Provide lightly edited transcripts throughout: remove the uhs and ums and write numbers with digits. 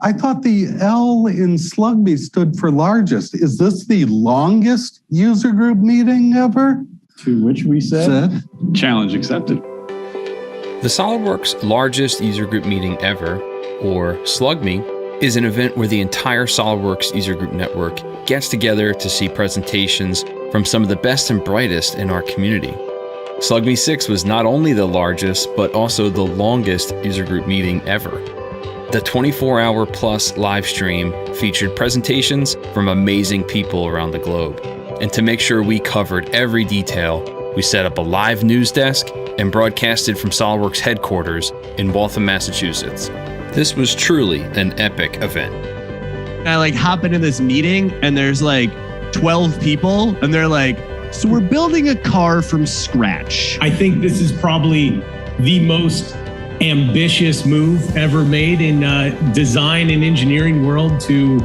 I thought the L in SLUGME stood for largest. Is this the longest user group meeting ever? To which we said? Challenge accepted. The SolidWorks largest user group meeting ever, or SLUGME, is an event where the entire SolidWorks user group network gets together to see presentations from some of the best and brightest in our community. SLUGME6 was not only the largest, but also the longest user group meeting ever. The 24-hour plus live stream featured presentations from amazing people around the globe. And to make sure we covered every detail, we set up a live news desk and broadcasted from SolidWorks headquarters in Waltham, Massachusetts. This was truly an epic event. I hop into this meeting and there's 12 people and they're like, so we're building a car from scratch. I think this is probably the most ambitious move ever made in design and engineering world to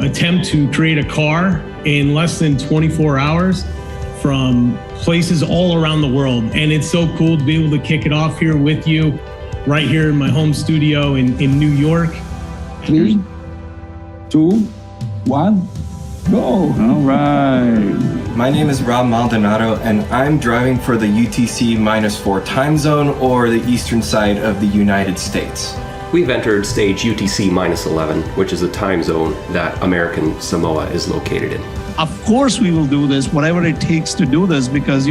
attempt to create a car in less than 24 hours from places all around the world. And it's so cool to be able to kick it off here with you right here in my home studio in New York. 3, 2, 1, go. All right. My name is Rob Maldonado, and I'm driving for the UTC-4 time zone, or the eastern side of the United States. We've entered stage UTC-11, which is the time zone that American Samoa is located in. Of course we will do this, whatever it takes to do this, because,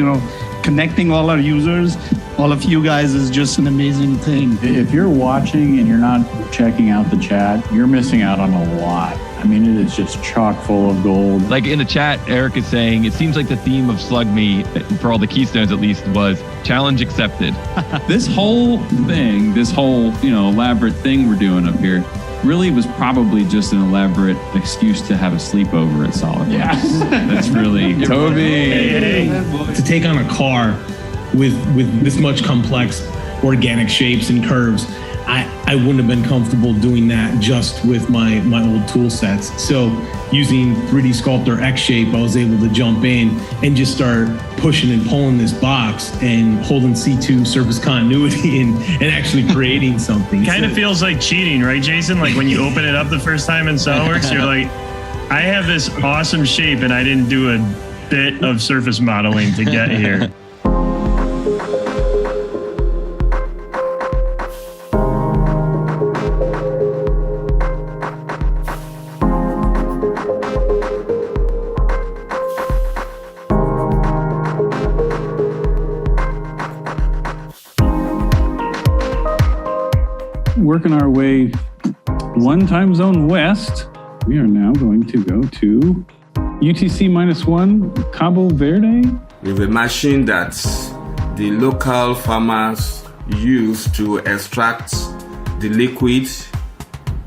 connecting all our users, all of you guys is just an amazing thing. If you're watching and you're not checking out the chat, you're missing out on a lot. I mean, it is just chock full of gold. In the chat, Eric is saying, it seems like the theme of SLUGME, for all the Keystones at least, was challenge accepted. This whole thing, elaborate thing we're doing up here, really was probably just an elaborate excuse to have a sleepover at SolidWorks. Yeah. That's really Toby. To take on a car with this much complex organic shapes and curves, I wouldn't have been comfortable doing that just with my old tool sets. So using 3D Sculptor xShape, I was able to jump in and just start pushing and pulling this box and holding C2 surface continuity and actually creating something. Kind of feels like cheating, right, Jason? When you open it up the first time in SolidWorks, you're like, I have this awesome shape and I didn't do a bit of surface modeling to get here. Working our way one time zone west, we are now going to go to UTC-1, Cabo Verde. With a machine that the local farmers use to extract the liquid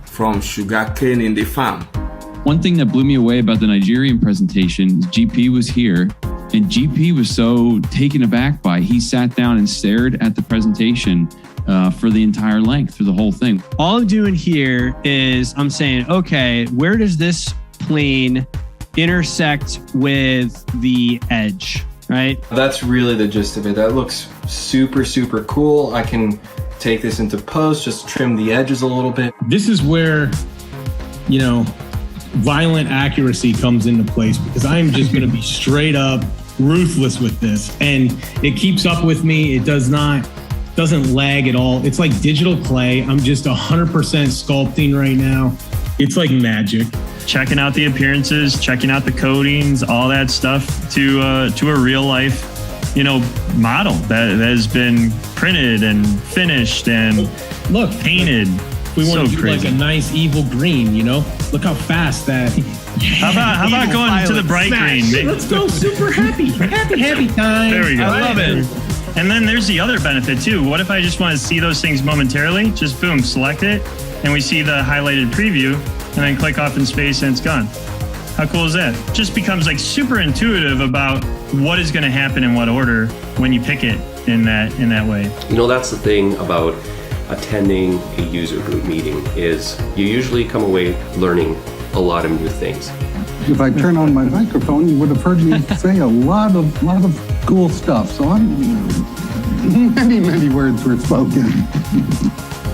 from sugarcane in the farm. One thing that blew me away about the Nigerian presentation is GP was here, and GP was so taken aback by it. He sat down and stared at the presentation for the entire length, through the whole thing. All I'm doing here is I'm saying, okay, where does this plane intersect with the edge, right? That's really the gist of it. That looks super, super cool. I can take this into post, just trim the edges a little bit. This is where, violent accuracy comes into place, because I'm just going to be straight up ruthless with this. And it keeps up with me. It doesn't lag at all. It's like digital clay. I'm just 100% sculpting right now. It's like magic. Checking out the appearances, checking out the coatings, all that stuff to a real life, model that has been printed and finished and painted. We want to do like a nice evil green, Look how fast that. How about going to the bright green? Let's go super happy time. There we go. I love it. And then there's the other benefit too. What if I just want to see those things momentarily? Just boom, select it, and we see the highlighted preview, and then click off in space and it's gone. How cool is that? Just becomes super intuitive about what is going to happen in what order when you pick it in that way. That's the thing about attending a user group meeting is you usually come away learning a lot of new things. If I turn on my microphone, you would have heard me say a lot of cool stuff. So many words were spoken.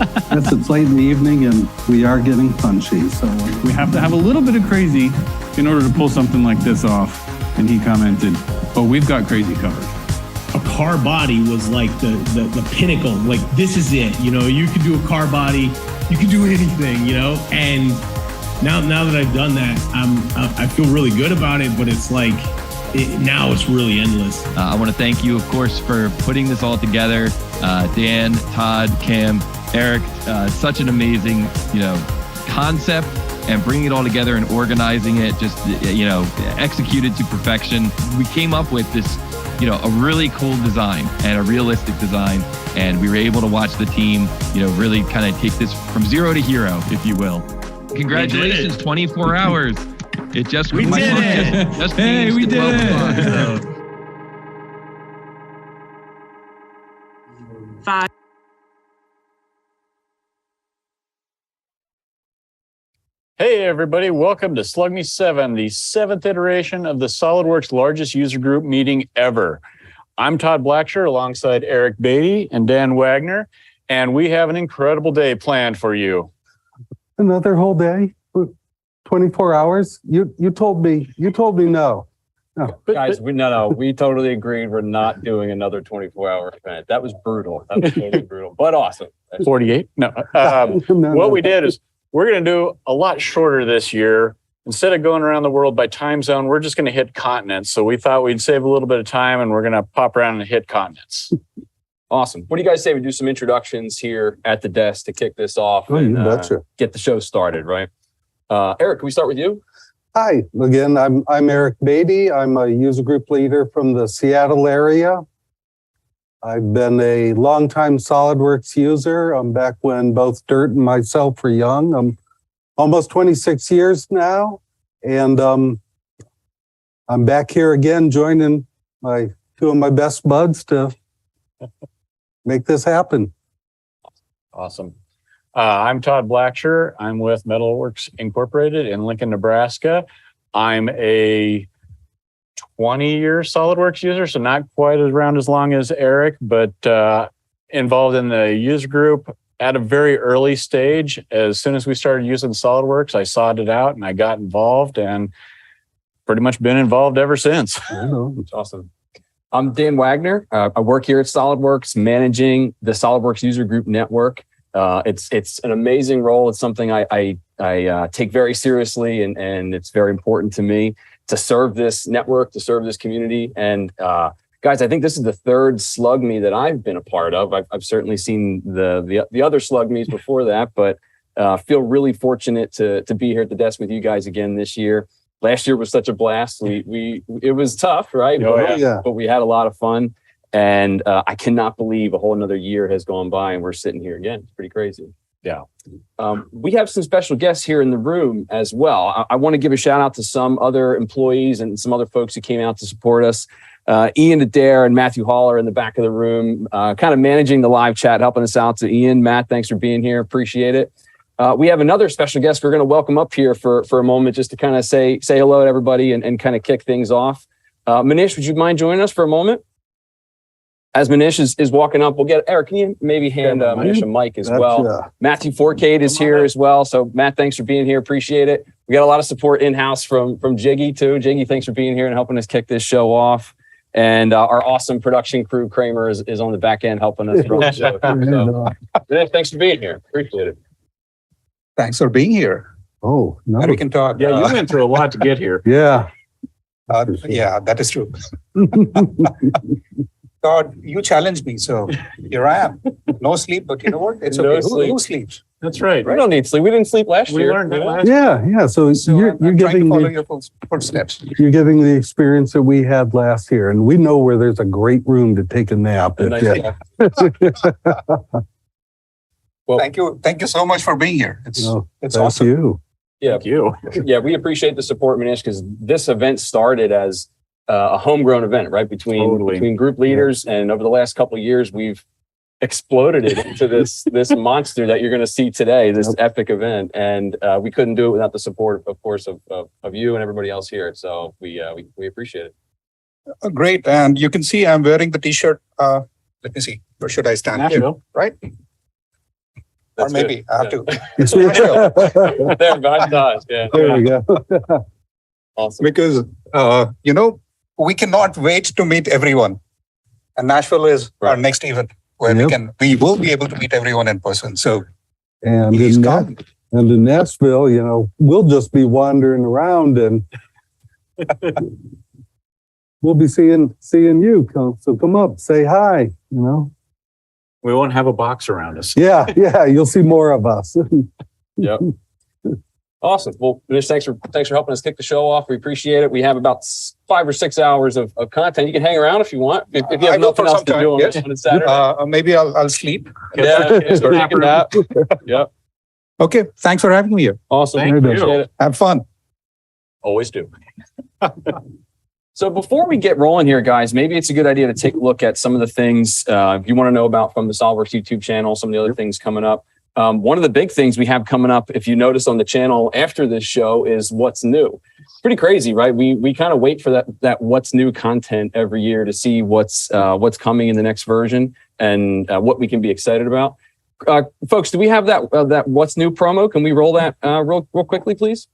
Yes, it's late in the evening and we are getting punchy. So We have to have a little bit of crazy in order to pull something like this off. And he commented, "Oh, we've got crazy covered." A car body was like the pinnacle. Like, this is it. You know, you can do a car body, you can do anything. You know, and now that I've done that, I feel really good about it. But it's like now it's really endless. I want to thank you, of course, for putting this all together. Dan, Todd, Cam, Eric, such an amazing, concept, and bringing it all together and organizing it, just, executed to perfection. We came up with this, a really cool design and a realistic design. And we were able to watch the team, really kind of take this from zero to hero, if you will. Congratulations, 24 hours. It just We did it. Hey, we did it. Five. Hey everybody, welcome to SLUGME7, the 7th iteration of the SolidWorks largest user group meeting ever. I'm Todd Blacksher alongside Eric Beatty and Dan Wagner, and we have an incredible day planned for you. another whole day, 24 hours. You told me no. Guys, we totally agreed. We're not doing another 24-hour event. That was brutal. That was totally brutal, but awesome. 48? No. What we did is we're going to do a lot shorter this year. Instead of going around the world by time zone, we're just going to hit continents. So we thought we'd save a little bit of time and we're going to pop around and hit continents. Awesome. What do you guys say we do some introductions here at the desk to kick this off you betcha. Get the show started, right? Eric, can we start with you? Hi, again, I'm Eric Beatty. I'm a user group leader from the Seattle area. I've been a longtime SolidWorks user. I'm back when both Dirt and myself were young. I'm almost 26 years now. And I'm back here again, joining two of my best buds to make this happen. Awesome. I'm Todd Blacksher. I'm with Metalworks Incorporated in Lincoln, Nebraska. I'm a 20-year SolidWorks user, so not quite around as long as Eric, but involved in the user group at a very early stage. As soon as we started using SolidWorks, I sought it out and I got involved and pretty much been involved ever since. That's awesome. I'm Dan Wagner. I work here at SolidWorks, managing the SolidWorks user group network. It's an amazing role. It's something I take very seriously, and it's very important to me to serve this network, to serve this community. And guys, I think this is the third SLUGME that I've been a part of. I've certainly seen the other SLUGMEs before that, but feel really fortunate to be here at the desk with you guys again this year. Last year was such a blast. It was tough, right? But we had a lot of fun. And I cannot believe a whole another year has gone by and we're sitting here again. It's pretty crazy. Yeah. We have some special guests here in the room as well. I want to give a shout out to some other employees and some other folks who came out to support us. Ian Adair and Matthew Hall are in the back of the room, kind of managing the live chat, helping us out. So Ian, Matt, thanks for being here. Appreciate it. We have another special guest we're going to welcome up here for a moment just to kind of say hello to everybody and kind of kick things off. Manish, would you mind joining us for a moment? As Manish is walking up, we'll get Eric. Can you maybe hand Manish a mic as well? Matthew Forcade is here as well. So Matt, thanks for being here. Appreciate it. We got a lot of support in-house from Jiggy too. Jiggy, thanks for being here and helping us kick this show off. And our awesome production crew, Kramer, is on the back end helping us run the show. So, Manish, thanks for being here. Appreciate it. Thanks for being here. Oh, no. We can talk. Yeah, you went through a lot to get here. Yeah. Yeah, that is true. God, you challenged me, so here I am. No sleep, but you know what? It's No okay. sleep. Who sleeps? That's right. We don't need sleep. We didn't sleep last year. We learned that last Yeah. So, you're I'm trying to giving follow your footsteps. you're giving the experience that we had last year, and we know where there's a great room to take a nap. Nice Well, thank you so much for being here. It's Thank awesome. you. Yeah. Thank you. Yeah, we appreciate the support, Manish, because this event started as a homegrown event, right? Between group leaders, and over the last couple of years, we've exploded it into this monster that you're going to see today, this epic event. And we couldn't do it without the support, of course, of you and everybody else here. So we appreciate it. Great. And you can see I'm wearing the t-shirt. Let me see. Where should I stand? Nashville. Right? Or maybe I have to. There, behind Todd. Yeah. There we go. Awesome. Because, we cannot wait to meet everyone. And Nashville is our next event where we will be able to meet everyone in person. So, And in Nashville, we'll just be wandering around and we'll be seeing you. So come up, say hi, We won't have a box around us. Yeah, you'll see more of us. Yep. Awesome. Well, Manish, thanks for helping us kick the show off. We appreciate it. We have about 5 or 6 hours of content. You can hang around if you want. If you have nothing else to do on Saturday. Maybe I'll sleep. Yeah, start taking a nap. Yep. Okay. Thanks for having me here. Awesome. Thank you. Appreciate it. Have fun. Always do. So before we get rolling here, guys, maybe it's a good idea to take a look at some of the things you want to know about from the SolidWorks YouTube channel, some of the other things coming up. One of the big things we have coming up, if you notice on the channel after this show, is what's new. Pretty crazy, right? We kind of wait for that what's new content every year to see what's coming in the next version and what we can be excited about. Folks, do we have that what's new promo? Can we roll that real quickly, please?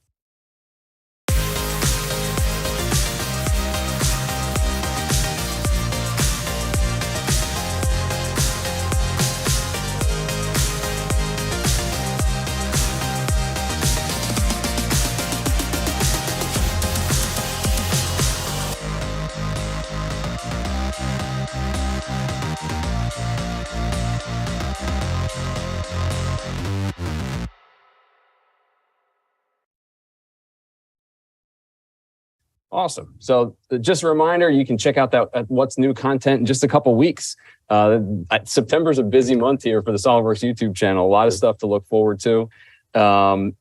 Awesome. So just a reminder, you can check out that what's new content in just a couple weeks. September's a busy month here for the SolidWorks YouTube channel. A lot of stuff to look forward to.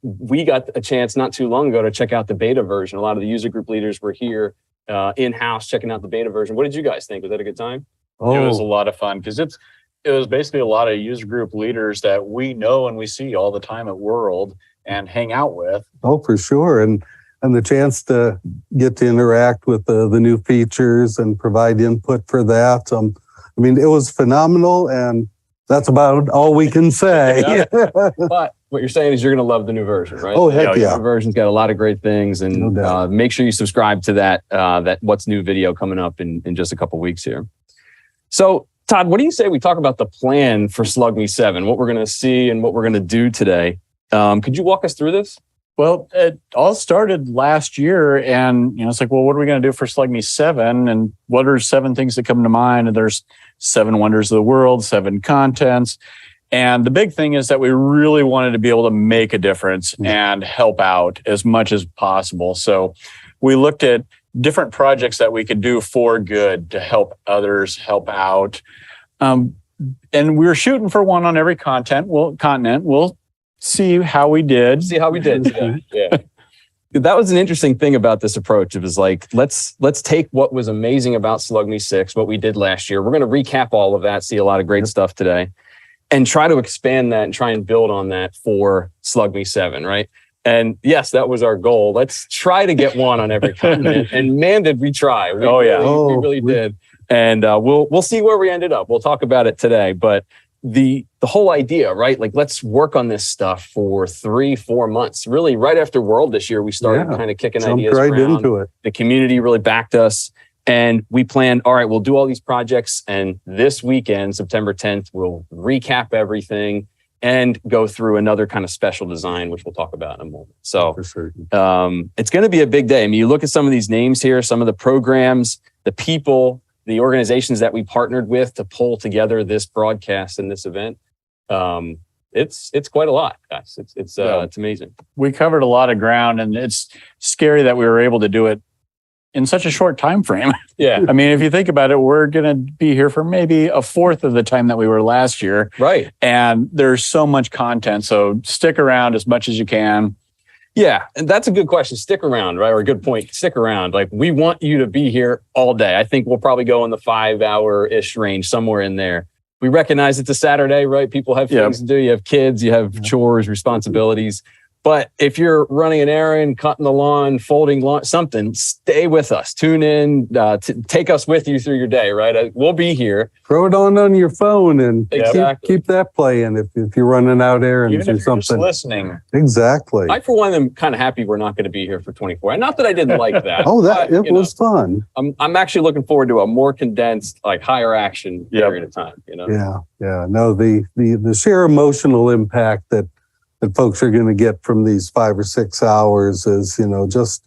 We got a chance not too long ago to check out the beta version. A lot of the user group leaders were here in-house checking out the beta version. What did you guys think? Was that a good time? It was a lot of fun because it was basically a lot of user group leaders that we know and we see all the time at World and hang out with. Oh, for sure. And the chance to get to interact with the new features and provide input for that. It was phenomenal, and that's about all we can say. But what you're saying is you're going to love the new version, right? Oh, heck yeah. The new version's got a lot of great things, and make sure you subscribe to that What's New video coming up in just a couple weeks here. So, Todd, what do you say we talk about the plan for SLUGME7, what we're going to see and what we're going to do today? Could you walk us through this? Well, it all started last year, and it's like, well, what are we going to do for SLUGME7, and what are 7 things that come to mind? And there's 7 wonders of the world, 7 contents, and the big thing is that we really wanted to be able to make a difference and help out as much as possible. So we looked at different projects that we could do for good to help others help out, and we were shooting for one on every continent. We'll see how we did. Yeah. That was an interesting thing about this approach. It was like, let's take what was amazing about SLUGME6, what we did last year. We're going to recap all of that, see a lot of great stuff today, and try to expand that and try and build on that for SLUGME7, right? And yes, that was our goal. Let's try to get one on every continent. And man, did we try. We really did. And we'll see where we ended up. We'll talk about it today. But the whole idea, right? Like, let's work on this stuff for 3-4 months. Really, right after World this year, we started kind of kicking ideas around. Into it. The community really backed us, and we planned, all right, we'll do all these projects, and this weekend, September 10th, we'll recap everything and go through another kind of special design, which we'll talk about in a moment. So it's going to be a big day. I mean, you look at some of these names here, some of the programs, the people, the organizations that we partnered with to pull together this broadcast and this event. It's quite a lot, guys. It's amazing. We covered a lot of ground, and it's scary that we were able to do it in such a short time frame. Yeah. I mean, if you think about it, we're going to be here for maybe a fourth of the time that we were last year. Right. And there's so much content. So stick around as much as you can. Yeah, and that's a good question. Stick around, right? Or a good point. Stick around. Like, we want you to be here all day. I think we'll probably go in the 5-hour-ish range, somewhere in there. We recognize it's a Saturday, right? People have things to do. You have kids, you have chores, responsibilities. But if you're running an errand, cutting the lawn, folding lawn, something, stay with us. Tune in, take us with you through your day, right? We'll be here. Throw it on your phone and Exactly. keep that playing if you're running out errands Even or if you're something. just listening. Exactly. I, for one, am kind of happy we're not going to be here for 24. And not that I didn't like that. It was fun. I'm actually looking forward to a more condensed, like higher action period of time. Yeah. No, the sheer emotional impact that folks are going to get from these 5 or 6 hours is, just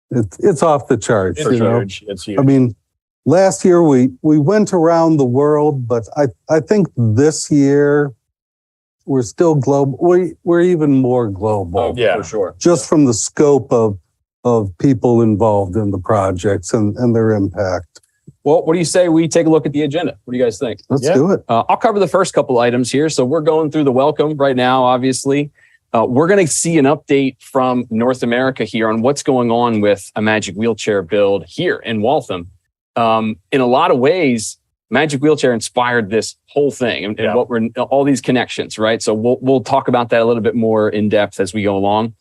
it's off the charts. It's huge. I mean, last year we went around the world, but I think this year we're still global. We're even more global. Oh, yeah, for sure. Just from the scope of people involved in the projects and their impact. Well, what do you say we take a look at the agenda? What do you guys think? Let's do it. I'll cover the first couple items here. So we're going through the welcome right now, obviously. We're going to see an update from North America here on what's going on with a Magic Wheelchair build here in Waltham. In a lot of ways, Magic Wheelchair inspired this whole thing and what we're all these connections, right? So we'll talk about that a little bit more in depth as we go along.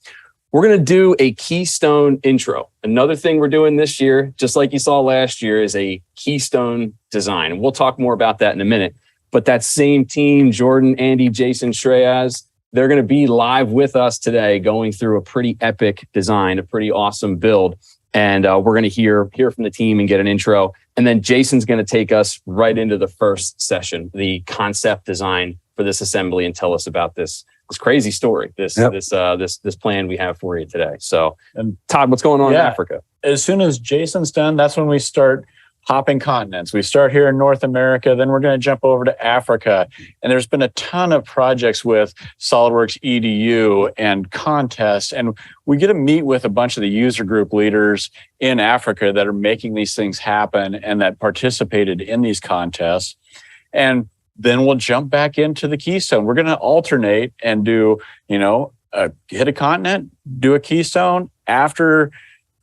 We're going to do a Keystone intro. Another thing we're doing this year, just like you saw last year, is a Keystone design. And we'll talk more about that in a minute. But that same team, Jordan, Andy, Jason, Shreyas, they're going to be live with us today going through a pretty epic design, a pretty awesome build. And we're going to hear from the team and get an intro. And then Jason's going to take us right into the first session, the concept design for this assembly, and tell us about this crazy story, this plan we have for you today. So, and Todd, what's going on in Africa? As soon as Jason's done, that's when we start hopping continents. We start here in North America, then we're going to jump over to Africa. And there's been a ton of projects with SolidWorks EDU and contests. And we get to meet with a bunch of the user group leaders in Africa that are making these things happen and that participated in these contests. And then we'll jump back into the Keystone. We're going to alternate and do, hit a continent, do a Keystone. After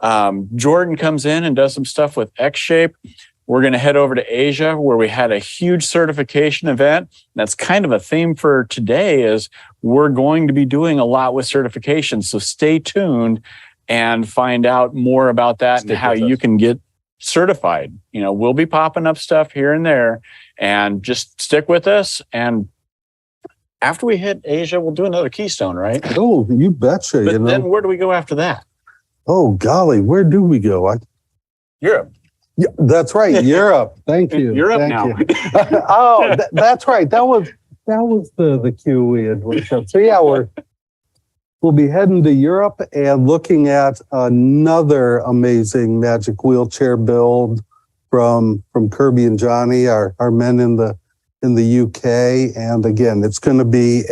Jordan comes in and does some stuff with xShape, we're going to head over to Asia, where we had a huge certification event. That's kind of a theme for today, is we're going to be doing a lot with certifications. So stay tuned and find out more about that and how you can get certified. We'll be popping up stuff here and there, and just stick with us. And after we hit Asia, we'll do another Keystone, right? Oh, you betcha. But then where do we go after that? Oh, golly, where do we go? Europe. Yeah, that's right. Europe. Thank you. Europe Thank now. you. Oh, that's right. That was the cue we had worked up. So yeah, we'll be heading to Europe and looking at another amazing Magic Wheelchair build from Kirby and Johnny, our men in the UK. And again, it's going to be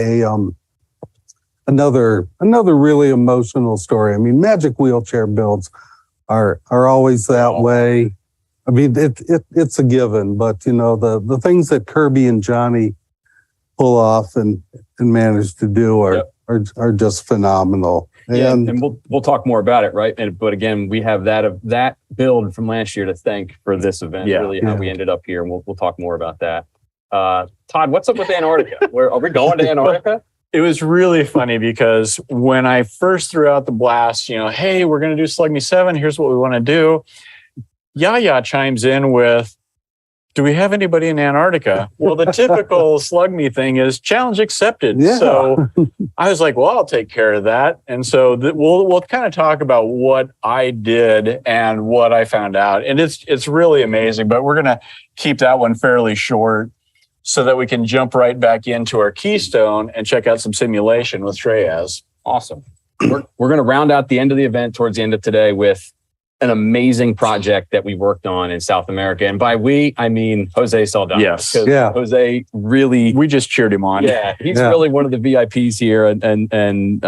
another really emotional story. I mean, Magic Wheelchair builds are always that way. I mean, it's a given, but the things that Kirby and Johnny pull off and manage to do are just phenomenal. And we'll talk more about it, right? But again, we have that build from last year to thank for this event. Really, how we ended up here, and we'll talk more about that. Todd, what's up with Antarctica? Are we going to Antarctica? It was really funny because when I first threw out the blast, hey, we're going to do SLUGME7. Here's what we want to do. Yaya chimes in with, do we have anybody in Antarctica? Well, the typical SLUGME thing is challenge accepted. Yeah. So I was like, well, I'll take care of that. And so we'll kind of talk about what I did and what I found out. And it's really amazing, but we're going to keep that one fairly short so that we can jump right back into our Keystone and check out some simulation with Shreyas. Awesome. We're going to round out the end of the event towards the end of today with an amazing project that we worked on in South America. And by we, I mean Jose Saldana. Yes. Yeah. Jose really... We just cheered him on. Yeah. He's really one of the VIPs here and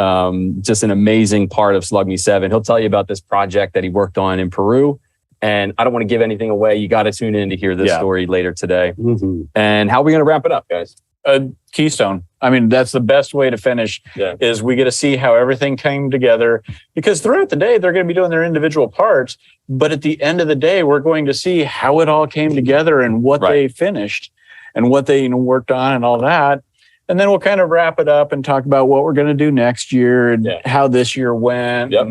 just an amazing part of SLUGME7. He'll tell you about this project that he worked on in Peru. And I don't want to give anything away. You got to tune in to hear this story later today. Mm-hmm. And how are we going to wrap it up, guys? Keystone. I mean, that's the best way to finish is we get to see how everything came together, because throughout the day, they're going to be doing their individual parts. But at the end of the day, we're going to see how it all came together and what they finished and what they worked on and all that. And then we'll kind of wrap it up and talk about what we're going to do next year and how this year went. Yep.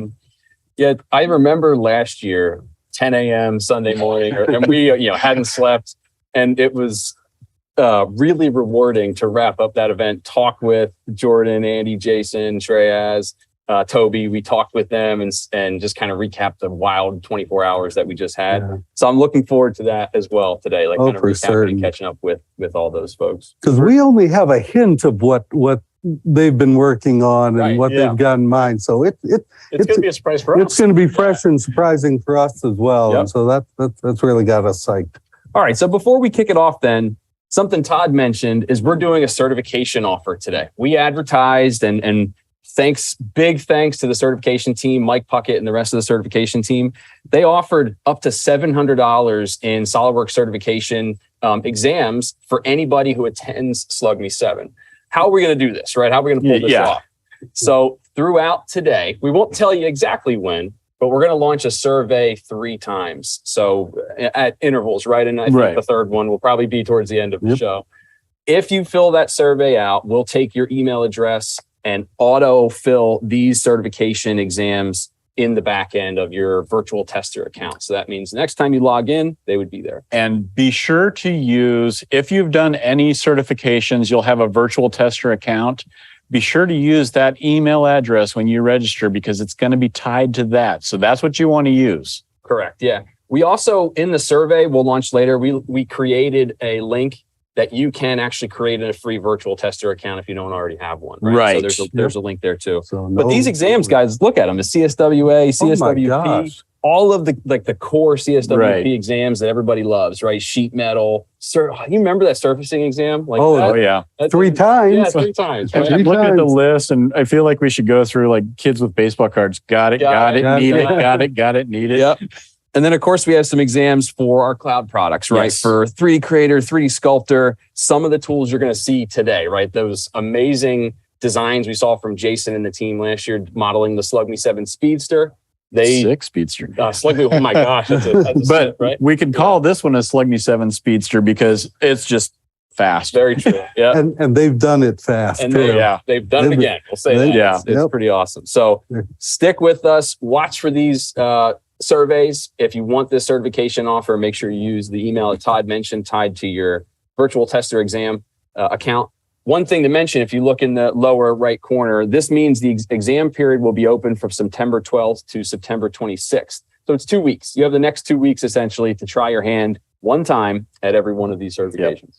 Yeah, I remember last year, 10 a.m. Sunday morning, and we hadn't slept, and it was really rewarding to wrap up that event. Talk with Jordan, Andy, Jason, Shreyas, Toby. We talked with them and just kind of recap the wild 24 hours that we just had. Yeah. So I'm looking forward to that as well today, like kind of recapping and catching up with all those folks. Because we only have a hint of what they've been working on and what they've got in mind. So it's going to be a surprise for us. It's going to be fresh and surprising for us as well. Yep. And so that's really got us psyched. All right. So before we kick it off then, something Todd mentioned is we're doing a certification offer today. We advertised and big thanks to the certification team, Mike Puckett and the rest of the certification team. They offered up to $700 in SolidWorks certification exams for anybody who attends SLUGME7. How are we going to do this, right? How are we going to pull this off? So throughout today, we won't tell you exactly when, but we're going to launch a survey 3 times. So at intervals, right? And I think the third one will probably be towards the end of the show. If you fill that survey out, we'll take your email address and auto-fill these certification exams in the back end of your virtual tester account. So that means next time you log in, they would be there. And be sure to use, if you've done any certifications, you'll have a virtual tester account. Be sure to use that email address when you register because it's going to be tied to that. So that's what you want to use. Correct. Yeah. We also, in the survey we'll launch later, we created a link that you can actually create in a free virtual tester account if you don't already have one. Right. So there's a link there too. So but these exams, guys, look at them. The CSWA, CSWP, all of the core CSWP exams that everybody loves, right? Sheet metal. You remember that surfacing exam? Yeah. 3 times. Yeah, 3 times. Right? I'm looking at the list and I feel like we should go through like kids with baseball cards. Got it, need it, need it. Yep. And then, of course, we have some exams for our cloud products, right? Yes. For 3D Creator, 3D Sculptor, some of the tools you're going to see today, right? Those amazing designs we saw from Jason and the team last year modeling the SLUGME7 Speedster. Sick Speedster. SLUGME, oh my gosh. That's but sick, right? We could call this one a SLUGME7 Speedster because it's just fast. Very true. Yeah. And they've done it fast. And they've done it again. We'll say that. Yeah. It's pretty awesome. So stick with us. Watch for these surveys. If you want this certification offer, make sure you use the email that Todd mentioned tied to your virtual tester exam account. One thing to mention, if you look in the lower right corner, this means the exam period will be open from September 12th to September 26th. So it's 2 weeks. You have the next 2 weeks essentially to try your hand one time at every one of these certifications. Yep.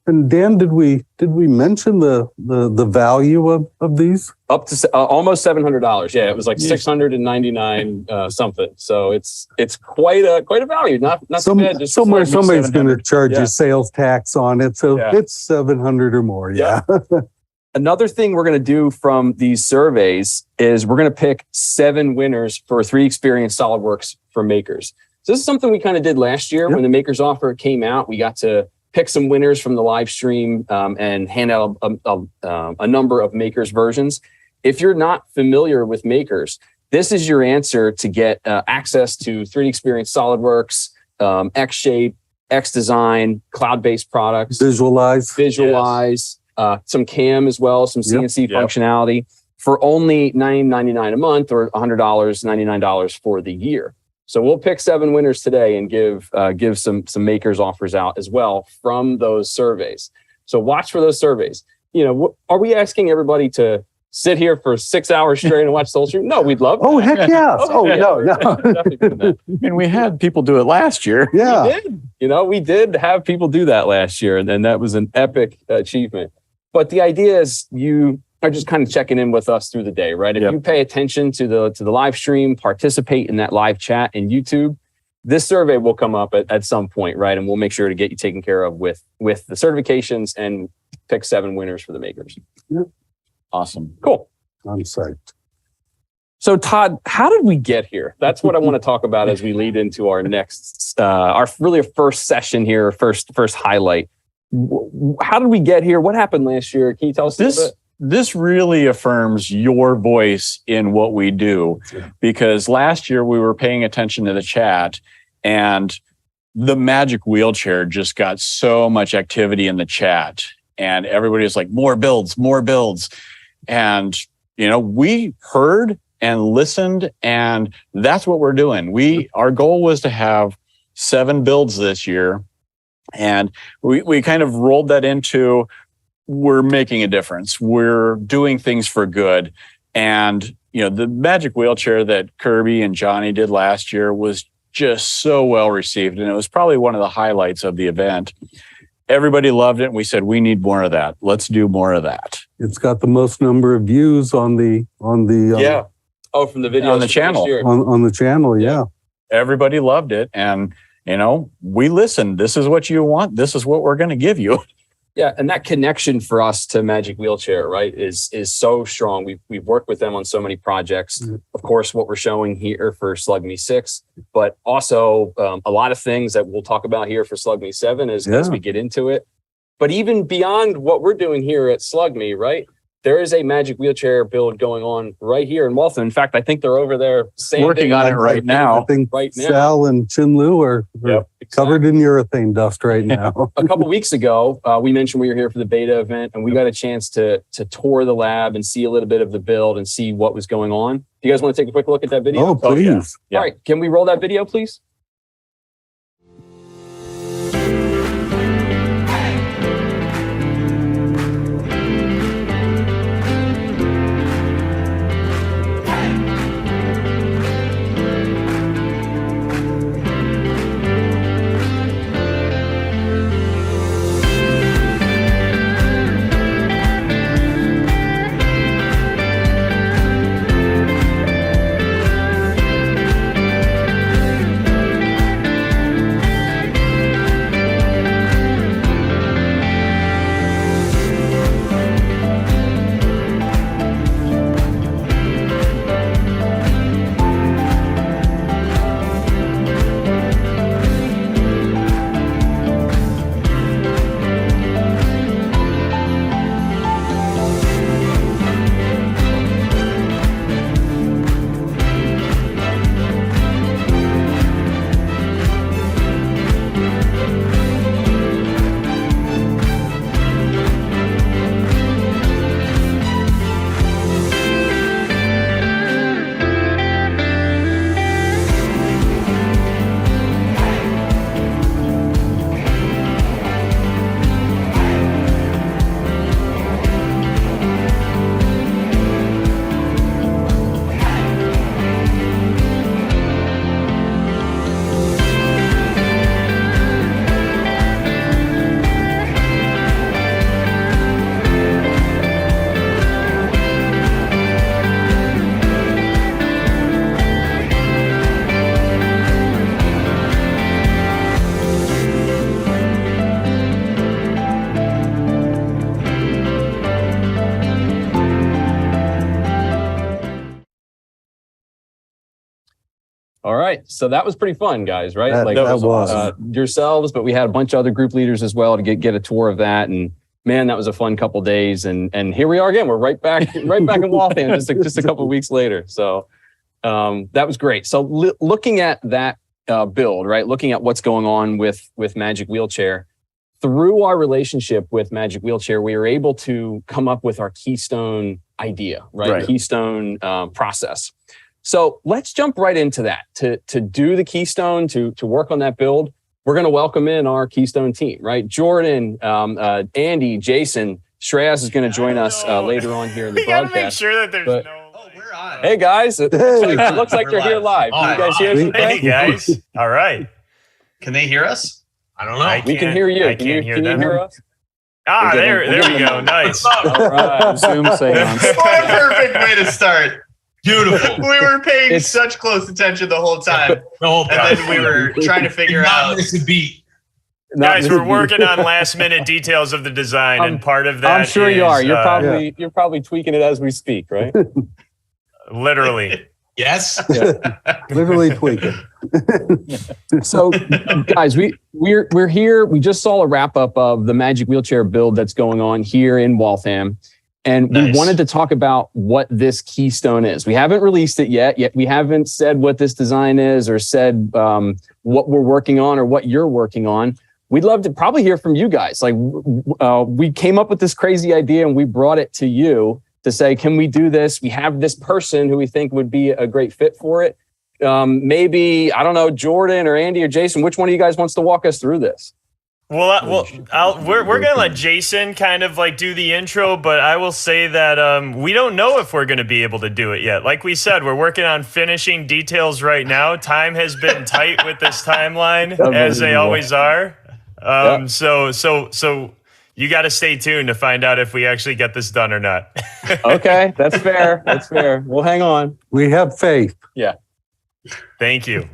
And Dan, did we mention the value of these? Up to almost $700. Yeah, it was like $699 something. So it's quite a value. Not too bad. Just somebody's going to charge you sales tax on it, so it's $700 or more. Yeah. Another thing we're going to do from these surveys is we're going to pick 7 winners for 3 Experience SolidWorks for Makers. So this is something we kind of did last year when the Makers offer came out. We got to pick some winners from the live stream and hand out a number of Makers versions. If you're not familiar with Makers, this is your answer to get access to 3D Experience SolidWorks, xShape, xDesign, cloud-based products. Visualize. Some CAM as well, some CNC functionality for only $9.99 a month or $99 for the year. So we'll pick 7 winners today and give some Makers offers out as well from those surveys. So watch for those surveys. Are we asking everybody to sit here for 6 hours straight and watch the whole stream? No, we'd love that. Oh, heck yes. No. And we had people do it last year. Yeah. We did have people do that last year, and then that was an epic achievement. But the idea is you are just kind of checking in with us through the day, right? If you pay attention to the live stream, participate in that live chat in YouTube, this survey will come up at some point, right? And we'll make sure to get you taken care of with the certifications and pick 7 winners for the Makers. Yep. Awesome. Cool. I'm psyched. So Todd, how did we get here? That's what I want to talk about as we lead into our next, our first session here, first highlight. How did we get here? What happened last year? Can you tell us a little bit? This really affirms your voice in what we do, because last year we were paying attention to the chat and the magic wheelchair just got so much activity in the chat. and everybody was like, more builds. And, we heard and listened, and that's what we're doing. Our goal was to have 7 builds this year. And we kind of rolled that into, we're making a difference. We're doing things for good. And, the magic wheelchair that Kirby and Johnny did last year was just so well received. And it was probably one of the highlights of the event. Everybody loved it. And we said, we need more of that. Let's do more of that. It's got the most number of views on the from the video on the channel. On the channel. Yeah. Everybody loved it. And, we listened. This is what you want. This is what we're going to give you. Yeah, and that connection for us to Magic Wheelchair, right, is so strong. We've worked with them on so many projects. Of course, what we're showing here for SLUGME6, but also a lot of things that we'll talk about here for SLUGME7 as we get into it. But even beyond what we're doing here at SLUGME, right, there is a Magic Wheelchair build going on right here in Waltham. In fact, I think they're over there working on it right now. I think Sal and Chinlu are covered in urethane dust right now. A couple weeks ago, we mentioned we were here for the beta event, and we got a chance to tour the lab and see a little bit of the build and see what was going on. Do you guys want to take a quick look at that video? Oh, please. Yeah. All right, can we roll that video, please? All right, so that was pretty fun, guys, right? That was. Yourselves, but we had a bunch of other group leaders as well to get a tour of that, and man, that was a fun couple days. And here we are again. We're right back in Waltham just a couple of weeks later. So that was great. So looking at that build, right? Looking at what's going on with Magic Wheelchair, through our relationship with Magic Wheelchair, we were able to come up with our Keystone idea, right? Keystone process. So let's jump right into that. To do the Keystone, to work on that build, we're going to welcome in our Keystone team, right? Jordan, Andy, Jason, Shreyas is going to join us later on here in the broadcast. We got to make sure that there's we're on. Hey guys, it looks like you're here live. Can you guys hear us? Hey guys. All right. Can they hear us? I don't know. We can hear you. I can't hear them. Can you hear us? There we go. Nice. All right. Zoom seance. What a perfect way to start. Beautiful. We were paying such close attention the whole time. And then we were trying to figure out. Guys, we're working on last minute details of the design, and part of that I'm sure you are. You're probably tweaking it as we speak, right? Literally. Yes. Yeah. Literally tweaking. So, guys, we're here. We just saw a wrap up of the Magic Wheelchair build that's going on here in Waltham. And we wanted to talk about what this Keystone is. We haven't released it yet we haven't said what this design is or said what we're working on or what you're working on. we'd love to probably hear from you guys. Like we came up with this crazy idea and we brought it to you to say, can we do this? We have this person who we think would be a great fit for it. Maybe, I don't know, Jordan or Andy or Jason, which one of you guys wants to walk us through this? Well, we're going to let Jason kind of like do the intro, but I will say that we don't know if we're going to be able to do it yet. Like we said, we're working on finishing details right now. Time has been tight with this timeline, as they always are. So you got to stay tuned to find out if we actually get this done or not. Okay, that's fair. That's fair. We'll hang on. We have faith. Yeah. Thank you.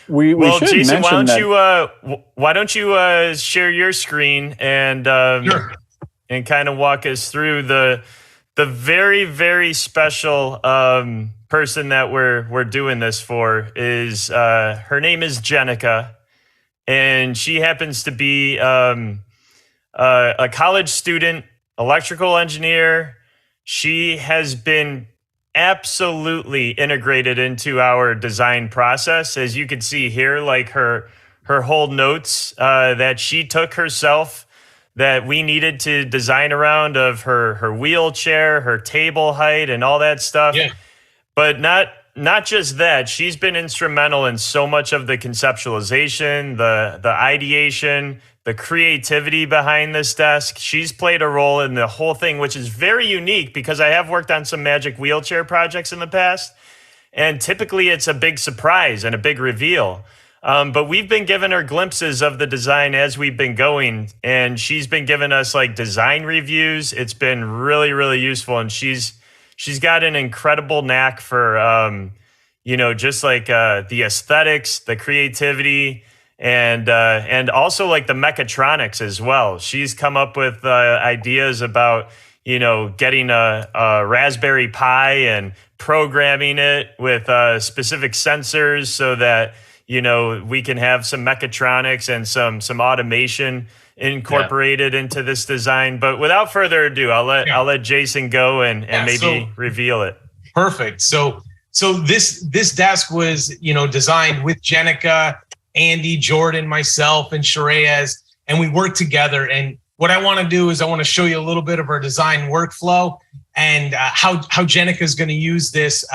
Well, Jason, why don't you share your screen and and kind of walk us through the very, very special person that we're doing this for is her name is Jenica, and she happens to be a college student, electrical engineer. She has been absolutely integrated into our design process. As you can see here, like her whole notes that she took herself that we needed to design around of her wheelchair, her table height, and all that stuff. Yeah. But not just that, she's been instrumental in so much of the conceptualization, the ideation, the creativity behind this desk. She's played a role in the whole thing, which is very unique because I have worked on some magic wheelchair projects in the past, and typically it's a big surprise and a big reveal. But we've been giving her glimpses of the design as we've been going, and she's been giving us like design reviews. It's been really, really useful, and she's got an incredible knack for, just like the aesthetics, the creativity, and also like the mechatronics as well. She's come up with ideas about, getting a Raspberry Pi and programming it with specific sensors so that, we can have some mechatronics and some automation incorporated into this design. But without further ado, I'll let Jason go and maybe reveal it. Perfect. So this desk was, designed with Jenica, Andy, Jordan, myself, and Shreyas, and we worked together. And what I want to do is I want to show you a little bit of our design workflow and how Jenica is going to use this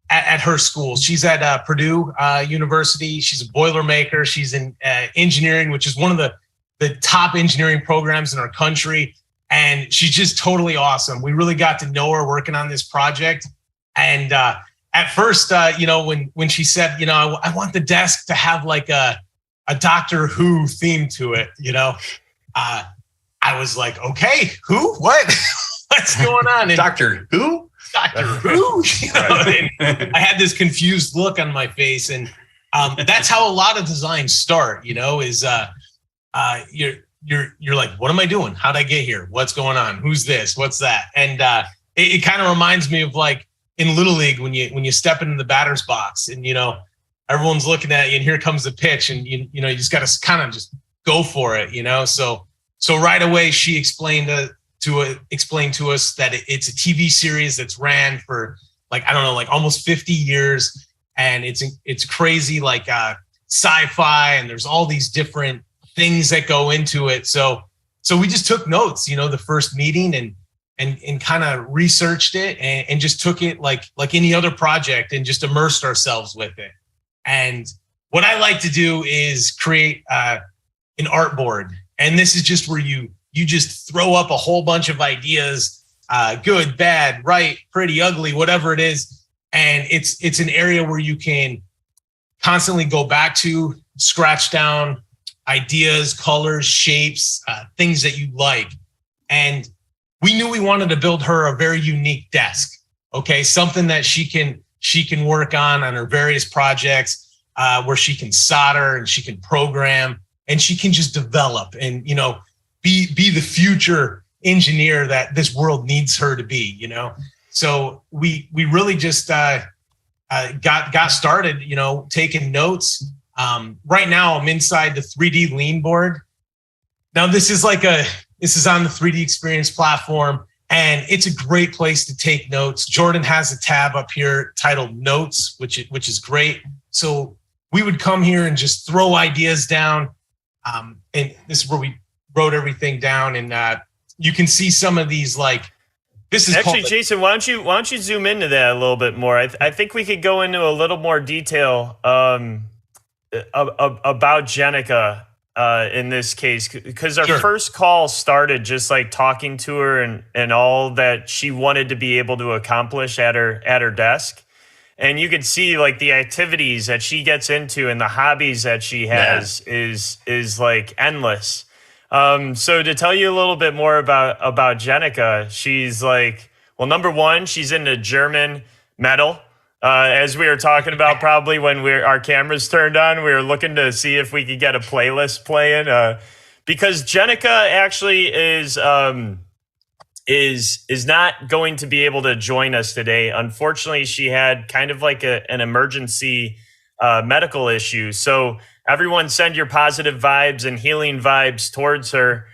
at her school. She's at Purdue University. She's a Boilermaker. She's in engineering, which is one of the top engineering programs in our country. And she's just totally awesome. We really got to know her working on this project. And at first, when she said, I want the desk to have like a Doctor Who theme to it, I was like, okay, who, what, what's going on? And Doctor Who? Doctor Who? I had this confused look on my face, and that's how a lot of designs start. Is you're like, what am I doing? How'd I get here? What's going on? Who's this? What's that? And it kind of reminds me of like in Little League when you step into the batter's box, and everyone's looking at you, and here comes the pitch, and you just got to kind of just go for it. So right away she explained to us that it's a TV series that's ran for like, I don't know, like almost 50 years. And it's crazy, like sci-fi, and there's all these different things that go into it. So we just took notes, the first meeting and kind of researched it and just took it like any other project and just immersed ourselves with it. And what I like to do is create an art board. And this is just where you just throw up a whole bunch of ideas, good, bad, right, pretty, ugly, whatever it is. And it's an area where you can constantly go back to, scratch down ideas, colors, shapes, things that you like. And we knew we wanted to build her a very unique desk. Okay, something that she can work on her various projects, where she can solder and she can program and she can just develop and be the future engineer that this world needs her to be. So we really just got started, taking notes. Right now I'm inside the 3D Lean board. Now this is on the 3D Experience platform, and it's a great place to take notes. Jordan has a tab up here titled Notes, which is great. So we would come here and just throw ideas down. And this is where we wrote everything down. And you can see some of these, like, this is actually, Jason, why don't you zoom into that a little bit more? I think we could go into a little more detail about Jenica in this case, because our first call started just like talking to her and all that she wanted to be able to accomplish at her desk. And you could see like the activities that she gets into and the hobbies that she has is like endless. So to tell you a little bit more about Jenica, she's like, well, number one, she's into German metal. As we were talking about, probably when our cameras turned on, we were looking to see if we could get a playlist playing. Because Jenica actually is not going to be able to join us today. Unfortunately, she had kind of like an emergency medical issue. So everyone send your positive vibes and healing vibes towards her.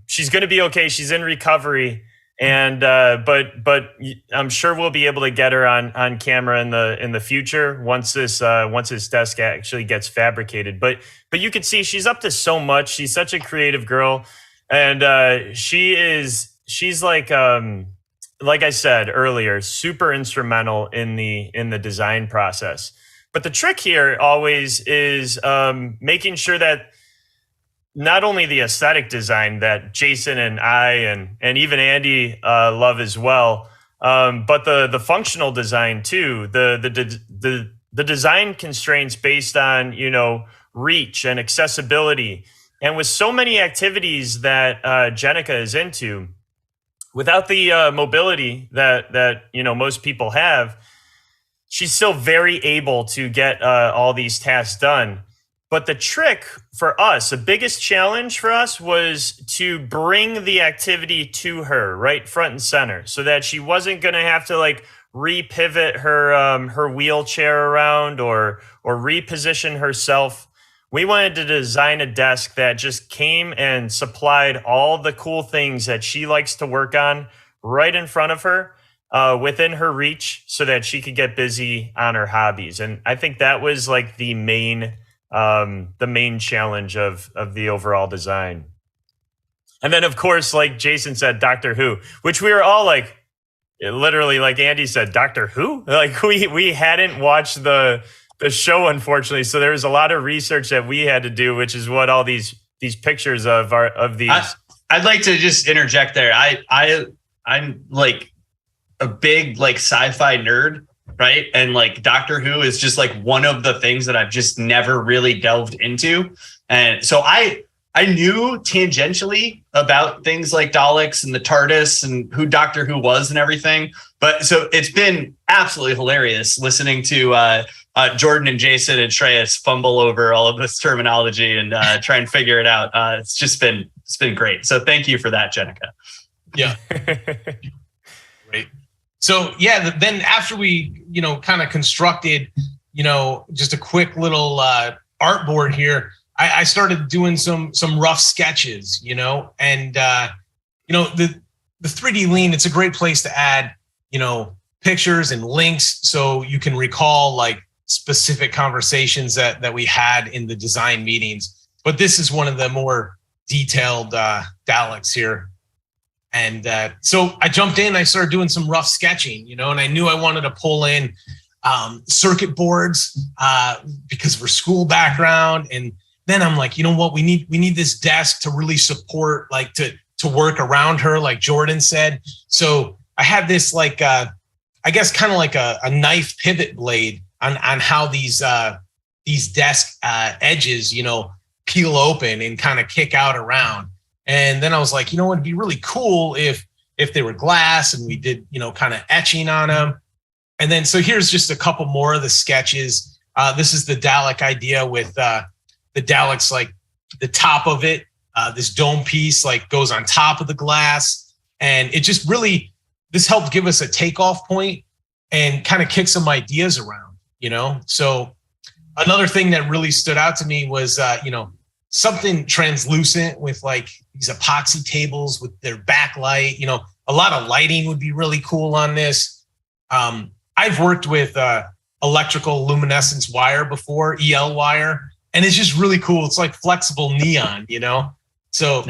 She's going to be okay. She's in recovery. And but I'm sure we'll be able to get her on camera in the future once this desk actually gets fabricated. But you can see she's up to so much. She's such a creative girl, and she's like I said earlier, super instrumental in the design process. But the trick here always is making sure that not only the aesthetic design that Jason and I and even Andy love as well, but the functional design too, the design constraints based on, you know, reach and accessibility. And with so many activities that Jenica is into, without the mobility that you know most people have, she's still very able to get all these tasks done. But the trick for us, the biggest challenge for us, was to bring the activity to her right front and center, so that she wasn't going to have to like repivot her wheelchair around or reposition herself. We wanted to design a desk that just came and supplied all the cool things that she likes to work on right in front of her, within her reach, so that she could get busy on her hobbies. And I think that was like the main challenge of the overall design. And then of course, like Jason said, Doctor Who, which we were all like, literally, like Andy said, Doctor Who? Like we hadn't watched the show, unfortunately. So there was a lot of research that we had to do, which is what all these pictures of these. I'd like to just interject there. I'm like a big like sci-fi nerd, right? And like Doctor Who is just like one of the things that I've just never really delved into. And so I knew tangentially about things like Daleks and the TARDIS and who Doctor Who was and everything. But so it's been absolutely hilarious listening to Jordan and Jason and Shreyas fumble over all of this terminology and try and figure it out. It's been great. So thank you for that, Jenica. Yeah. Great. So yeah, then after we, you know, kind of constructed, you know, just a quick little artboard here, I started doing some rough sketches, you know, and you know, the 3D Lean, it's a great place to add, you know, pictures and links so you can recall like specific conversations that we had in the design meetings. But this is one of the more detailed Daleks here. And so I jumped in, I started doing some rough sketching, you know, and I knew I wanted to pull in circuit boards because of her school background. And then I'm like, you know what, we need this desk to really support, like to work around her, like Jordan said. So I had this like, I guess kind of like a knife pivot blade on how these desk edges, you know, peel open and kind of kick out around. And then I was like, you know, it'd be really cool if they were glass and we did, you know, kind of etching on them. And then, so here's just a couple more of the sketches. This is the Dalek idea with the Daleks, like the top of it, this dome piece like goes on top of the glass. And it just really, this helped give us a takeoff point and kind of kick some ideas around, you know? So another thing that really stood out to me was, you know, something translucent with like these epoxy tables with their backlight, you know, a lot of lighting would be really cool on this. I've worked with electrical luminescence wire before, EL wire, and it's just really cool. It's like flexible neon, you know? So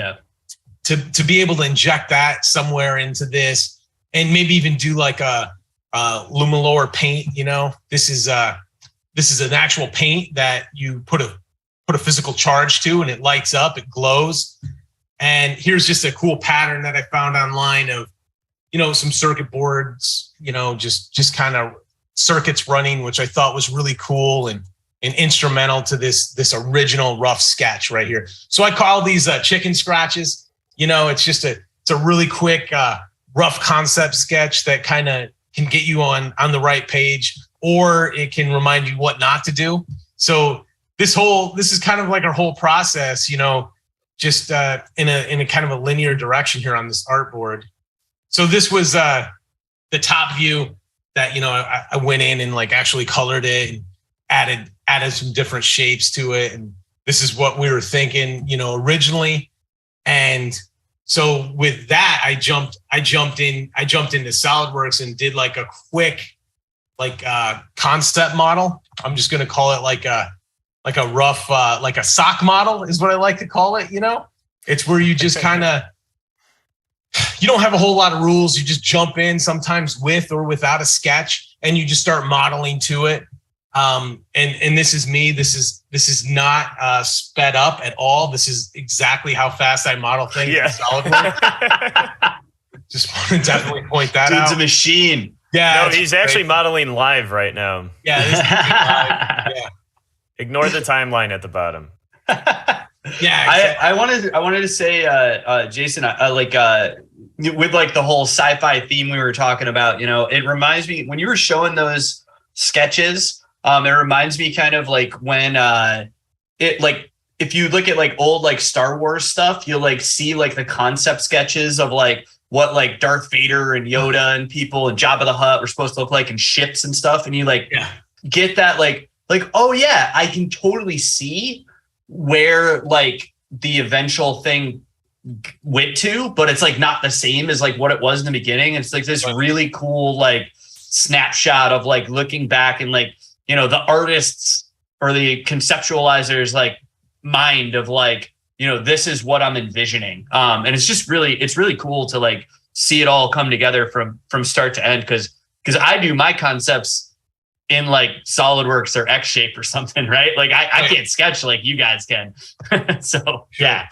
to be able to inject that somewhere into this and maybe even do like a Lumilore paint, you know, this is an actual paint that you put a physical charge to and it lights up, it glows. And here's just a cool pattern that I found online of, you know, some circuit boards, you know, just kind of circuits running, which I thought was really cool and instrumental to this original rough sketch right here. So I call these chicken scratches. You know, it's a really quick rough concept sketch that kind of can get you on the right page, or it can remind you what not to do. So this is kind of like our whole process, you know, just in a kind of a linear direction here on this artboard. So this was the top view that, you know, I went in and like actually colored it and added some different shapes to it. And this is what we were thinking, you know, originally. And so with that, I jumped into SolidWorks and did like a quick, like concept model. I'm just going to call it like a rough, like a sock model is what I like to call it. You know, it's where you just kind of, you don't have a whole lot of rules. You just jump in sometimes with or without a sketch and you just start modeling to it. And this is me. This is not sped up at all. This is exactly how fast I model things in SolidWorks. Just want to definitely point that out. Dude's a machine. Yeah. No, he's actually modeling live right now. Yeah. This is live. Yeah. Ignore the timeline at the bottom. Yeah. I wanted to say, Jason, with like the whole sci-fi theme we were talking about, you know, it reminds me when you were showing those sketches. It reminds me kind of like when if you look at like old like Star Wars stuff, you'll like see like the concept sketches of like what like Darth Vader and Yoda and people and Jabba the Hutt were supposed to look like in ships and stuff, and you like get that like oh yeah, I can totally see where like the eventual thing went to, but it's like not the same as like what it was in the beginning. It's like this really cool like snapshot of like looking back and like, you know, the artists or the conceptualizers like mind of like, you know, this is what I'm envisioning. And it's really cool to like see it all come together from start to end. Cause I do my concepts in like SolidWorks or xShape or something, right? Like I can't sketch like you guys can. So yeah.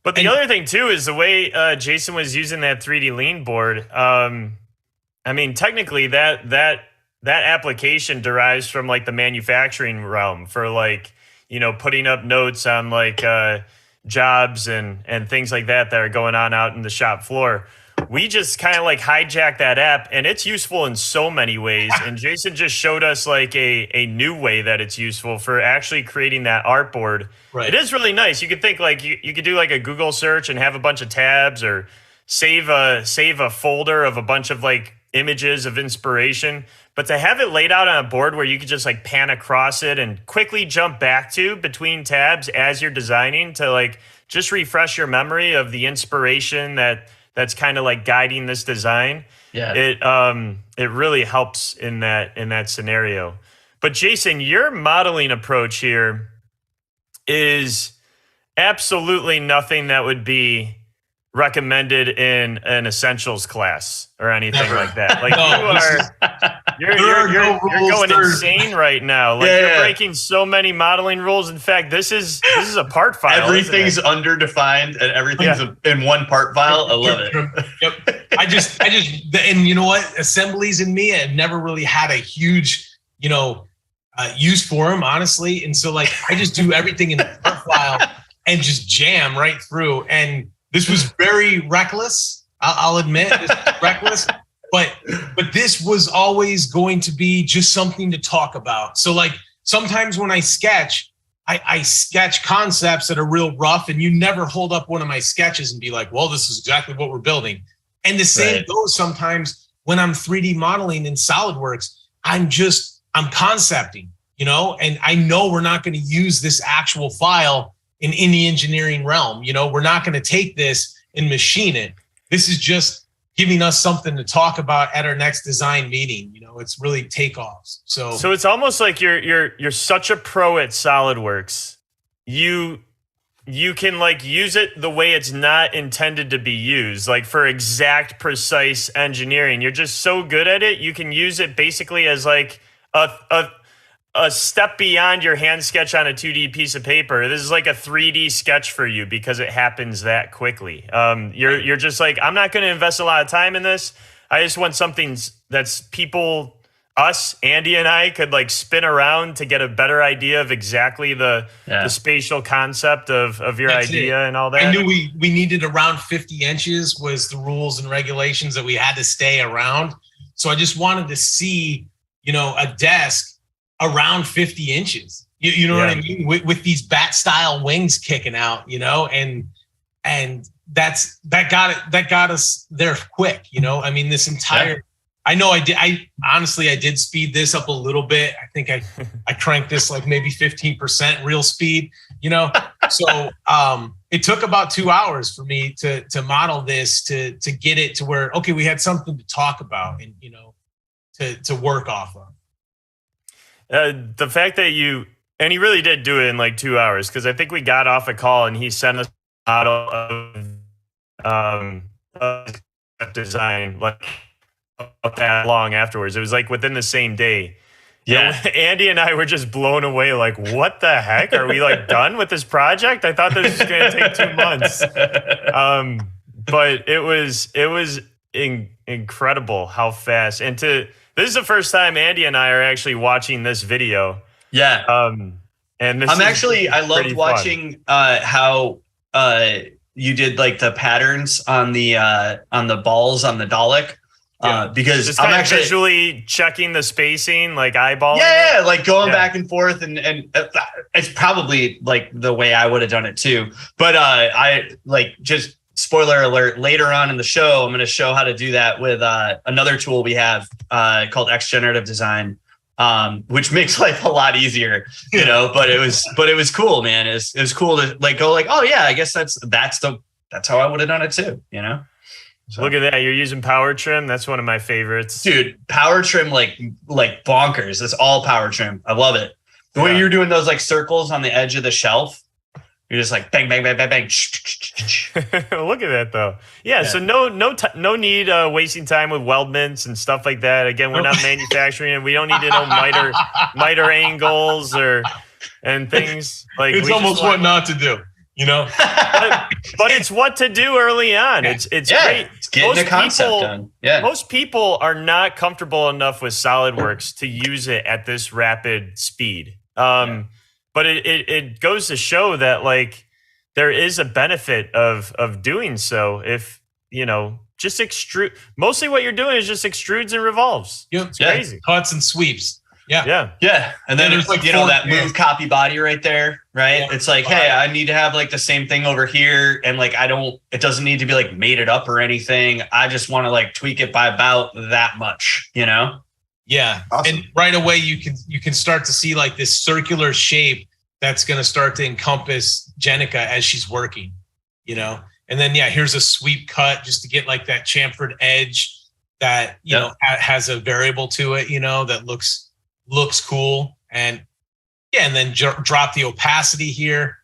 But the other thing too is the way Jason was using that 3D lean board. I mean, technically that application derives from like the manufacturing realm for like, you know, putting up notes on like jobs and things like that are going on out in the shop floor. We just kind of like hijack that app, and it's useful in so many ways. And Jason just showed us like a new way that it's useful for actually creating that artboard. Right. It is really nice. You could think like you could do like a Google search and have a bunch of tabs, or save a folder of a bunch of like images of inspiration. But to have it laid out on a board where you could just like pan across it and quickly jump back to between tabs as you're designing to like just refresh your memory of the inspiration that's kind of like guiding this design. Yeah. It really helps in that scenario. But Jason, your modeling approach here is absolutely nothing that would be recommended in an essentials class or anything like that. Like you're going insane right now. Like you're breaking so many modeling rules. In fact, this is a part file. Everything's underdefined and everything's in one part file. I love it. Yep. I just and you know what? Assemblies in me have never really had a huge, you know, use for them, honestly. And so like I just do everything in the part file and just jam right through. And this was very reckless. I'll admit, this was reckless, but this was always going to be just something to talk about. So like sometimes when I sketch, I sketch concepts that are real rough, and you never hold up one of my sketches and be like, well, this is exactly what we're building. And the same goes sometimes when I'm 3D modeling in SolidWorks, I'm concepting, you know, and I know we're not going to use this actual file in the engineering realm. You know, we're not going to take this and machine it. This is just, giving us something to talk about at our next design meeting. You know, it's really takeoffs. So it's almost like you're such a pro at SolidWorks. You can like use it the way it's not intended to be used, like for exact, precise engineering. You're just so good at it. You can use it basically as like a step beyond your hand sketch on a 2D piece of paper. This is like a 3D sketch for you because it happens that quickly. You're just like, I'm not going to invest a lot of time in this. I just want something that's us, Andy and I, could like spin around to get a better idea of exactly the spatial concept of your idea and all that. I knew we needed around 50 inches was the rules and regulations that we had to stay around. So I just wanted to see, you know, a desk around 50 inches. You know what I mean? With these bat style wings kicking out, you know, and that got us there quick, you know. I mean, this entire I know I did speed this up a little bit. I think I cranked this like maybe 15% real speed, you know? So it took about 2 hours for me to model this, to get it to where, okay, we had something to talk about and, you know, to work off of. The fact that and he really did do it in like 2 hours, because I think we got off a call and he sent us a model of design like that long afterwards. It was like within the same day. Yeah. And Andy and I were just blown away. Like, what the heck? Are we like done with this project? I thought this was going to take 2 months. But it was incredible how fast. And this is the first time Andy and I are actually watching this video. Yeah. And this I loved watching how you did like the patterns on the balls on the Dalek. Because just I'm actually visually checking the spacing, like eyeballing. Yeah, like going back and forth, and it's probably like the way I would have done it too. But I like, just spoiler alert, later on in the show, I'm going to show how to do that with another tool we have called xGenerative design, which makes life a lot easier, you know. But it was cool, man. It was cool to like go like, oh yeah, I guess that's how I would have done it too, you know. So. Look at that. You're using power trim. That's one of my favorites. Dude, power trim like bonkers. It's all power trim. I love it. The way you're doing those like circles on the edge of the shelf, you're just like bang, bang, bang, bang, bang. Look at that though. Yeah. So no need wasting time with weldments and stuff like that. Again, we're not manufacturing and we don't need to know miter angles and things like. It's almost what not to do. You know, but it's what to do early on. It's great. It's getting the concept done. Yeah. Most people are not comfortable enough with SolidWorks to use it at this rapid speed. But it goes to show that like there is a benefit of doing so if, you know, just extrude. Mostly what you're doing is just extrudes and revolves. It's crazy. Cuts and sweeps. Yeah. And then there's like, you know, that move copy body right there, right? Yeah. It's like, hey, I need to have like the same thing over here. And like, it doesn't need to be like mated up or anything. I just want to like tweak it by about that much, you know? Yeah. Awesome. And right away you can start to see like this circular shape that's going to start to encompass Jenica as she's working, you know? And then, here's a sweep cut just to get like that chamfered edge that, you know, has a variable to it, you know, that looks cool. And then drop the opacity here.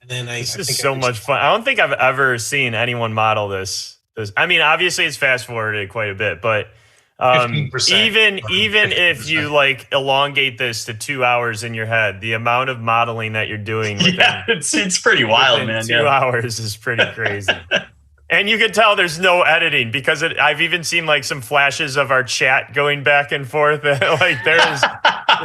And then this is so much fun. I don't think I've ever seen anyone model this. I mean, obviously it's fast forwarded quite a bit, but even if you like elongate this to 2 hours in your head, the amount of modeling that you're doing it's pretty wild, man. 2 hours is pretty crazy. And you can tell there's no editing because I've even seen like some flashes of our chat going back and forth. Like this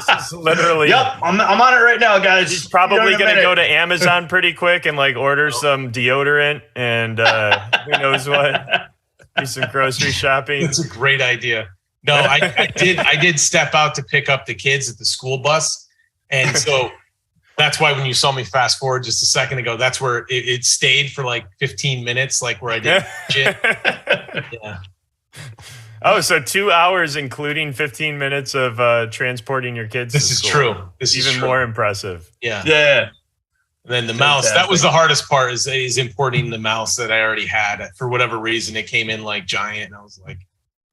is literally. Yep, I'm on it right now, guys. He's probably going to go to Amazon pretty quick and like order some deodorant and who knows what. Do some grocery shopping. That's a great idea. No, I did step out to pick up the kids at the school bus. And so that's why when you saw me fast forward just a second ago, that's where it stayed for like 15 minutes, like where I did shit. Yeah. Oh, so 2 hours, including 15 minutes of transporting your kids. This is true. This is even more impressive. Yeah. Yeah. And then the mouse, that was the hardest part is importing the mouse that I already had. For whatever reason, it came in like giant. And I was like,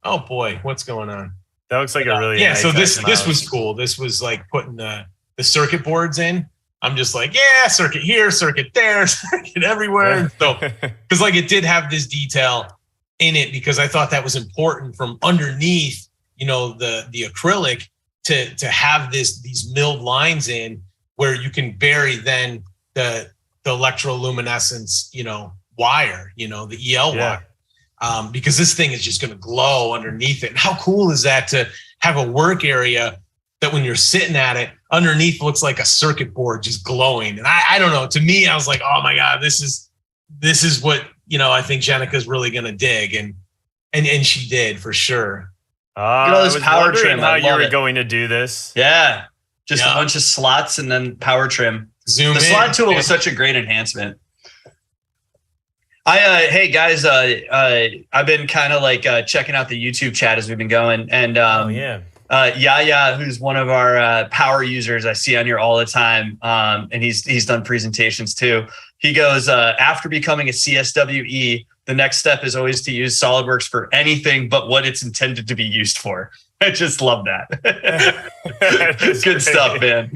oh boy, what's going on? That looks like a really nice so this mouse. was cool. This was like putting the circuit boards in. I'm just like, yeah, circuit here, circuit there, circuit everywhere. So, because like it did have this detail in it, because I thought that was important from underneath, you know, the acrylic to have these milled lines in where you can bury then the electroluminescence, you know, wire, you know, the EL wire. Because this thing is just going to glow underneath it. And how cool is that to have a work area that when you're sitting at it, underneath looks like a circuit board just glowing. And I don't know, to me, I was like, oh my God, this is what, you know, I think Jenica's really going to dig. And she did for sure. I was power trim. How you were going to do this. Yeah. Just a bunch of slots and then power trim. Zoom the in. slot tool is such a great enhancement. Hey guys, I've been kind of like checking out the YouTube chat as we've been going, and Yaya, who's one of our power users, I see on here all the time, and he's done presentations too. He goes, after becoming a CSWE, the next step is always to use SolidWorks for anything but what it's intended to be used for. I just love that. Good stuff, man.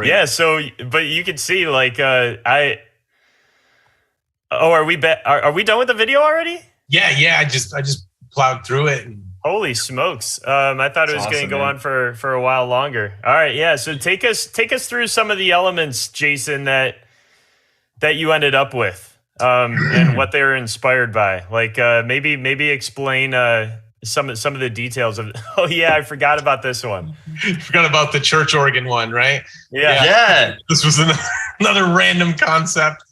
Yeah, so but you can see like are we done with the video already? Yeah, I just plowed through it. And holy smokes. I thought it was going to go on for a while longer. All right, yeah, so take us through some of the elements, Jason, that you ended up with and what they were inspired by. Like maybe explain some of the details of. Oh yeah, I forgot about this one. Forgot about the church organ one, right? Yeah. This was another random concept.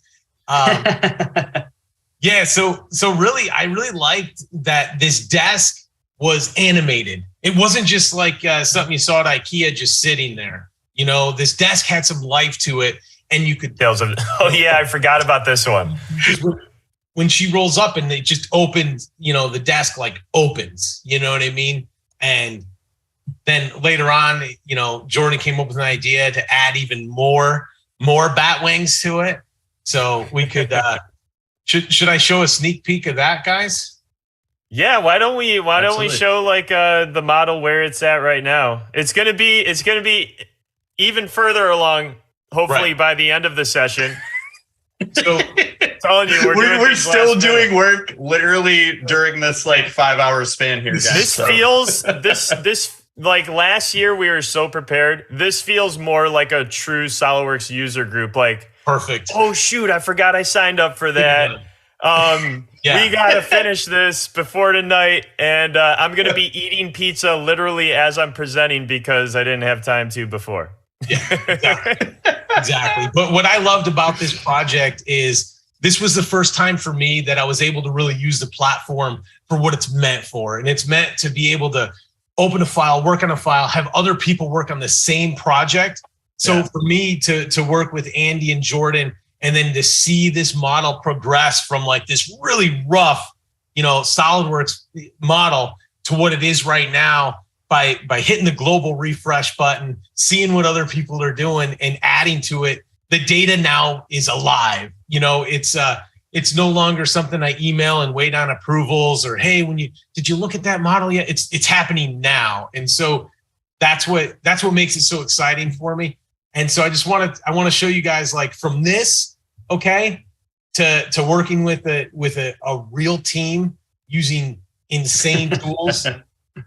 Yeah, so really, I really liked that this desk was animated. It wasn't just like something you saw at IKEA just sitting there. You know, this desk had some life to it, and you could. Oh yeah, I forgot about this one. When she rolls up and it just opens, you know, the desk like opens, you know what I mean? And then later on, you know, Jordan came up with an idea to add even more bat wings to it. So we could, should I show a sneak peek of that, guys? Yeah. Why don't we show like the model where it's at right now? It's going to be even further along, hopefully by the end of the session. So telling you, we're still doing work literally during this like 5 hour span here, guys. This feels this like last year we were so prepared. This feels more like a true SolidWorks user group. Like perfect. Oh shoot, I forgot I signed up for that. We gotta finish this before tonight, and I'm gonna be eating pizza literally as I'm presenting because I didn't have time to before. Yeah, exactly. But what I loved about this project is this was the first time for me that I was able to really use the platform for what it's meant for. And it's meant to be able to open a file, work on a file, have other people work on the same project. So for me to work with Andy and Jordan, and then to see this model progress from like this really rough, you know, SolidWorks model to what it is right now, by hitting the global refresh button, seeing what other people are doing and adding to it, the data now is alive. You know, it's no longer something I email and wait on approvals or, hey, did you look at that model yet? It's happening now. And so that's what makes it so exciting for me. And so I want to show you guys like from this, okay, to working with a real team using insane tools.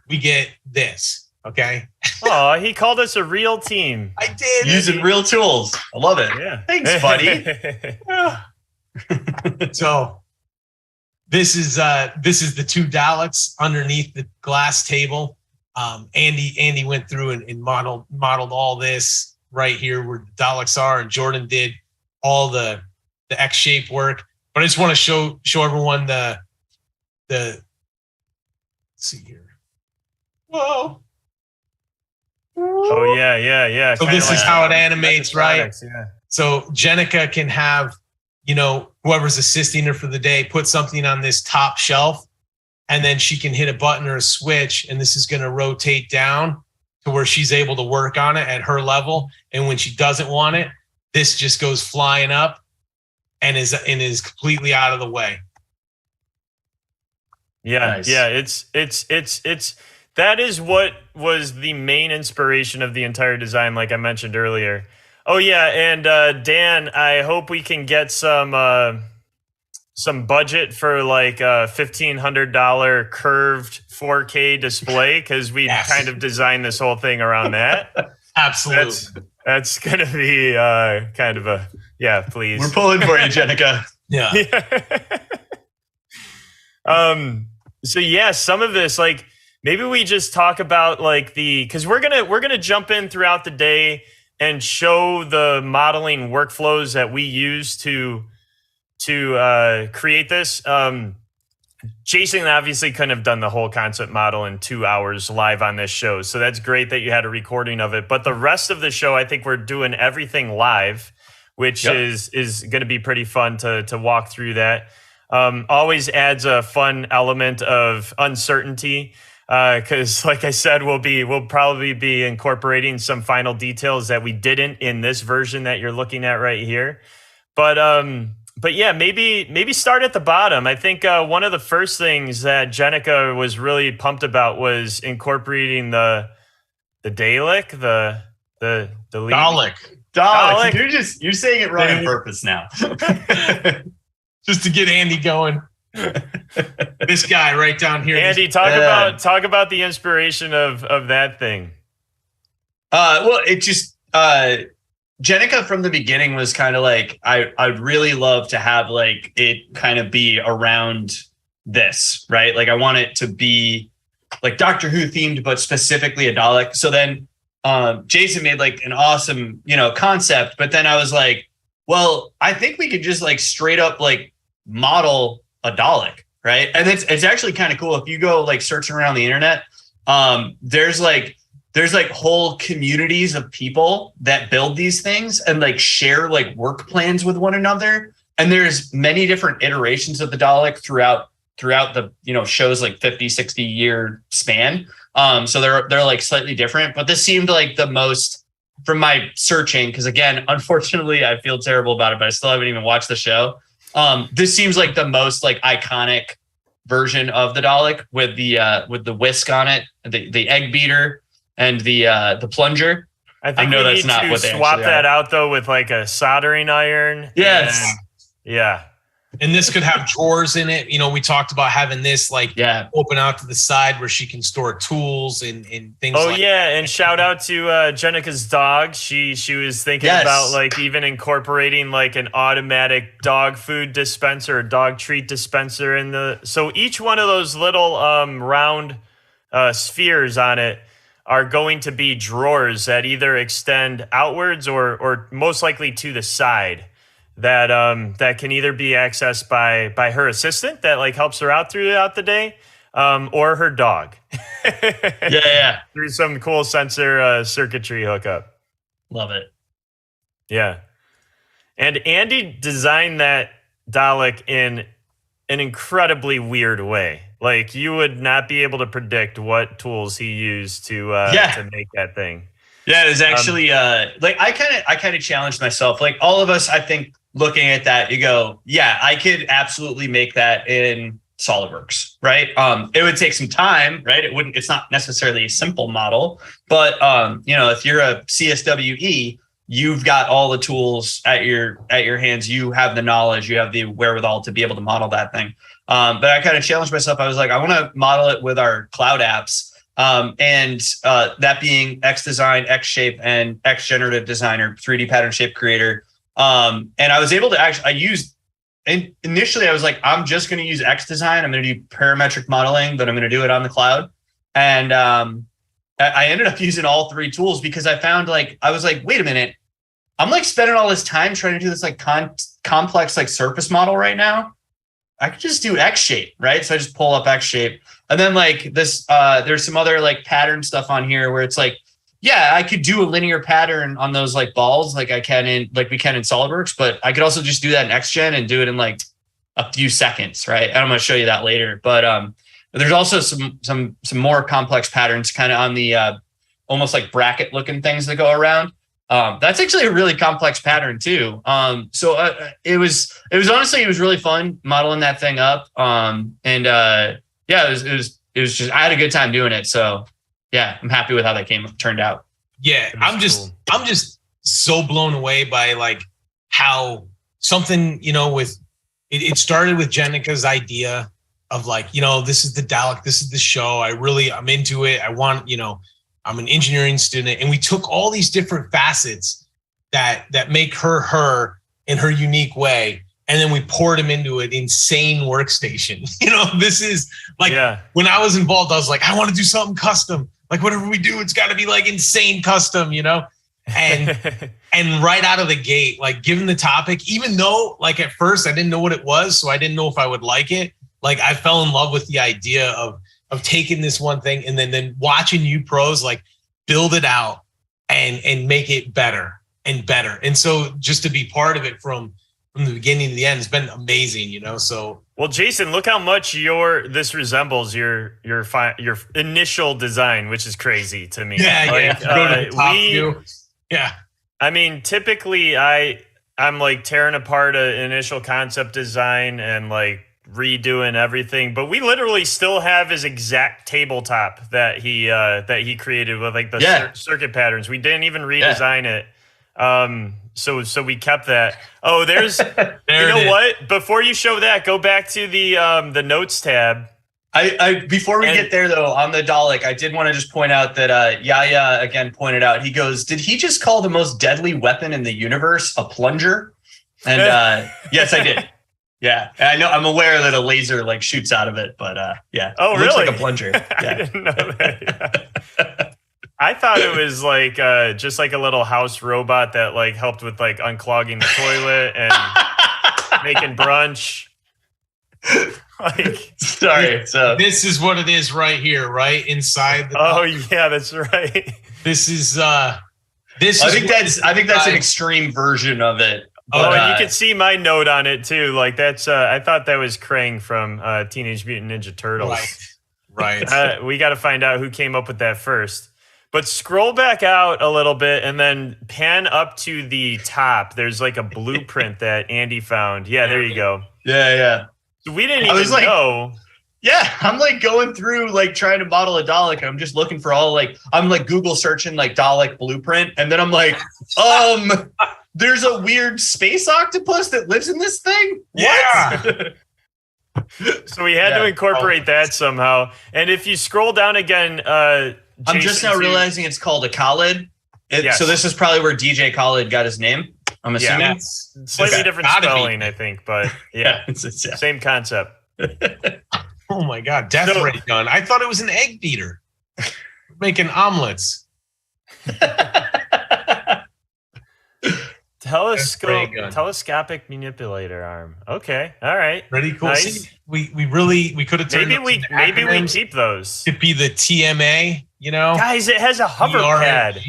We get this, okay? Oh, he called us a real team. I did. Using real tools. I love it. Yeah. Thanks, buddy. So this is the two Daleks underneath the glass table. Andy went through and modeled all this right here where the Daleks are, and Jordan did all the xShape work. But I just want to show everyone the let's see here. Whoa. Oh yeah. So this is how it animates, right? Yeah. So Jenica can have, you know, whoever's assisting her for the day put something on this top shelf, and then she can hit a button or a switch, and this is going to rotate down to where she's able to work on it at her level. And when she doesn't want it, this just goes flying up and is completely out of the way. Yeah. Nice. Yeah. It's that is what was the main inspiration of the entire design, like I mentioned earlier. Oh yeah. And Dan, I hope we can get some budget for like a $1,500 curved 4K display, because we kind of designed this whole thing around that. Absolutely. That's going to be kind of a, yeah, please. We're pulling for you, Jenica. Yeah. So yeah, some of this, like maybe we just talk about like because we're gonna jump in throughout the day and show the modeling workflows that we use to create this. Jason obviously couldn't have done the whole concept model in 2 hours live on this show, so that's great that you had a recording of it. But the rest of the show, I think we're doing everything live, which is going to be pretty fun to walk through that. Always adds a fun element of uncertainty, because like I said, we'll probably be incorporating some final details that we didn't in this version that you're looking at right here. But yeah, maybe start at the bottom. I think one of the first things that Jenica was really pumped about was incorporating the Dalek, the Dalek. You're saying it right on purpose now. Just to get Andy going. This guy right down here. Andy, talk about the inspiration of that thing. Well, it just Jenica from the beginning was kind of like, I'd really love to have like it kind of be around this, right? Like I want it to be like Doctor Who themed, but specifically a Dalek. So then Jason made like an awesome, concept, but then I was like, well, I think we could just like straight up like model a Dalek, right? And it's actually kind of cool if you go like searching around the internet. There's like whole communities of people that build these things and like share like work plans with one another. And there's many different iterations of the Dalek throughout the show's like 50, 60 year span. So they're like slightly different, but this seemed like the most, from my searching, because again, unfortunately, I feel terrible about it, but I still haven't even watched the show. This seems like the most like iconic version of the Dalek with the whisk on it, the egg beater, and the plunger. I think we need to swap that out though with like a soldering iron. Yes. Yeah. And this could have drawers in it. We talked about having this open out to the side where she can store tools and things. Oh yeah, and shout out to Jenica's dog. She was thinking about like even incorporating like an automatic dog food dispenser, or dog treat dispenser in the. So each one of those little round spheres on it are going to be drawers that either extend outwards or most likely to the side. That can either be accessed by her assistant that like helps her out throughout the day, or her dog. Yeah. Through some cool sensor circuitry hookup. Love it. Yeah. And Andy designed that Dalek in an incredibly weird way. Like you would not be able to predict what tools he used to make that thing. Yeah, it was actually like I kind of challenged myself. Like all of us, I think, looking at that, you go, yeah, I could absolutely make that in SolidWorks, right? It would take some time, right? It's not necessarily a simple model, but if you're a CSWE, you've got all the tools at your hands. You have the knowledge, you have the wherewithal to be able to model that thing. But I kind of challenged myself. I was like, I want to model it with our cloud apps. And that being XDesign, xShape, and xGenerative Designer, 3D pattern shape creator. And I was able to initially I was like, I'm just going to use XDesign. I'm going to do parametric modeling, but I'm going to do it on the cloud. And I ended up using all three tools because I found I was like, wait a minute, I'm like spending all this time trying to do this like complex like surface model right now. I could just do xShape, right? So I just pull up xShape. And then like this, there's some other like pattern stuff on here where it's like, yeah, I could do a linear pattern on those like balls like we can in SolidWorks, but I could also just do that in XGen and do it in like a few seconds, right? And I'm going to show you that later. But there's also some more complex patterns kind of on the almost like bracket looking things that go around. That's actually a really complex pattern too. It was honestly, it was really fun modeling that thing up. It was just, I had a good time doing it. So yeah, I'm happy with how that turned out. Yeah. I'm just so blown away by like how something, with it started with Jenica's idea of like, this is the Dalek, this is the show. I'm into it. I want, I'm an engineering student, and we took all these different facets that make her in her unique way, and then we poured them into an insane workstation. This is like when I was involved, I was like, I want to do something custom. Like whatever we do, it's got to be like insane custom, And and right out of the gate, like given the topic, even though like at first I didn't know what it was, so I didn't know if I would like it. Like I fell in love with the idea of taking this one thing and then watching you pros like build it out and make it better and better. And so just to be part of it from the beginning to the end has been amazing, So well, Jason, look how much this resembles your initial design, which is crazy to me. Yeah. I mean, typically I'm like tearing apart an initial concept design and like redoing everything, but we literally still have his exact tabletop that he created with like the circuit patterns. We didn't even redesign it. So we kept that. Oh, there's what? Before you show that, go back to the notes tab. Before we get there though, on the Dalek, I did want to just point out that Yaya again pointed out, he goes, did he just call the most deadly weapon in the universe a plunger? And yes, I did. Yeah, I know. I'm aware that a laser like shoots out of it, but yeah. Oh, it really? looks like a plunger. Yeah. I didn't know that. Yeah. I thought it was like just like a little house robot that like helped with like unclogging the toilet and making brunch. Like, sorry. So this is what it is right here, right inside. Yeah, that's right. This is I think that's an extreme version of it. But, and you can see my note on it too. Like that's I thought that was Krang from Teenage Mutant Ninja Turtles. Right. We got to find out who came up with that first. But scroll back out a little bit and then pan up to the top. There's like a blueprint that Andy found. Yeah, there you go. Yeah. So we didn't even know. Yeah, I'm like going through like trying to model a Dalek. I'm just looking for I'm like Google searching like Dalek blueprint, and then I'm like, there's a weird space octopus that lives in this thing. Yeah. So we had to incorporate that somehow. And if you scroll down again, I'm just now realizing it's called a Khalid. So this is probably where DJ Khalid got his name. I'm assuming. Yeah. Slightly different spelling, I think, but yeah, same concept. Oh my God, death ray gun. I thought it was an egg beater. Making omelets. Telescopic manipulator arm. Okay, all right. Pretty cool. Nice. See, we could have turned maybe we keep those. It'd be the TMA, Guys, it has a hover pad.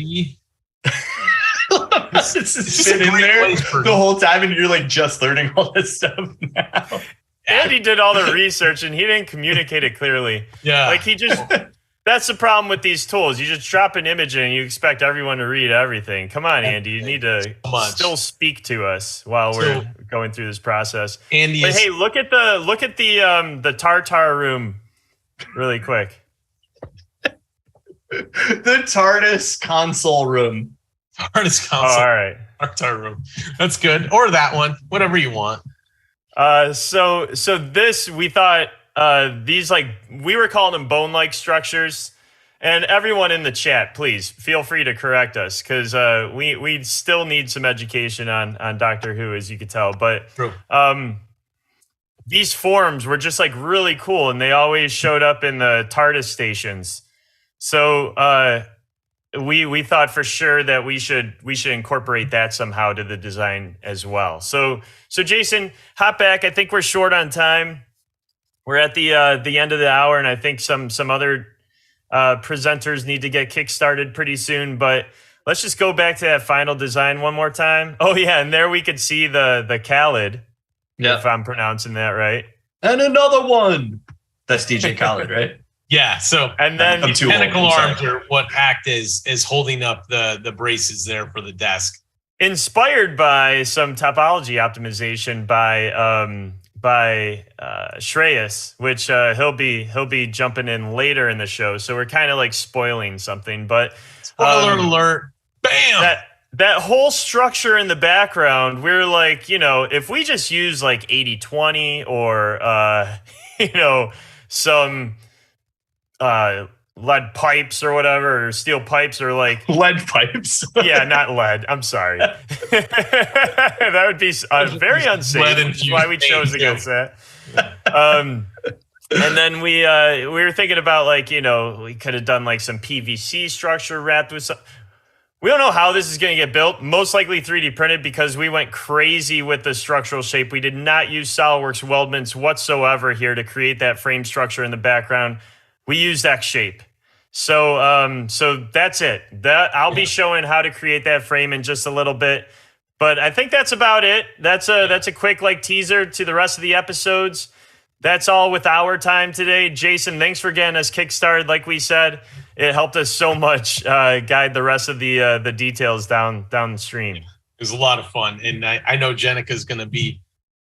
It's sitting there the whole time, and you're like just learning all this stuff now. Andy did all the research, and he didn't communicate it clearly. Yeah, like he just. That's the problem with these tools. You just drop an image in and you expect everyone to read everything. Come on, Andy. You need to still speak to us while we're going through this process. Andy, but hey, look at the Tartar room really quick. The TARDIS console room. TARDIS console. Oh, all right. Tartar room. That's good. Or that one. Whatever you want. So this we thought these we were calling them bone-like structures, and everyone in the chat, please feel free to correct us because we still need some education on Doctor Who, as you could tell. But these forms were just like really cool, and they always showed up in the TARDIS stations. So we thought for sure that we should incorporate that somehow to the design as well. So Jason, hop back. I think we're short on time. We're at the end of the hour, and I think some other presenters need to get kickstarted pretty soon. But let's just go back to that final design one more time. Oh yeah, and there we could see the Khalid, if I'm pronouncing that right. And another one. That's DJ Khalid, right? Yeah. So and then tentacle arms are what act as holding up the braces there for the desk. Inspired by some topology optimization by Shreyas, which he'll be jumping in later in the show. So we're kind of like spoiling something, but spoiler alert! Bam! That whole structure in the background, we're like, if we just use like 80-20 or some lead pipes or whatever, or steel pipes, or like lead pipes. Yeah, not lead. I'm sorry. That would be very unsafe. Which is why we chose against that. And then we were thinking about like, we could have done like some PVC structure wrapped with some. We don't know how this is going to get built. Most likely 3D printed, because we went crazy with the structural shape. We did not use SolidWorks weldments whatsoever here to create that frame structure in the background. We used xShape. So that's it. I'll be showing how to create that frame in just a little bit. But I think that's about it. That's a quick like teaser to the rest of the episodes. That's all with our time today. Jason, thanks for getting us kickstarted. Like we said, it helped us so much guide the rest of the details down the stream. It was a lot of fun, and I know Jenica's going to be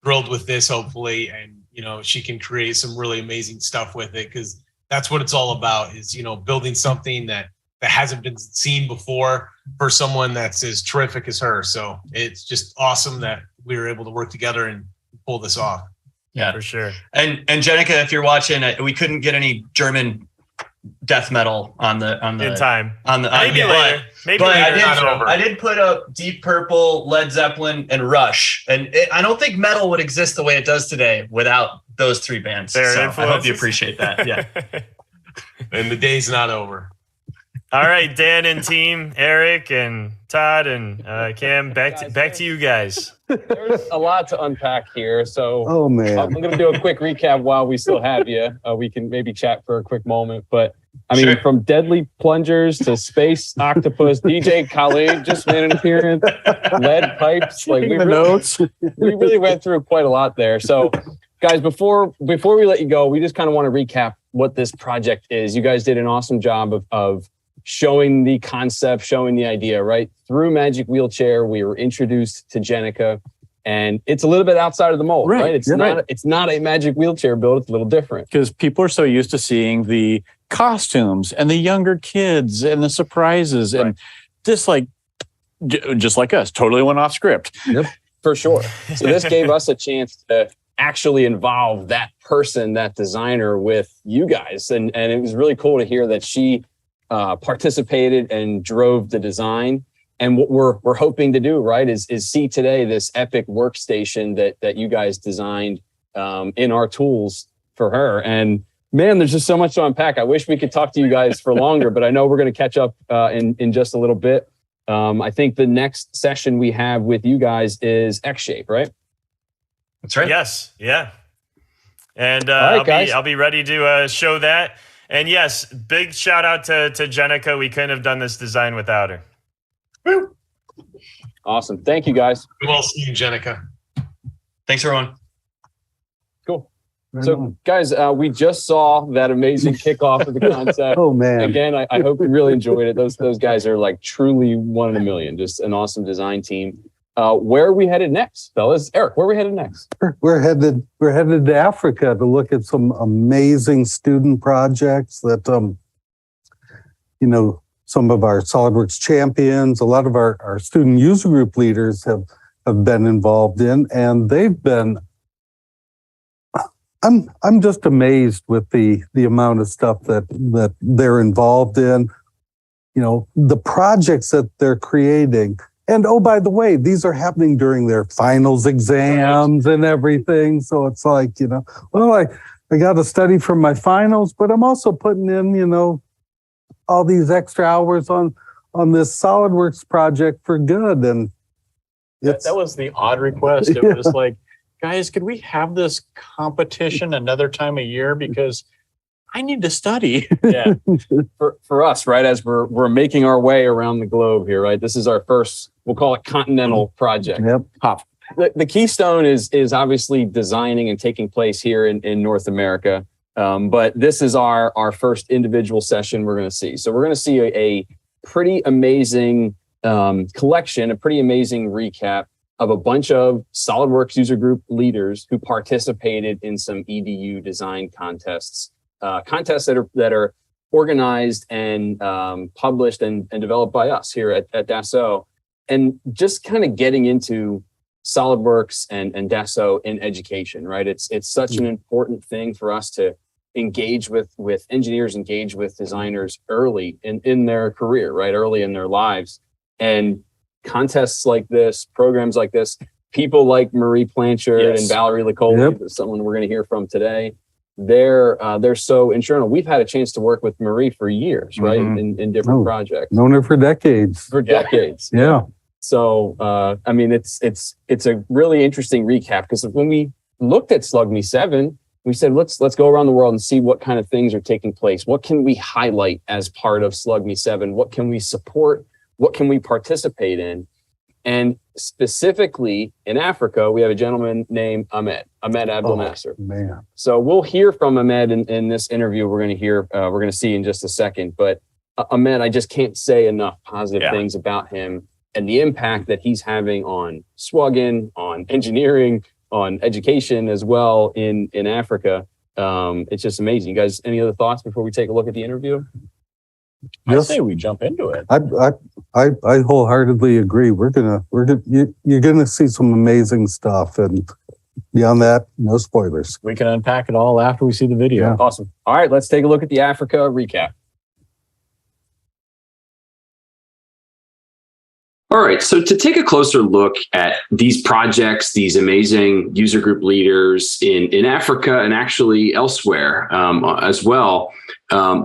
thrilled with this, hopefully, and she can create some really amazing stuff with it, because that's what it's all about, is building something that hasn't been seen before for someone that's as terrific as her. So it's just awesome that we were able to work together and pull this off. Yeah, for sure. And Jenica, if you're watching, we couldn't get any German death metal on the in time. Maybe later. Maybe later. I did put up Deep Purple, Led Zeppelin, and Rush, and I don't think metal would exist the way it does today without those three bands. So I hope you appreciate that. Yeah. And the day's not over. All right, Dan and team, Eric and Todd and Cam, back to you guys. There's a lot to unpack here, so I'm going to do a quick recap while we still have you. We can maybe chat for a quick moment, but I mean, from deadly plungers to space octopus, DJ Khaled just made an appearance, lead pipes, like we really went through quite a lot there. So, guys, before we let you go, we just kind of want to recap what this project is. You guys did an awesome job of showing the concept, showing the idea, right? Through Magic Wheelchair, we were introduced to Jenica, and it's a little bit outside of the mold, right? It's not a Magic Wheelchair build. It's a little different. Because people are so used to seeing the costumes and the younger kids and the surprises, and this, like, just like us, totally went off script. Yep, for sure. So this gave us a chance to actually involve that person, that designer, with you guys, and it was really cool to hear that she participated and drove the design. And what we're hoping to do, right, is see today this epic workstation that you guys designed in our tools for her. And man, there's just so much to unpack. I wish we could talk to you guys for longer, but I know we're going to catch up in just a little bit. I think the next session we have with you guys is xShape, right? That's right. Yes. Yeah. And I'll be ready to show that. And yes, big shout out to Jenica. We couldn't have done this design without her. Woo. Awesome. Thank you, guys. Well, see you, Jenica. Thanks, everyone. Cool. So, guys, we just saw that amazing kickoff of the concept. Oh, man. Again, I hope you really enjoyed it. Those guys are like truly one in a million. Just an awesome design team. Where are we headed next, fellas? Eric, where are we headed next? We're headed to Africa to look at some amazing student projects that, some of our SolidWorks champions, a lot of our student user group leaders have been involved in, and they've been. I'm just amazed with the amount of stuff that they're involved in. The projects that they're creating. And oh, by the way, these are happening during their finals exams and everything. So it's like, I got to study for my finals, but I'm also putting in, all these extra hours on this SolidWorks project for good. And that was the odd request. It was like, guys, could we have this competition another time a year? Because I need to study. Yeah. For us, right, as we're making our way around the globe here, right? This is our first, we'll call it continental project. Yep. The Keystone is obviously designing and taking place here in North America. But this is our first individual session we're going to see. So we're going to see a pretty amazing collection, a pretty amazing recap of a bunch of SolidWorks user group leaders who participated in some EDU design contests, that are organized and published and developed by us here at Dassault, and just kind of getting into SolidWorks and Dassault in education, right? It's such an important thing for us to engage with engineers, engage with designers early in their career, right? Early in their lives. And contests like this, programs like this, people like Marie Blanchard and Valerie Licoli, someone we're going to hear from today, they're so instrumental. We've had a chance to work with Marie for years, right? In different projects. Known her for decades. Yeah. So, I mean, it's a really interesting recap, because when we looked at SLUGME7, we said, let's go around the world and see what kind of things are taking place. What can we highlight as part of SLUGME7? What can we support? What can we participate in? And specifically in Africa, we have a gentleman named Ahmed Abdel Nasser. Man. So we'll hear from Ahmed in this interview. We're going to see in just a second. But Ahmed, I just can't say enough positive things about him and the impact that he's having on SWGN, on engineering, on education as well in Africa. It's just amazing. You guys, any other thoughts before we take a look at the interview? I say we jump into it. I wholeheartedly agree. You're gonna see some amazing stuff, and beyond that, no spoilers. We can unpack it all after we see the video. Yeah. Awesome. All right, let's take a look at the Africa recap. All right, so to take a closer look at these projects, these amazing user group leaders in Africa and actually elsewhere as well,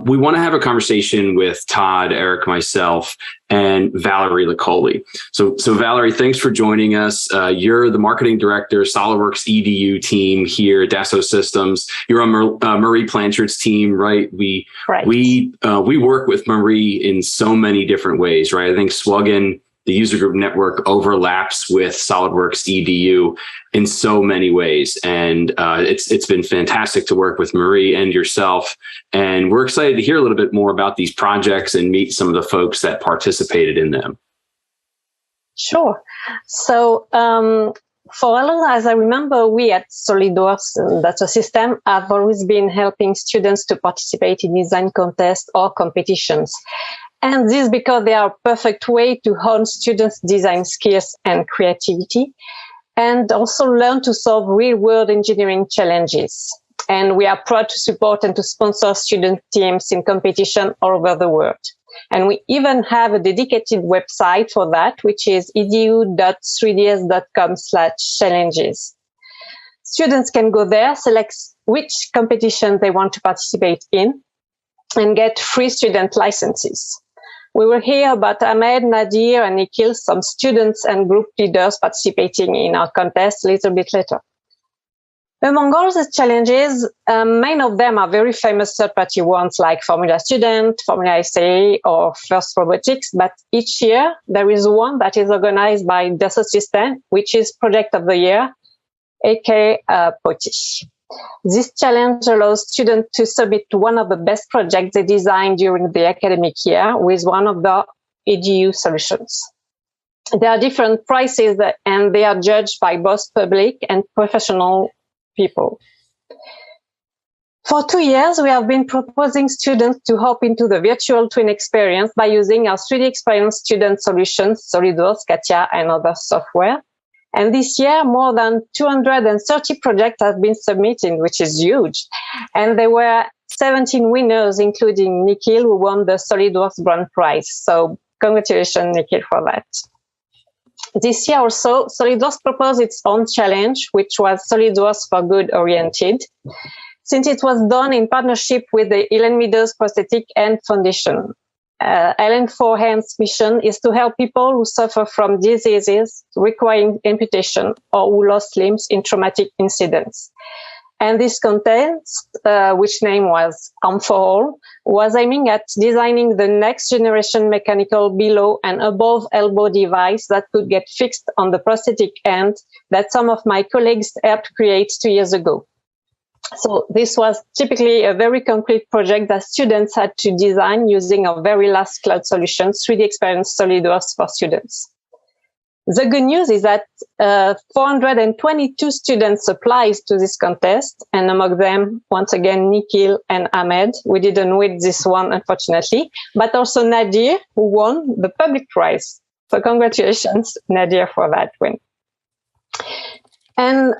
we want to have a conversation with Todd, Eric, myself, and Valerie Licoli. So Valerie, thanks for joining us. You're the marketing director, SolidWorks EDU team here at Dassault Systems. You're on Marie Blanchard's team, right? We work with Marie in so many different ways, right? I think SWGN, the user group network, overlaps with SolidWorks EDU in so many ways. And it's been fantastic to work with Marie and yourself. And we're excited to hear a little bit more about these projects and meet some of the folks that participated in them. Sure. So for as long as I remember, we at SolidWorks and Dassault System have always been helping students to participate in design contests or competitions. And this is because they are a perfect way to hone students' design skills and creativity, and also learn to solve real-world engineering challenges. And we are proud to support and to sponsor student teams in competition all over the world. And we even have a dedicated website for that, which is edu.3ds.com/challenges. Students can go there, select which competition they want to participate in, and get free student licenses. We will hear about Ahmed, Nadir, and Nikhil, some students and group leaders participating in our contest a little bit later. Among all the challenges, many of them are very famous third-party ones like Formula Student, Formula SA, or First Robotics, but each year there is one that is organized by Dassault System, which is Project of the Year, aka POTI. This challenge allows students to submit one of the best projects they designed during the academic year with one of the EDU solutions. There are different prizes and they are judged by both public and professional people. For 2 years, we have been proposing students to hop into the virtual twin experience by using our 3D experience student solutions, SolidWorks, CATIA, and other software. And this year, more than 230 projects have been submitted, which is huge. And there were 17 winners, including Nikhil, who won the SolidWorks Grand Prize. So congratulations, Nikhil, for that. This year also, SolidWorks proposed its own challenge, which was SolidWorks for Good Oriented, since it was done in partnership with the Ellen Meadows Prosthetic Hand Foundation. Ellen Forehand's mission is to help people who suffer from diseases requiring amputation or who lost limbs in traumatic incidents. And this contest, which name was Arm for All, was aiming at designing the next generation mechanical below and above elbow device that could get fixed on the prosthetic hand that some of my colleagues helped create 2 years ago. So this was typically a very concrete project that students had to design using our very last cloud solution, 3D Experience Solidworks for students. The good news is that 422 students applied to this contest, and among them, once again, Nikhil and Ahmed. We didn't win this one, unfortunately, but also Nadir, who won the public prize. So congratulations, Nadir, for that win. And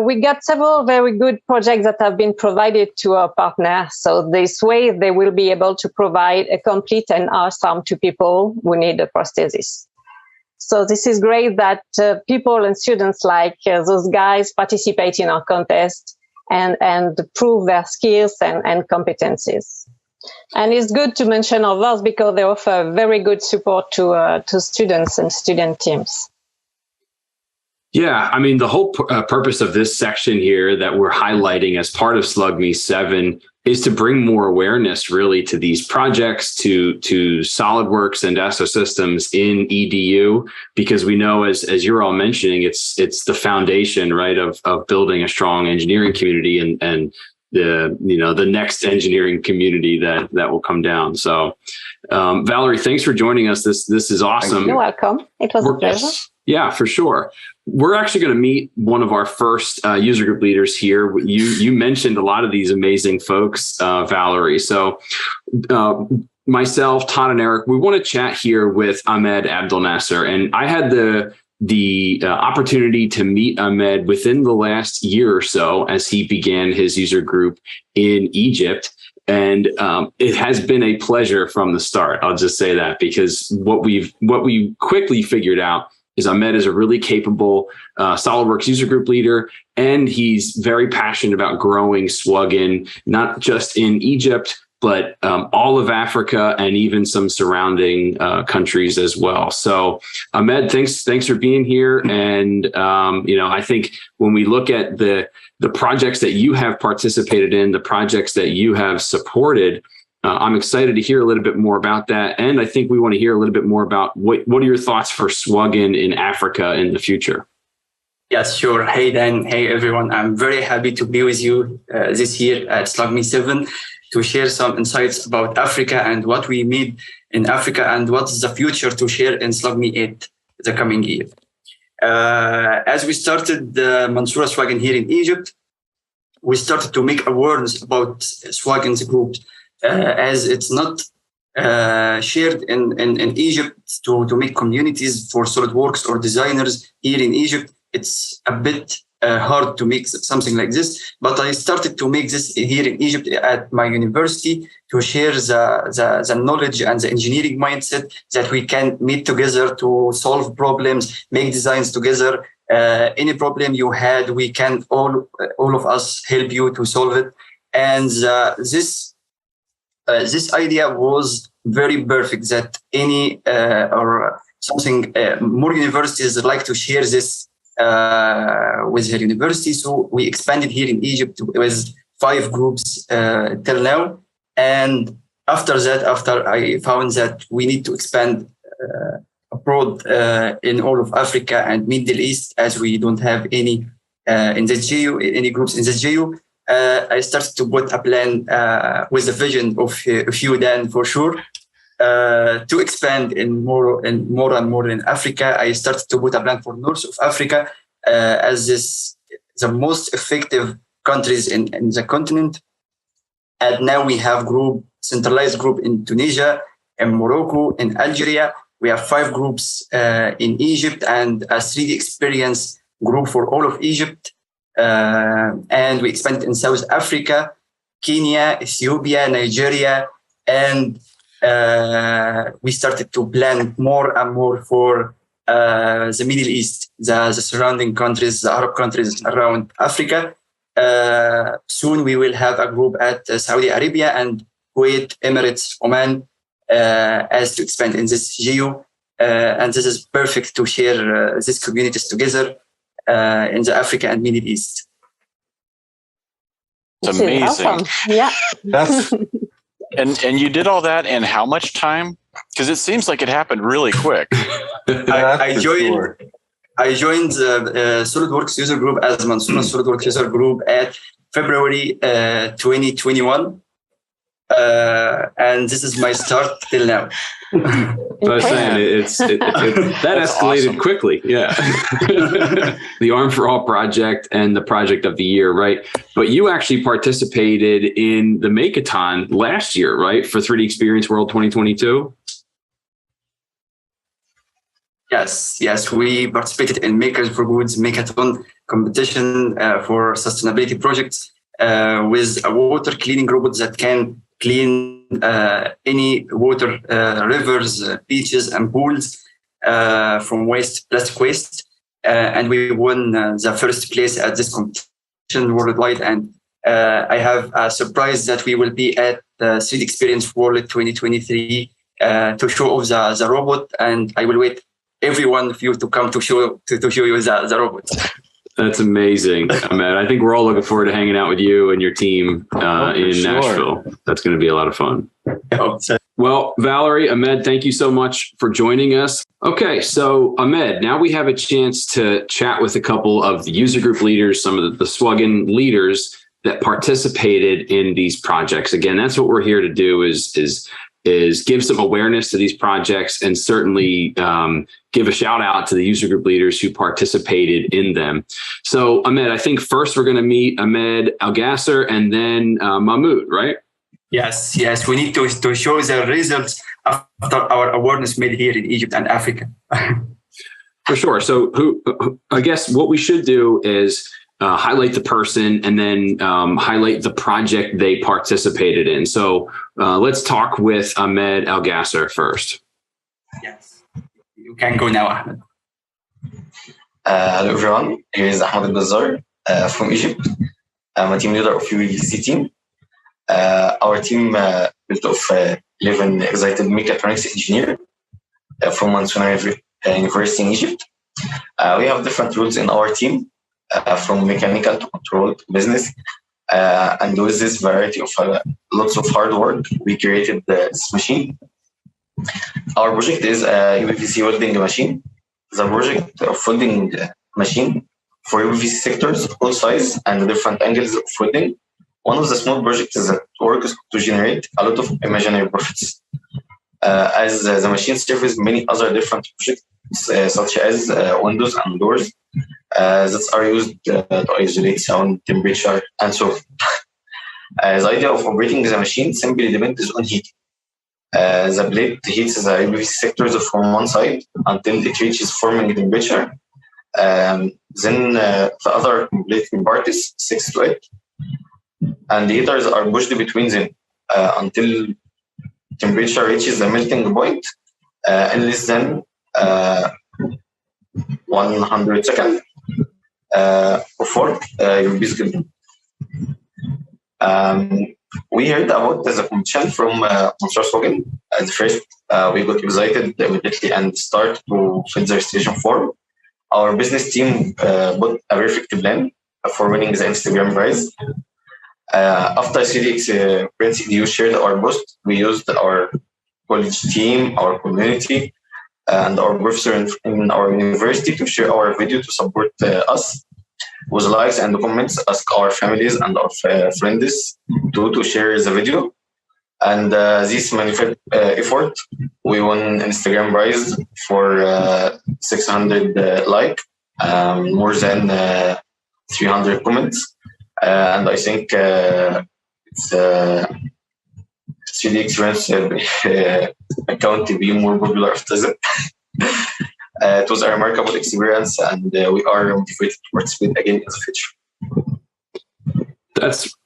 we got several very good projects that have been provided to our partner. So this way, they will be able to provide a complete and arm to people who need a prosthesis. So this is great that people and students like those guys participate in our contest and prove their skills and competencies. And it's good to mention others because they offer very good support to students and student teams. Yeah, I mean, the whole purpose of this section here that we're highlighting as part of SLUGME7 is to bring more awareness really to these projects, to SolidWorks and Esosystems in EDU, because we know, as you're all mentioning, it's the foundation, right, of building a strong engineering community and the next engineering community that will come down. So, Valerie, thanks for joining us. This is awesome. You're welcome. It was a pleasure. Yeah, for sure. We're actually going to meet one of our first user group leaders here. You mentioned a lot of these amazing folks, Valerie. So myself, Todd, and Eric, we want to chat here with Ahmed Abdel Nasser. And I had the opportunity to meet Ahmed within the last year or so as he began his user group in Egypt. And it has been a pleasure from the start. I'll just say that, because what we quickly figured out is Ahmed is a really capable SolidWorks user group leader, and he's very passionate about growing SWGN, not just in Egypt, but all of Africa and even some surrounding countries as well. So Ahmed, thanks for being here. And I think when we look at the projects that you have participated in, the projects that you have supported, I'm excited to hear a little bit more about that. And I think we want to hear a little bit more about what are your thoughts for SWGN in Africa in the future? Yes, sure. Hey, Dan. Hey, everyone. I'm very happy to be with you this year at SLUGME7 to share some insights about Africa and what we need in Africa and what's the future to share in SLUGME8 the coming year. As we started the Mansoura SWGN here in Egypt, we started to make awareness about SWGN's groups. As it's not shared in Egypt to make communities for SolidWorks or designers here in Egypt, it's a bit hard to make something like this. But I started to make this here in Egypt at my university to share the knowledge and the engineering mindset that we can meet together to solve problems, make designs together. Any problem you had, we can all of us help you to solve it. And this idea was very perfect that any or something more universities like to share this with their university. So we expanded here in Egypt with 5 groups till now. And after that, after I found that we need to expand abroad in all of Africa and Middle East, as we don't have any in this geo, any groups in this geo, I started to put a plan with the vision of you, Dan, for sure, to expand in more and more in Africa. I started to put a plan for North of Africa as the most effective countries in the continent. And now we have centralized group in Tunisia, in Morocco, in Algeria. We have 5 groups in Egypt and a 3D experience group for all of Egypt. And we expanded in South Africa, Kenya, Ethiopia, Nigeria, and we started to plan more and more for the Middle East, the surrounding countries, the Arab countries around Africa. Soon we will have a group at Saudi Arabia and Kuwait, Emirates, Oman, as to expand in this geo. And this is perfect to share these communities together in the Africa and Middle East. It's amazing. Awesome. Yeah. That's and you did all that in how much time? Because it seems like it happened really quick. I joined the SolidWorks user group as Mansoura SolidWorks user group at February 2021. And this is my start till now. I was saying that escalated awesome. Quickly. Yeah. The Arm for All project and the project of the year, right? But you actually participated in the Makeathon last year, right? For 3D Experience World 2022. Yes, we participated in Makers for Goods Makeathon competition for sustainability projects with a water cleaning robot that can clean any water, rivers, beaches, and pools from plastic waste. And we won the first place at this competition worldwide. And I have a surprise that we will be at the 3D Experience World 2023 to show off the robot. And I will wait every one of you to come to show you the robot. That's amazing, Ahmed. I think we're all looking forward to hanging out with you and your team in Nashville. That's going to be a lot of fun. Well, Valerie, Ahmed, thank you so much for joining us. Okay, so Ahmed, now we have a chance to chat with a couple of the user group leaders, some of the SLUGME leaders that participated in these projects. Again, that's what we're here to do is give some awareness to these projects and certainly give a shout out to the user group leaders who participated in them. So Ahmed, I think first we're going to meet Ahmed Algasser and then Mahmoud, right? Yes. We need to show the results after our awareness made here in Egypt and Africa. For sure. So I guess what we should do is highlight the person and then highlight the project they participated in. So let's talk with Ahmed Algasser first. Yes, you can go now, Ahmed. Hello everyone, here is Ahmed Algasser from Egypt. I'm a team leader of UVC team. Our team built of 11 excited mechatronics engineers from Mansour University in Egypt. We have different roles in our team. From mechanical to control to business. And with this variety of lots of hard work, we created this machine. Our project is a UVC welding machine. The project of welding machine for UVC sectors, all size and different angles of welding. One of the small projects that works to generate a lot of imaginary profits. As the machine serves many other different projects, such as windows and doors, that are used to isolate sound, temperature, and so on. The idea of operating the machine simply depends on heat. The blade heats the UVC sectors from one side until it reaches forming temperature. Then the other completing part is 6 to 8. And the heaters are pushed between them until temperature reaches the melting point in less than 100 seconds. Before your business. We heard about the competition from Mansour. At first, we got excited immediately and started to fill the registration form. Our business team put a perfect plan for winning the Instagram prize. After 3D Experience you shared our post, we used our college team, our community, and our professor in our university to share our video to support us with likes and comments, ask our families and our friends to share the video. And this manifest effort, we won Instagram prize for 600 like, more than 300 comments. And I think it's 3D Experience account to be more popular after that. It was a remarkable experience, and we are motivated to participate again in the future.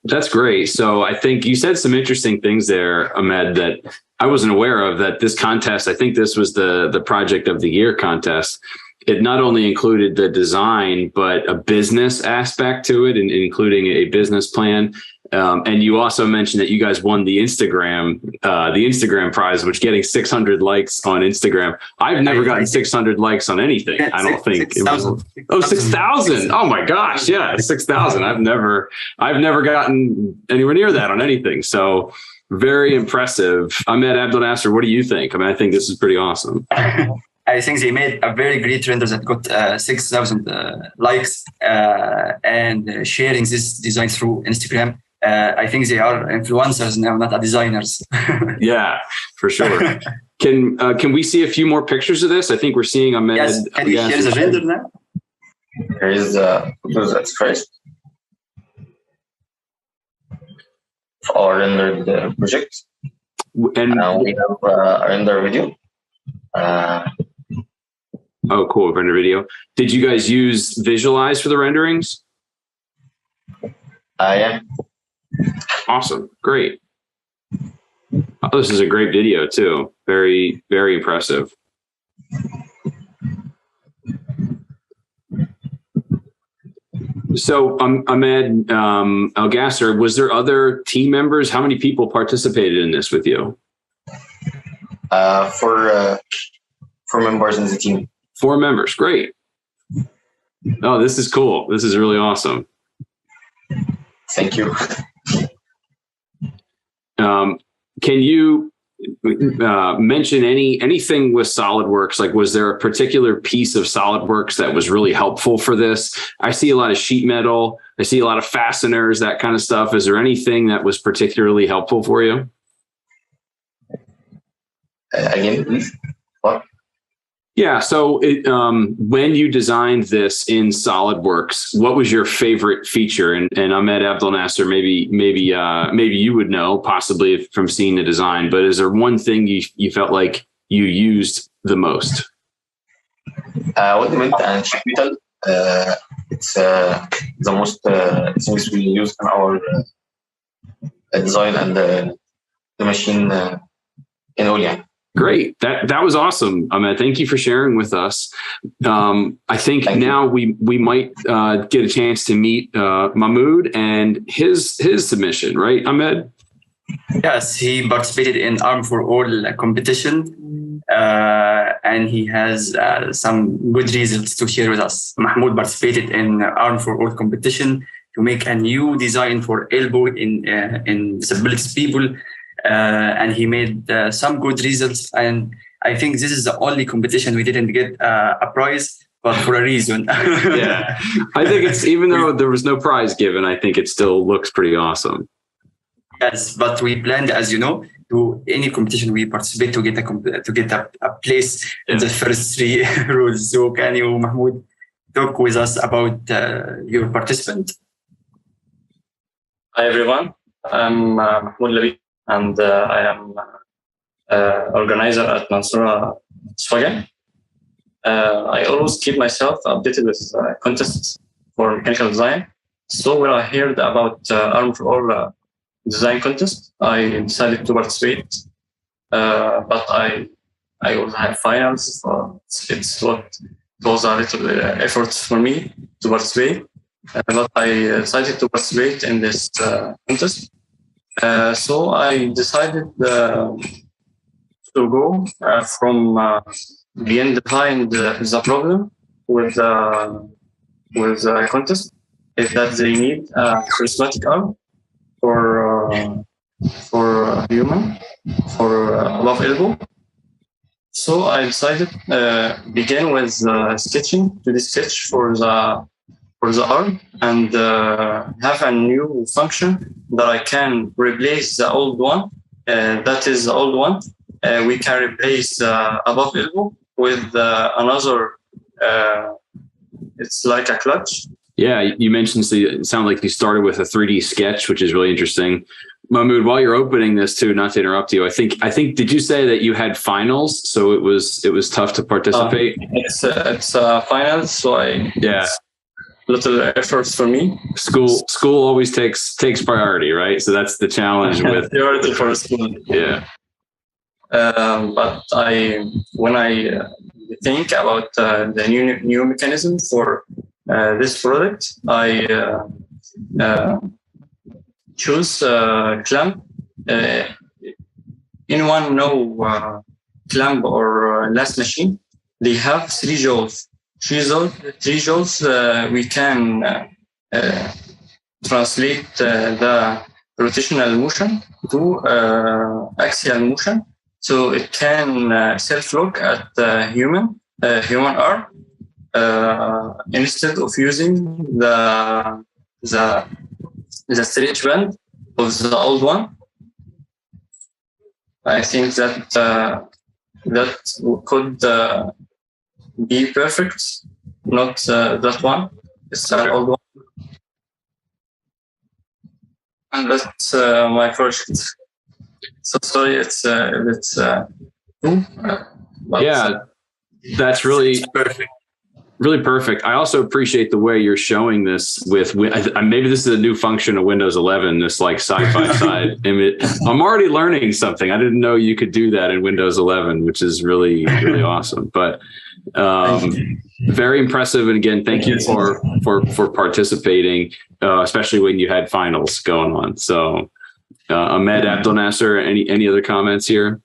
That's great. So I think you said some interesting things there, Ahmed, that I wasn't aware of. That this contest, I think this was the Project of the Year contest. It not only included the design, but a business aspect to it, and including a business plan. And you also mentioned that you guys won the Instagram prize, which getting 600 likes on Instagram. I've never gotten 600 likes on anything. I don't think. 6,000. Oh, 6,000. Oh my gosh. Yeah. 6,000. I've never gotten anywhere near that on anything. So very impressive. Ahmed Abdelnasser, what do you think? I mean, I think this is pretty awesome. I think they made a very great render that got 6,000 likes and sharing this design through Instagram. I think they are influencers now, not designers. Yeah, for sure. Can we see a few more pictures of this? I think we're seeing Ahmed. Yes, can you share the render now? Here is the photos at first of our rendered project. And we have a render video. Oh, cool. Render video. Did you guys use Visualize for the renderings? Yeah. Awesome. Great. Oh, this is a great video too. Very, very impressive. So, Ahmed Al-Gasser, was there other team members? How many people participated in this with you? Four members in the team. 4 members. Great. Oh, this is cool. This is really awesome. Thank you. Can you mention anything with SolidWorks? Like, was there a particular piece of SolidWorks that was really helpful for this? I see a lot of sheet metal. I see a lot of fasteners, that kind of stuff. Is there anything that was particularly helpful for you? Again, please. What? Yeah. So when you designed this in SolidWorks, what was your favorite feature? And Ahmed Abdel Nasser, maybe you would know, possibly from seeing the design, but is there one thing you felt like you used the most? Ultimate and sheet metal. It's the most things we use in our design and the machine in Olia. Great. That was awesome. Ahmed, thank you for sharing with us. I think now we might get a chance to meet Mahmoud and his submission, right, Ahmed? Yes, he participated in Arm for All competition, and he has some good results to share with us. Mahmoud participated in Arm for All competition to make a new design for elbow in disabilities people. And he made some good results, and I think this is the only competition we didn't get a prize, but for a reason. Yeah, I think it's, even though there was no prize given, I think it still looks pretty awesome. Yes, but we planned, as you know, to any competition we participate to get a place in the first 3 rows. So can you, Mahmoud, talk with us about your participant? Hi everyone, I'm Mahmoud Labib. And I am organizer at Mansoura SWAGM. I always keep myself updated with contests for mechanical design. So when I heard about Arm for All design contest, I decided to participate. But I also had finals. It was a little effort for me to participate. But I decided to participate in this contest. So I decided to go from being behind the problem with the contest, is that they need a charismatic arm for human, for above elbow. So I decided begin with sketching, to the sketch for the arm, and have a new function that I can replace the old one. That is the old one. We can replace above elbow with another. It's like a clutch. Yeah, you mentioned, so it sounded like you started with a 3D sketch, which is really interesting. Mahmoud, while you're opening this too, not to interrupt you, I think did you say that you had finals, so it was tough to participate? It's finals, so yeah. Little efforts for me. School always takes priority, right? So that's the challenge with priority for school. Yeah. But when I think about the new mechanism for this product, I choose clamp. Anyone know clamp or last machine? They have 3 jaws. 3 jaws, we can translate the rotational motion to axial motion So it can self-look at the human arm instead of using the stretch band of the old one. I think that could be perfect, not that one. It's an old one. And that's my project. So sorry, it's yeah, that's really perfect. Really perfect. I also appreciate the way you're showing this with maybe this is a new function of Windows 11, this like side-by-side image. I'm already learning something. I didn't know you could do that in Windows 11, which is really, really awesome. But very impressive. And again, thank you for participating, especially when you had finals going on. So Ahmed Abdel Nasser, any other comments here?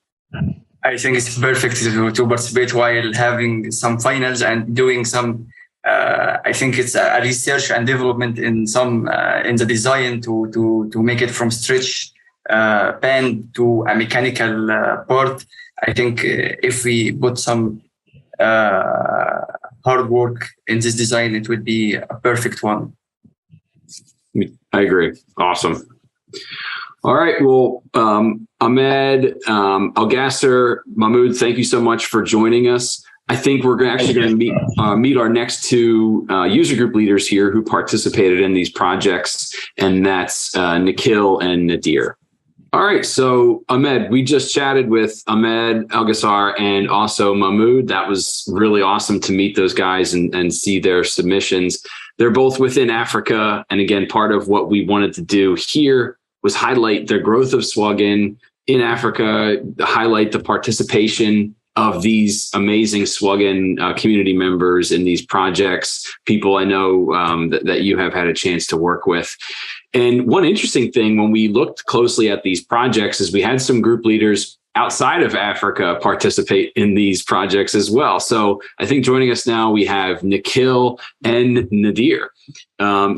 I think it's perfect to participate while having some finals and doing some. I think it's a research and development in some in the design to make it from stretch band to a mechanical part. I think if we put some hard work in this design, it would be a perfect one. I agree. Awesome. All right. Well, Ahmed, Algasser, Mahmoud, thank you so much for joining us. I think we're actually going to meet our next two user group leaders here who participated in these projects, and that's Nikhil and Nadir. All right. So, Ahmed, we just chatted with Ahmed, Algasser, and also Mahmoud. That was really awesome to meet those guys and see their submissions. They're both within Africa. And again, part of what we wanted to do here was highlight the growth of SWGN in Africa, highlight the participation of these amazing SWGN community members in these projects, people I know that you have had a chance to work with. And one interesting thing when we looked closely at these projects is we had some group leaders outside of Africa participate in these projects as well. So I think joining us now, we have Nikhil and Nadir.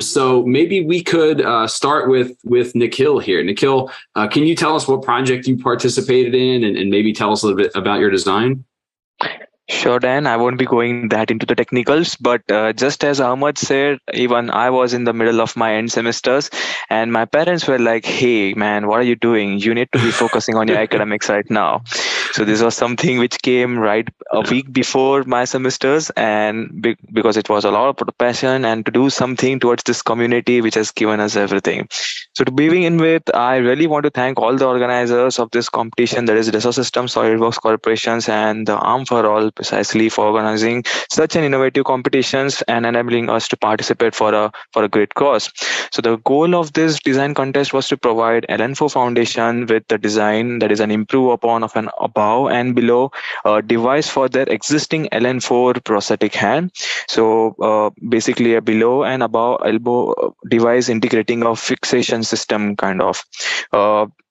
So maybe we could start with Nikhil here. Nikhil, can you tell us what project you participated in and maybe tell us a little bit about your design? Sure, Dan. I won't be going that into the technicals, but just as Ahmed said, even I was in the middle of my end semesters and my parents were like, hey, man, what are you doing? You need to be focusing on your academics right now. So this was something which came right a week before my semesters, and because it was a lot of passion and to do something towards this community, which has given us everything. So to begin with, I really want to thank all the organizers of this competition, that is Dassault Systems, Solidworks Corporations, and the Arm for All, precisely for organizing such an innovative competitions and enabling us to participate for a great cause. So the goal of this design contest was to provide LN4 Foundation with the design that is an improve upon of an above and below device for their existing LN4 prosthetic hand. So basically a below and above elbow device integrating a fixation system kind of.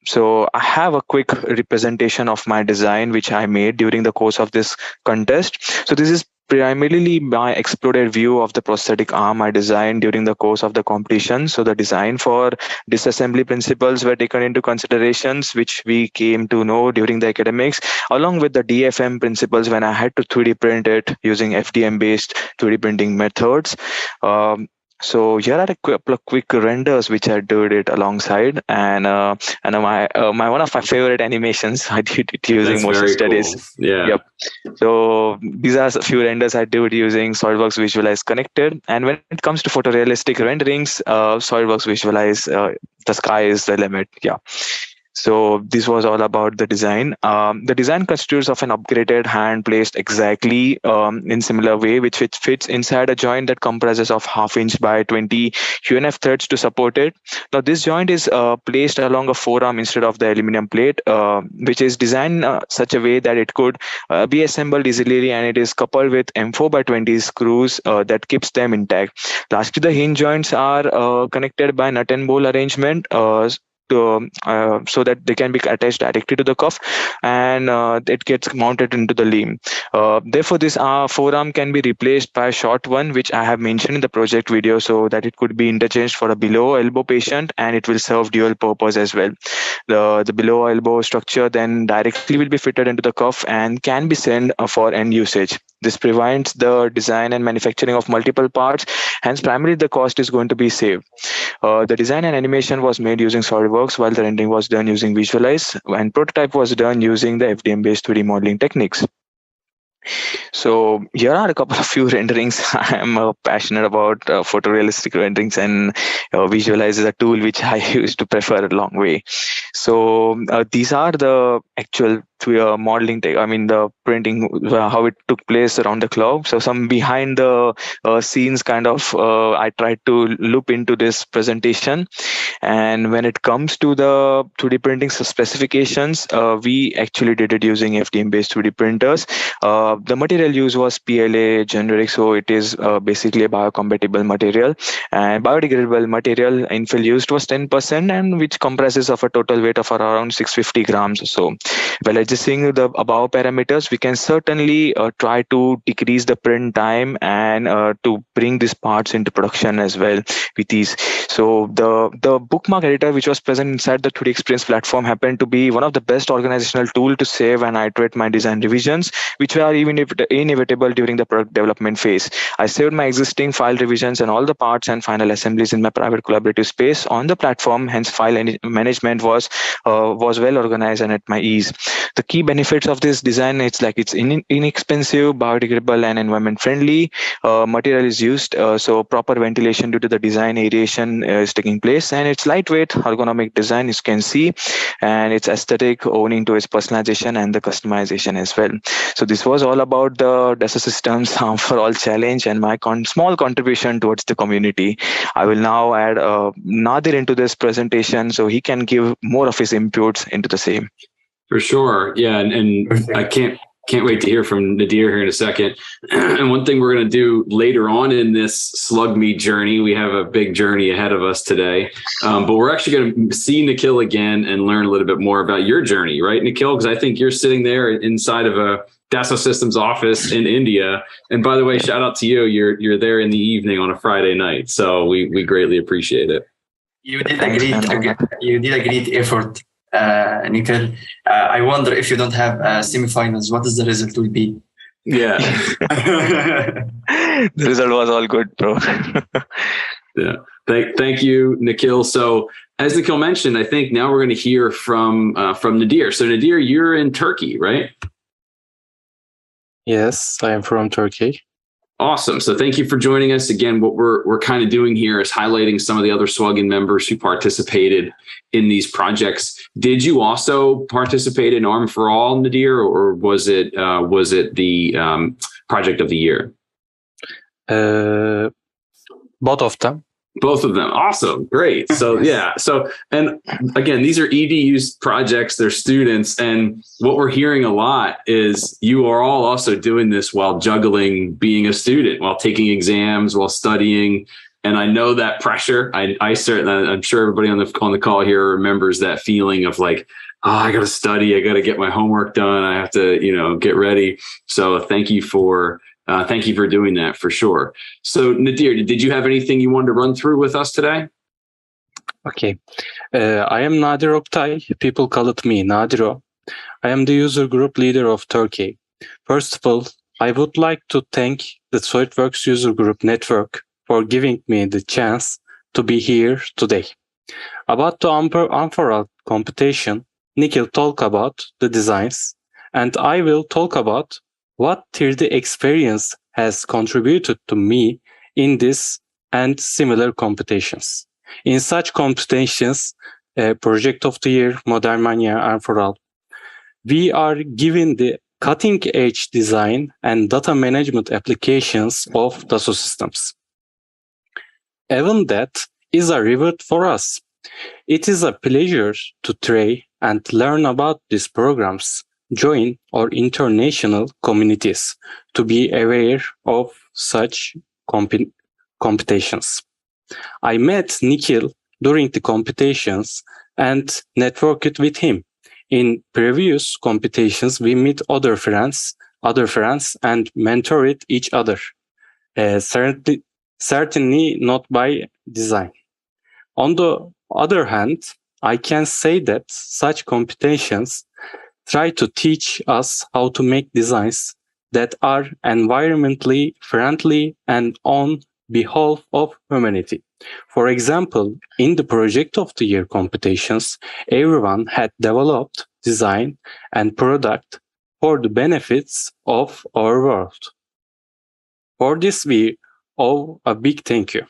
So I have a quick representation of my design, which I made during the course of this contest. So this is primarily my exploded view of the prosthetic arm I designed during the course of the competition. So the design for disassembly principles were taken into considerations, which we came to know during the academics, along with the DFM principles when I had to 3D print it using FDM-based 3D printing methods. So here are a couple of quick renders which I did it alongside, and my one of my favorite animations I did it using motion studies. Cool. Yeah. Yep. So these are a few renders I did using SolidWorks Visualize Connected, and when it comes to photorealistic renderings, SolidWorks Visualize the sky is the limit. Yeah. So this was all about the design. The design constitutes of an upgraded hand placed exactly in similar way, which fits inside a joint that comprises of 1/2 inch by 20 UNF threads to support it. Now this joint is placed along a forearm instead of the aluminum plate, which is designed such a way that it could be assembled easily, and it is coupled with M4 by 20 screws that keeps them intact. Lastly, the hinge joints are connected by nut and bolt arrangement. so that they can be attached directly to the cuff, and it gets mounted into the limb. Therefore, this forearm can be replaced by a short one, which I have mentioned in the project video, so that it could be interchanged for a below elbow patient, and it will serve dual purpose as well. The below elbow structure then directly will be fitted into the cuff and can be sent for end usage. This prevents the design and manufacturing of multiple parts, hence primarily the cost is going to be saved. The design and animation was made using SolidWorks, while the rendering was done using Visualize, and prototype was done using the FDM-based 3D modeling techniques. So here are a couple of few renderings. I am passionate about photorealistic renderings, and Visualize is a tool which I used to prefer a long way. So these are the actual modeling, the printing, how it took place around the clock. So some behind the scenes kind of, I tried to loop into this presentation. And when it comes to the 2D printing specifications, we actually did it using FDM-based 2D printers. The material used was PLA generic, so it is basically a biocompatible material. And biodegradable material infill used was 10%, and which comprises of a total weight of around 650 grams or so. Well, adjusting the above parameters, we can certainly try to decrease the print time and to bring these parts into production as well with ease. So the bookmark editor, which was present inside the 2D Experience platform, happened to be one of the best organizational tool to save and iterate my design revisions, which were even inevitable during the product development phase. I saved my existing file revisions and all the parts and final assemblies in my private collaborative space on the platform. Hence, file management was well organized and at my ease. The key benefits of this design, it's inexpensive, biodegradable, and environment friendly. Material is used, so proper ventilation due to the design aeration is taking place, and it's lightweight, ergonomic design, as you can see, and it's aesthetic, owning to its personalization and the customization as well. So this was all about the Dassault Systems for All challenge and my small contribution towards the community. I will now add Nadir into this presentation so he can give more of his inputs into the same. For sure. Yeah. And I can't wait to hear from Nadir here in a second. And one thing we're going to do later on in this SLUGME journey, we have a big journey ahead of us today, but we're actually going to see Nikhil again and learn a little bit more about your journey, right, Nikhil? Because I think you're sitting there inside of a Dassault Systems office in India. And by the way, shout out to you. You're there in the evening on a Friday night. So we greatly appreciate it. You did a great effort. Nikhil, I wonder if you don't have semifinals, what is the result will be? Yeah. The result was all good, bro. Yeah. Thank you, Nikhil. So as Nikhil mentioned, I think now we're going to hear from Nadir. So Nadir, you're in Turkey, right? Yes, I am from Turkey. Awesome. So thank you for joining us. Again, what we're kind of doing here is highlighting some of the other SLUGME members who participated in these projects. Did you also participate in Arm for All, Nadir, or was it the project of the year? Both of them. Both of them. Awesome. Great. So yeah. So, and again, these are EDU projects, they're students. And what we're hearing a lot is you are all also doing this while juggling being a student, while taking exams, while studying. And I know that pressure. I certainly, I'm sure everybody on the call here remembers that feeling of like, oh, I got to study. I got to get my homework done. I have to, get ready. So thank you for doing that for sure. So Nadir, did you have anything you wanted to run through with us today? Okay. I am Nadir Oktay. People call it me, Nadiro. I am the user group leader of Turkey. First of all, I would like to thank the Solidworks user group network for giving me the chance to be here today. About the Arm4All competition, Nikhil talked about the designs, and I will talk about what 3D experience has contributed to me in this and similar competitions. In such competitions, Project of the Year, Modern Mania, Arm4All, we are given the cutting-edge design and data management applications of Dassault Systems. Even that is a reward for us. It is a pleasure to try and learn about these programs, join our international communities to be aware of such competitions. I met Nikhil during the competitions and networked with him. In previous competitions, we meet other friends and mentored each other. Certainly not by design. On the other hand, I can say that such competitions try to teach us how to make designs that are environmentally friendly and on behalf of humanity. For example, in the Project of the Year competitions, everyone had developed design and product for the benefits of our world. For this, we owe a big thank you.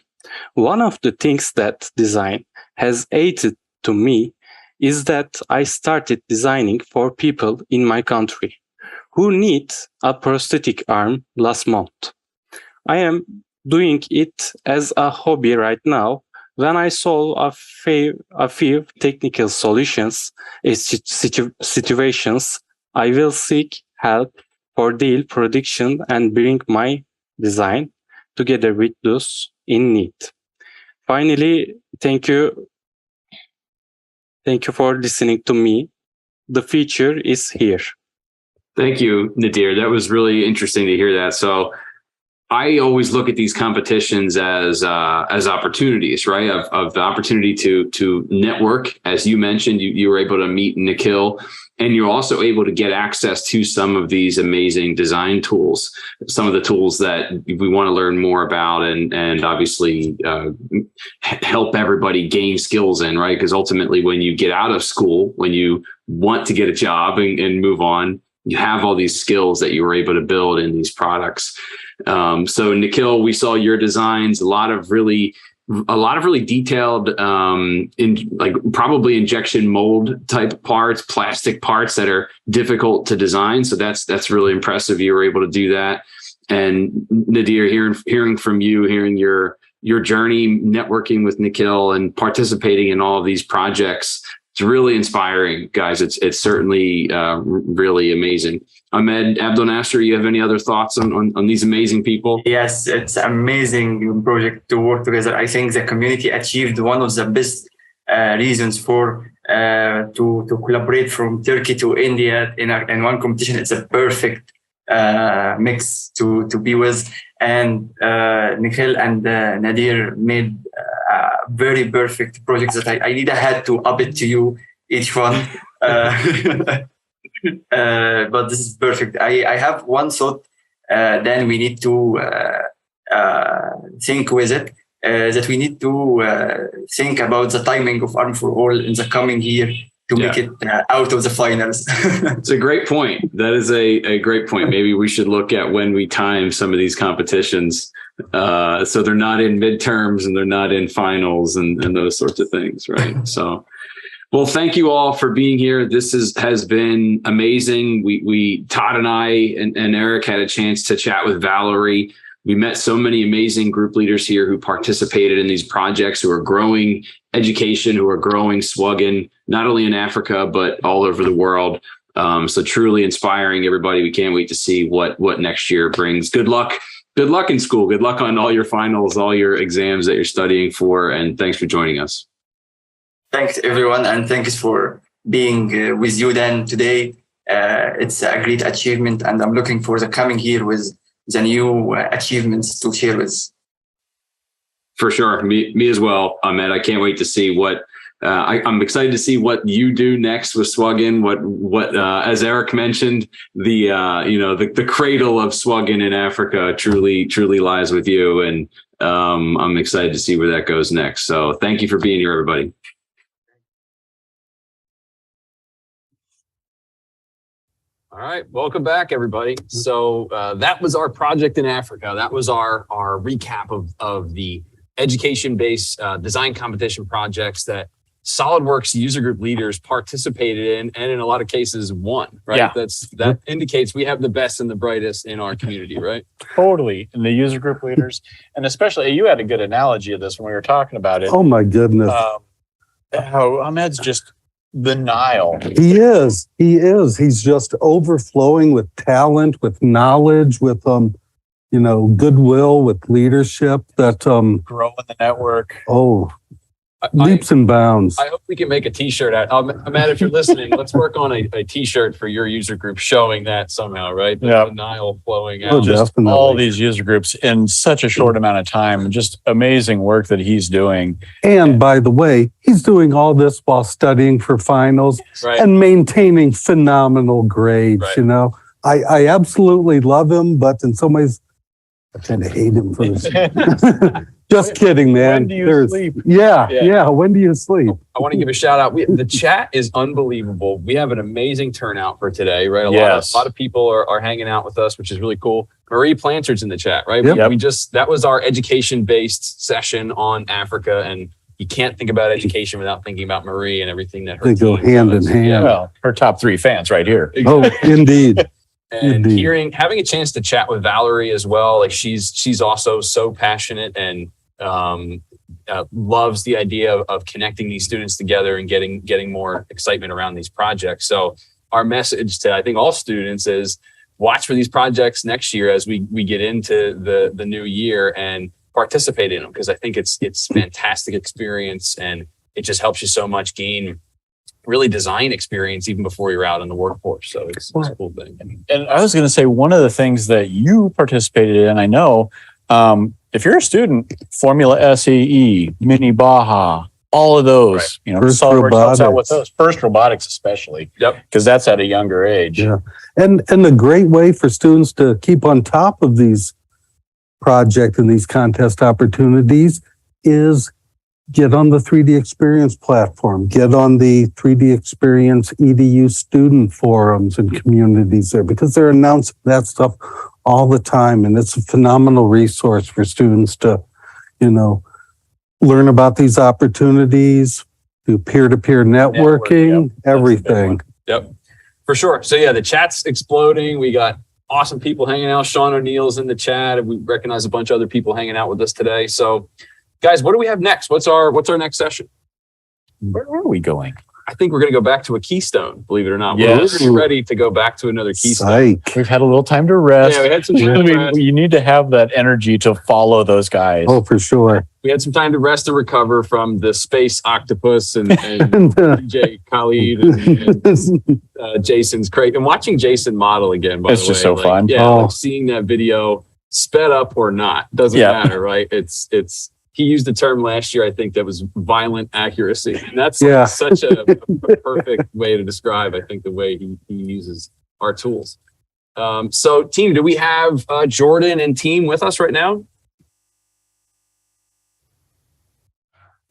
One of the things that design has aided to me is that I started designing for people in my country who need a prosthetic arm last month. I am doing it as a hobby right now. When I solve a few technical solutions, situations, I will seek help for deal prediction and bring my design together with those in need. Finally, thank you. Thank you for listening to me. The future is here. Thank you, Nadir. That was really interesting to hear that. So I always look at these competitions as opportunities, right? Of the opportunity to network. As you mentioned, you were able to meet Nikhil, and you're also able to get access to some of these amazing design tools, some of the tools that we want to learn more about, and obviously help everybody gain skills in, right? Because ultimately, when you get out of school, when you want to get a job and move on, you have all these skills that you were able to build in these products. So Nikhil, we saw your designs, a lot of really detailed, probably injection mold type parts, plastic parts that are difficult to design. So that's really impressive. You were able to do that. And Nadir, hearing from you, hearing your journey, networking with Nikhil and participating in all of these projects, it's really inspiring, guys. It's certainly really amazing. Ahmed, Abdel Nasser, you have any other thoughts on these amazing people? Yes, it's amazing project to work together. I think the community achieved one of the best reasons for to collaborate from Turkey to India in one competition. It's a perfect mix to be with. And Nikhil and Nadir made very perfect projects that I need a hat to up it to you, each one. But this is perfect. I have one thought, then we need to think with it, that we need to think about the timing of Arm for All in the coming year to make it out of the finals. It's a great point. That is a great point. Maybe we should look at when we time some of these competitions so they're not in midterms and they're not in finals and those sorts of things, right? So, well, thank you all for being here. This has been amazing. We Todd and I and Eric had a chance to chat with Valerie. We met so many amazing group leaders here who participated in these projects, who are growing education, who are growing SLUGME, not only in Africa, but all over the world. So truly inspiring, everybody. We can't wait to see what next year brings. Good luck. Good luck in school. Good luck on all your finals, all your exams that you're studying for. And thanks for joining us. Thanks, everyone. And thanks for being with you, Dan, today. It's a great achievement. And I'm looking for the coming year with the new achievements to share with. For sure. Me as well, Ahmed. I can't wait to see what I'm excited to see what you do next with SLUGME. What as Eric mentioned, the cradle of SLUGME in Africa truly lies with you, and I'm excited to see where that goes next. So thank you for being here, everybody. All right, welcome back, everybody. So that was our project in Africa. That was our recap of the education-based design competition projects that SolidWorks user group leaders participated in, and in a lot of cases won, right? Yeah. That indicates we have the best and the brightest in our community, right? Totally. And the user group leaders, and especially, you had a good analogy of this when we were talking about it. Oh my goodness. How Ahmed's just the Nile. He is. He's just overflowing with talent, with knowledge, with goodwill, with leadership that growing the network. Oh, leaps and bounds. I hope we can make a T-shirt out. Matt, if you're listening, let's work on a T-shirt for your user group showing that somehow, right? The Nile flowing out. Just all these user groups in such a short amount of time. Just amazing work that he's doing. And by the way, he's doing all this while studying for finals and maintaining phenomenal grades. You know, I absolutely love him, but in some ways, I kind of hate him for this. Just kidding, man. When do you sleep? Yeah. When do you sleep? I want to give a shout out. The chat is unbelievable. We have an amazing turnout for today, right? A lot of people are hanging out with us, which is really cool. Marie Planchard's in the chat, right? Yep. That was our education-based session on Africa, and you can't think about education without thinking about Marie and everything that her They go team hand does. in hand. Yeah. Well, her top 3 fans right here. Oh, indeed. And having a chance to chat with Valerie as well, like she's also so passionate and loves the idea of connecting these students together and getting more excitement around these projects. So our message to I think all students is watch for these projects next year as we get into the new year and participate in them, because I think it's fantastic experience and it just helps you so much gain really design experience even before you're out in the workforce. So it's a cool thing. And I was going to say, one of the things that you participated in, I know, if you're a student, Formula SAE, Mini Baja, all of those, First SolidWorks helps out with robotics. those. First robotics especially. Yep. Because that's at a younger age. Yeah. And a great way for students to keep on top of these projects and these contest opportunities is get on the 3D Experience platform, get on the 3D Experience EDU student forums and communities there, because they're announcing that stuff all the time. And it's a phenomenal resource for students to, learn about these opportunities, do peer-to-peer networking, everything. Yep, for sure. So yeah, the chat's exploding. We got awesome people hanging out. Sean O'Neill's in the chat, and we recognize a bunch of other people hanging out with us today. So guys, what do we have next? What's our next session? Where are we going? I think we're going to go back to a Keystone, believe it or not. Yes. We're ready to go back to another Keystone. Psych. We've had a little time to rest. Yeah, we had some time to rest. You need to have that energy to follow those guys. Oh, for sure. We had some time to rest and recover from the space octopus and DJ Khalid and Jason's crate. And watching Jason model again, by the way. It's just so fun. Yeah, like seeing that video sped up or not, doesn't matter, right? It's he used the term last year, I think, that was violent accuracy. And that's such a perfect way to describe, I think, the way he uses our tools. So team, do we have Jordan and team with us right now?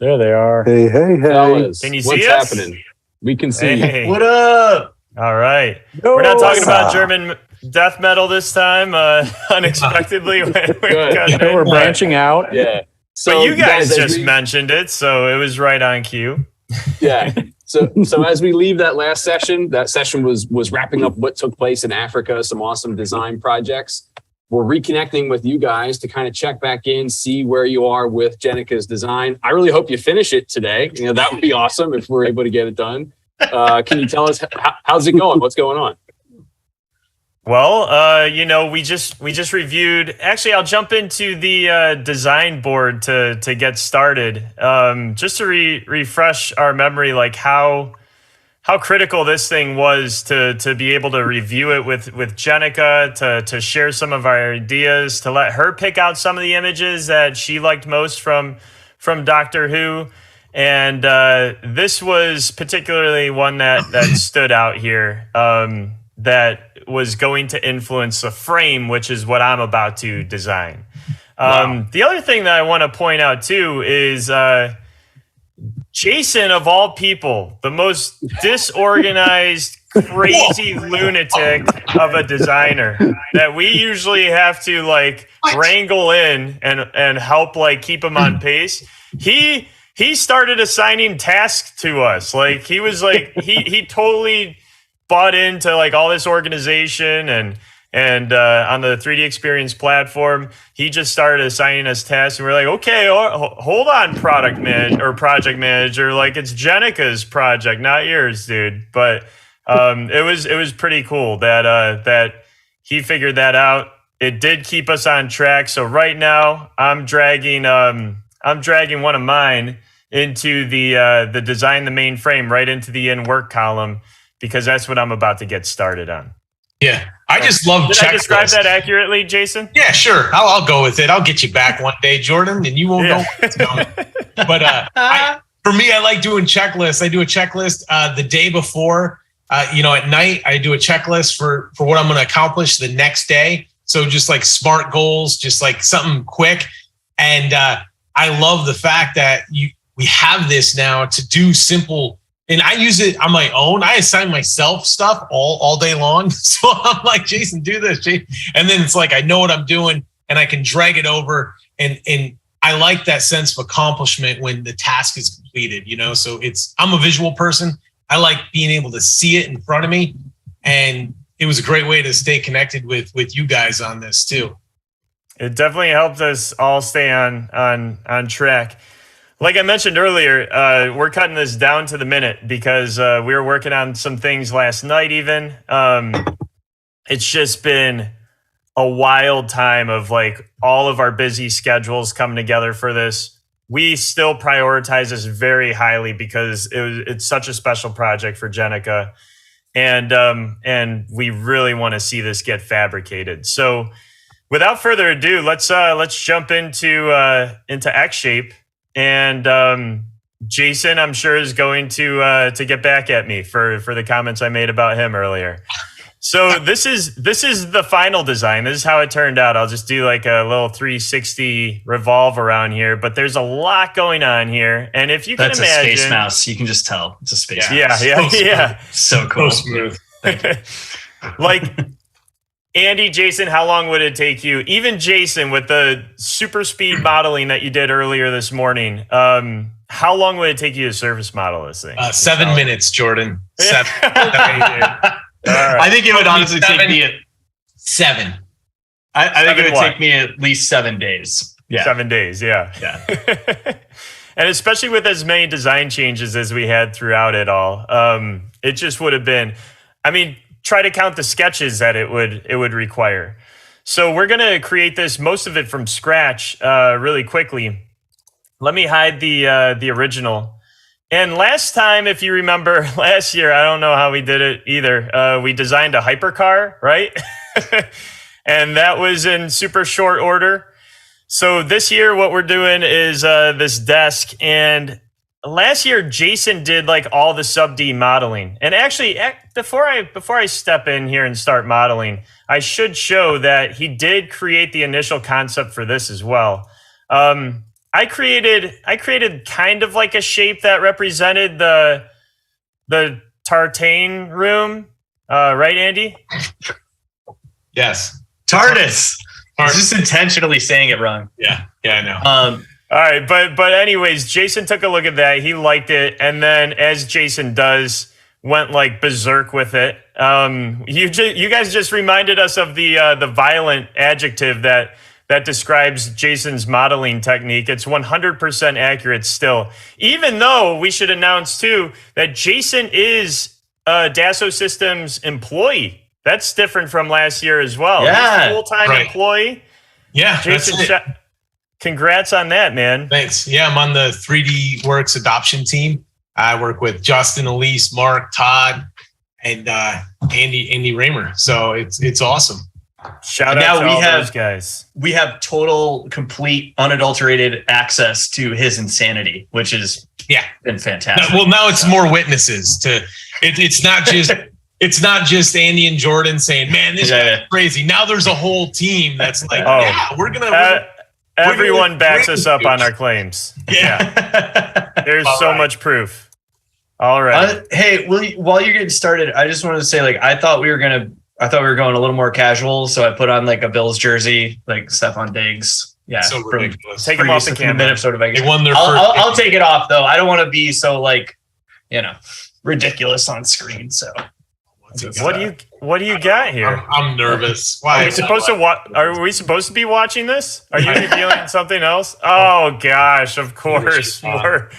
There they are. Hey. Fellas, Can you what's see us? happening? We can see you. Hey. What up? All right. We're not talking about German death metal this time, unexpectedly. We're branching out. Yeah. So but you guys just mentioned it, so it was right on cue. Yeah. So as we leave that session was wrapping up what took place in Africa, some awesome design projects. We're reconnecting with you guys to kind of check back in, see where you are with Jenica's design. I really hope you finish it today. That would be awesome if we're able to get it done. Can you tell us how's it going? What's going on? Well, we just reviewed. Actually, I'll jump into the design board to get started. Just to refresh our memory, like how critical this thing was to be able to review it with Jenica, to share some of our ideas, to let her pick out some of the images that she liked most from Doctor Who. And this was particularly one that stood out here, that was going to influence the frame, which is what I'm about to design. Wow. The other thing that I want to point out too is Jason, of all people, the most disorganized, crazy lunatic of a designer that we usually have to wrangle in and help keep him on pace. He started assigning tasks to us. He was he totally bought into all this organization and on the 3D Experience platform, he just started assigning us tasks, and we're like, okay, hold on, project manager, it's Jenica's project, not yours, dude. But it was pretty cool that he figured that out. It did keep us on track. So right now, I'm dragging one of mine into the design the mainframe right into the in work column, because that's what I'm about to get started on. Yeah, I just love Did I describe that accurately, Jason? Yeah, sure. I'll go with it. I'll get you back one day, Jordan, and you won't know what's coming. But for me, I like doing checklists. I do a checklist the day before. At night, I do a checklist for what I'm going to accomplish the next day. So just like SMART goals, just like something quick. And I love the fact that we have this now to do simple. And I use it on my own. I assign myself stuff all day long. So I'm like, Jason, do this. Jason. And then it's like, I know what I'm doing and I can drag it over. And I like that sense of accomplishment when the task is completed, So I'm a visual person. I like being able to see it in front of me. And it was a great way to stay connected with you guys on this too. It definitely helped us all stay on track. Like I mentioned earlier, we're cutting this down to the minute because we were working on some things last night even. It's just been a wild time of like all of our busy schedules coming together for this. We still prioritize this very highly because it's such a special project for Jenica. And we really want to see this get fabricated. So without further ado, let's jump into xShape. And Jason, I'm sure, is going to get back at me for the comments I made about him earlier. So this is the final design. This is how it turned out. I'll just do like a little 360 revolve around here, but there's a lot going on here. And if you can imagine, that's a space mouse. You can just tell it's a space mouse. Yeah. So cool. So smooth. Like, Andy, Jason, how long would it take you? Even Jason, with the super speed modeling that you did earlier this morning, how long would it take you to surface model this thing? 7 minutes, Jordan. 7. Right. I think it would honestly take me 7. I think it would take me at least 7 days. Yeah. 7 days, yeah. And especially with as many design changes as we had throughout it all, it just would have been, try to count the sketches that it would require. So we're going to create this, most of it from scratch, really quickly. Let me hide the original. And last time, if you remember, last year, I don't know how we did it either. We designed a hypercar, right? And that was in super short order. So this year, what we're doing is this desk. And last year, Jason did like all the sub D modeling. And actually, before I step in here and start modeling, I should show that he did create the initial concept for this as well. I created kind of like a shape that represented the Tartane room, right, Andy? Yes. TARDIS. He's just intentionally saying it wrong. Yeah, I know. All right, but anyways, Jason took a look at that. He liked it, and then as Jason does, went like berserk with it. You guys just reminded us of the violent adjective that describes Jason's modeling technique. It's 100% accurate still. Even though we should announce too that Jason is a Dassault Systems employee. That's different from last year as well. Yeah, he's a full-time employee. Yeah, Jason, congrats on that, man. Thanks. Yeah, I'm on the 3D Works adoption team. I work with Justin, Elise, Mark, Todd, and Andy Raymer. So it's awesome. Shout out to all those guys. We have total, complete, unadulterated access to his insanity, which has been fantastic. Well, now it's more witnesses to it. It's not just Andy and Jordan saying, "Man, this is crazy." Now there's a whole team that's like, we're gonna. Everyone backs us up on our claims. Yeah, there's so much proof. All right. Hey, while you're getting started, I just wanted to say, like, I thought we were going a little more casual, so I put on like a Bills jersey, like Stephon Diggs. Yeah, so ridiculous. Take him off the camera. They won their first. I'll take it off though. I don't want to be so like, ridiculous on screen. So, what do you got here? I'm nervous. Why? Are we supposed to Are we supposed to be watching this? Are you revealing something else? Oh gosh, of course, more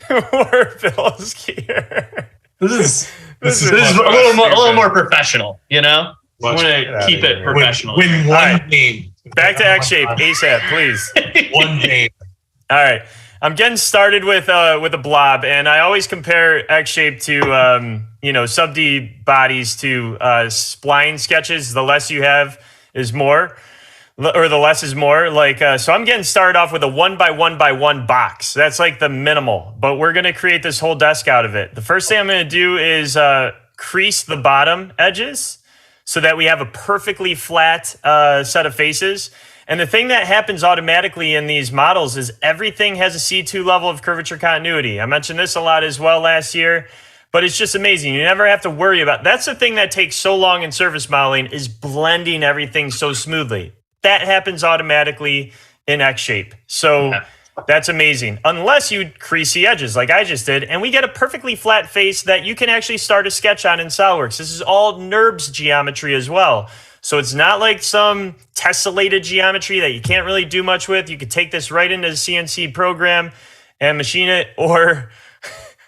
Bills gear. This is a little more professional, I want to keep it professional. Win one game. Back to xShape ASAP, please. One game. All right. I'm getting started with a blob, and I always compare xShape to sub-D bodies to spline sketches. The less you have is more, or the less is more. So I'm getting started off with a 1x1x1 box. That's like the minimal, but we're gonna create this whole desk out of it. The first thing I'm gonna do is crease the bottom edges so that we have a perfectly flat set of faces. And the thing that happens automatically in these models is everything has a C2 level of curvature continuity. I mentioned this a lot as well last year, but it's just amazing. You never have to worry about. That's the thing that takes so long in surface modeling, is blending everything so smoothly. That happens automatically in xShape. So that's amazing. Unless you crease the edges like I just did, and we get a perfectly flat face that you can actually start a sketch on in SolidWorks. This is all NURBS geometry as well. So it's not like some tessellated geometry that you can't really do much with. You could take this right into the CNC program and machine it, or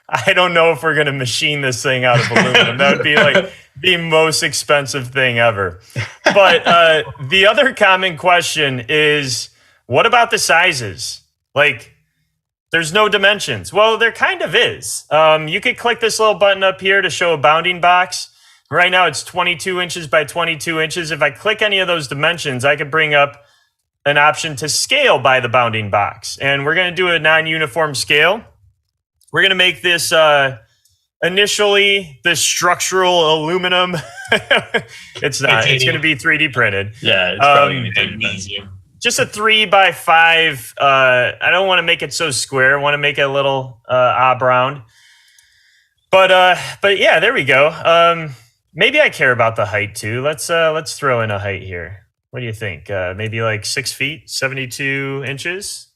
I don't know if we're going to machine this thing out of aluminum. That would be like the most expensive thing ever. But the other common question is, what about the sizes? Like, there's no dimensions. Well, there kind of is. You could click this little button up here to show a bounding box. Right now it's 22 inches by 22 inches. If I click any of those dimensions, I could bring up an option to scale by the bounding box. And we're going to do a non-uniform scale. We're going to make this initially the structural aluminum. It's not. It's going to be 3D printed. Yeah, it's probably going to be just a 3x5. I don't want to make it so square. I want to make it a little oblong. But yeah, there we go. Maybe I care about the height too. Let's throw in a height here. What do you think? Maybe like 6 feet, 72 inches.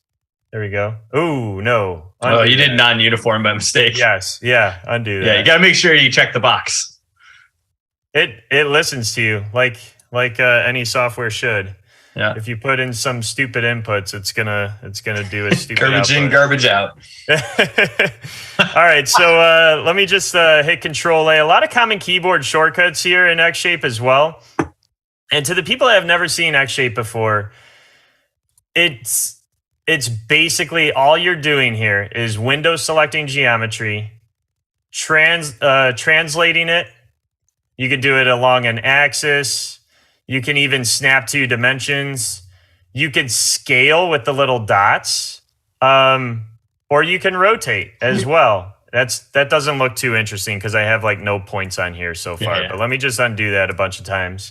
There we go. Oh no! Oh, you did non-uniform by mistake. Yes. Yeah. Undo that. Yeah, you got to make sure you check the box. It listens to you like any software should. Yeah. If you put in some stupid inputs, it's gonna do a stupid garbage output. in, garbage out. All right, so let me just hit Control-A. A lot of common keyboard shortcuts here in xShape as well. And to the people that have never seen xShape before, it's basically all you're doing here is window selecting geometry, translating it. You could do it along an axis. You can even snap to dimensions. You could scale with the little dots, or you can rotate as well. That doesn't look too interesting because I have like no points on here so far. Yeah. But let me just undo that a bunch of times.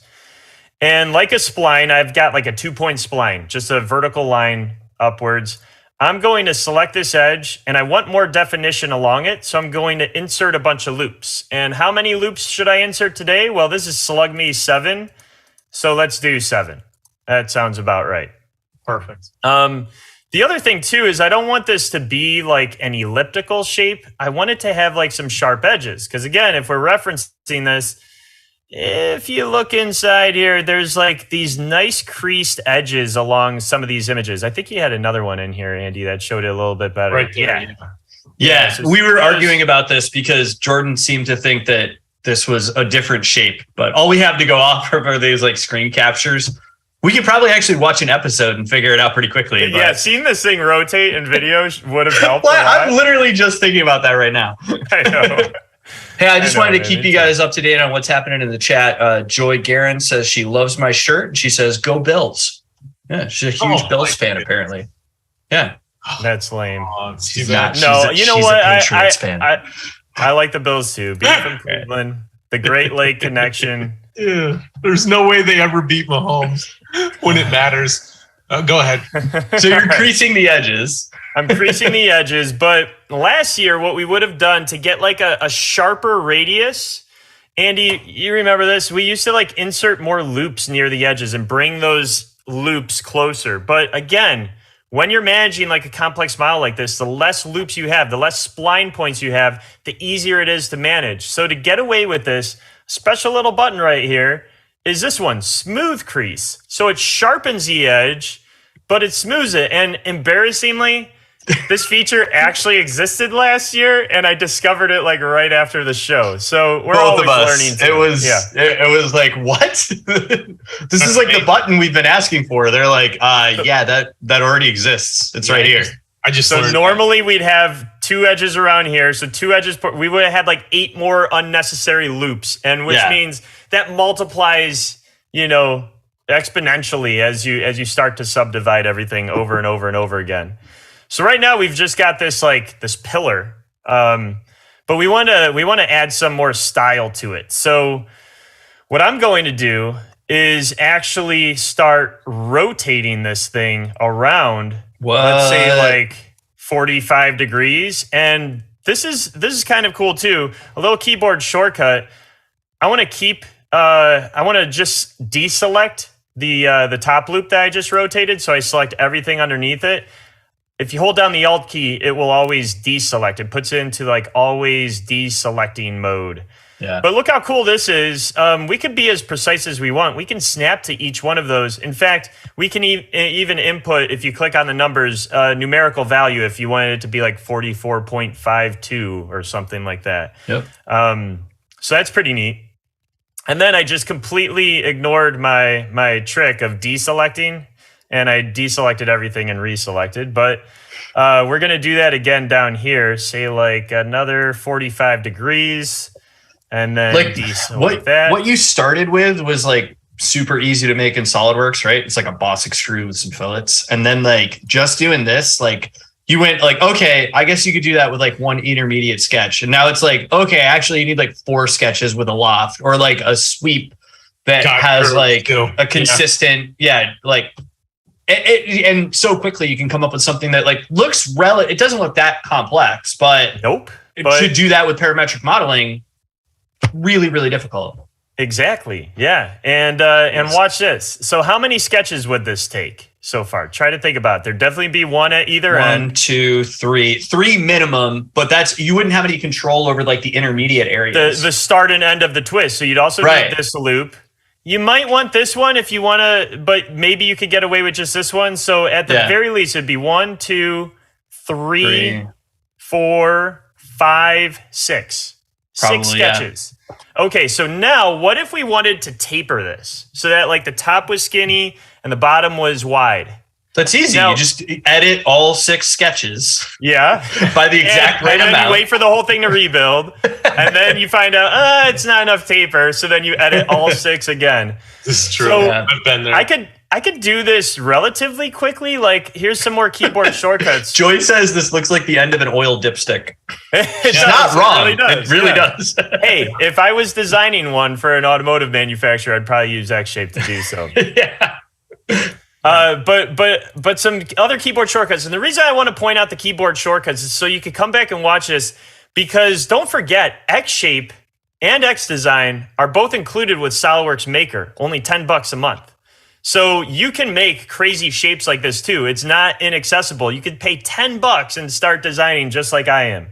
And like a spline, I've got like a 2-point spline, just a vertical line upwards. I'm going to select this edge, and I want more definition along it, so I'm going to insert a bunch of loops. And how many loops should I insert today? Well, this is SLUGME7. So let's do 7. That sounds about right. Perfect. The other thing too is I don't want this to be like an elliptical shape. I want it to have like some sharp edges. Because again, if we're referencing this, if you look inside here, there's like these nice creased edges along some of these images. I think you had another one in here, Andy, that showed it a little bit better. Right there, yeah. So we were arguing about this because Jordan seemed to think that this was a different shape, but all we have to go off of are these like screen captures. We could probably actually watch an episode and figure it out pretty quickly. Yeah, seeing this thing rotate in video would have helped. Well, I'm literally just thinking about that right now. I know. Hey, I just wanted to keep you guys up to date on what's happening in the chat. Joy Guerin says she loves my shirt, and she says, "Go Bills." Yeah, she's a huge Bills fan, apparently. Yeah, that's lame. She's not. No, you know she's what? A Patriots fan. I like the Bills too. Being from Cleveland, the Great Lake connection. Yeah, there's no way they ever beat Mahomes when it matters. Go ahead. So you're creasing the edges. I'm creasing the edges, but last year, what we would have done to get like a sharper radius, Andy, you remember this? We used to like insert more loops near the edges and bring those loops closer. But again, when you're managing like a complex model like this, the less loops you have, the less spline points you have, the easier it is to manage. So to get away with this, special little button right here is this one, Smooth Crease. So it sharpens the edge, but it smooths it. And embarrassingly, this feature actually existed last year, and I discovered it like right after the show. So we're always learning. It was like, what? This is like the button we've been asking for. They're like, yeah, that already exists. It's right here. I just so normally we'd have 2 edges around here. So 2 edges, we would have had like 8 more unnecessary loops, and which means that multiplies, exponentially as you start to subdivide everything over and over and over again. So right now we've just got this pillar, but we want to add some more style to it. So what I'm going to do is actually start rotating this thing around. Let's say like 45 degrees. And this is kind of cool too. A little keyboard shortcut. I want to just deselect the top loop that I just rotated. So I select everything underneath it. If you hold down the Alt key, it will always deselect. It puts it into like always deselecting mode. Yeah. But look how cool this is. We can be as precise as we want. We can snap to each one of those. In fact, we can even input, if you click on the numbers, numerical value if you wanted it to be like 44.52 or something like that. Yep. So that's pretty neat. And then I just completely ignored my trick of deselecting, and I deselected everything and reselected. But we're going to do that again down here, say like another 45 degrees. And then what you started with was like super easy to make in SolidWorks, right? It's like a boss extrude with some fillets. And then like just doing this, like you went like, okay, I guess you could do that with like one intermediate sketch. And now it's like, okay, actually you need like 4 sketches with a loft, or like a sweep that has like a consistent, and so quickly you can come up with something that like looks it doesn't look that complex, but to do that with parametric modeling, really, really difficult. Exactly. Yeah. And watch this. So how many sketches would this take so far? Try to think about it. There'd definitely be 1 at either end. 1, 2, 3 minimum, but you wouldn't have any control over like the intermediate areas. The start and end of the twist. So you'd also need this loop. You might want this one if you want to, but maybe you could get away with just this one. So at the very least, it'd be 1, 2, 3, 4, 5, 6. Probably, 6 sketches. Yeah. Okay, so now what if we wanted to taper this so that like the top was skinny and the bottom was wide? That's easy. Now, you just edit all 6 sketches. Yeah. By the exact right amount. And then you wait for the whole thing to rebuild. And then you find out, it's not enough taper. So then you edit all 6 again. This is true. So I've been there. I could do this relatively quickly. Like, here's some more keyboard shortcuts. Joy says this looks like the end of an oil dipstick. It's not wrong. It really does. Hey, if I was designing one for an automotive manufacturer, I'd probably use xShape to do so. But some other keyboard shortcuts. And the reason I want to point out the keyboard shortcuts is so you can come back and watch this, because don't forget, xShape and xDesign are both included with SolidWorks Maker, only $10 a month. So you can make crazy shapes like this too. It's not inaccessible. You could pay $10 and start designing just like I am.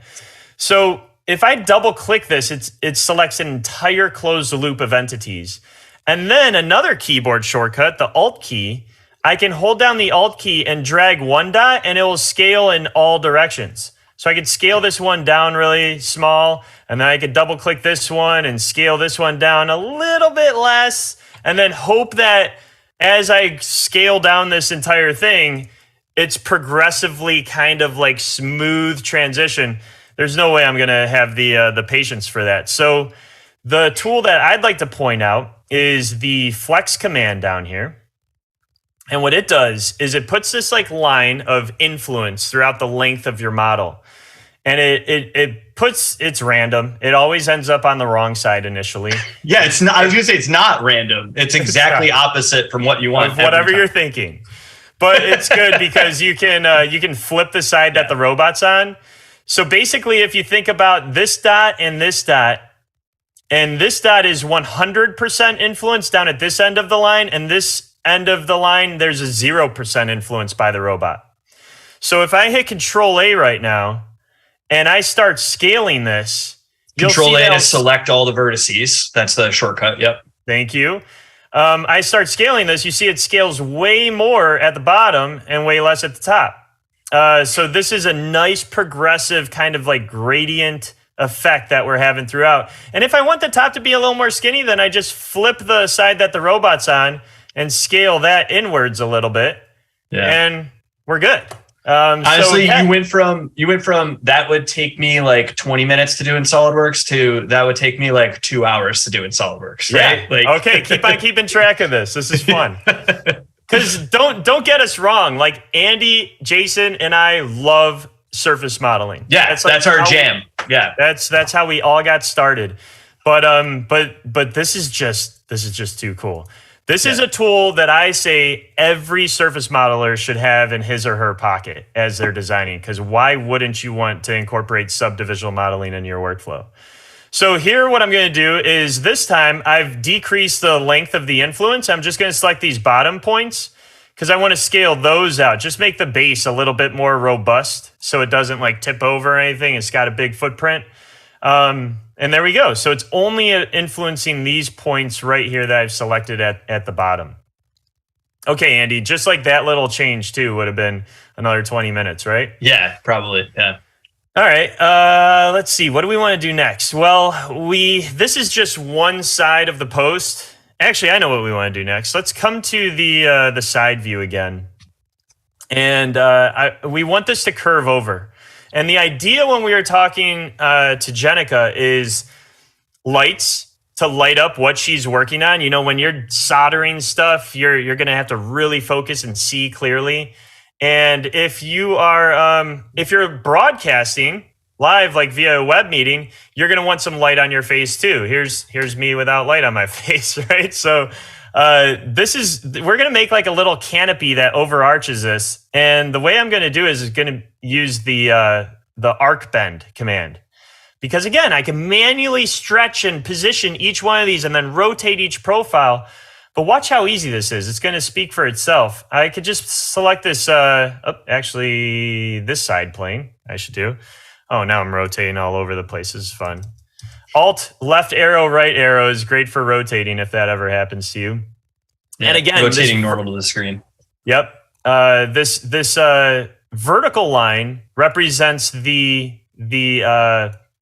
So if I double click this, it selects an entire closed loop of entities. And then another keyboard shortcut, the Alt key, I can hold down the Alt key and drag one dot and it will scale in all directions. So I could scale this one down really small, and then I could double click this one and scale this one down a little bit less, and then hope that as I scale down this entire thing, it's progressively kind of like smooth transition. There's no way I'm going to have the patience for that. So the tool that I'd like to point out is the flex command down here. And what it does is it puts this like line of influence throughout the length of your model. And it's random. It always ends up on the wrong side initially. Yeah, it's not. I was gonna say it's not random. It's exactly opposite from what you want. Whatever you're thinking, but it's good because you can flip the side that the robot's on. So basically, if you think about this dot and this dot is 100% influence down at this end of the line, and this end of the line there's a 0% influence by the robot. So if I hit Control A right now, and I start scaling this. Control A to select all the vertices. That's the shortcut. Yep. Thank you. I start scaling this. You see it scales way more at the bottom and way less at the top. So this is a nice progressive kind of like gradient effect that we're having throughout. And if I want the top to be a little more skinny, then I just flip the side that the robot's on and scale that inwards a little bit. Yeah. And we're good. Honestly, you went from that would take me like 20 minutes to do in SolidWorks to that would take me like 2 hours to do in SolidWorks, right? Yeah. Like, okay, keep on keeping track of this. This is fun. Because don't get us wrong. Like Andy, Jason, and I love surface modeling. Yeah, that's our jam. Yeah, that's how we all got started. But this is just too cool. This is a tool that I say every surface modeler should have in his or her pocket as they're designing, because why wouldn't you want to incorporate subdivisional modeling in your workflow? So here, what I'm going to do is this time I've decreased the length of the influence. I'm just going to select these bottom points because I want to scale those out. Just make the base a little bit more robust so it doesn't like tip over or anything. It's got a big footprint. And there we go. So it's only influencing these points right here that I've selected at the bottom. Okay, Andy, just like that little change too would have been another 20 minutes, right? Yeah, probably. Yeah. All right. Let's see. What do we want to do next? Well, this is just one side of the post. Actually, I know what we want to do next. Let's come to the side view again. And we want this to curve over. And the idea when we were talking to Jenica is lights to light up what she's working on. You know, when you're soldering stuff, you're going to have to really focus and see clearly. And if you're broadcasting live, like via a web meeting, you're going to want some light on your face too. Here's me without light on my face, right? So we're going to make like a little canopy that overarches this. And the way I'm going to do is going to use the arc bend command, because again, I can manually stretch and position each one of these and then rotate each profile. But watch how easy this is. It's going to speak for itself. I could just select this, actually this side plane I should do. Oh, now I'm rotating all over the place. This is fun. Alt, left arrow, right arrow is great for rotating if that ever happens to you. Yeah, and again, rotating normal to the screen. Yep. This vertical line represents the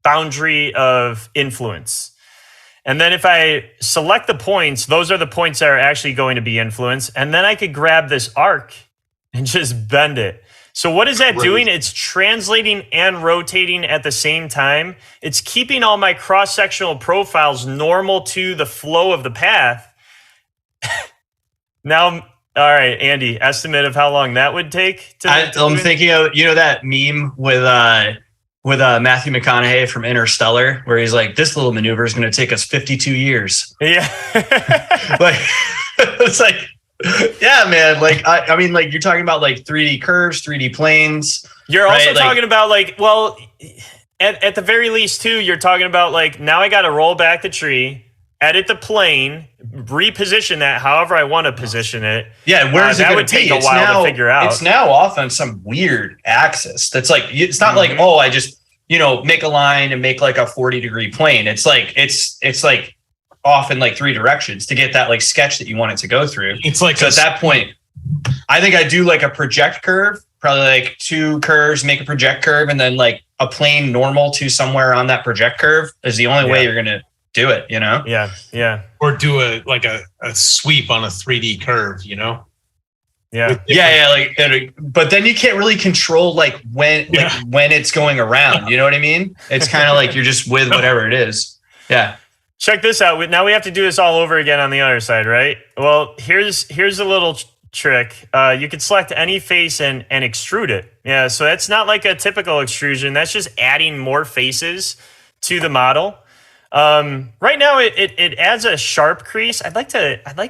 boundary of influence. And then if I select the points, those are the points that are actually going to be influenced. And then I could grab this arc and just bend it. So what is that doing? It's translating and rotating at the same time. It's keeping all my cross-sectional profiles normal to the flow of the path. Now, all right, Andy, estimate of how long that would take? I'm thinking of, that meme with Matthew McConaughey from Interstellar, where he's like, this little maneuver is going to take us 52 years. Yeah. Like, it's like, yeah, man. Like, I mean, like you're talking about like 3D curves, 3D planes. You're also talking about like, well, at the very least too, you're talking about like, now I got to roll back the tree, edit the plane, reposition that however I want to position it. Yeah, where's it that going would to be? take a while to figure out. It's now off on some weird axis. That's like, it's not like, oh, I just make a line and make like a 40-degree plane. It's like it's like off in like 3 directions to get that like sketch that you want it to go through. It's like so at that point, I think I do like a project curve, probably like 2 curves, make a project curve, and then like a plane normal to somewhere on that project curve is the only way you're gonna do it, Yeah. Or do a sweep on a 3D curve, Yeah. Like, but then you can't really control like when it's going around. You know what I mean? It's kind of like you're just with whatever it is. Yeah. Check this out. Now we have to do this all over again on the other side, right? Well, here's a little trick. You could select any face and extrude it. Yeah. So that's not like a typical extrusion. That's just adding more faces to the model. Right now it adds a sharp crease. I'd like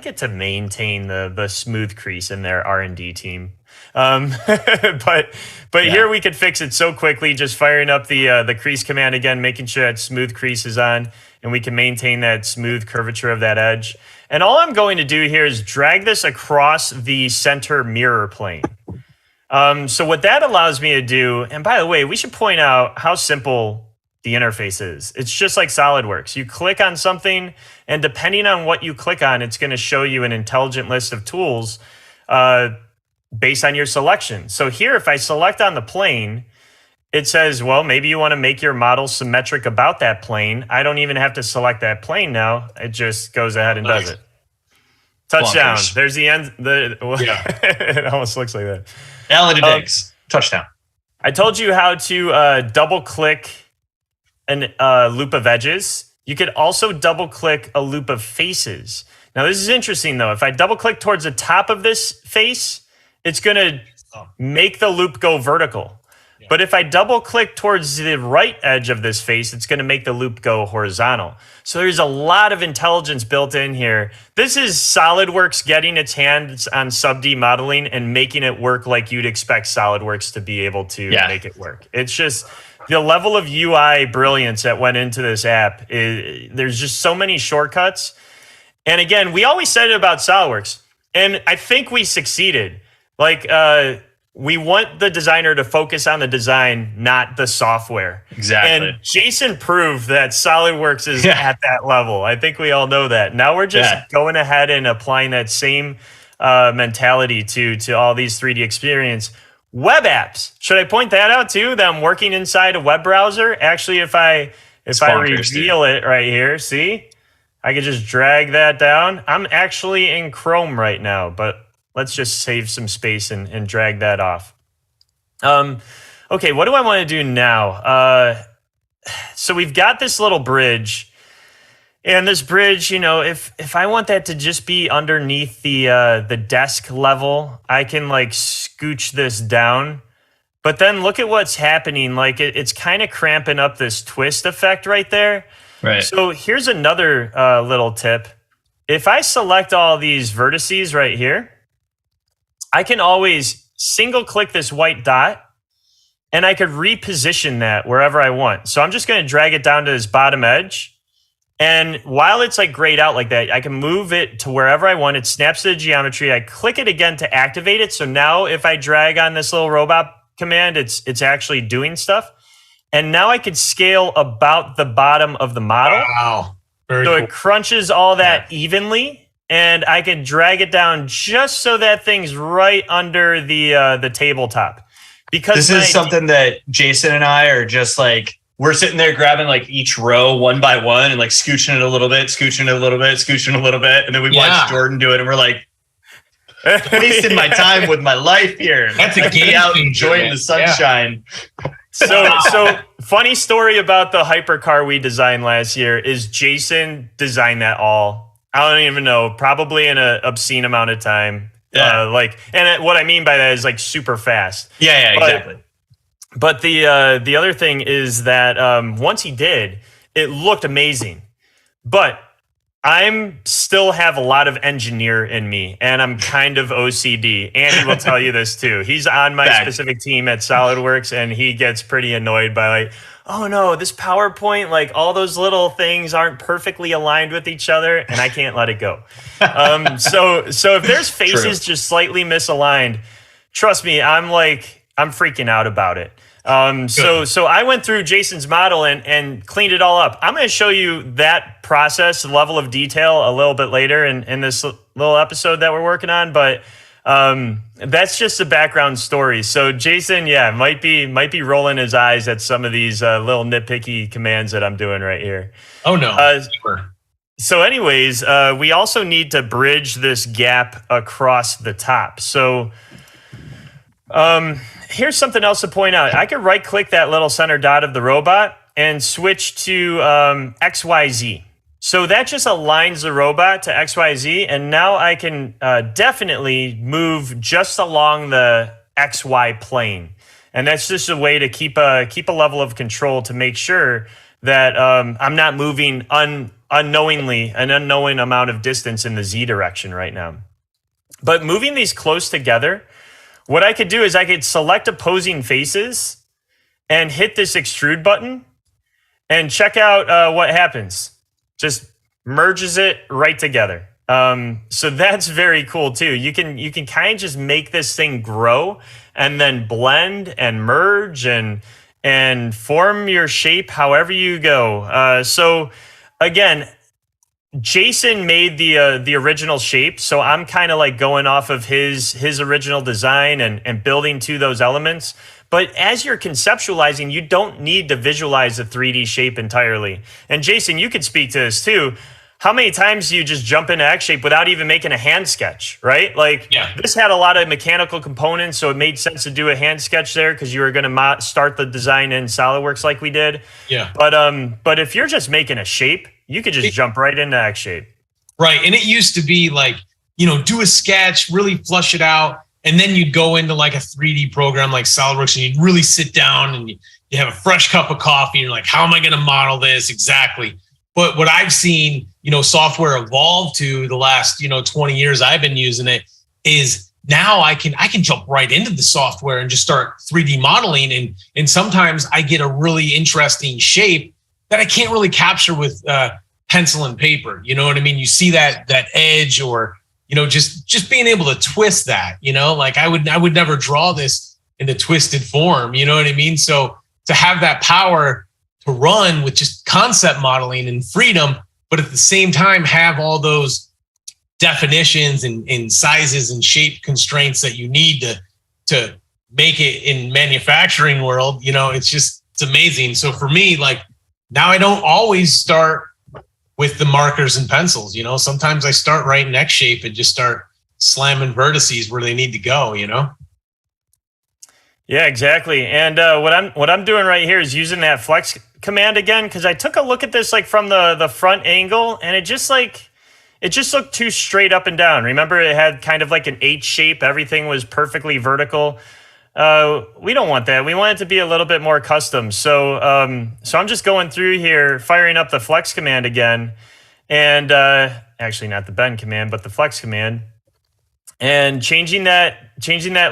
it to maintain the smooth crease in their R&D team. But here we could fix it so quickly, just firing up the crease command again, making sure that smooth crease is on, and we can maintain that smooth curvature of that edge. And all I'm going to do here is drag this across the center mirror plane. So what that allows me to do, and by the way, we should point out how simple the interface is. It's just like SolidWorks. You click on something, and depending on what you click on, it's going to show you an intelligent list of tools based on your selection. So here, if I select on the plane, it says, well, maybe you want to make your model symmetric about that plane. I don't even have to select that plane now. It just goes ahead and does it. Touchdown. There's the end. It almost looks like that. Alan Diggs. Touchdown. I told you how to double click a loop of edges. You could also double click a loop of faces. Now, this is interesting, though. If I double click towards the top of this face, it's going to make the loop go vertical. Yeah. But if I double click towards the right edge of this face, it's going to make the loop go horizontal. So there's a lot of intelligence built in here. This is SolidWorks getting its hands on sub-D modeling and making it work like you'd expect SolidWorks to be able to make it work. It's just the level of UI brilliance that went into this app. There's just so many shortcuts. And again, we always said it about SolidWorks, and I think we succeeded. Like, we want the designer to focus on the design, not the software. Exactly. And Jason proved that SolidWorks is at that level. I think we all know that. Now we're just going ahead and applying that same mentality to all these 3D experience. Web apps. Should I point that out too? That I'm working inside a web browser. Actually, if I reveal it right here, see? I could just drag that down. I'm actually in Chrome right now, but let's just save some space and drag that off. Okay, what do I want to do now? So we've got this little bridge. And this bridge, you know, if I want that to just be underneath the desk level, I can like scooch this down. But then look at what's happening. Like it's kind of cramping up this twist effect right there. Right. So here's another little tip. If I select all these vertices right here, I can always single click this white dot and I could reposition that wherever I want. So I'm just going to drag it down to this bottom edge. And while it's like grayed out like that, I can move it to wherever I want. It snaps to the geometry. I click it again to activate it. So now if I drag on this little robot command, it's actually doing stuff. And now I could scale about the bottom of the model. Wow. So cool. It crunches all that evenly, and I can drag it down just so that thing's right under the tabletop. Because this is something that Jason and I are just like, we're sitting there grabbing like each row one by one and like scooching it a little bit, scooching it a little bit, scooching a little bit. And then we watch Jordan do it and we're like, wasting my time with my life here. That's a game out enjoying the sunshine. So funny story about the hypercar we designed last year is Jason designed that all. I don't even know, probably in an obscene amount of time. And what I mean by that is like super fast. Exactly. But the other thing is that once he did, it looked amazing. But I'm still have a lot of engineer in me, and I'm kind of OCD. Andy will tell you this too. He's on my specific team at SolidWorks, and he gets pretty annoyed by like, oh no, this PowerPoint, like all those little things aren't perfectly aligned with each other, and I can't let it go. So if there's faces just slightly misaligned, trust me, I'm freaking out about it. So I went through Jason's model and cleaned it all up. I'm going to show you that process, level of detail a little bit later in this little episode that we're working on. But that's just a background story. So Jason, might be rolling his eyes at some of these little nitpicky commands that I'm doing right here. Oh no. So anyways, we also need to bridge this gap across the top. So here's something else to point out. I could right click that little center dot of the robot and switch to XYZ. So that just aligns the robot to XYZ. And now I can definitely move just along the XY plane. And that's just a way to keep a level of control to make sure that I'm not moving unknowingly an unknown amount of distance in the Z direction right now. But moving these close together, what I could do is I could select opposing faces and hit this extrude button and check out what happens. Just merges it right together. So that's very cool too. You can kind of just make this thing grow and then blend and merge and form your shape however you go. So again, Jason made the original shape, so I'm kind of like going off of his original design and building to those elements. But as you're conceptualizing, you don't need to visualize a 3D shape entirely. And Jason, you could speak to this too. how many times do you just jump into xShape without even making a hand sketch, right? Like this had a lot of mechanical components, so it made sense to do a hand sketch there because you were going to start the design in SolidWorks like we did. Yeah. But if you're just making a shape, you could just jump right into xShape. Right. And it used to be like, you know, do a sketch, really flush it out, and then you'd go into like a 3D program like SolidWorks and you'd really sit down and you have a fresh cup of coffee and you're like, how am I going to model this exactly? But what I've seen, you know, software evolve to the last, 20 years I've been using it is now I can jump right into the software and just start 3D modeling. And sometimes I get a really interesting shape that I can't really capture with pencil and paper. You know what I mean? You see that edge or, just being able to twist that, like I would never draw this in a twisted form. You know what I mean? So to have that power to run with just concept modeling and freedom, but at the same time have all those definitions and sizes and shape constraints that you need to make it in manufacturing world, it's amazing. So for me, like now I don't always start with the markers and pencils, sometimes I start right in xShape and just start slamming vertices where they need to go, Yeah, exactly. And what I'm doing right here is using that flex command again, because I took a look at this like from the front angle, and it just looked too straight up and down. Remember, it had kind of like an H shape. Everything was perfectly vertical. We don't want that. We want it to be a little bit more custom. So I'm just going through here, firing up the flex command again, and actually not the bend command, but the flex command, and changing that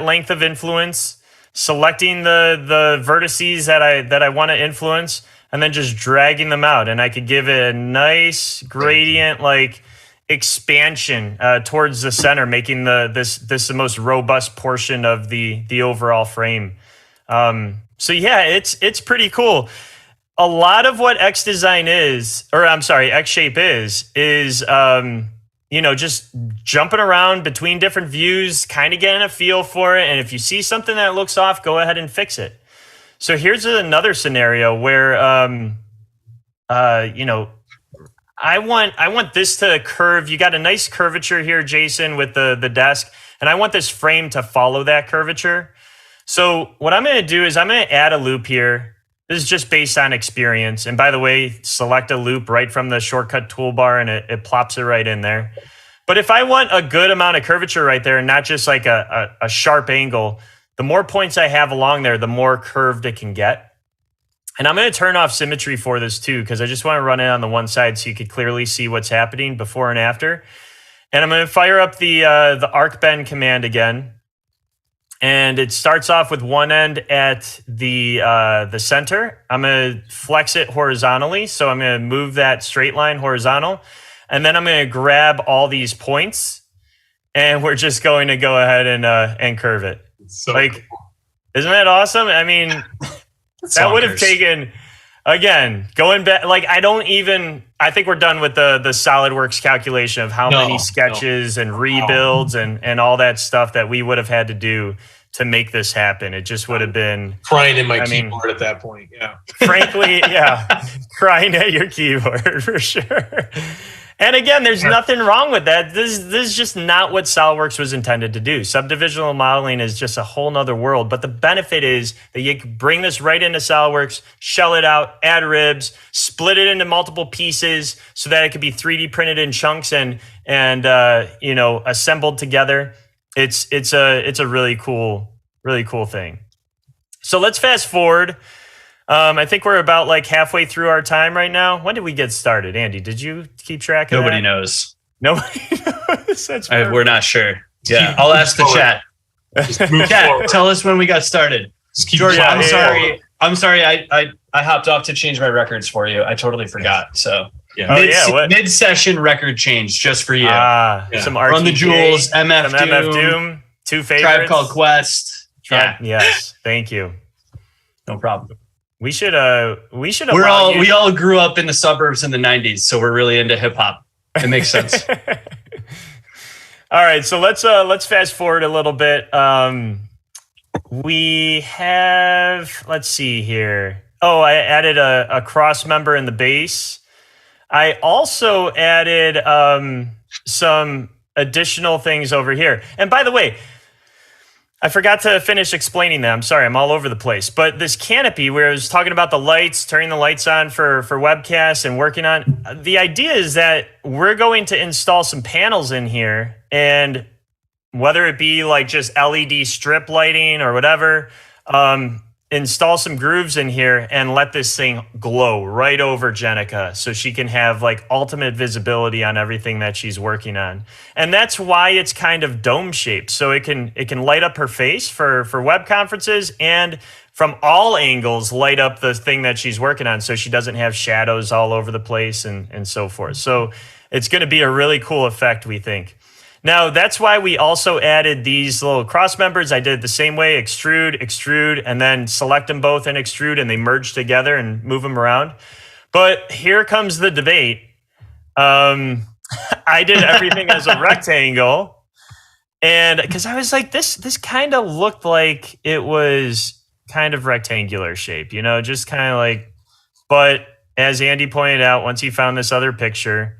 length of influence, selecting the vertices that I want to influence, and then just dragging them out. And I could give it a nice gradient, like expansion towards the center, making this the most robust portion of the overall frame. So yeah, it's pretty cool. A lot of what xShape is just jumping around between different views, kind of getting a feel for it. And if you see something that looks off, go ahead and fix it. So here's another scenario where I want this to curve. You got a nice curvature here, Jason, with the desk, and I want this frame to follow that curvature. So what I'm going to do is I'm going to add a loop here. This is just based on experience. And by the way, select a loop right from the shortcut toolbar, and it plops it right in there. But if I want a good amount of curvature right there, and not just like a sharp angle, the more points I have along there, the more curved it can get. And I'm going to turn off symmetry for this too, because I just want to run it on the one side so you can clearly see what's happening before and after. And I'm going to fire up the arc bend command again. And it starts off with one end at the center. I'm going to flex it horizontally. So I'm going to move that straight line horizontal. And then I'm going to grab all these points. And we're just going to go ahead and curve it. So like, cool. Isn't that awesome? I mean, that would have taken, again, going back, like I think we're done with the SolidWorks calculation of how many sketches and rebuilds and all that stuff that we would have had to do to make this happen. It just would have been crying in my keyboard at that point. Yeah. Frankly, yeah. Crying at your keyboard for sure. And again, there's nothing wrong with that. This is just not what SolidWorks was intended to do. Subdivisional modeling is just a whole nother world. But the benefit is that you can bring this right into SolidWorks, shell it out, add ribs, split it into multiple pieces so that it could be 3D printed in chunks and assembled together. It's a really cool thing. So let's fast forward. I think we're about like halfway through our time right now. When did we get started? Andy, did you keep track of that? Nobody knows. Nobody knows. That's we're not sure. Yeah, I'll ask the chat. Chat, tell us when we got started. Georgia, I'm sorry. I hopped off to change my records for you. I totally forgot. So mid-session record change just for you. Some RTJ, Run the Jewels, MF Doom, two favorites. Tribe Called Quest. Yes, thank you. No problem. We should we all grew up in the suburbs in the 90s, so we're really into hip hop. It makes sense. All right, so let's fast forward a little bit. We have, let's see here. Oh, I added a cross member in the base. I also added some additional things over here. And by the way, I forgot to finish explaining that. I'm sorry, I'm all over the place. But this canopy, where I was talking about the lights, turning the lights on for webcasts and working on, the idea is that we're going to install some panels in here, and whether it be like just LED strip lighting or whatever, install some grooves in here and let this thing glow right over Jenica so she can have like ultimate visibility on everything that she's working on. And that's why it's kind of dome shaped. So it can light up her face for web conferences, and from all angles light up the thing that she's working on so she doesn't have shadows all over the place and so forth. So it's going to be a really cool effect, we think. Now, that's why we also added these little cross members. I did it the same way, extrude, and then select them both and extrude, and they merge together and move them around. But here comes the debate. I did everything as a rectangle, and because I was like, this kind of looked like it was kind of rectangular shape, you know, just kind of like, but as Andy pointed out, once he found this other picture,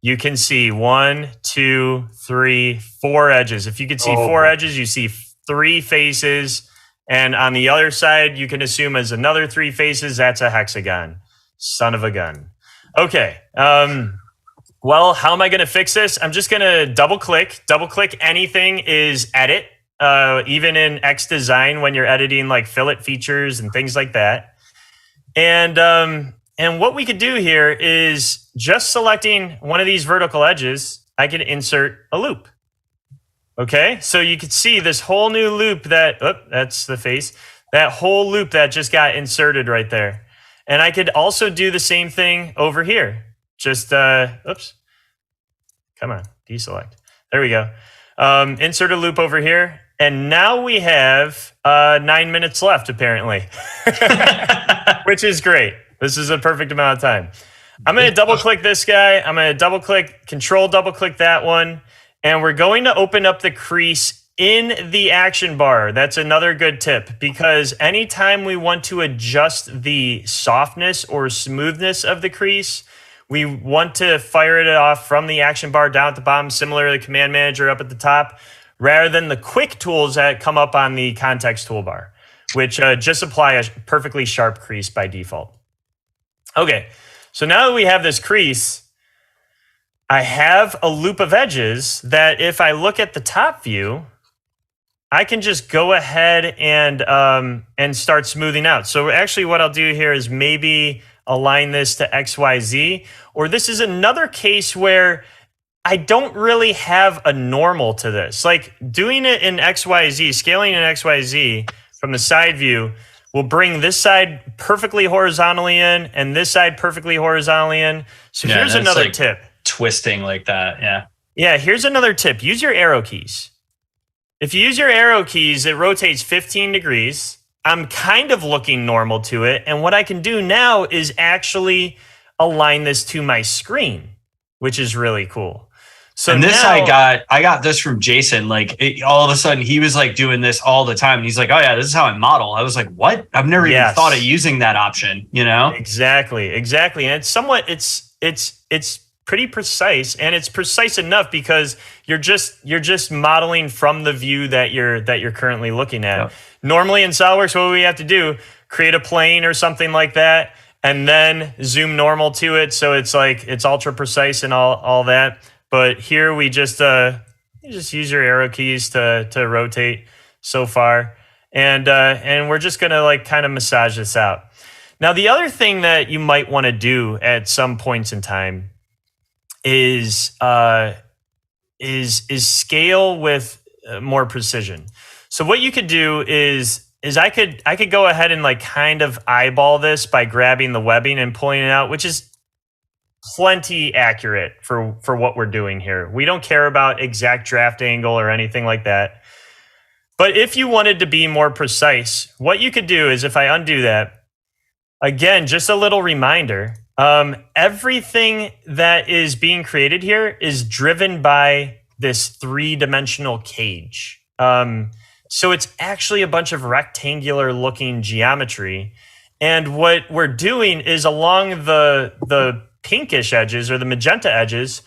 you can see 1, 2, 3, 4 edges. If you can see 4 edges, you see 3 faces. And on the other side, you can assume as another 3 faces, that's a hexagon. Son of a gun. Okay. Well, how am I going to fix this? I'm just going to double click. Double click anything is edit. Even in XDesign when you're editing like fillet features and things like that. And what we could do here is just selecting one of these vertical edges, I can insert a loop. Okay, so you can see this whole new loop that, that's the face, that whole loop that just got inserted right there. And I could also do the same thing over here. Just, oops, come on, deselect. There we go. Insert a loop over here. And now we have 9 minutes left, apparently, which is great. This is a perfect amount of time. I'm going to double click this guy. I'm going to double click, control double click that one. And we're going to open up the crease in the action bar. That's another good tip, because anytime we want to adjust the softness or smoothness of the crease, we want to fire it off from the action bar down at the bottom, similar to the command manager up at the top, rather than the quick tools that come up on the context toolbar, which just apply a perfectly sharp crease by default. Okay, so now that we have this crease, I have a loop of edges that if I look at the top view, I can just go ahead and start smoothing out. So actually what I'll do here is maybe align this to XYZ, or this is another case where I don't really have a normal to this. Like doing it in XYZ, scaling in XYZ from the side view will bring this side perfectly horizontally in and this side perfectly horizontally in. So yeah, here's another like tip. Twisting like that, yeah. Yeah, here's another tip. Use your arrow keys. If you use your arrow keys, it rotates 15 degrees. I'm kind of looking normal to it. And what I can do now is actually align this to my screen, which is really cool. So and this now, I got this from Jason. Like all of a sudden he was like doing this all the time. And he's like, oh yeah, this is how I model. I was like, what? I've never even thought of using that option, you know? Exactly. And it's somewhat, it's pretty precise, and it's precise enough because you're just modeling from the view that you're currently looking at. Yep. Normally in SolidWorks, what we have to do, create a plane or something like that, and then zoom normal to it. So it's like, it's ultra precise and all that. But here we just use your arrow keys to rotate so far. And we're just gonna like kind of massage this out. Now, the other thing that you might want to do at some points in time is scale with more precision. So what you could do is I could go ahead and like kind of eyeball this by grabbing the webbing and pulling it out, which is plenty accurate for what we're doing here. We don't care about exact draft angle or anything like that. But if you wanted to be more precise, what you could do is, if I undo that, again, just a little reminder, everything that is being created here is driven by this 3-dimensional cage. So it's actually a bunch of rectangular looking geometry. And what we're doing is along the pinkish edges or the magenta edges,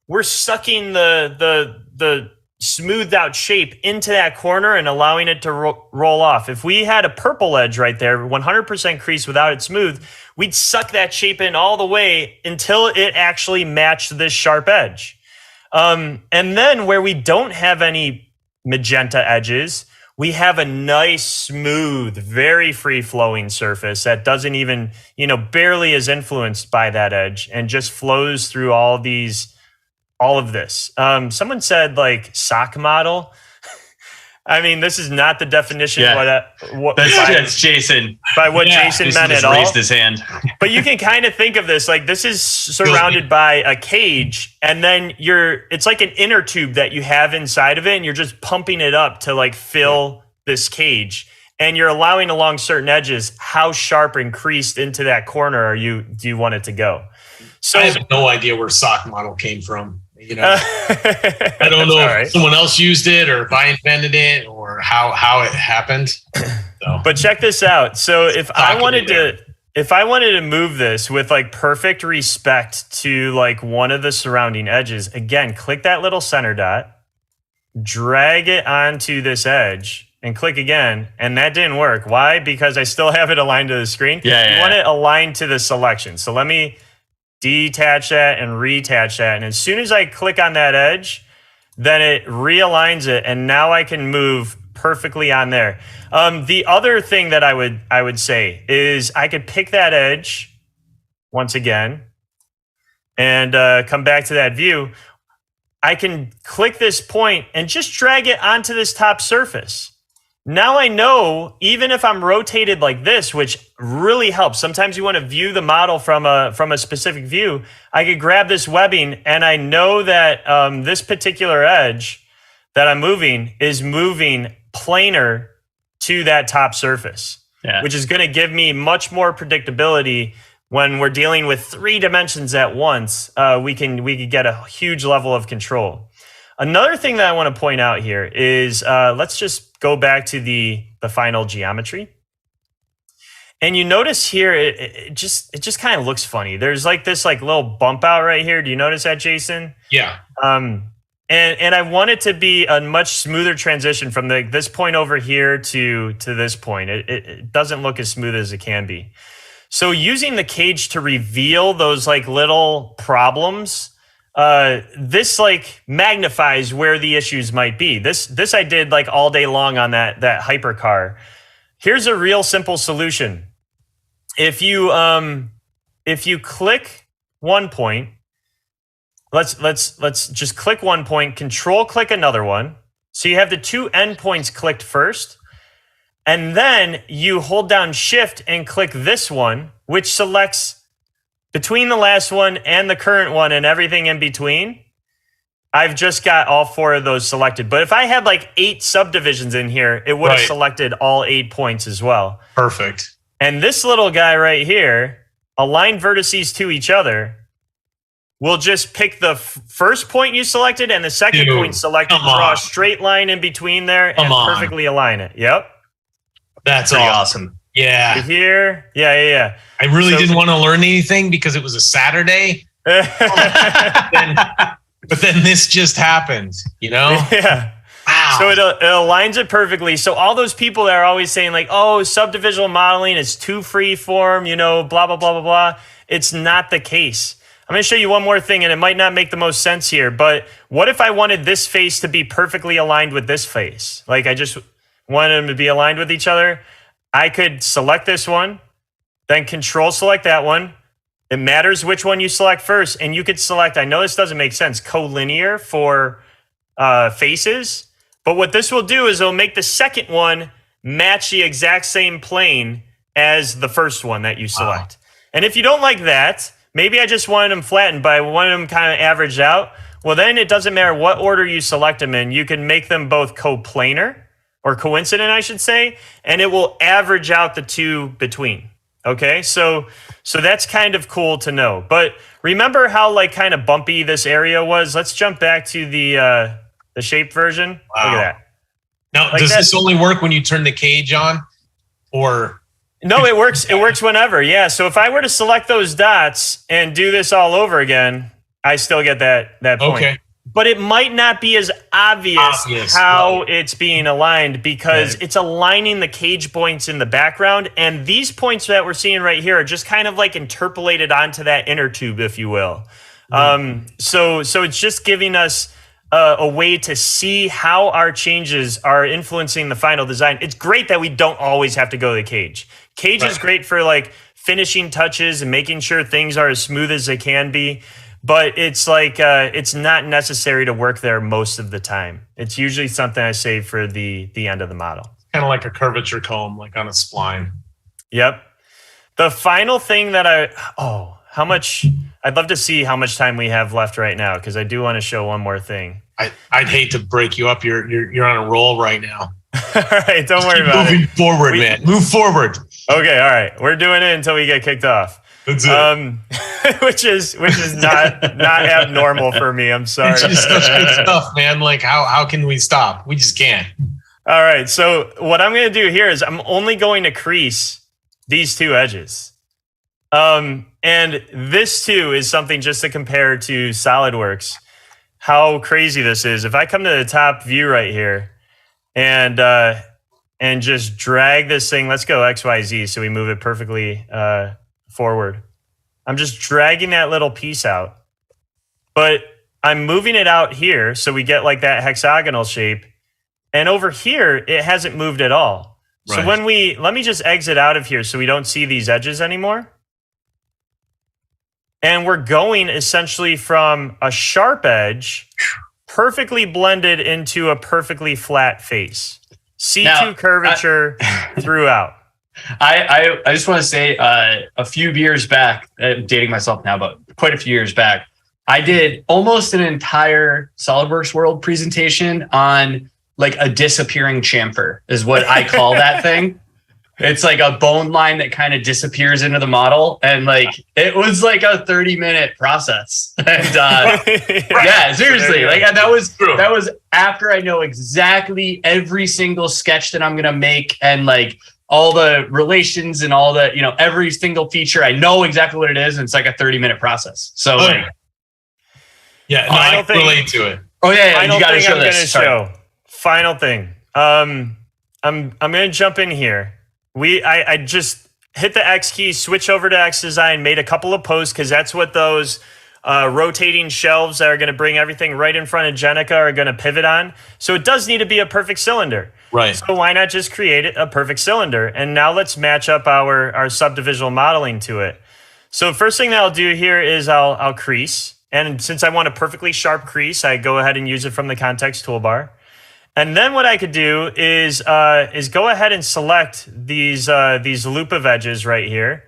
we're sucking the smoothed out shape into that corner and allowing it to roll off. If we had a purple edge right there, 100% crease without it smooth, we'd suck that shape in all the way until it actually matched this sharp edge. And then where we don't have any magenta edges, we have a nice, smooth, very free-flowing surface that doesn't even, barely is influenced by that edge and just flows through all of this. Someone said like sock model. I mean, this is not the definition of what that's Jason. By what Jason meant at all. Raised his hand. But you can kind of think of this like this is surrounded by a cage, and then it's like an inner tube that you have inside of it, and you're just pumping it up to like fill this cage. And you're allowing along certain edges how sharp and creased into that corner do you want it to go? So I have no idea where sock model came from. I don't know if someone else used it or if I invented it or how it happened. So. But check this out. So if I wanted to move this with like perfect respect to like one of the surrounding edges, again, click that little center dot, drag it onto this edge and click again. And that didn't work. Why? Because I still have it aligned to the screen. You want it aligned to the selection. So let me detach that and reattach that. And as soon as I click on that edge, then it realigns it. And now I can move perfectly on there. The other thing that I would say is I could pick that edge once again and come back to that view. I can click this point and just drag it onto this top surface. Now I know, even if I'm rotated like this, which really helps. Sometimes you want to view the model from a specific view. I could grab this webbing and I know that this particular edge that I'm moving is moving planar to that top surface, which is going to give me much more predictability when we're dealing with 3 dimensions at once. We can get a huge level of control. Another thing that I want to point out here is let's just go back to the final geometry. And you notice here, it just kind of looks funny. There's like this like little bump out right here. Do you notice that, Jason? Yeah. And I want it to be a much smoother transition from this point over here to this point. It doesn't look as smooth as it can be. So using the cage to reveal those like little problems, this like magnifies where the issues might be. This I did like all day long on that hypercar. Here's a real simple solution. If you click one point, let's just click one point, control click another one. So you have the 2 endpoints clicked first, and then you hold down shift and click this one, which selects between the last one and the current one and everything in between. I've just got all 4 of those selected. But if I had like 8 subdivisions in here, it would have selected all 8 points as well. Perfect. And this little guy right here, align vertices to each other, will just pick the first point you selected and the second point selected, draw a straight line in between there and perfectly align it. Yep. That's awesome. Yeah. Here. Yeah. I really didn't want to learn anything because it was a Saturday. But then this just happened, Yeah. Wow. So it aligns it perfectly. So all those people that are always saying like, oh, subdivisional modeling is too free form, blah, blah, blah, blah, blah. It's not the case. I'm going to show you one more thing, and it might not make the most sense here, but what if I wanted this face to be perfectly aligned with this face? Like I just wanted them to be aligned with each other. I could select this one, then control select that one. It matters which one you select first, and you could select, I know this doesn't make sense, collinear for faces, but what this will do is it'll make the second one match the exact same plane as the first one that you select. Wow. And if you don't like that, maybe I just wanted them flattened, but I wanted them kind of averaged out. Well, then it doesn't matter what order you select them in. You can make them both coplanar, or coincident, I should say, and it will average out the 2 between. Okay, so that's kind of cool to know. But remember how like kind of bumpy this area was? Let's jump back to the shape version. Wow. Look at that. Now, like does this only work when you turn the cage on, or No, it works. It works whenever. Yeah. So if I were to select those dots and do this all over again, I still get that point. Okay. But it might not be as obvious how it's being aligned because it's aligning the cage points in the background. And these points that we're seeing right here are just kind of like interpolated onto that inner tube, if you will. So it's just giving us a way to see how our changes are influencing the final design. It's great that we don't always have to go to the cage. Cage is great for like finishing touches and making sure things are as smooth as they can be. But it's like it's not necessary to work there most of the time. It's usually something I save for the end of the model. Kind of like a curvature comb, like on a spline. Yep. The final thing that I'd love to see how much time we have left right now because I do want to show one more thing. I'd hate to break you up. You're on a roll right now. All right, don't worry about it. Moving forward, man. Move forward. Okay, all right. We're doing it until we get kicked off. That's it. which is not abnormal for me. I'm sorry. It's just such good stuff, man. Like how can we stop? We just can't. All right. So what I'm going to do here is I'm only going to crease these two edges. And this too is something just to compare to SolidWorks. How crazy this is. If I come to the top view right here and just drag this thing, let's go XYZ so we move it perfectly forward. I'm just dragging that little piece out, but I'm moving it out here so we get like that hexagonal shape. And over here, it hasn't moved at all. Right. So let me just exit out of here so we don't see these edges anymore. And we're going essentially from a sharp edge, perfectly blended into a perfectly flat face. C2 curvature throughout. I just want to say a few years back, dating myself now, but quite a few years back, I did almost an entire SolidWorks World presentation on like a disappearing chamfer is what I call that thing. It's like a bone line that kind of disappears into the model. And like, it was like a 30-minute process. And yeah, seriously, like that was after I know exactly every single sketch that I'm going to make and like all the relations and all the, every single feature. I know exactly what it is. And it's like a 30-minute process. So like, yeah, no, I can relate to it. Oh yeah, you got to show this. Final thing. I'm going to jump in here. I just hit the X key, switch over to X Design, made a couple of posts because that's what those rotating shelves that are going to bring everything right in front of Jenica are going to pivot on. So it does need to be a perfect cylinder. Right. So why not just create a perfect cylinder? And now let's match up our subdivisional modeling to it. So first thing that I'll do here is I'll crease. And since I want a perfectly sharp crease, I go ahead and use it from the context toolbar. And then what I could do is go ahead and select these loop of edges right here.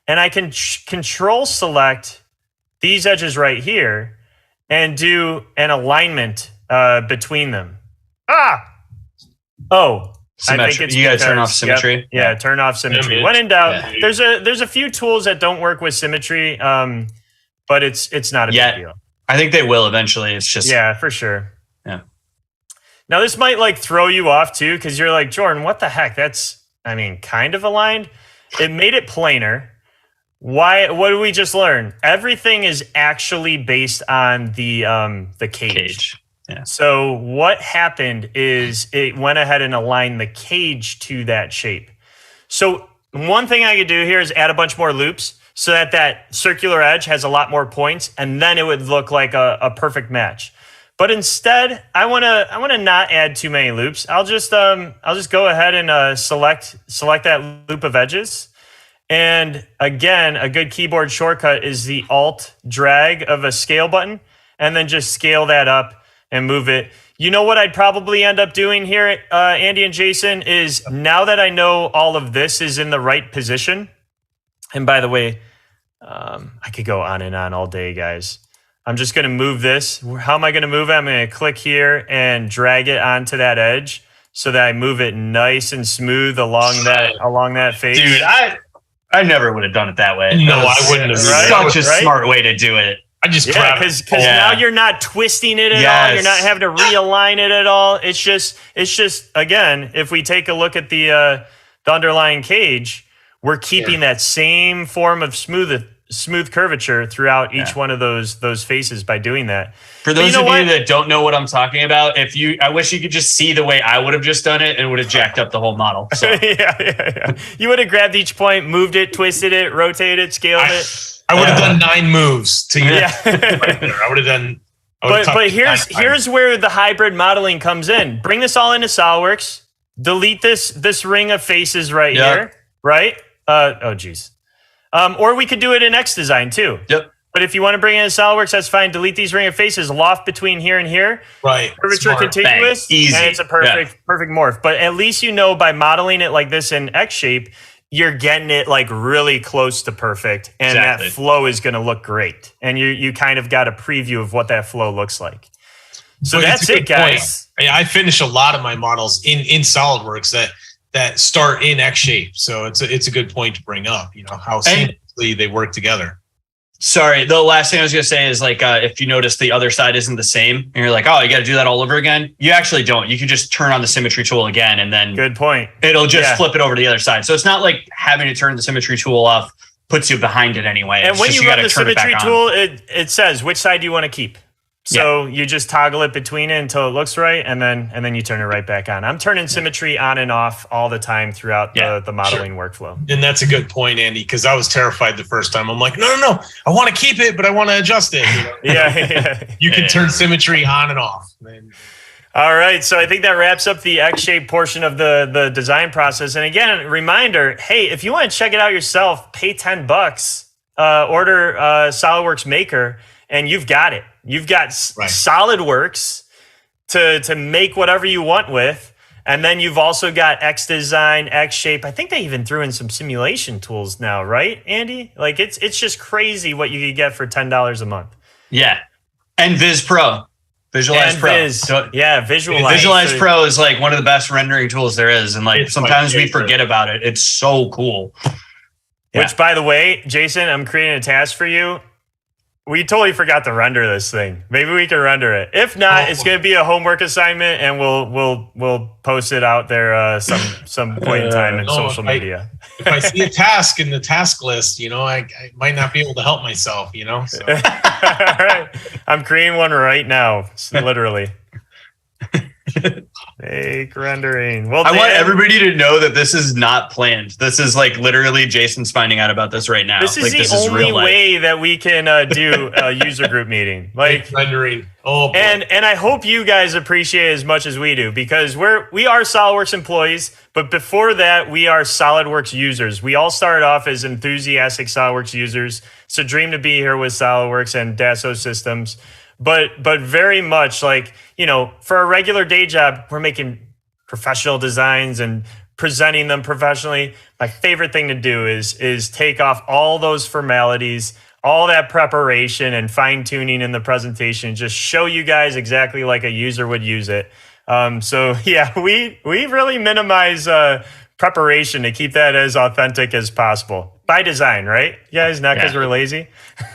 And I can control select these edges right here and do an alignment between them. Oh, symmetry. I think it's you got to turn off symmetry. Yep, turn off symmetry. When in doubt, there's a few tools that don't work with symmetry, but it's not a big deal. I think they will eventually. It's just for sure. Yeah. Now this might like throw you off too because you're like, Jordan, what the heck? That's kind of aligned. It made it planar. Why? What did we just learn? Everything is actually based on the cage. Yeah. So what happened is it went ahead and aligned the cage to that shape. So one thing I could do here is add a bunch more loops so that circular edge has a lot more points, and then it would look like a perfect match. But instead, I want to not add too many loops. I'll just go ahead and select that loop of edges. And again, a good keyboard shortcut is the Alt drag of a scale button, and then just scale that up and move it. You know what I'd probably end up doing here, Andy and Jason, is now that I know all of this is in the right position. And by the way, I could go on and on all day, guys. I'm just going to move this. How am I going to move it? I'm going to click here and drag it onto that edge so that I move it nice and smooth along that face. Dude, I never would have done it that way. No, I wouldn't have. Such a smart way to do it. I just because now you're not twisting it at all. You're not having to realign it at all. It's just again, if we take a look at the underlying cage, we're keeping that same form of smooth curvature throughout each one of those faces by doing that. For those of you that don't know what I'm talking about, I wish you could just see the way I would have just done it, and it would have jacked up the whole model. So. yeah. You would have grabbed each point, moved it, twisted it, rotated it, scaled it. I would have done 9 moves to your right there. I would have done. But here's where the hybrid modeling comes in. Bring this all into SolidWorks. Delete this ring of faces right here. Right? Oh geez. Or we could do it in XDesign too. Yep. But if you want to bring it in SolidWorks, that's fine. Delete these ring of faces, loft between here and here. Right. Curvature contiguous. Bang. Easy. And it's a perfect morph. But at least you know by modeling it like this in xShape, you're getting it like really close to perfect. And that flow is going to look great. And you kind of got a preview of what that flow looks like. So that's it, guys. I finish a lot of my models in SolidWorks that start in xShape. So it's a good point to bring up, how seamlessly they work together. Sorry, the last thing I was going to say is if you notice the other side isn't the same and you're like, oh, you got to do that all over again. You actually don't. You can just turn on the symmetry tool again and then good point. It'll just flip it over to the other side. So it's not like having to turn the symmetry tool off puts you behind it anyway. And when you run the symmetry tool, it says which side do you want to keep. So you just toggle it between it until it looks right, and then you turn it right back on. I'm turning symmetry on and off all the time throughout the modeling workflow. And that's a good point, Andy, because I was terrified the first time. I'm like, no, I want to keep it, but I want to adjust it. You can turn symmetry on and off. All right, so I think that wraps up the xShape portion of the design process. And again, reminder, hey, if you want to check it out yourself, pay $10, order SolidWorks Maker, and you've got it. You've got SolidWorks to make whatever you want with. And then you've also got XDesign, xShape. I think they even threw in some simulation tools now, right, Andy? Like it's just crazy what you could get for $10 a month. Yeah. And Viz Pro. Visualize Pro. Visualize Pro is like one of the best rendering tools there is. And sometimes we forget about it. It's so cool. Which, by the way, Jason, I'm creating a task for you. We totally forgot to render this thing. Maybe we can render it. If not, it's going to be a homework assignment, and we'll post it out there some point in time in social media. If I see a task in the task list, I might not be able to help myself. So. All right, I'm creating one right now, literally. Make rendering. Well, I want everybody to know that this is not planned. This is literally Jason's finding out about this right now. This is the only way that we can do a user group meeting. Rendering. Oh, boy. And I hope you guys appreciate it as much as we do, because we are SolidWorks employees, but before that, we are SolidWorks users. We all started off as enthusiastic SolidWorks users. It's a dream to be here with SolidWorks and Dassault Systems. But very much for a regular day job, we're making professional designs and presenting them professionally. My favorite thing to do is take off all those formalities, all that preparation and fine tuning in the presentation, just show you guys exactly like a user would use it. We really minimize preparation to keep that as authentic as possible. By design, right? You guys, not because we're lazy.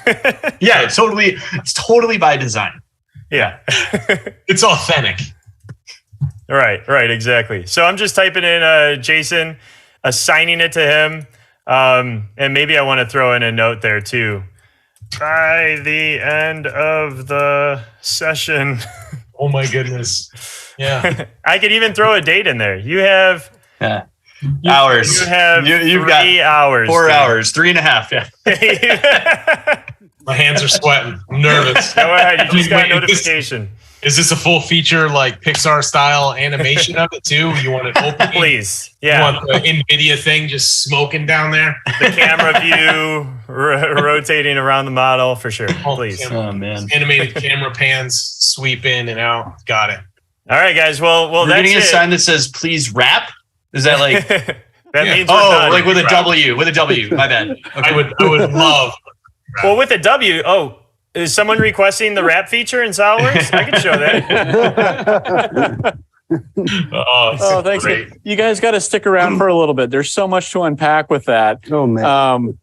It's totally by design. Yeah. It's authentic. Right, exactly. So I'm just typing in Jason, assigning it to him. And maybe I want to throw in a note there too. By the end of the session. Oh my goodness. Yeah. I could even throw a date in there. You have hours. You have you've got 3 hours. 4 hours, 3.5. Yeah. My hands are sweating. I'm nervous. Go ahead. You just got a notification. Is this a full feature Pixar style animation of it too? You want it open? Please. Yeah. You want the NVIDIA thing just smoking down there? The camera view rotating around the model for sure. Please. Oh man. Animated camera pans sweep in and out. Got it. All right, guys. Well, we're that's getting a it. sign that says "Please wrap." Is that that means we're done. Like with a W? With a W. My bad. Okay. I would love. Well, with a W. Oh, is someone requesting the wrap feature in SolidWorks? I can show that. Thanks. Great. You guys got to stick around for a little bit. There's so much to unpack with that. Oh man.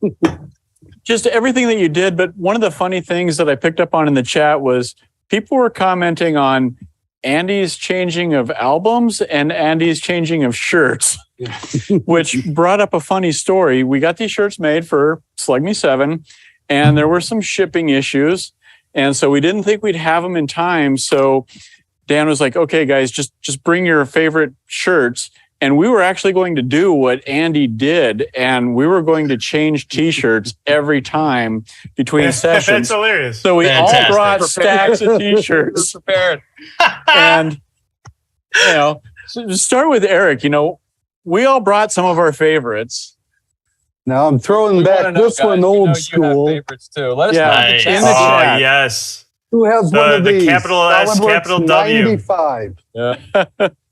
Just everything that you did. But one of the funny things that I picked up on in the chat was people were commenting on Andy's changing of albums and Andy's changing of shirts, which brought up a funny story. We got these shirts made for SLUGME7, and there were some shipping issues. And so we didn't think we'd have them in time. So Dan was like, okay, guys, just bring your favorite shirts. And we were actually going to do what Andy did, and we were going to change T-shirts every time between sessions. That's hilarious. So we Fantastic. all brought stacks of T-shirts. Prepared. And, so to start with Eric, we all brought some of our favorites. Now I'm throwing back this one old school. Favorites too. Let us Yeah. know in the Nice. chat. In the chat. Yes. Who has one of The these? capital S, SolidWorks capital W. 95. Yeah.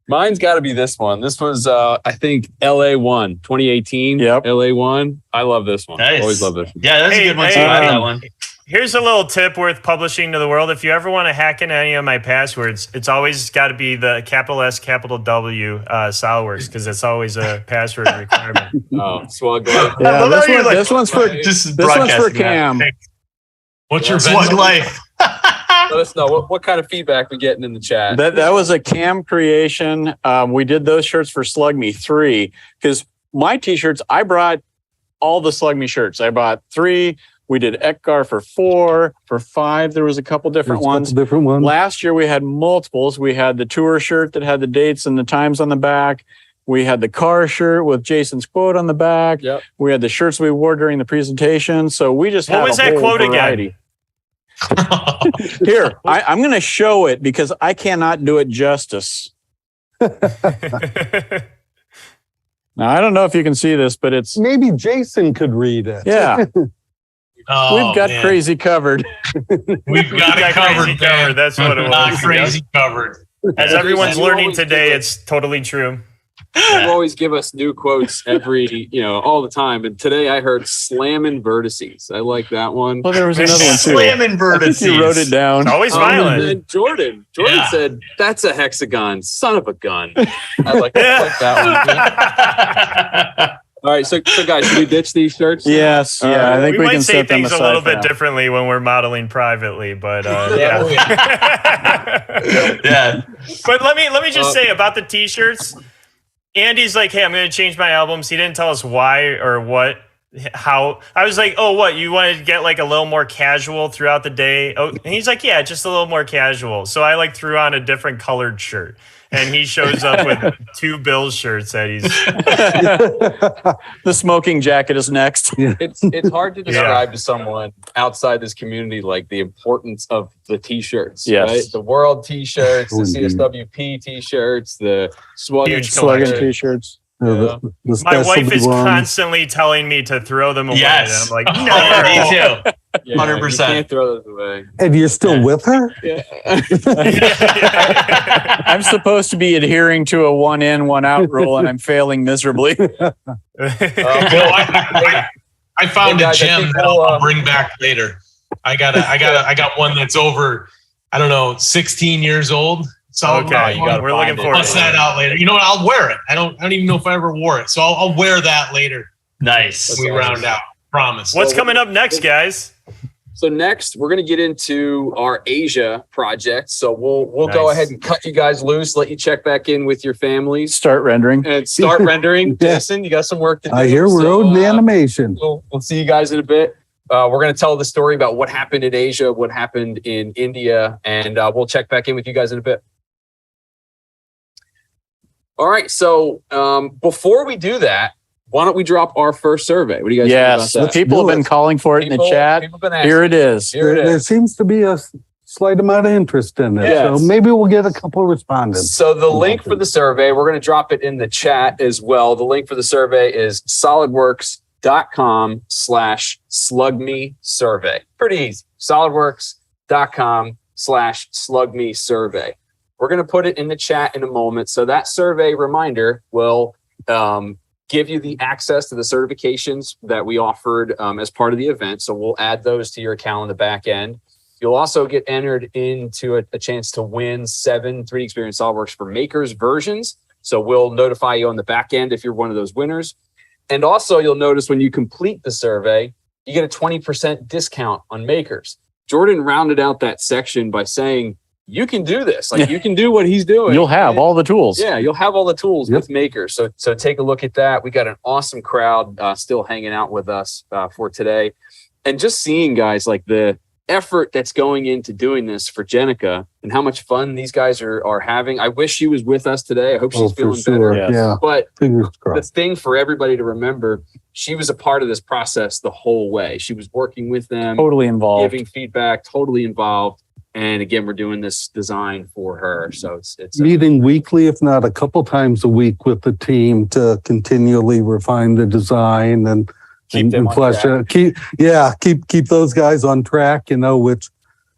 Mine's got to be this one. This was, I think, LA1, 2018. Yep. LA1. I love this one. Nice. Always love this one. Yeah, that's a good one too. I like that one. Here's a little tip worth publishing to the world. If you ever want to hack into any of my passwords, it's always got to be the capital S, capital W SolidWorks, because it's always a password requirement. Oh, Swag. Yeah, this one's for Cam. What's your Swag life? Let us know what kind of feedback we're getting in the chat. That was a Cam creation. We did those shirts for SLUGME3 because my T-shirts, I brought all the SLUGME shirts. I bought 3. We did Ekgar for 4. For 5, there was a couple different ones. Last year we had multiples. We had the tour shirt that had the dates and the times on the back. We had the car shirt with Jason's quote on the back. Yep. We had the shirts we wore during the presentation. So we just had What was a that whole quote variety. again? Here, I'm going to show it because I cannot do it justice. Now, I don't know if you can see this, but it's... Maybe Jason could read it. Yeah. We've got man. crazy covered. We've got it crazy covered. covered. That's what it Not was. crazy covered. As everyone's You learning always today, give it's totally true. You always give us new quotes all the time. And today I heard slammin' vertices. I like that one. Well, there was another one too. Slamming I think vertices. you wrote it down. It's always violent. And Jordan Yeah. said, "That's a hexagon, son of a gun." I like that one. All right, so guys, should we ditch these shirts? Yes, yeah, I think we might can say set them things a aside little for bit now. differently when we're modeling privately, but Yeah. Yeah. But let me just say about the T-shirts. Andy's like, "Hey, I'm going to change my albums." He didn't tell us why or what, how. I was like, "Oh, what? You wanted to get like a little more casual throughout the day?" Oh, and he's like, "Yeah, just a little more casual." So I like threw on a different colored shirt, and he shows up with 2 Bills shirts that he's. The smoking jacket is next. It's hard to describe to someone outside this community like the importance of the T-shirts. Yes. Right? The World T-shirts, the CSWP T-shirts, the Huge Slugging collection. T-shirts. The My wife specialty is ones. constantly telling me to throw them away. Yes. And I'm like, Oh, no. me too. 100%. You can't throw those away. And you're still with her? I'm supposed to be adhering to a 1 in, 1 out rule, and I'm failing miserably. I found Hey, a guys, I gem think that I'll bring back later. I got one that's over, 16 years old. So Okay, we're looking forward bust to that it. out later. You know what? I'll wear it. I don't even know if I ever wore it. So I'll wear that later. Nice. When we round out. Promise. What's coming up next, guys? So next, we're going to get into our Asia project. So we'll go Nice. ahead and cut you guys loose, let you check back in with your families, Start rendering. and start rendering. Jason, you got some work to do. I hear we're So, owed animation. We'll see you guys in a bit. We're going to tell the story about what happened in Asia, what happened in India, and we'll check back in with you guys in a bit. All right. So before we do that, why don't we drop our first survey? What do you guys Yes, think about the that? people have been calling for it in the chat. People been asking. Here it is. Here it There is. seems to be a slight amount of interest in it. Yes. So maybe we'll get a couple of respondents. So the link for the survey, we're going to drop it in the chat as well. The link for the survey is solidworks.com/SLUGME survey. Pretty easy. solidworks.com/SLUGME survey. We're going to put it in the chat in a moment. So that survey reminder will give you the access to the certifications that we offered as part of the event. So we'll add those to your account on the back end. You'll also get entered into a chance to win 7 3D Experience SolidWorks for Makers versions. So we'll notify you on the back end if you're one of those winners. And also you'll notice when you complete the survey, you get a 20% discount on Makers. Jordan rounded out that section by saying you can do this. Like you can do what he's doing. You'll have all the tools. Yeah, you'll have all the tools with Maker. So take a look at that. We got an awesome crowd still hanging out with us for today. And just seeing guys like the effort that's going into doing this for Jenica and how much fun these guys are having. I wish she was with us today. I hope she's feeling better. Yeah. But Fingers the crossed. thing for everybody to remember, she was a part of this process the whole way. She was working with them, Totally involved. giving feedback, totally involved. And again, we're doing this design for her. So it's Meeting weekly, if not a couple times a week with the team to continually refine the design and Keep them on flesh track. it. Keep those guys on track, which,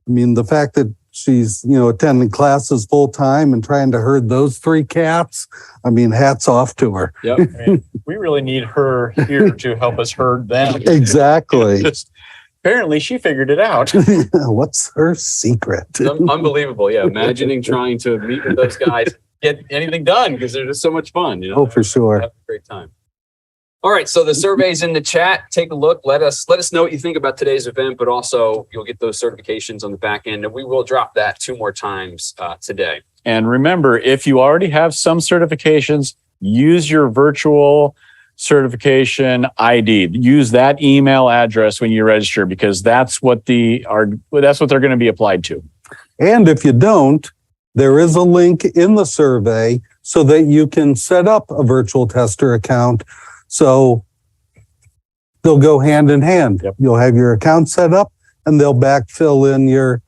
I mean, the fact that she's, attending classes full time and trying to herd those 3 cats, I mean, hats off to her. Yep. I mean, we really need her here to help us herd them. Exactly. Apparently she figured it out. What's her secret? Unbelievable. Yeah. Imagining trying to meet with those guys, get anything done because they're just so much fun. Oh, for sure. Have a great time. All right. So the survey's in the chat. Take a look. Let us know what you think about today's event, but also you'll get those certifications on the back end. And we will drop that 2 more times today. And remember, if you already have some certifications, use your virtual certification ID. Use that email address when you register because that's what they're going to be applied to. And if you don't, there is a link in the survey so that you can set up a virtual tester account. So they'll go hand in hand. Yep. You'll have your account set up and they'll backfill in your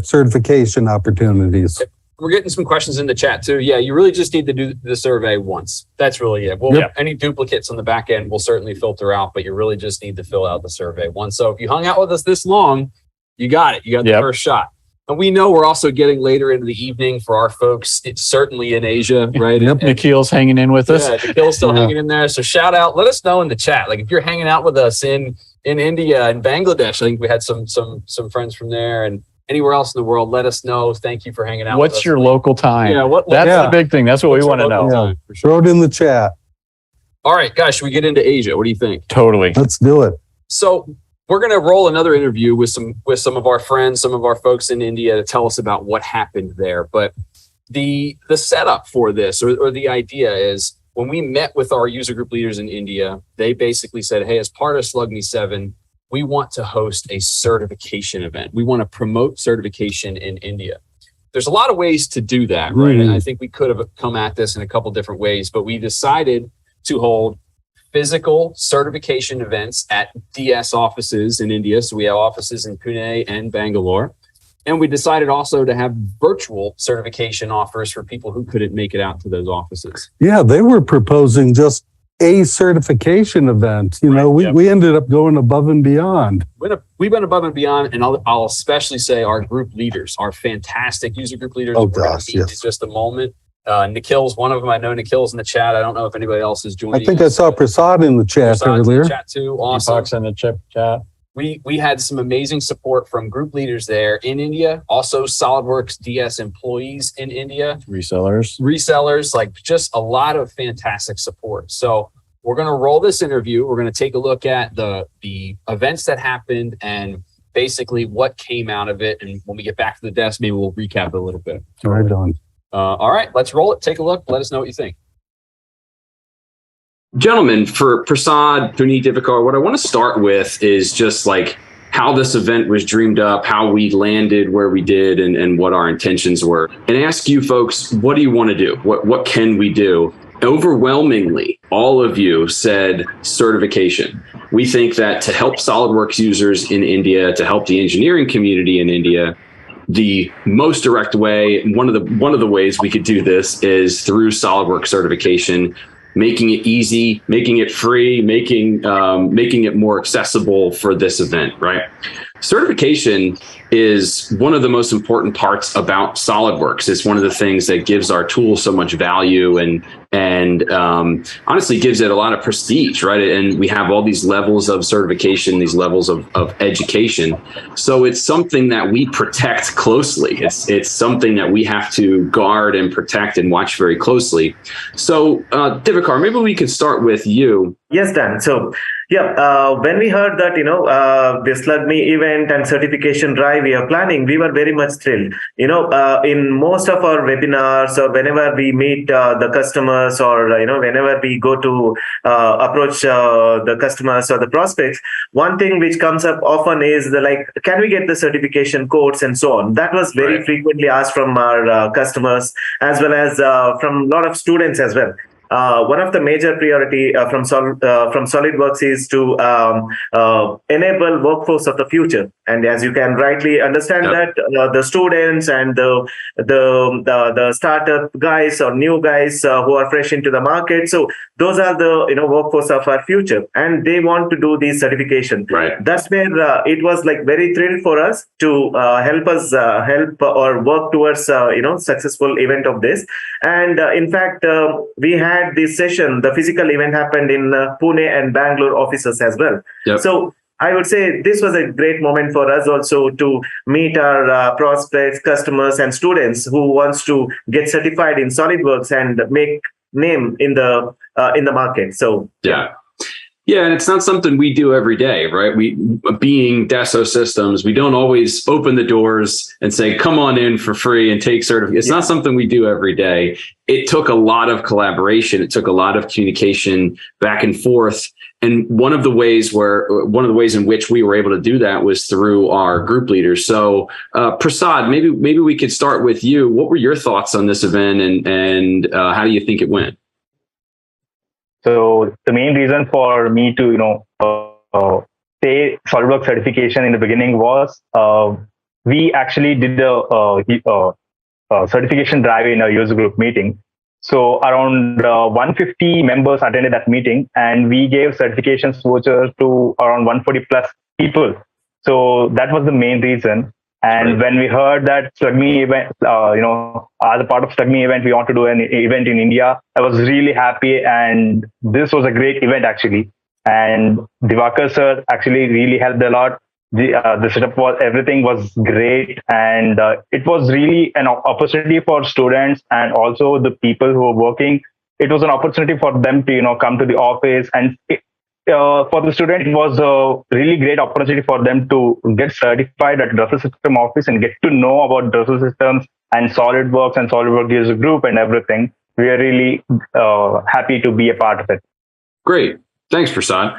certification opportunities. We're getting some questions in the chat too. Yeah, you really just need to do the survey once. That's really it. Any duplicates on the back end will certainly filter out, but you really just need to fill out the survey once. So if you hung out with us this long, you got it. You got the first shot. And we know we're also getting later into the evening for our folks. It's certainly in Asia, right? Yep. Nikhil's hanging in with us. Yeah, Nikhil's still hanging in there. So shout out. Let us know in the chat. Like if you're hanging out with us in India and Bangladesh, I think we had some friends from there and anywhere else in the world. Let us know. Thank you for hanging out. What's with us. your local time? Yeah, that's the big thing. That's what we want to know. Yeah. Throw it in the chat. All right, guys, should we get into Asia? What do you think? Totally. Let's do it. So we're going to roll another interview with some of our friends, some of our folks in India to tell us about what happened there. But the setup for this or the idea is when we met with our user group leaders in India, they basically said, hey, as part of SLUGME7, we want to host a certification event. We want to promote certification in India. There's a lot of ways to do that, right? And I think we could have come at this in a couple different ways, but we decided to hold physical certification events at DS offices in India. So we have offices in Pune and Bangalore. And we decided also to have virtual certification offers for people who couldn't make it out to those offices. Yeah, they were proposing just a certification event. We ended up going above and beyond. We went above and beyond, and I'll especially say our group leaders, our fantastic user group leaders. Oh, we're going gosh, to meet in just a moment. Nikhil's one of them. I know Nikhil's in the chat. I don't know if anybody else is joining. I think I saw Prasad in the chat Prasad's earlier. in the chat too. Awesome. Deepak's in the chat. We had some amazing support from group leaders there in India. Also, SolidWorks DS employees in India. Resellers, like just a lot of fantastic support. So we're going to roll this interview. We're going to take a look at the events that happened and basically what came out of it. And when we get back to the desk, maybe we'll recap it a little bit. Right on. All right, let's roll it. Take a look. Let us know what you think. Gentlemen, for Prasad, Puneet, Divikar, what I want to start with is just like how this event was dreamed up, how we landed where we did, and what our intentions were. And ask you folks, what do you want to do? What can we do? Overwhelmingly, all of you said certification. We think that to help SolidWorks users in India, to help the engineering community in India, the most direct way, one of the ways we could do this is through SolidWorks certification, making it easy, making it free, making it more accessible for this event, right? Certification is one of the most important parts about SolidWorks. It's one of the things that gives our tool so much value and honestly gives it a lot of prestige, right? And we have all these levels of certification, these levels of education. So it's something that we protect closely. It's something that we have to guard and protect and watch very closely. So Divikar, maybe we could start with you. Yes, Dan. So Yeah, when we heard that, the SLUGME event and certification drive we are planning, we were very much thrilled. In most of our webinars or whenever we meet the customers or, whenever we go to approach the customers or the prospects, one thing which comes up often is can we get the certification codes and so on? That was very frequently asked from our customers as well as from a lot of students as well. One of the major priority from Solidworks is to enable workforce of the future. And as you can rightly understand that the students and the startup guys or new guys who are fresh into the market, so those are the workforce of our future, and they want to do these certification. That's where it was very thrilled for us to help or work towards successful event of this. And in fact, we had this session, the physical event happened in Pune and Bangalore offices as well. So I would say this was a great moment for us also to meet our prospects, customers, and students who wants to get certified in SolidWorks and make name in the market. So Yeah, and it's not something we do every day, right? We, being Dassault Systems, we don't always open the doors and say, come on in for free and take certificate. It's not something we do every day. It took a lot of collaboration. It took a lot of communication back and forth. And one of the ways in which we were able to do that was through our group leaders. So Prasad, maybe we could start with you. What were your thoughts on this event and how do you think it went? So the main reason for me to, say SolidWorks certification in the beginning was we actually did a certification drive in a user group meeting. So around 150 members attended that meeting, and we gave certifications vouchers to around 140 plus people. So that was the main reason. And when we heard that SLUGME event, as a part of SLUGME event, we want to do an event in India, I was really happy. And this was a great event, actually. And Divakar sir actually really helped a lot. The setup everything was great. And it was really an opportunity for students and also the people who are working. It was an opportunity for them to, come to the office, and for the student, it was a really great opportunity for them to get certified at Dassault System office and get to know about Dassault Systems and SolidWorks and SolidWorks user group and everything. We are really happy to be a part of it. Great. Thanks, Prasad.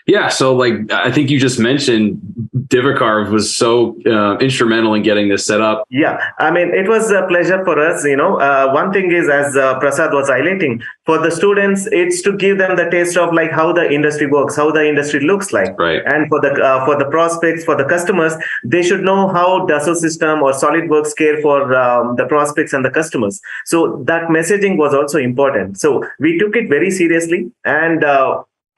Yeah, so I think you just mentioned Divakar was so instrumental in getting this set up. Yeah, I mean, it was a pleasure for us. One thing is, as Prasad was highlighting, for the students, it's to give them the taste of how the industry works, how the industry looks like. And for the prospects, for the customers, they should know how Dassault System or SolidWorks care for the prospects and the customers. So that messaging was also important. So we took it very seriously, and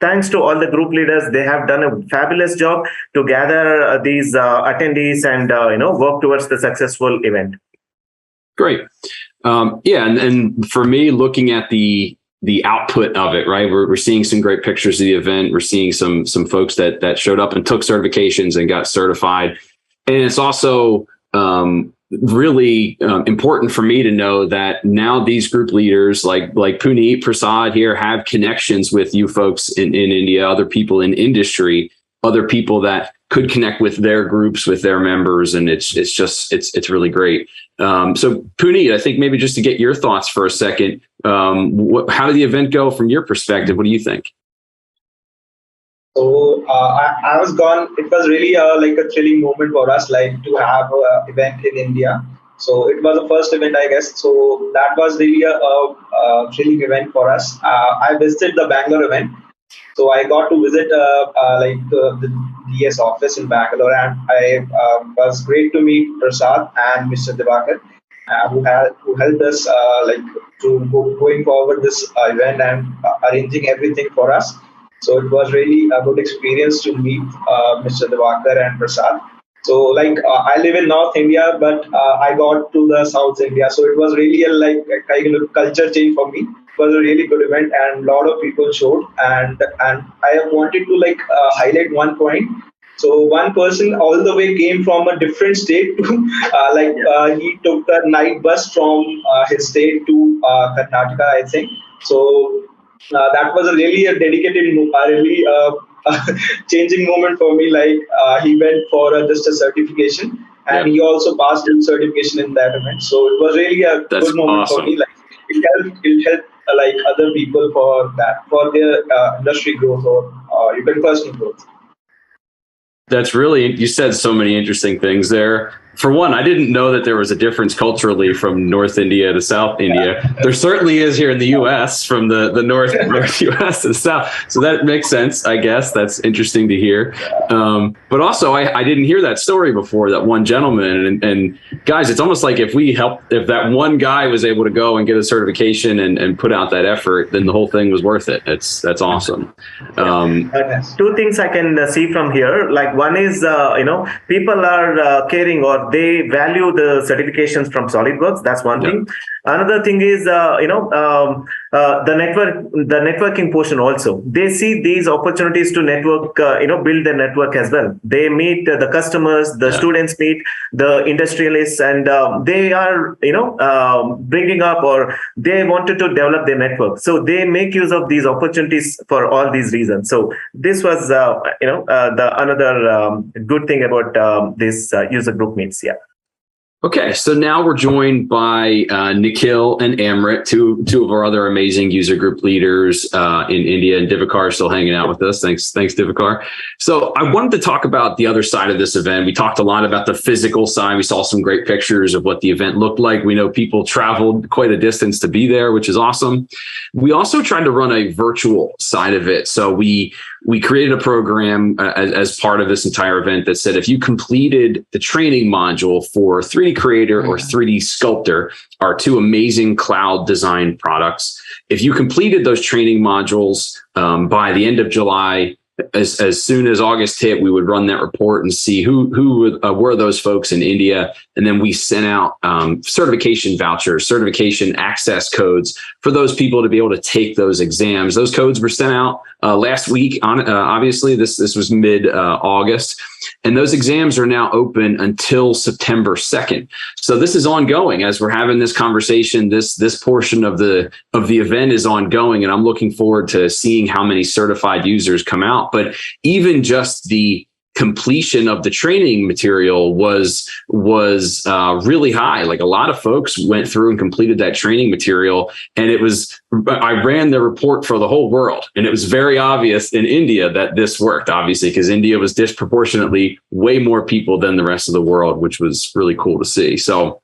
thanks to all the group leaders, they have done a fabulous job to gather these attendees and work towards the successful event. Great. And for me, looking at the output of it, right, we're seeing some great pictures of the event. We're seeing some folks that showed up and took certifications and got certified. And it's also really important for me to know that now these group leaders like Puneet, Prasad here have connections with you folks in India, other people in industry, other people that could connect with their groups, with their members. And it's really great. So Puneet, I think maybe just to get your thoughts for a second, how did the event go from your perspective? What do you think? So I was gone. It was really a thrilling moment for us, to have an event in India. So it was the first event, I guess. So that was really a thrilling event for us. I visited the Bangalore event. So I got to visit the DS office in Bangalore, and I was great to meet Prasad and Mr. Divakar, who helped us going forward this event and arranging everything for us. So it was really a good experience to meet Mr. Divakar and Prasad. So I live in North India, but I got to the South India. So it was really a kind of culture change for me. It was a really good event, and a lot of people showed. And I wanted to highlight one point. So one person all the way came from a different state to he took the night bus from his state to Karnataka, I think. So that was a dedicated, really changing moment for me. Like he went for just a certification, and he also passed his certification in that event. So it was really a good moment for me. Like it helped like other people for that, for their industry growth, or even personal growth. That's really, you said so many interesting things there. For one, I didn't know that there was a difference culturally from North India to South India. There certainly is here in the U.S. from the North U.S. to the South. So that makes sense, I guess. That's interesting to hear. But also, I didn't hear that story before, that one gentleman. And guys, it's almost like if that one guy was able to go and get a certification and put out that effort, then the whole thing was worth it. That's awesome. Two things I can see from here. Like one is, people are caring, or they value the certifications from SolidWorks. That's one thing. Another thing is, the networking portion also. They see these opportunities to network, build their network as well. They meet the customers, the students meet the industrialists, and they are, bringing up, or they wanted to develop their network. So they make use of these opportunities for all these reasons. So this was, the another good thing about this user group meets. Yeah. Okay, so now we're joined by Nikhil and Amrit, two of our other amazing user group leaders in India, and Divakar is still hanging out with us. Thanks, Divakar. So I wanted to talk about the other side of this event. We talked a lot about the physical side. We saw some great pictures of what the event looked like. We know people traveled quite a distance to be there, which is awesome. We also tried to run a virtual side of it. So we created a program as part of this entire event that said if you completed the training module for 3D Creator or 3D Sculptor, our two amazing cloud design products, if you completed those training modules by the end of July, as soon as August hit, we would run that report and see who were those folks in India. And then we sent out certification vouchers, certification access codes for those people to be able to take those exams. Those codes were sent out last week. Obviously, this was mid-August. And those exams are now open until September 2nd. So this is ongoing as we're having this conversation. This portion of the event is ongoing, and I'm looking forward to seeing how many certified users come out. But even just the completion of the training material was really high. Like a lot of folks went through and completed that training material, and I ran the report for the whole world, and it was very obvious in India that this worked, obviously, because India was disproportionately way more people than the rest of the world, which was really cool to see. So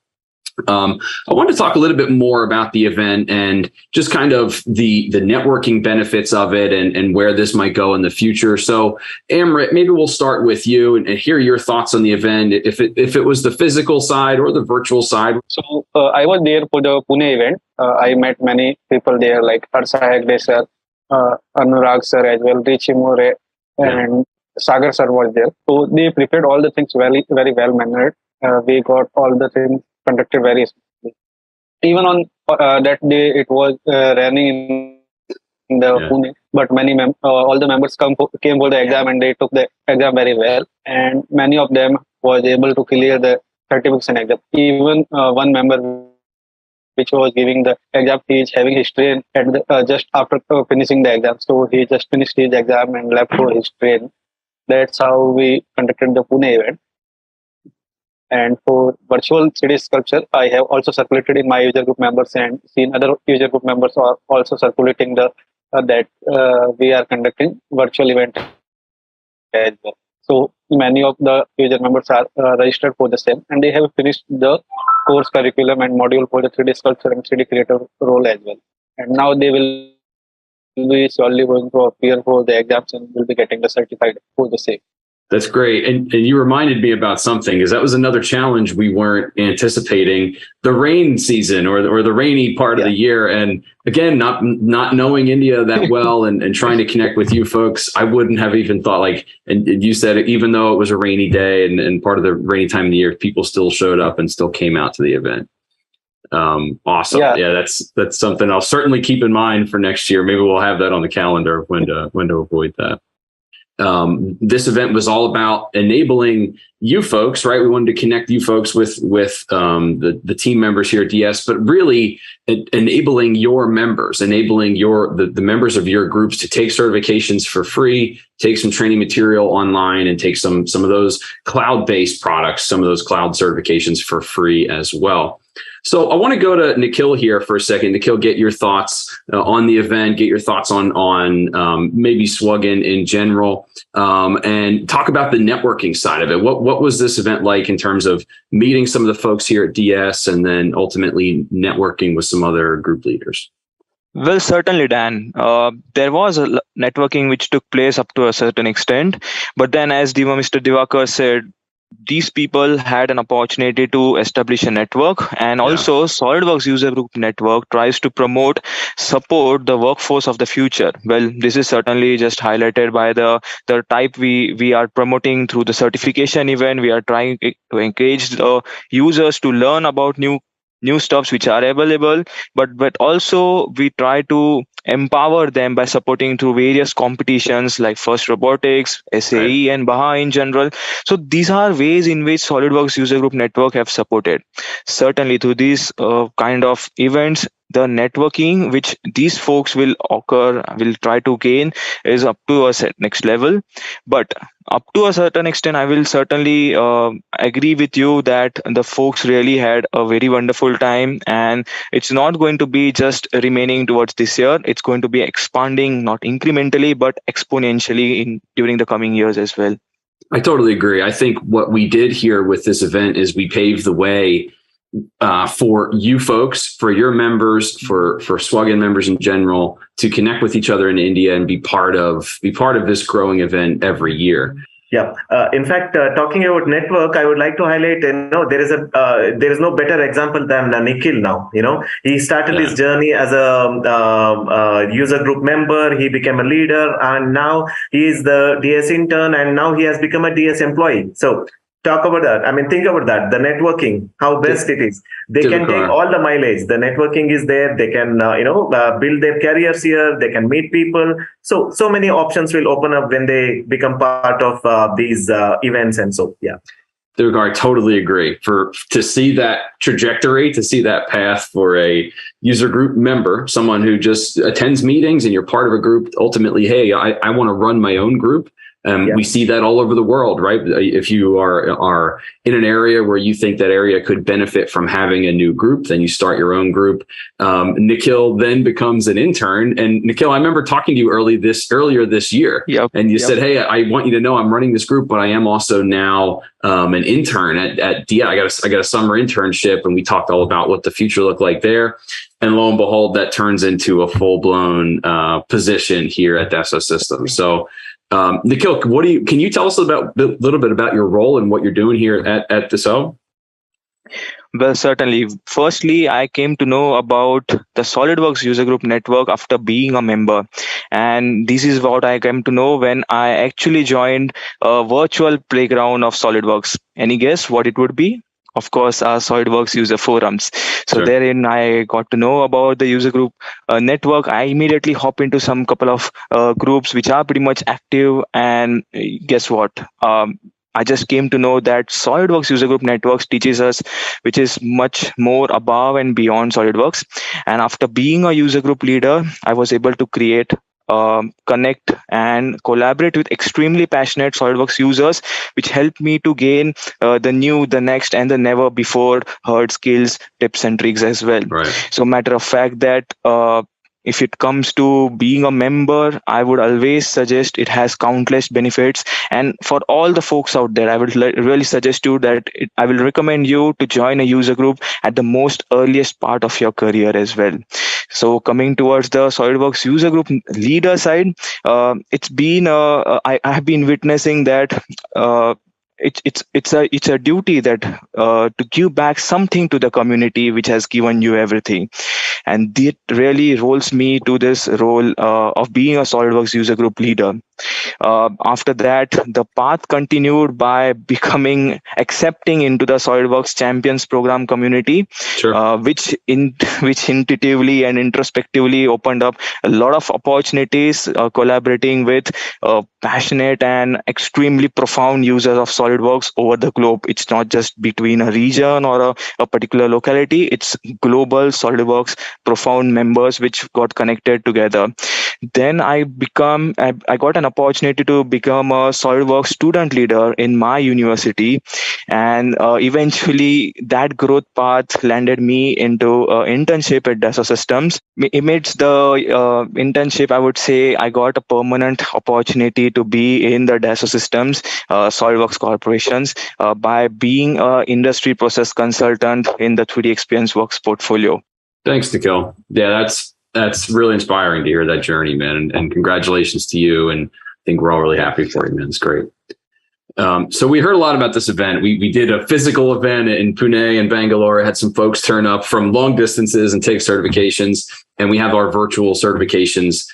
I wanted to talk a little bit more about the event and just kind of the networking benefits of it and where this might go in the future. So Amrit, maybe we'll start with you and hear your thoughts on the event, if it was the physical side or the virtual side. So I was there for the Pune event. I met many people there, like Harsha Hegde sir, Anurag sir as well, Richi More, and Sagar sir was there. So they prepared all the things very, very well mannered. We got all the things conducted very smoothly. Even on that day, it was raining in the Pune, but all the members came for the exam, and they took the exam very well. And many of them was able to clear the certification exam. Even one member, which was giving the exam, he is having his train at just after finishing the exam. So he just finished his exam and left for his train. That's how we conducted the Pune event. And for virtual 3D sculpture, I have also circulated in my user group members, and seen other user group members are also circulating that we are conducting virtual event as well. So many of the user members are registered for the same, and they have finished the course curriculum and module for the 3D sculpture and 3D creator role as well. And now they will be surely going to appear for the exams and will be getting the certified for the same. That's great. And you reminded me about something, because that was another challenge we weren't anticipating, the rain season or the rainy part of the year. And again, not knowing India that well and trying to connect with you folks, I wouldn't have even thought, like, and you said, even though it was a rainy day and part of the rainy time of the year, people still showed up and still came out to the event. Awesome. Yeah, that's something I'll certainly keep in mind for next year. Maybe we'll have that on the calendar of when to avoid that. This event was all about enabling you folks, right? We wanted to connect you folks with the team members here at DS, but really enabling your members, enabling the members of your groups to take certifications for free, take some training material online, and take some of those cloud-based products, some of those cloud certifications for free as well. So I want to go to Nikhil here for a second. Nikhil, get your thoughts on the event, get your thoughts on maybe SWGN in general, and talk about the networking side of it. What was this event like in terms of meeting some of the folks here at DS and then ultimately networking with some other group leaders? Well, certainly, Dan. There was a networking which took place up to a certain extent, but then as Mr. Divakar said, these people had an opportunity to establish a network, and also SolidWorks User Group Network tries to support the workforce of the future. Well, this is certainly just highlighted by the type we are promoting through the certification event. We are trying to engage the users to learn about new stuffs which are available, but also we try to empower them by supporting through various competitions like First Robotics, SAE, and Baha in general. So these are ways in which SolidWorks User Group Network have supported. Certainly through these kind of events, the networking which these folks will try to gain is up to a next level. But up to a certain extent, I will certainly agree with you that the folks really had a very wonderful time, and it's not going to be just remaining towards this year. It's going to be expanding, not incrementally, but exponentially during the coming years as well. I totally agree. I think what we did here with this event is we paved the way for you folks, for your members, for SWGN members in general, to connect with each other in India and be part of this growing event every year. Yeah. In fact, talking about network, I would like to highlight, there is no better example than Nikhil now. He started his journey as a user group member. He became a leader, and now he is the DS intern, and now he has become a DS employee. So talk about that. I mean, think about that. The networking, how best it is. They can take all the mileage. The networking is there. They can, build their careers here. They can meet people. So many options will open up when they become part of these events. And so, yeah. I totally agree. To see that trajectory, to see that path for a user group member, someone who just attends meetings and you're part of a group, ultimately, hey, I want to run my own group. We see that all over the world, right? If you are in an area where you think that area could benefit from having a new group, then you start your own group. Nikhil then becomes an intern. And Nikhil, I remember talking to you earlier this year, and you said, "Hey, I want you to know I'm running this group, but I am also now an intern at DI. I got a summer internship," and we talked all about what the future looked like there. And lo and behold, that turns into a full-blown position here at Dassault Systems. So. Nikhil, can you tell us a little bit about your role and what you're doing here at Dassault? Well, certainly. Firstly, I came to know about the SolidWorks User Group Network after being a member. And this is what I came to know when I actually joined a virtual playground of SolidWorks. Any guess what it would be? Of course, our SolidWorks user forums. So therein, I got to know about the user group network. I immediately hop into some couple of groups which are pretty much active. And guess what? I just came to know that SolidWorks User Group Networks teaches us, which is much more above and beyond SolidWorks. And after being a user group leader, I was able to create connect and collaborate with extremely passionate SolidWorks users, which helped me to gain the new, the next, and the never before heard skills, tips, and tricks as well. So matter of fact that if it comes to being a member, I would always suggest it has countless benefits. And for all the folks out there, I would really suggest you that I will recommend you to join a user group at the most earliest part of your career as well. So coming towards the SolidWorks user group leader side, it's been I have been witnessing that it's a duty that to give back something to the community which has given you everything, and it really rolls me to this role of being a SolidWorks user group leader. After that, the path continued by accepting into the SolidWorks Champions Program community, which intuitively and introspectively opened up a lot of opportunities, collaborating with passionate and extremely profound users of SolidWorks over the globe. It's not just between a region or a particular locality, it's global SolidWorks profound members which got connected together. Then I got an opportunity to become a SolidWorks student leader in my university, and eventually that growth path landed me into an internship at Dassault Systems. Amidst the internship, I would say I got a permanent opportunity to be in the Dassault Systems SolidWorks Corporations by being an industry process consultant in the 3D Experience Works portfolio. Thanks, Nikhil. Yeah, that's really inspiring to hear that journey, man. And congratulations to you. And I think we're all really happy for you, man. It's great. So we heard a lot about this event. We did a physical event in Pune and Bangalore. I had some folks turn up from long distances and take certifications. And we have our virtual certifications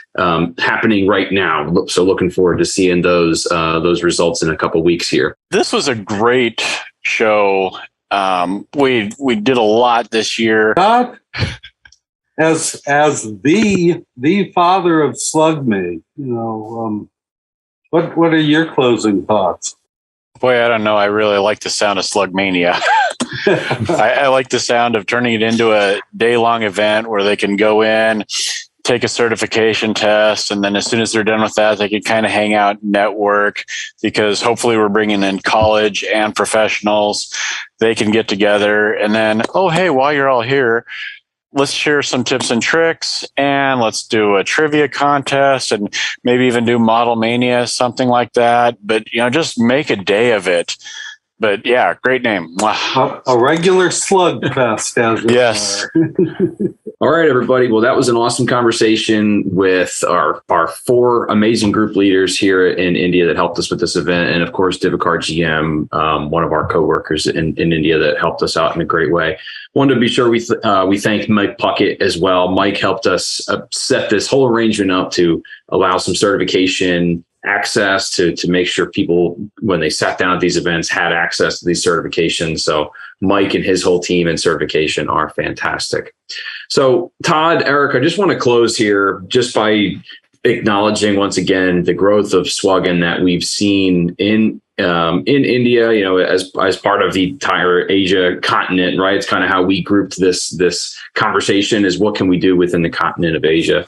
happening right now. So looking forward to seeing those results in a couple weeks here. This was a great show. We did a lot this year. As the father of SLUGME, what are your closing thoughts? Boy, I don't know. I really like the sound of Slugmania. I like the sound of turning it into a day-long event where they can go in, take a certification test, and then as soon as they're done with that, they can kind of hang out, network, because hopefully we're bringing in college and professionals. They can get together, and then, oh, hey, while you're all here, let's share some tips and tricks, and let's do a trivia contest, and maybe even do Model Mania, something like that. But, just make a day of it. But yeah, great name. A regular slug fest, as it yes. All right, everybody. Well, that was an awesome conversation with our 4 amazing group leaders here in India that helped us with this event. And of course, Divakar GM, one of our coworkers in India that helped us out in a great way. Wanted to be sure we thank Mike Puckett as well. Mike helped us set this whole arrangement up to allow some certification access to make sure people, when they sat down at these events, had access to these certifications. So Mike and his whole team in certification are fantastic. So Todd, Eric, I just want to close here just by acknowledging once again the growth of SWGN that we've seen in India, as part of the entire Asia continent, right? It's kind of how we grouped this conversation, is what can we do within the continent of Asia?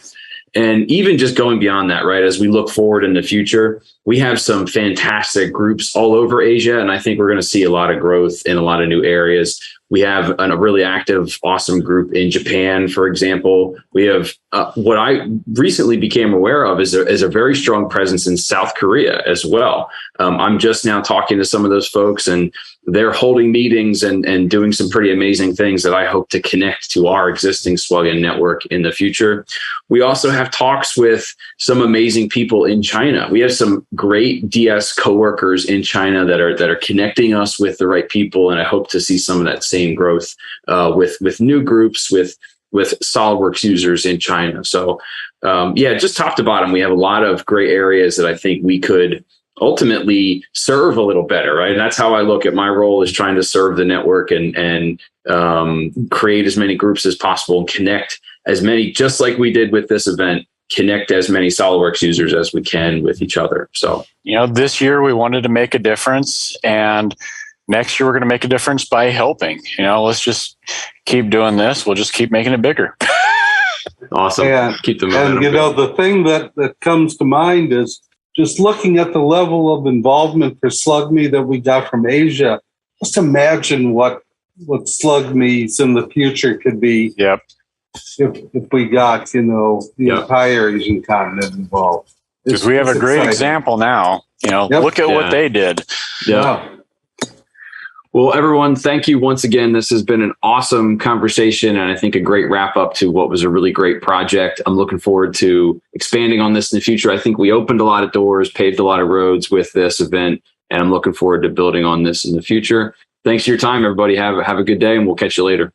And even just going beyond that, right, as we look forward in the future, we have some fantastic groups all over Asia, and I think we're going to see a lot of growth in a lot of new areas. We have a really active, awesome group in Japan, for example. We have what I recently became aware of is a very strong presence in South Korea as well. I'm just now talking to some of those folks, and they're holding meetings and doing some pretty amazing things that I hope to connect to our existing SWGN network in the future. We also have talks with some amazing people in China. We have some great DS coworkers in China that are connecting us with the right people, and I hope to see some of that same growth with new groups with SolidWorks users in China. So just top to bottom, we have a lot of gray areas that I think we could ultimately serve a little better, right? And that's how I look at my role, is trying to serve the network and create as many groups as possible and connect as many, just like we did with this event, connect as many SolidWorks users as we can with each other. So, this year we wanted to make a difference, and next year we're going to make a difference by helping. Let's just keep doing this. We'll just keep making it bigger. Awesome. And, keep the momentum. And the thing that comes to mind is just looking at the level of involvement for SLUGME that we got from Asia. Just imagine what SLUGMEs in the future could be. Yep. If we got, the entire Asian continent involved. Because we have a great example now. Look at what they did. Yeah. Well, everyone, thank you once again. This has been an awesome conversation, and I think a great wrap up to what was a really great project. I'm looking forward to expanding on this in the future. I think we opened a lot of doors, paved a lot of roads with this event, and I'm looking forward to building on this in the future. Thanks for your time, everybody. Have a good day, and we'll catch you later.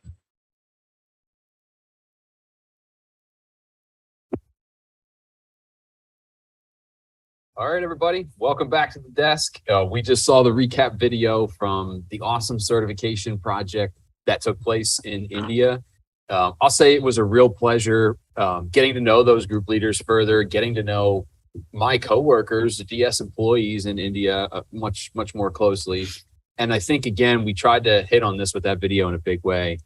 All right, everybody, welcome back to the desk. We just saw the recap video from the awesome certification project that took place in India. I'll say it was a real pleasure getting to know those group leaders further, getting to know my coworkers, the DS employees in India much more closely. And I think, again, we tried to hit on this with that video in a big way.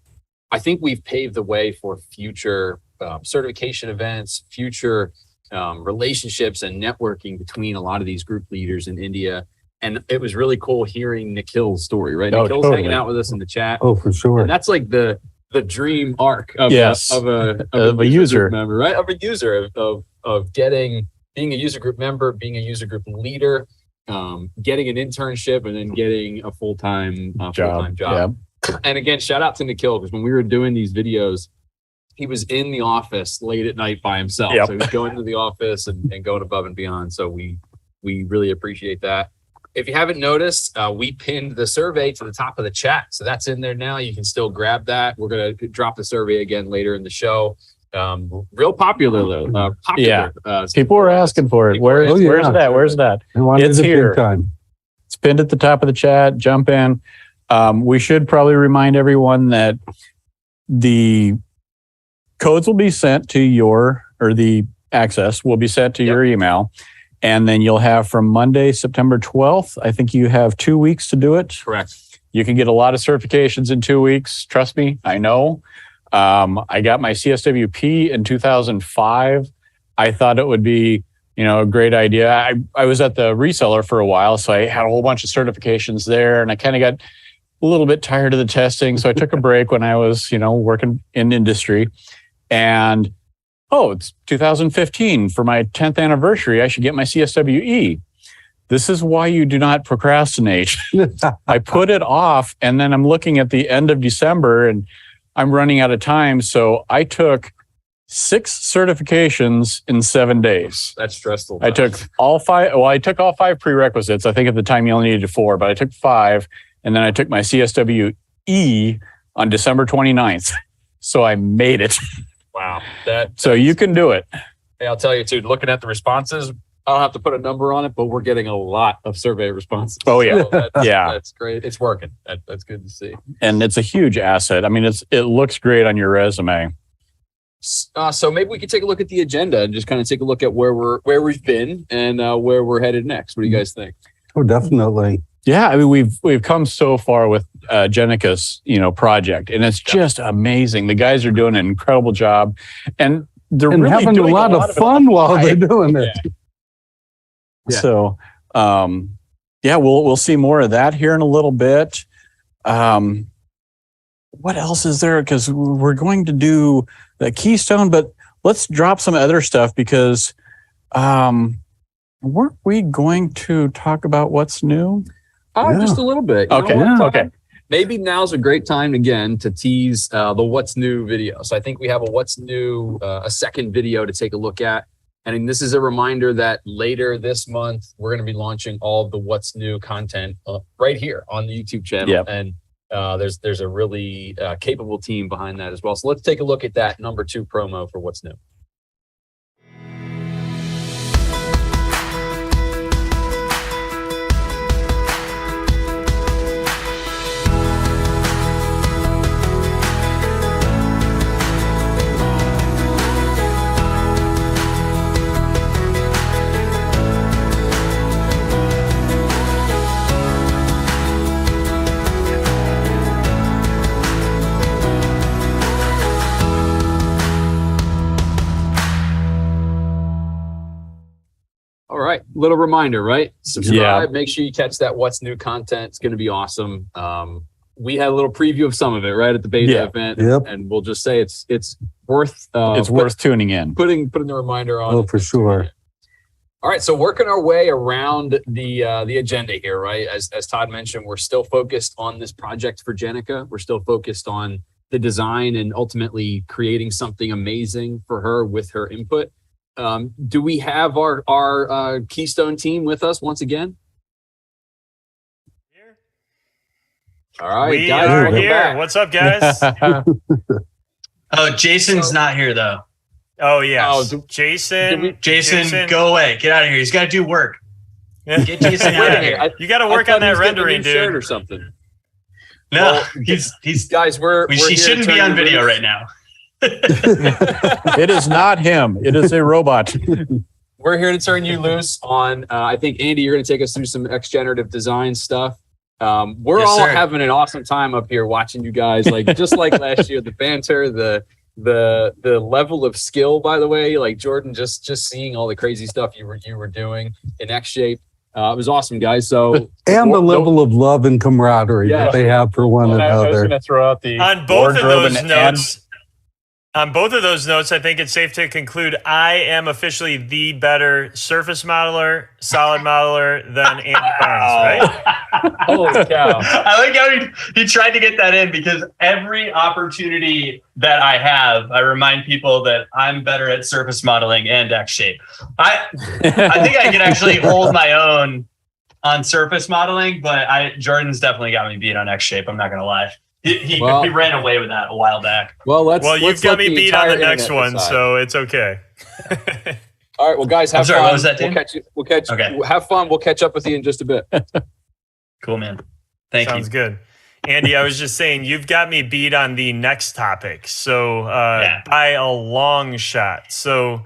I think we've paved the way for future certification events, future relationships and networking between a lot of these group leaders in India. And it was really cool hearing Nikhil's story, right? Oh, Nikhil's totally. hanging out with us in the chat. Oh, for sure. And that's like the dream arc of a user member, right? Of a user of being a user group member, being a user group leader, getting an internship, and then getting a full-time job. Yeah. And again, shout out to Nikhil, because when we were doing these videos, he was in the office late at night by himself. Yep. So he was going to the office and going above and beyond. So we really appreciate that. If you haven't noticed, we pinned the survey to the top of the chat. So that's in there now. You can still grab that. We're going to drop the survey again later in the show. Real popular though. Yeah. People were asking for it. Where's that? Where's that? It's here. It's pinned at the top of the chat. Jump in. We should probably remind everyone that the codes will be sent to the access will be sent to your email. And then you'll have from Monday, September 12th, I think you have 2 weeks to do it. Correct. You can get a lot of certifications in 2 weeks. Trust me, I know. I got my CSWP in 2005. I thought it would be, a great idea. I was at the reseller for a while, so I had a whole bunch of certifications there, and I kind of got a little bit tired of the testing. So I took a break when I was, working in industry. And it's 2015 for my 10th anniversary. I should get my CSWE. This is why you do not procrastinate. I put it off, and then I'm looking at the end of December and I'm running out of time. So I took 6 certifications in 7 days. That's stressful. I took all 5. Well, I took all 5 prerequisites. I think at the time you only needed 4, but I took 5. And then I took my CSWE on December 29th. So I made it. Wow. So you can do it. Hey, I'll tell you too, looking at the responses, I don't have to put a number on it, but we're getting a lot of survey responses. Oh, yeah. So Yeah. That's great. It's working. That's good to see. And it's a huge asset. I mean, it looks great on your resume. So maybe we could take a look at the agenda and just kind of take a look at where we've been and where we're headed next. What do you guys think? Oh, definitely. Yeah, I mean, we've come so far with Jenica's, project, and it's just amazing. The guys are doing an incredible job, and they're really having doing a lot of fun while they're doing it. Yeah. So, we'll see more of that here in a little bit. What else is there? Because we're going to do the Keystone, but let's drop some other stuff because weren't we going to talk about what's new? Just a little bit. Okay. Okay. Maybe now's a great time again to tease the What's New video. So I think we have a What's New, a second video to take a look at. And this is a reminder that later this month, we're going to be launching all of the What's New content right here on the YouTube channel. Yep. And there's a really capable team behind that as well. So let's take a look at that number 2 promo for What's New. All right, little reminder, right? Subscribe. Make sure you catch that What's New content. It's going to be awesome. We had a little preview of some of it right at the beta event, and we'll just say it's worth it's worth tuning in. Putting the reminder on. Oh, for sure. All right, so working our way around the agenda here, right? As Todd mentioned, we're still focused on this project for Jenica. We're still focused on the design and ultimately creating something amazing for her with her input. Do we have our Keystone team with us once again? All right, we guys, are welcome here. back. What's up, guys? Oh, Jason's not here though. Oh yes, Jason, go away. Get out of here. He's got to do work. Get Jason out of here. You got to work on that rendering, dude, or something. No, Well, he's guys. He shouldn't be on video right now. It is not him. It is a robot. We're here to turn you loose on. I think Andy, you're going to take us through some xGenerative design stuff. We're Yes, all sir. having an awesome time up here watching you guys. Like just like last year, the banter, the level of skill. By the way, like Jordan, just seeing all the crazy stuff you were doing in xShape. It was awesome, guys. So and the level of love and camaraderie that they have for one I was another. going to throw out the on both of wardrobe those and notes. On both of those notes, I think it's safe to conclude I am officially the better surface modeler, solid modeler than Andy Barnes, right? Holy cow. I like how he tried to get that in because every opportunity that I have, I remind people that I'm better at surface modeling and xShape. I think I can actually hold my own on surface modeling, but Jordan's definitely got me beat on xShape. I'm not going to lie. He ran away with that a while back. Well, you've got me beat on the next one, so it's okay. All right, well, guys, have I'm sorry, fun. what was that, Dan? We'll catch. Okay. Have fun. We'll catch up with you in just a bit. Cool, man. Thank Sounds you. good. Andy, I was just saying, you've got me beat on the next topic. So by a long shot. So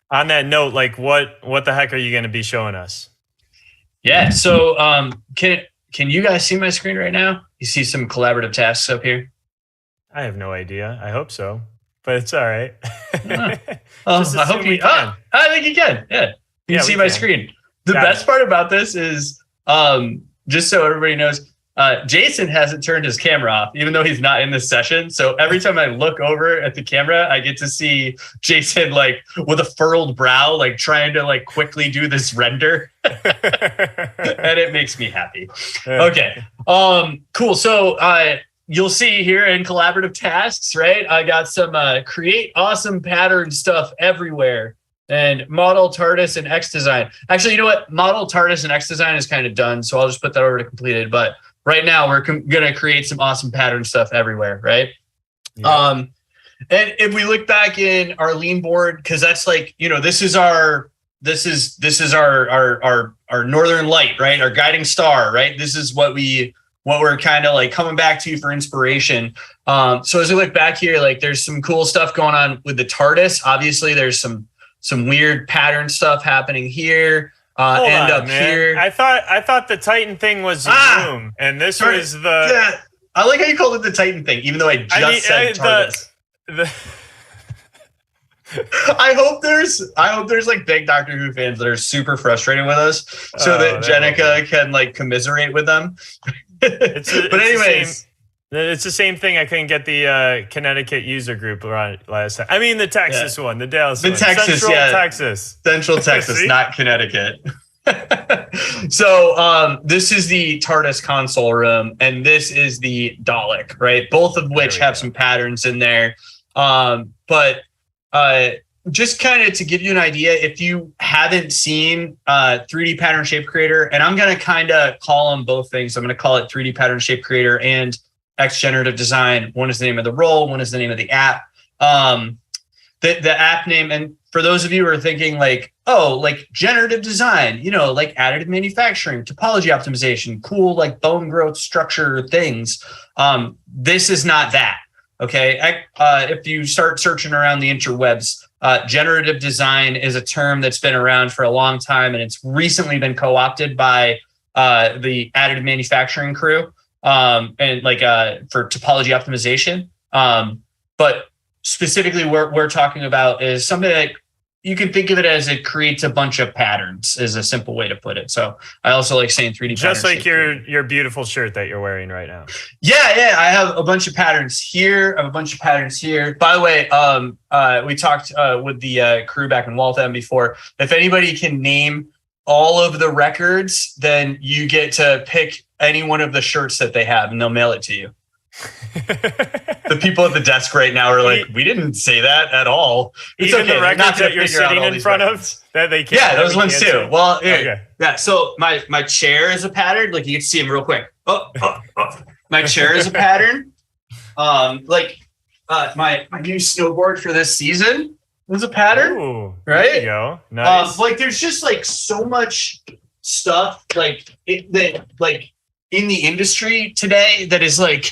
on that note, like what the heck are you going to be showing us? Yeah. So can you guys see my screen right now? You see some collaborative tasks up here? I have no idea. I hope so, but it's all right. I hope you can. I think you can. Yeah. You can see my screen. The best part about this is, just so everybody knows, Jason hasn't turned his camera off, even though he's not in this session. So every time I look over at the camera, I get to see Jason like with a furrowed brow, like trying to like quickly do this render. And it makes me happy. Okay. Cool. So you'll see here in collaborative tasks, right? I got some create awesome pattern stuff everywhere. And model TARDIS and XDesign. Actually, you know what? Model TARDIS and XDesign is kind of done, so I'll just put that over to completed. But right now, we're going to create some awesome pattern stuff everywhere, right? Yeah. And if we look back in our lean board, because that's like, you know, this is our northern light, right? Our guiding star, right? This is what we're kind of like coming back to for inspiration. So as we look back here, like there's some cool stuff going on with the TARDIS. Obviously, there's some weird pattern stuff happening here and up here. I thought the Titan thing was Zoom, and this was the. Yeah, I like how you called it the Titan thing, even though I said TARDIS. I hope there's like big Doctor Who fans that are super frustrated with us, so that Jenica can like commiserate with them. But anyways. It's the same thing. I couldn't get the Connecticut user group right last time. I mean, the Texas one, the Dallas one. Central Texas, not Connecticut. So this is the TARDIS console room, and this is the Dalek, right? Both of which have some patterns in there. But just kind of to give you an idea, if you haven't seen 3D Pattern Shape Creator, and I'm going to kind of call them both things. I'm going to call it 3D Pattern Shape Creator and xGenerative Design. One is the name of the role, one is the name of the app. The app name, and for those of you who are thinking like, oh, like generative design, you know, like additive manufacturing, topology optimization, cool like bone growth structure things. This is not that. Okay. If you start searching around the interwebs, generative design is a term that's been around for a long time, and it's recently been co-opted by the additive manufacturing crew. And like for topology optimization. But specifically what we're talking about is something that you can think of it as it creates a bunch of patterns is a simple way to put it. So I also like saying 3D just like your beautiful shirt that you're wearing right now. Yeah. I have a bunch of patterns here. I have a bunch of patterns here. By the way, we talked with the crew back in Waltham before. If anybody can name all of the records, then you get to pick any one of the shirts that they have and they'll mail it to you. The people at the desk right now are like, we didn't say that at all. It's even okay. the records that you're sitting in front of that they can't. Yeah, those ones too. See. Well, yeah. So my chair is a pattern. Like you can see them real quick. My chair is a pattern. My new snowboard for this season was a pattern. Ooh, right? There you go. Nice. Like there's just like so much stuff like that like in the industry today that is like,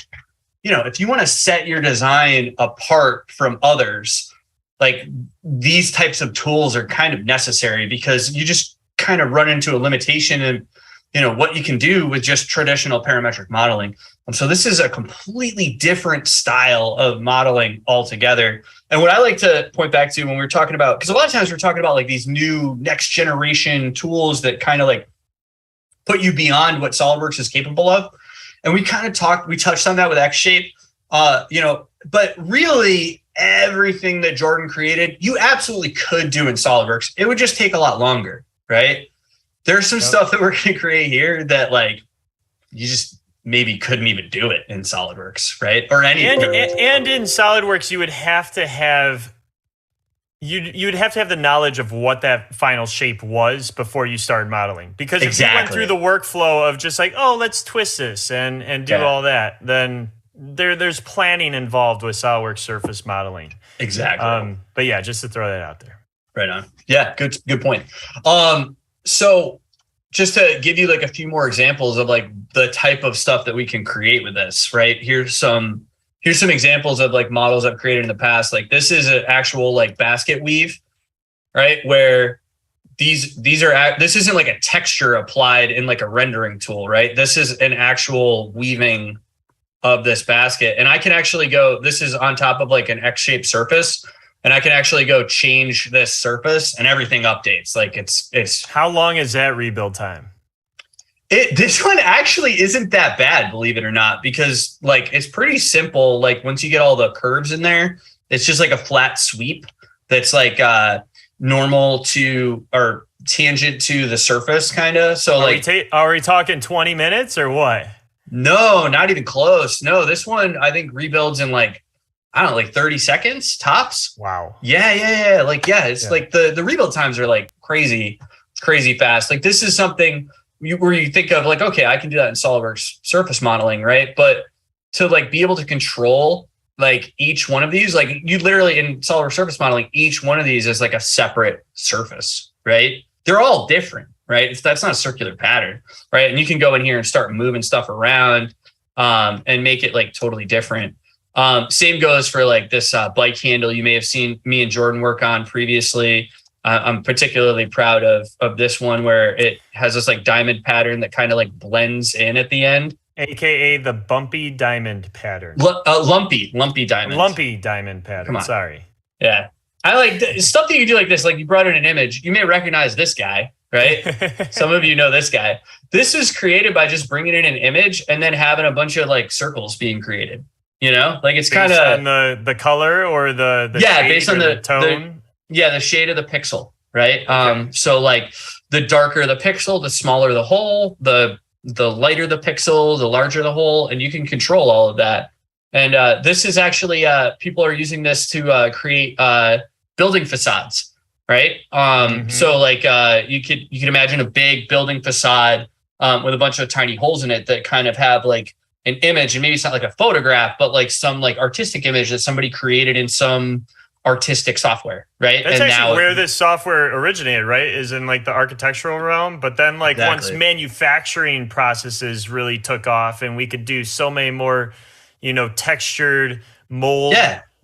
you know, if you want to set your design apart from others, like these types of tools are kind of necessary because you just kind of run into a limitation in, you know, what you can do with just traditional parametric modeling. And so this is a completely different style of modeling altogether. And what I like to point back to when we're talking about, because a lot of times we're talking about like these new next generation tools that kind of like put you beyond what SolidWorks is capable of. And we kind of we touched on that with xShape, you know, but really everything that Jordan created, you absolutely could do in SolidWorks. It would just take a lot longer, right? There's some stuff that we're going to create here that like, you just maybe couldn't even do it in SolidWorks, right? Or any. And in SolidWorks, you would have to have you'd have to have the knowledge of what that final shape was before you started modeling. Because if you went through the workflow of just like, oh, let's twist this and do all that, then there's planning involved with SolidWorks surface modeling. Exactly. But yeah, just to throw that out there. Right on. Yeah, good point. So just to give you like a few more examples of like the type of stuff that we can create with this, right? Here's some examples of like models I've created in the past. Like this is an actual like basket weave, right? Where this isn't like a texture applied in like a rendering tool, right? This is an actual weaving of this basket. And I can actually this is on top of like an xShape surface. And I can actually go change this surface and everything updates. Like it's. How long is that rebuild time? This one actually isn't that bad, believe it or not, because like it's pretty simple. Like once you get all the curves in there, it's just like a flat sweep that's like normal to or tangent to the surface, kind of. So are we talking 20 minutes or what? No, not even close. No, this one I think rebuilds in like, I don't know, like 30 seconds tops. Wow. Yeah. Like, it's like the rebuild times are like crazy fast. Like this is something where you think of like, okay, I can do that in SolidWorks surface modeling, right? But to like be able to control like each one of these, like you literally in SolidWorks surface modeling, each one of these is like a separate surface, right? They're all different, right? That's not a circular pattern, right? And you can go in here and start moving stuff around and make it like totally different. Same goes for like this bike handle you may have seen me and Jordan work on previously. I'm particularly proud of this one where it has this like diamond pattern that kind of like blends in at the end. AKA the bumpy diamond pattern. Lumpy diamond. Lumpy diamond pattern. Sorry. Yeah. I like stuff that you do like this. Like you brought in an image. You may recognize this guy, right? Some of you know this guy. This was created by just bringing in an image and then having a bunch of like circles being created. You know, like it's kind of the color or the shade based on the tone. The shade of the pixel, right? Okay. So like the darker the pixel, the smaller the hole, the lighter the pixel, the larger the hole, and you can control all of that. And this is actually people are using this to create building facades, right? So like you could imagine a big building facade with a bunch of tiny holes in it that kind of have like an image, and maybe it's not like a photograph, but like some like artistic image that somebody created in some artistic software, right? That's actually where this software originated, right? Is in like the architectural realm. But then like once manufacturing processes really took off and we could do so many more, you know, textured mold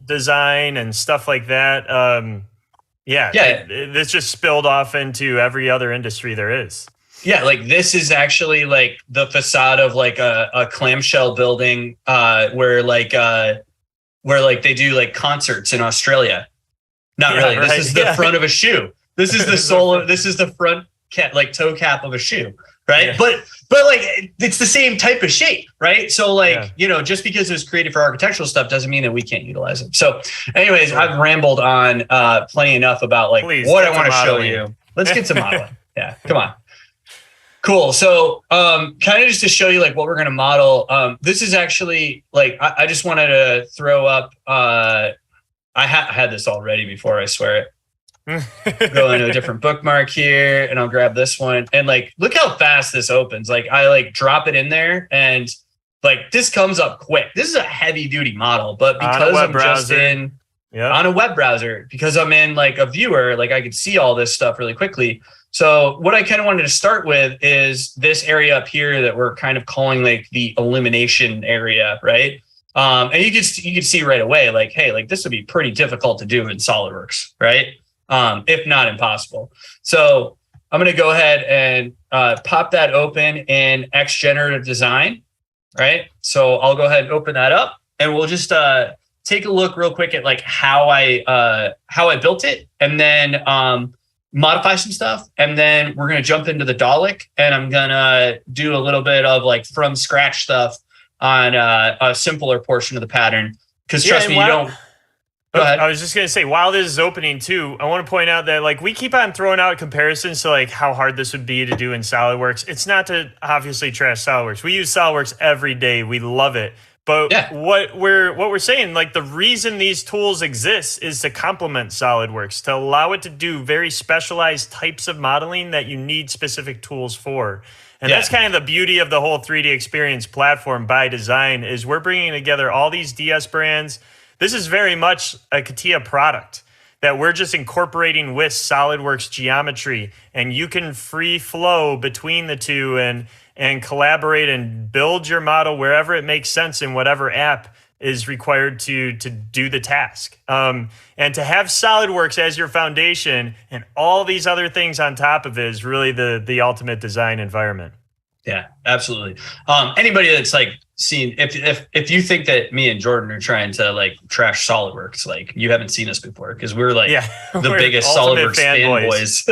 design and stuff like that. This just spilled off into every other industry there is. Yeah, like this is actually like the facade of like a clamshell building where they do like concerts in Australia. Not really. This is the front of a shoe. This is the sole of, this is the front toe cap of a shoe, right? Yeah. But like it's the same type of shape, right? So like, you know, just because it was created for architectural stuff doesn't mean that we can't utilize it. So anyways, I've rambled on plenty enough about like what I want to show you. Let's get to modeling. Yeah, come on. Cool. So kind of just to show you like what we're going to model. This is actually like, I just wanted to throw up, I had this already before, I swear it. Go into a different bookmark here and I'll grab this one. And like, look how fast this opens. Like I like drop it in there and like this comes up quick. This is a heavy duty model, but because I'm just in on a web browser because I'm in like a viewer, like I could see all this stuff really quickly. So what I kind of wanted to start with is this area up here that we're kind of calling like the elimination area, right? And you could see right away, like, hey, like this would be pretty difficult to do in SolidWorks, right? If not impossible. So I'm going to go ahead and pop that open in xGenerative design, right? So I'll go ahead and open that up, and we'll just take a look real quick at like how I built it, and then modify some stuff, and then we're going to jump into the Dalek, and I'm going to do a little bit of like from scratch stuff on a simpler portion of the pattern. Because trust me, you don't. Go ahead. I was just going to say, while this is opening too, I want to point out that like we keep on throwing out comparisons to like how hard this would be to do in SolidWorks. It's not to obviously trash SolidWorks. We use SolidWorks every day. We love it. But what we're saying, like the reason these tools exist is to complement SolidWorks, to allow it to do very specialized types of modeling that you need specific tools for. And that's kind of the beauty of the whole 3D experience platform by design, is we're bringing together all these DS brands. This is very much a CATIA product that we're just incorporating with SolidWorks geometry, and you can free flow between the two and collaborate and build your model wherever it makes sense in whatever app is required to do the task. And to have SolidWorks as your foundation and all these other things on top of it is really the ultimate design environment. Yeah, absolutely. Anybody that's like seen, if you think that me and Jordan are trying to like trash SolidWorks, like you haven't seen us before, because we're like the biggest SolidWorks fanboys.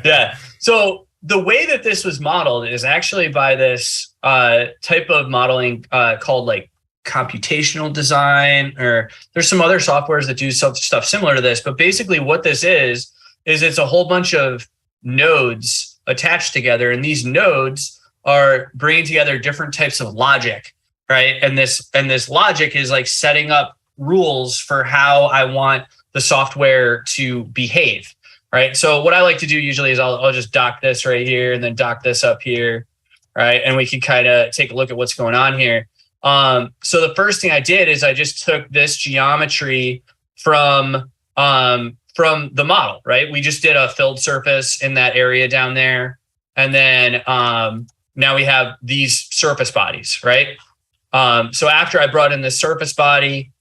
Yeah. So the way that this was modeled is actually by this type of modeling called like computational design, or there's some other softwares that do some stuff similar to this. But basically what this is it's a whole bunch of nodes attached together, and these nodes are bringing together different types of logic, right? And this logic is like setting up rules for how I want the software to behave, right? So what I like to do usually is I'll just dock this right here and then dock this up here, right? And we can kind of take a look at what's going on here. So the first thing I did is I just took this geometry from the model, right? We just did a filled surface in that area down there. And then now we have these surface bodies, right? So after I brought in the surface body,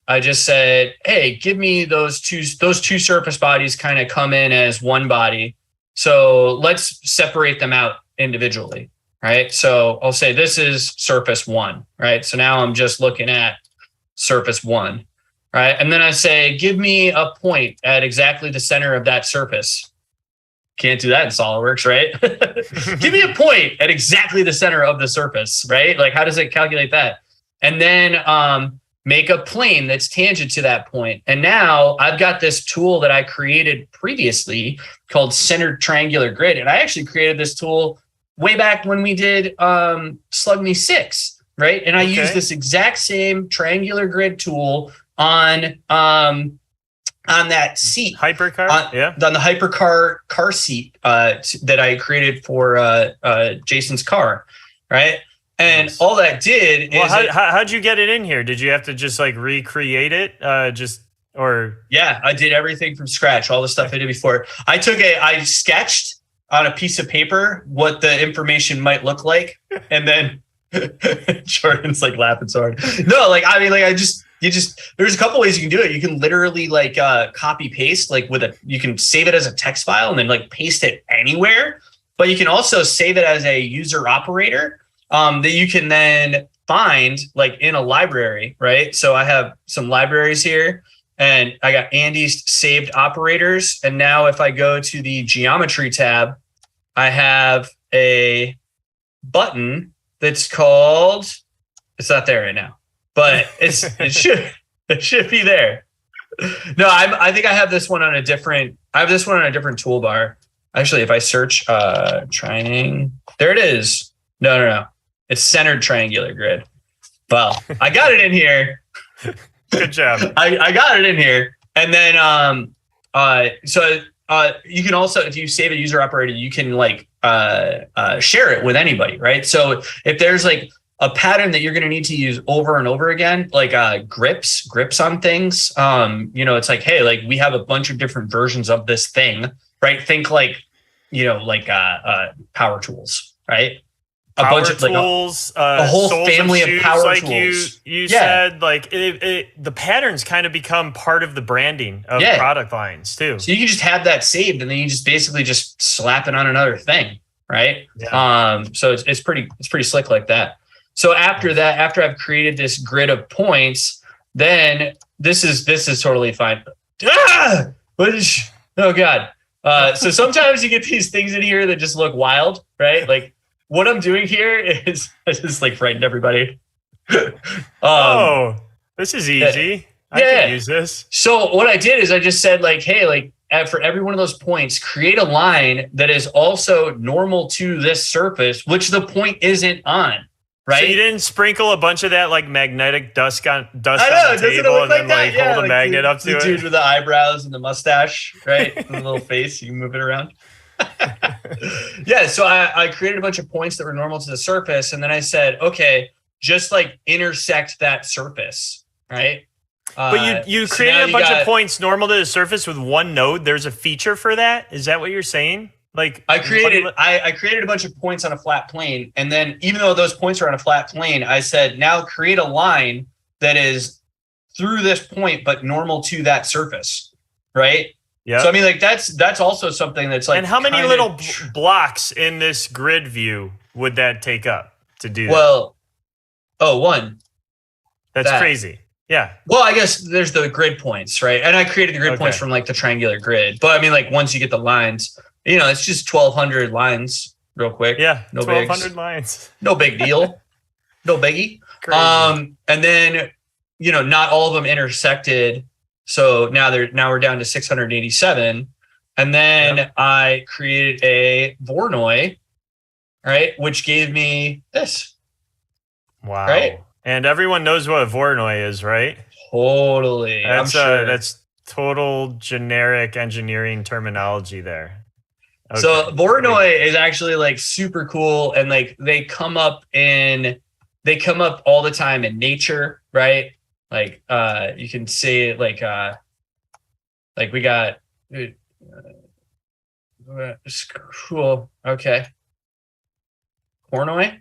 I just said, hey, give me those two surface bodies kind of come in as one body. So let's separate them out individually, right? So I'll say this is surface one, right? So now I'm just looking at surface one. Right. And then I say, give me a point at exactly the center of that surface. Can't do that in SolidWorks, right? Give me a point at exactly the center of the surface, right? Like, how does it calculate that? And then make a plane that's tangent to that point. And now I've got this tool that I created previously called centered triangular grid. And I actually created this tool way back when we did SLUGME6, right? And I used this exact same triangular grid tool on that seat, hypercar, on the hypercar car seat that I created for Jason's car, right? And all that did is how'd you get it in here? Did you have to just like recreate it? Yeah, I did everything from scratch. All the stuff I did before. I sketched on a piece of paper what the information might look like, and then Jordan's like laughing so hard. No, like I mean, like there's a couple ways you can do it. You can literally like copy paste, like you can save it as a text file and then like paste it anywhere. But you can also save it as a user operator that you can then find like in a library, right? So I have some libraries here, and I got Andy's saved operators. And now if I go to the geometry tab, I have a button that's called, it's not there right now, but it should be there. No, I think I have this one on a different toolbar. Actually, if I search there it is. No. It's centered triangular grid. Well, I got it in here. Good job. I got it in here. And then you can also, if you save a user operator, you can like share it with anybody, right? So if there's like a pattern that you're going to need to use over and over again, like grips on things. It's like, hey, like we have a bunch of different versions of this thing, right? Think like, power tools, right? Power tools, a whole family of power like tools. You said, like the patterns kind of become part of the branding of product lines too. So you can just have that saved, and then you just basically just slap it on another thing, right? Yeah. So it's pretty slick like that. So after that, after I've created this grid of points, then this is totally fine. Oh God. So sometimes you get these things in here that just look wild, right? Like what I'm doing here is I just like frightened everybody. This is easy. I can use this. So what I did is I just said like, hey, like for every one of those points, create a line that is also normal to this surface, which the point isn't on. Right. So you didn't sprinkle a bunch of that like magnetic dust on the and table then like hold a magnet up to the it. Dude with the eyebrows and the mustache, right? And the little face, you can move it around. So I created a bunch of points that were normal to the surface, and then I said, okay, just like intersect that surface, right? But you created a bunch of points normal to the surface with one node. There's a feature for that. Is that what you're saying? Like I created a bunch of points on a flat plane, and then even though those points are on a flat plane, I said now create a line that is through this point but normal to that surface, right? Yeah. So I mean, like that's also something that's like. And how many little blocks in this grid view would that take up to do? Well, one. That's crazy. Yeah. Well, I guess there's the grid points, right? And I created the grid points from like the triangular grid, but I mean, like once you get the lines. It's just 1,200 lines real quick. Yeah, no 1,200 lines. No big deal. No biggie. Crazy. And then, not all of them intersected. So now we're down to 687. And then I created a Voronoi, right? Which gave me this. Wow. Right? And everyone knows what a Voronoi is, right? Totally. I'm sure. That's total generic engineering terminology there. Okay. So Voronoi is actually like super cool, and like they come up all the time in nature, right? Like you can see it like we got cool. Okay. Cornoi?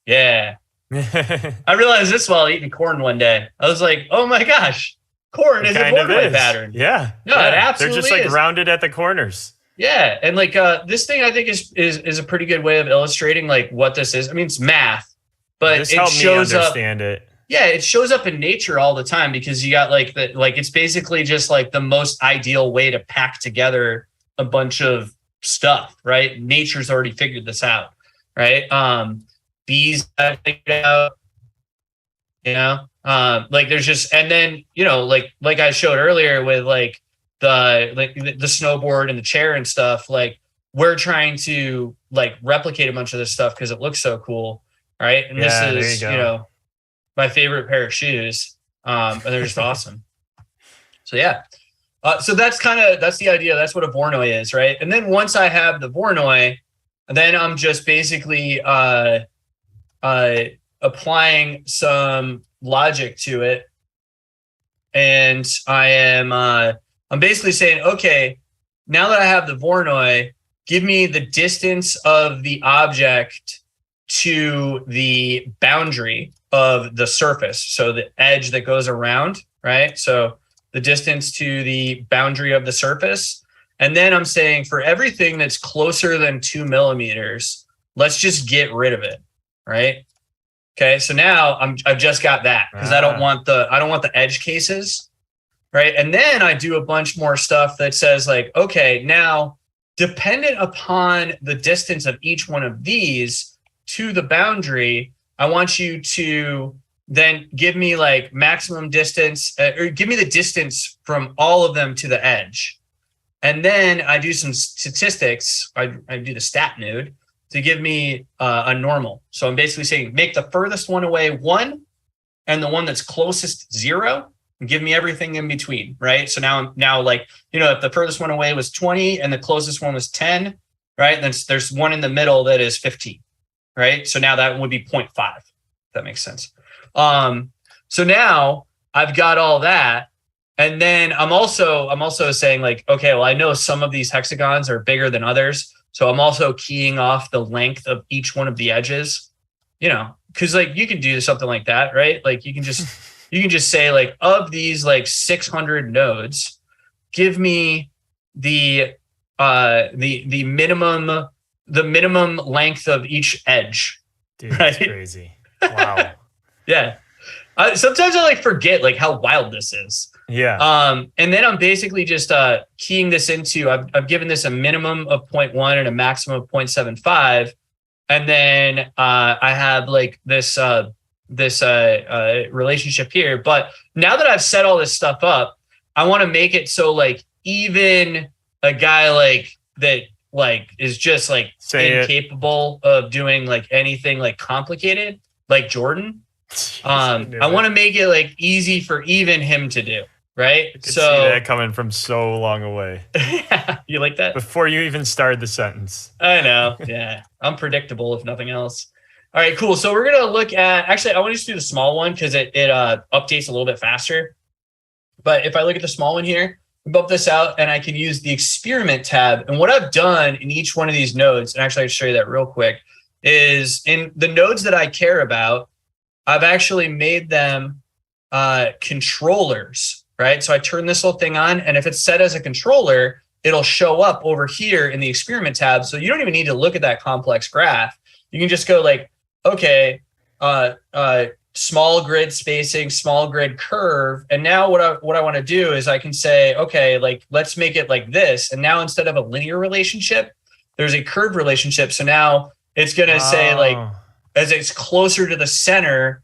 Yeah. I realized this while eating corn one day. I was like, oh my gosh, corn is a Voronoi pattern. Yeah. No, it absolutely they're just like is. rounded at the corners. Yeah, and like this thing I think is a pretty good way of illustrating like what this is. I mean, it's math, but this it helped shows me understand it. Yeah, it shows up in nature all the time because you got like it's basically just like the most ideal way to pack together a bunch of stuff, right? Nature's already figured this out, right? Bees have figured it out, like there's just, and then like I showed earlier with like the snowboard and the chair and stuff, like we're trying to like replicate a bunch of this stuff because it looks so cool, right? And this is my favorite pair of shoes, and they're just awesome. So so that's the idea. That's what a Voronoi is, right? And then once I have the Voronoi, then I'm just basically applying some logic to it, and I'm basically saying, okay, now that I have the Voronoi, give me the distance of the object to the boundary of the surface. So the edge that goes around, right? So the distance to the boundary of the surface. And then I'm saying for everything that's closer than 2 millimeters, let's just get rid of it, right? Okay, so now I've just got that because I don't want the edge cases. Right. And then I do a bunch more stuff that says like, okay, now dependent upon the distance of each one of these to the boundary, I want you to then give me like maximum distance or give me the distance from all of them to the edge. And then I do some statistics. I do the stat node to give me a normal. So I'm basically saying make the furthest one away 1 and the one that's closest 0. Give me everything in between, right? So now like, if the furthest one away was 20 and the closest one was 10, right? Then there's one in the middle that is 15, right? So now that would be 0.5. that makes sense. So now I've got all that. And then I'm also saying like, okay, well, I know some of these hexagons are bigger than others. So I'm also keying off the length of each one of the edges, you know, because like you can do something like that, right? Like you can just say like, of these like 600 nodes, give me the minimum length of each edge. Dude, right? That's crazy. Wow. Yeah. Sometimes I like forget like how wild this is. Yeah. And then I'm basically just keying this into, I've given this a minimum of 0.1 and a maximum of 0.75. And then I have like this relationship here. But now that I've set all this stuff up, I want to make it so like even a guy like that like is just like incapable of doing like anything like complicated, like Jordan. I want to make it like easy for even him to do. Right. I could see that coming from so long away. You like that? Before you even started the sentence. I know. Yeah. I'm predictable if nothing else. All right, cool. So we're going to look at, actually, I want to just do the small one because it updates a little bit faster. But if I look at the small one here, bump this out and I can use the experiment tab. And what I've done in each one of these nodes, and actually I'll show you that real quick, is in the nodes that I care about, I've actually made them controllers. Right. So I turn this little thing on, and if it's set as a controller, it'll show up over here in the experiment tab. So you don't even need to look at that complex graph. You can just go like, okay, small grid spacing, small grid curve. And now what I want to do is I can say, okay, like, let's make it like this. And now instead of a linear relationship, there's a curved relationship. So now it's going to say like, as it's closer to the center,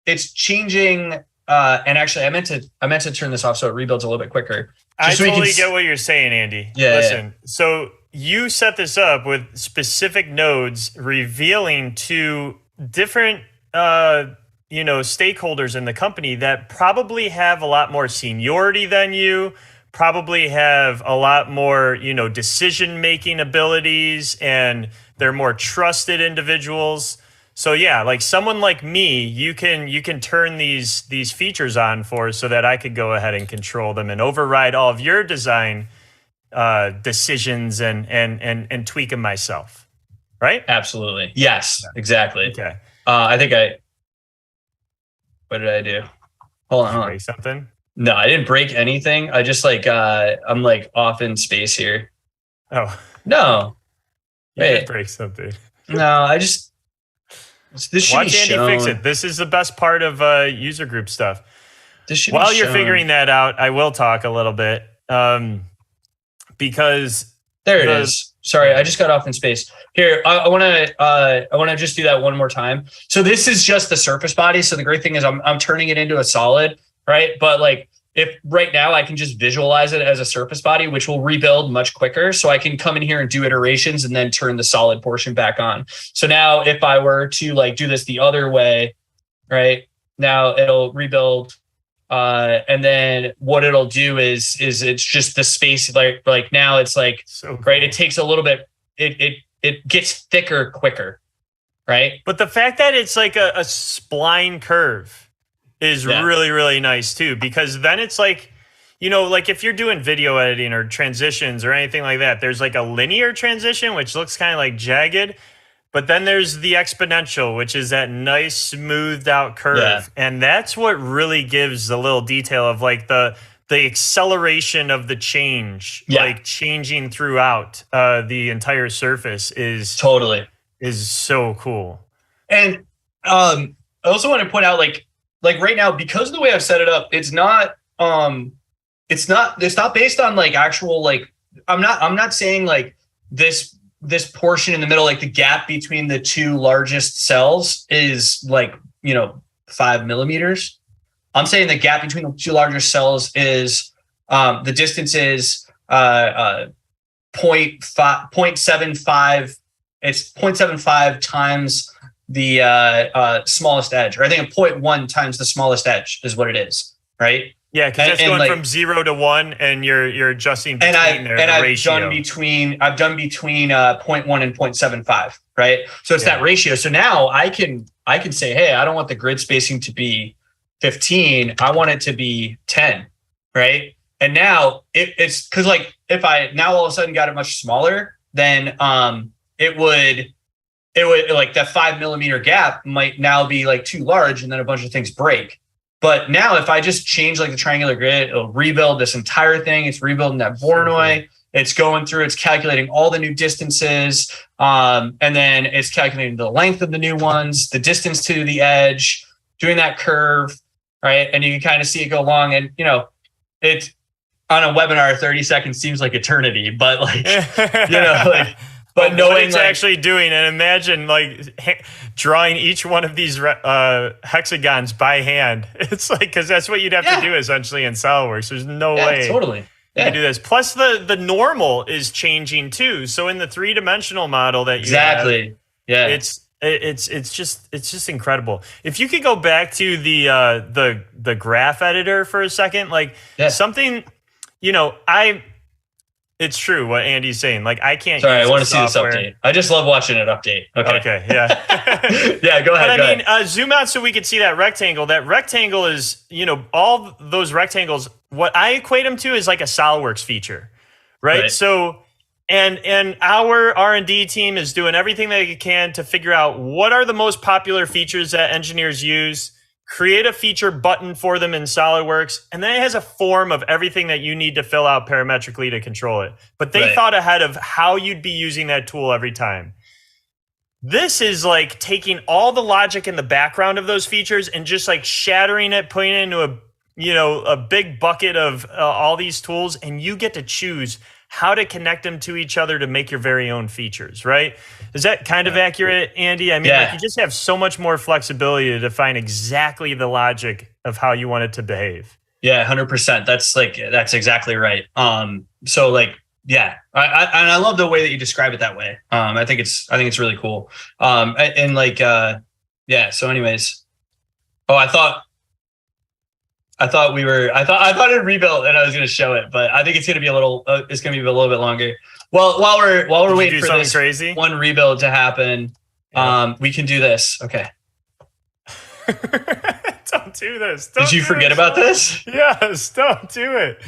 it's changing. And actually I meant to turn this off so it rebuilds a little bit quicker. I totally get what you're saying, Andy. Yeah. Listen, so you set this up with specific nodes revealing to different, stakeholders in the company that probably have a lot more seniority than you, probably have a lot more, decision-making abilities, and they're more trusted individuals. So yeah, like someone like me, you can turn these features on for so that I could go ahead and control them and override all of your design decisions and tweak them myself. Right? Absolutely. Yes, exactly. Okay. What did I do? Hold on. Break something? No, I didn't break anything. I just I'm like off in space here. Oh. No. You did break something. No, this should Watch be Andy shown. fix it. This is the best part of user group stuff. While you're figuring that out, I will talk a little bit because there it is. Sorry, I just got off in space. Here, I want to just do that one more time. So this is just the surface body. So the great thing is I'm turning it into a solid, right? But like if right now I can just visualize it as a surface body, which will rebuild much quicker. So I can come in here and do iterations and then turn the solid portion back on. So now if I were to like do this the other way, right? Now it'll rebuild. And then what it'll do is it's just the space, like now it's like, so cool. Right. It takes a little bit, it gets thicker quicker. Right. But the fact that it's like a spline curve is really, really nice too, because then it's like, like if you're doing video editing or transitions or anything like that, there's like a linear transition, which looks kind of like jagged, but then there's the exponential, which is that nice smoothed out curve. Yeah. And that's what really gives a little detail of like the acceleration of the change, like changing throughout the entire surface is so cool. And I also want to point out like right now, because of the way I've set it up, it's not based on like actual, like, I'm not saying like this portion in the middle, like the gap between the two largest cells is like, 5 millimeters. I'm saying the gap between the two largest cells is, the distance is, 0.75. It's 0.75 times the smallest edge, or I think 0.1 times the smallest edge is what it is. right? Yeah, because that's going from 0 to 1, and you're adjusting between I've done between 0.1 and 0.75, right? So it's that ratio. So now I can say, hey, I don't want the grid spacing to be 15. I want it to be 10, right? And now it's because like if I now all of a sudden got it much smaller, then it would like that 5 millimeter gap might now be like too large, and then a bunch of things break. But now if I just change like the triangular grid, it'll rebuild this entire thing. It's rebuilding that Voronoi. It's going through, it's calculating all the new distances. And then it's calculating the length of the new ones, the distance to the edge, doing that curve, right? And you can kind of see it go along. And, you know, it's on a webinar, 30 seconds seems like eternity, but like, you know, like, but knowing what it's like, actually doing, and imagine like drawing each one of these hexagons by hand. It's like, because that's what you'd have to do essentially in SolidWorks. There's no way totally you can do this. Plus the normal is changing too. So in the 3-dimensional model that you have, it's just incredible. If you could go back to the graph editor for a second, like something, you know, it's true what Andy's saying. Like I can't. Sorry, use I want to see this software. update. I just love watching it update. Okay. Yeah. Yeah, go ahead. But I mean, zoom out so we could see that rectangle. That rectangle is, you know, all those rectangles. What I equate them to is like a SolidWorks feature, right? So, and our R&D team is doing everything they can to figure out what are the most popular features that engineers use. Create a feature button for them in SolidWorks, and then it has a form of everything that you need to fill out parametrically to control it. But they thought ahead of how you'd be using that tool every time. This is like taking all the logic in the background of those features and just like shattering it, putting it into a big bucket of all these tools, and you get to choose how to connect them to each other to make your very own features, right? Is that kind of accurate, Andy? I mean, like you just have so much more flexibility to define exactly the logic of how you want it to behave. Yeah, 100%. That's exactly right. So like, yeah, I love the way that you describe it that way. I think it's really cool. And like, so anyways, I thought it rebuilt and I was going to show it, but I think it's going to be a little bit longer. Well, while we're waiting for this crazy one rebuild to happen, we can do this. Okay. Don't do this. Did you forget about this? Yes, don't do it.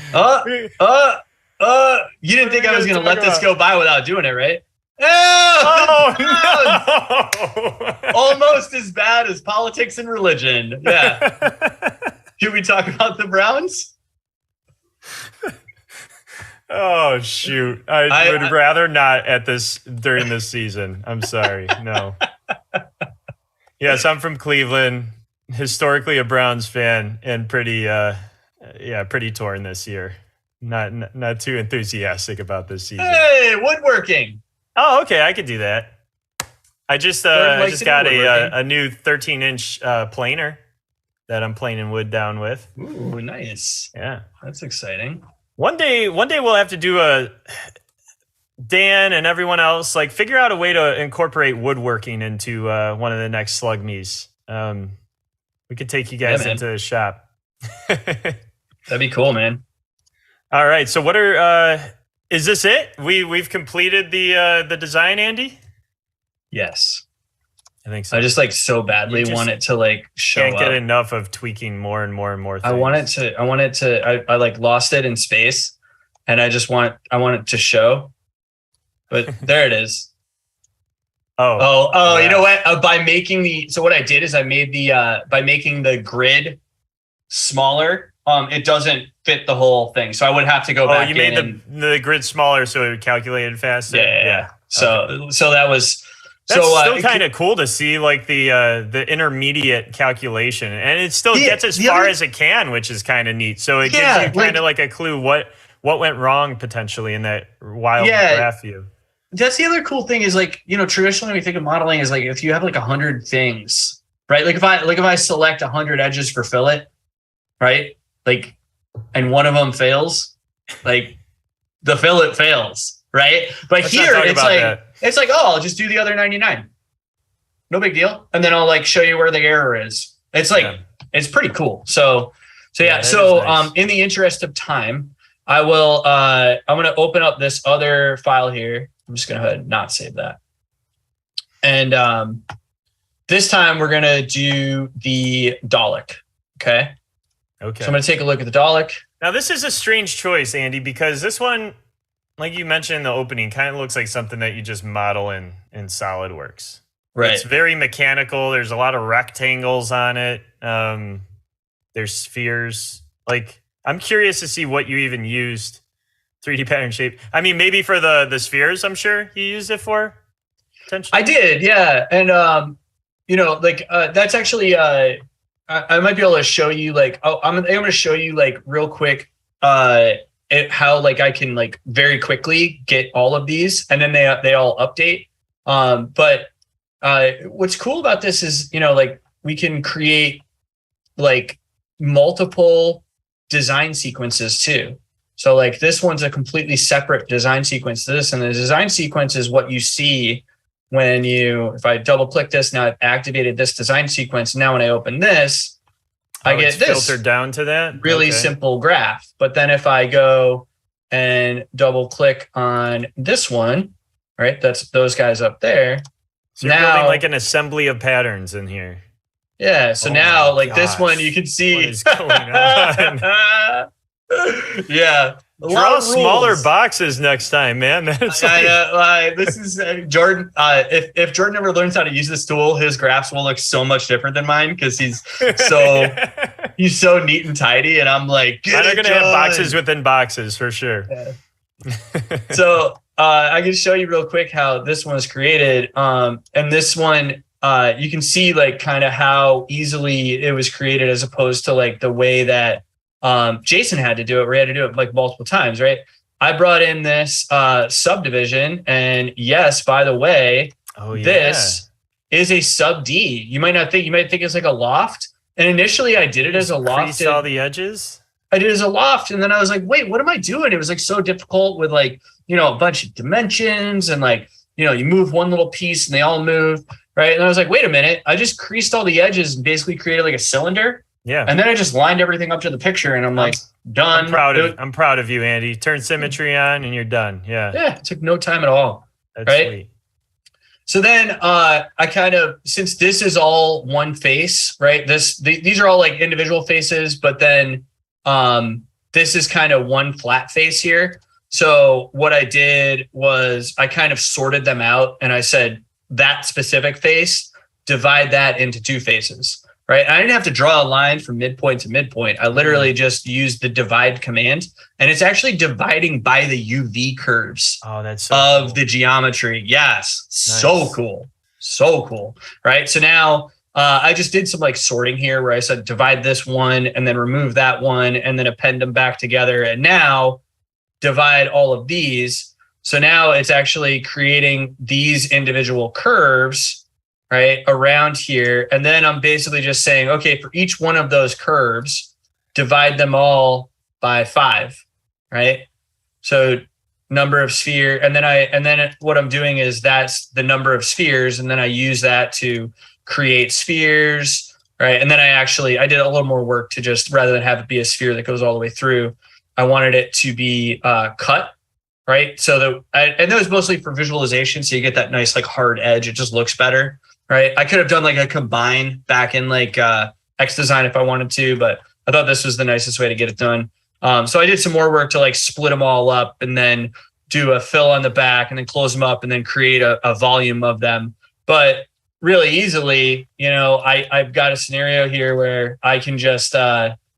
You didn't think I was going to let this go by without doing it, right? Oh, no. Almost as bad as politics and religion. Yeah. Should we talk about the Browns? Oh shoot! I would rather not during this season. I'm sorry. No. Yes, I'm from Cleveland. Historically a Browns fan, and pretty torn this year. Not too enthusiastic about this season. Hey, woodworking. Oh, okay, I could do that. I just got a new 13-inch planer that I'm planing wood down with. Ooh, nice. Yeah. That's exciting. One day we'll have to do Dan and everyone else, like figure out a way to incorporate woodworking into one of the next SLUGMEs. We could take you guys into the shop. That'd be cool, man. All right. So is this it? We've completed the design, Andy? Yes. I think so. I just like so badly want it to like show up. Can't get enough of tweaking more and more and more things. I want it to I like lost it in space, and I want it to show. But there it is. Oh, you know what? By making so what I did is I made by making the grid smaller, it doesn't fit the whole thing. So I would have to go back. You made the grid smaller so it would calculate it faster. Yeah. So that was. That's still kind of cool to see, like the intermediate calculation, and it still gets as far as it can, which is kind of neat. So it gives you kind of like a clue what went wrong potentially in that wild graph view. That's the other cool thing is like, you know, traditionally we think of modeling as like if you have like 100 things, right? Like if I select 100 edges for fillet, right? Like, and one of them fails, like the fillet fails, right? But here it's like, I'll just do the other 99. No big deal. And then I'll like show you where the error is. It's like, it's pretty cool. So So yeah, so nice. In the interest of time, I will I'm gonna open up this other file here. I'm just gonna go ahead and not save that. And this time we're gonna do the Dalek. Okay. Okay. So I'm gonna take a look at the Dalek. Now this is a strange choice, Andy, because this one, like you mentioned in the opening, kind of looks like something that you just model in SolidWorks. Right. It's very mechanical. There's a lot of rectangles on it. There's spheres. Like, I'm curious to see what you even used 3D pattern shape. I mean, maybe for the spheres, I'm sure you used it for. I did, yeah. And you know, like that's actually I might be able to show you like I'm gonna show you like real quick how like I can like very quickly get all of these, and then they all update. But what's cool about this is, you know, like we can create like multiple design sequences too. So like this one's a completely separate design sequence to this, and the design sequence is what you see when if I double click this, now I've activated this design sequence. Now when I open this, I get this filtered down to that really simple graph. But then if I go and double click on this one, right, that's those guys up there. So you're building like an assembly of patterns in here. Yeah. So now like this one, you can see what is going on. Yeah. Draw smaller boxes next time, man. That's this is Jordan. If Jordan ever learns how to use this tool, his graphs will look so much different than mine because he's so neat and tidy. And I'm like, I'm going to have boxes within boxes for sure. Yeah. So I can show you real quick how this one was created. And this one, you can see like kind of how easily it was created as opposed to like the way that Jason had to do it, where he had to do it like multiple times, right? I brought in this subdivision, and yes, by the way, this is a sub D. You might think it's like a loft. And initially I did it as a loft. Crease all the edges? I did it as a loft, and then I was like, wait, what am I doing? It was like so difficult with like, you know, a bunch of dimensions and like, you know, you move one little piece and they all move, right? And I was like, wait a minute, I just creased all the edges and basically created like a cylinder. Yeah. And then I just lined everything up to the picture, and I'm like, done. I'm proud of you, Andy. Turn symmetry on and you're done. Yeah. Yeah. It took no time at all. That's right? Sweet. So then I kind of, since this is all one face, right? These are all like individual faces, but then this is kind of one flat face here. So what I did was I kind of sorted them out, and I said that specific face, divide that into two faces. Right. I didn't have to draw a line from midpoint to midpoint. I literally just used the divide command, and it's actually dividing by the UV curves of cool. The geometry. Yes. Nice. So cool. So cool. Right. So now I just did some like sorting here where I said divide this one and then remove that one and then append them back together. And now divide all of these. So now it's actually creating these individual curves right around here. And then I'm basically just saying, okay, for each one of those curves, divide them all by 5, right? So number of sphere, and then what I'm doing is that's the number of spheres, and then I use that to create spheres, right? And then I did a little more work to just, rather than have it be a sphere that goes all the way through, I wanted it to be cut, right? So and that was mostly for visualization, so you get that nice like hard edge. It just looks better. Right. I could have done like a combine back in like XDesign if I wanted to, but I thought this was the nicest way to get it done. So I did some more work to like split them all up and then do a fill on the back and then close them up and then create a volume of them. But really easily, you know, I've got a scenario here where I can just,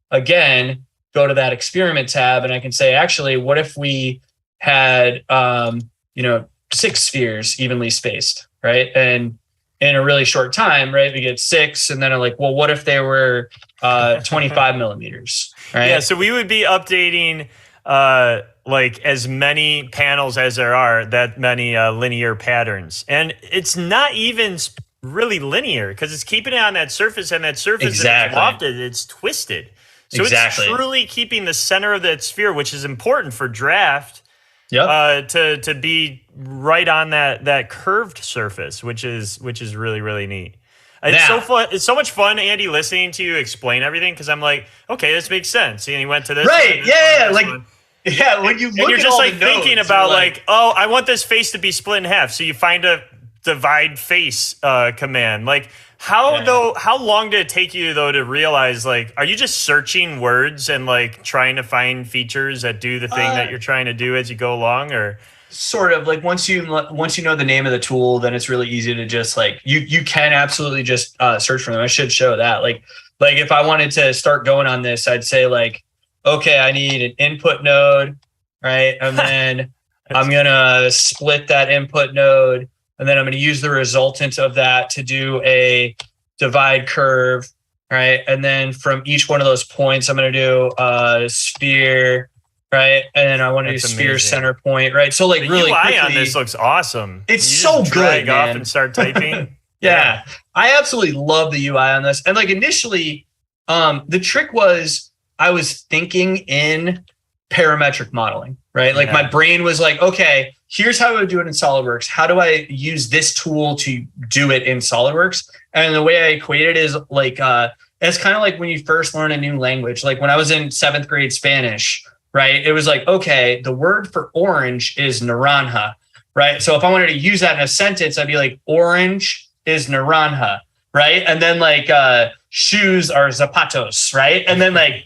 again, go to that experiment tab and I can say, actually, what if we had, 6 spheres evenly spaced, right? And in a really short time, right, we get 6, and then I'm like, well, what if they were 25 millimeters, right? Yeah, so we would be updating like as many panels as there are, that many linear patterns. And it's not even really linear because it's keeping it on that surface, and that surface that's lofted, it's twisted. So it's truly keeping the center of that sphere, which is important for draft. Yep. To be right on that curved surface, which is really, really neat. It's so fun. It's so much fun, Andy, listening to you explain everything because I'm like, okay, this makes sense. And he went to this. Right. Yeah. Like, one. yeah. When you look and you're at just all like the nodes, thinking about you're like, oh, I want this face to be split in half. So you find a divide face command. Like, how long did it take you though to realize, like, are you just searching words and like trying to find features that do the thing that you're trying to do as you go along, or? Sort of like once you know the name of the tool, then it's really easy to just like you can absolutely just search for them. I should show that like if I wanted to start going on this, I'd say like, okay, I need an input node, right? And then I'm gonna split that input node, and then I'm gonna use the resultant of that to do a divide curve, right? And then from each one of those points, I'm gonna do a sphere. Right, and then I want to do sphere center point. Right, so like the really UI quickly, on this looks awesome. It's so good. Drag off Man. and start typing. Yeah, I absolutely love the UI on this. And like initially, the trick was I was thinking in parametric modeling. Right, like my brain was like, okay, here's how I would do it in SolidWorks. How do I use this tool to do it in SolidWorks? And the way I equate it is like it's kind of like when you first learn a new language. Like when I was in 7th grade Spanish. Right. It was like, okay, the word for orange is naranja. Right. So if I wanted to use that in a sentence, I'd be like, orange is naranja. Right. And then like shoes are zapatos. Right. And then like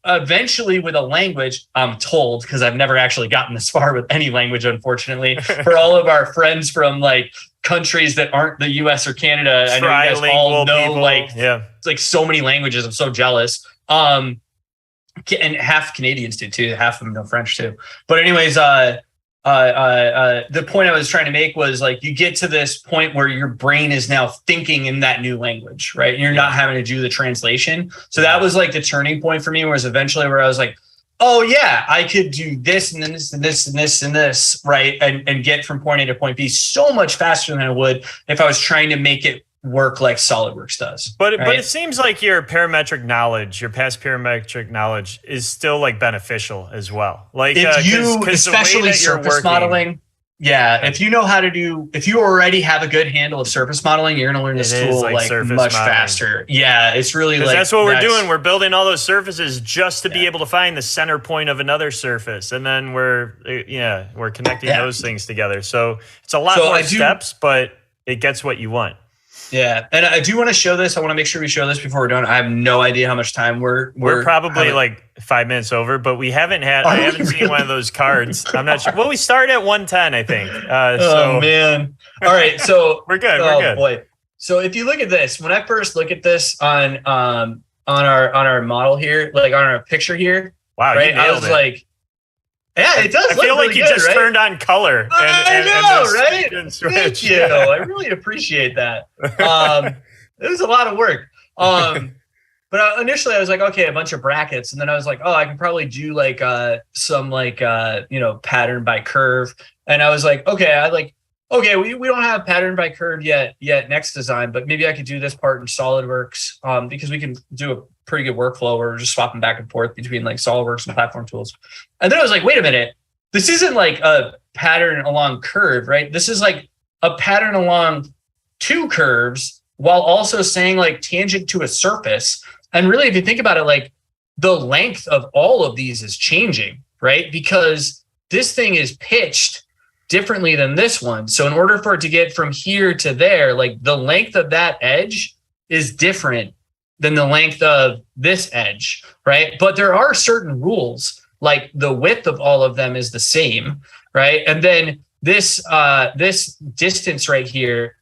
eventually with a language, I'm told, because I've never actually gotten this far with any language, unfortunately, for all of our friends from like countries that aren't the US or Canada. I know you guys all know people. It's like so many languages. I'm so jealous. And half Canadians do too. Half of them know French too. But anyways, the point I was trying to make was like you get to this point where your brain is now thinking in that new language, right? And you're not having to do the translation. So that was like the turning point for me, was eventually where I was like, oh yeah, I could do this and then this and this and this and this, right? And get from point A to point B so much faster than I would if I was trying to make it work like SolidWorks does. But it seems like your parametric knowledge, your past parametric knowledge, is still like beneficial as well. Like if you, especially surface modeling, if you know how to do, if you already have a good handle of surface modeling, you're going to learn this tool like much faster. Yeah, it's really like that's what we're doing. We're building all those surfaces just to be able to find the center point of another surface, and then we're connecting those things together. So it's a lot more steps, but it gets what you want. Yeah, and I do want to show this. I want to make sure we show this before we're done. I have no idea how much time we're probably like 5 minutes over, but we haven't had. I haven't seen one of those cards. I'm not sure. Well, we started at 110, I think. Oh man! All right, so we're good. Oh we're good. Boy. So if you look at this, when I first look at this on our model here, like on our picture here, wow, right? I was like, yeah, it does. I feel like you just turned on color. I know, right? Thank you. I really appreciate that. It was a lot of work. But initially I was like, okay, a bunch of brackets. And then I was like, oh, I can probably do like some like, pattern by curve. And I was like, okay, we don't have pattern by curve yet next design, but maybe I could do this part in SolidWorks because we can do a pretty good workflow where we're just swapping back and forth between like SolidWorks and platform tools. And then I was like, wait a minute, this isn't like a pattern along curve, right? This is like a pattern along two curves while also saying like tangent to a surface. And really, if you think about it, like the length of all of these is changing, right? Because this thing is pitched differently than this one. So in order for it to get from here to there, like the length of that edge is different than the length of this edge, right? But there are certain rules, like the width of all of them is the same, right? And then this distance right here,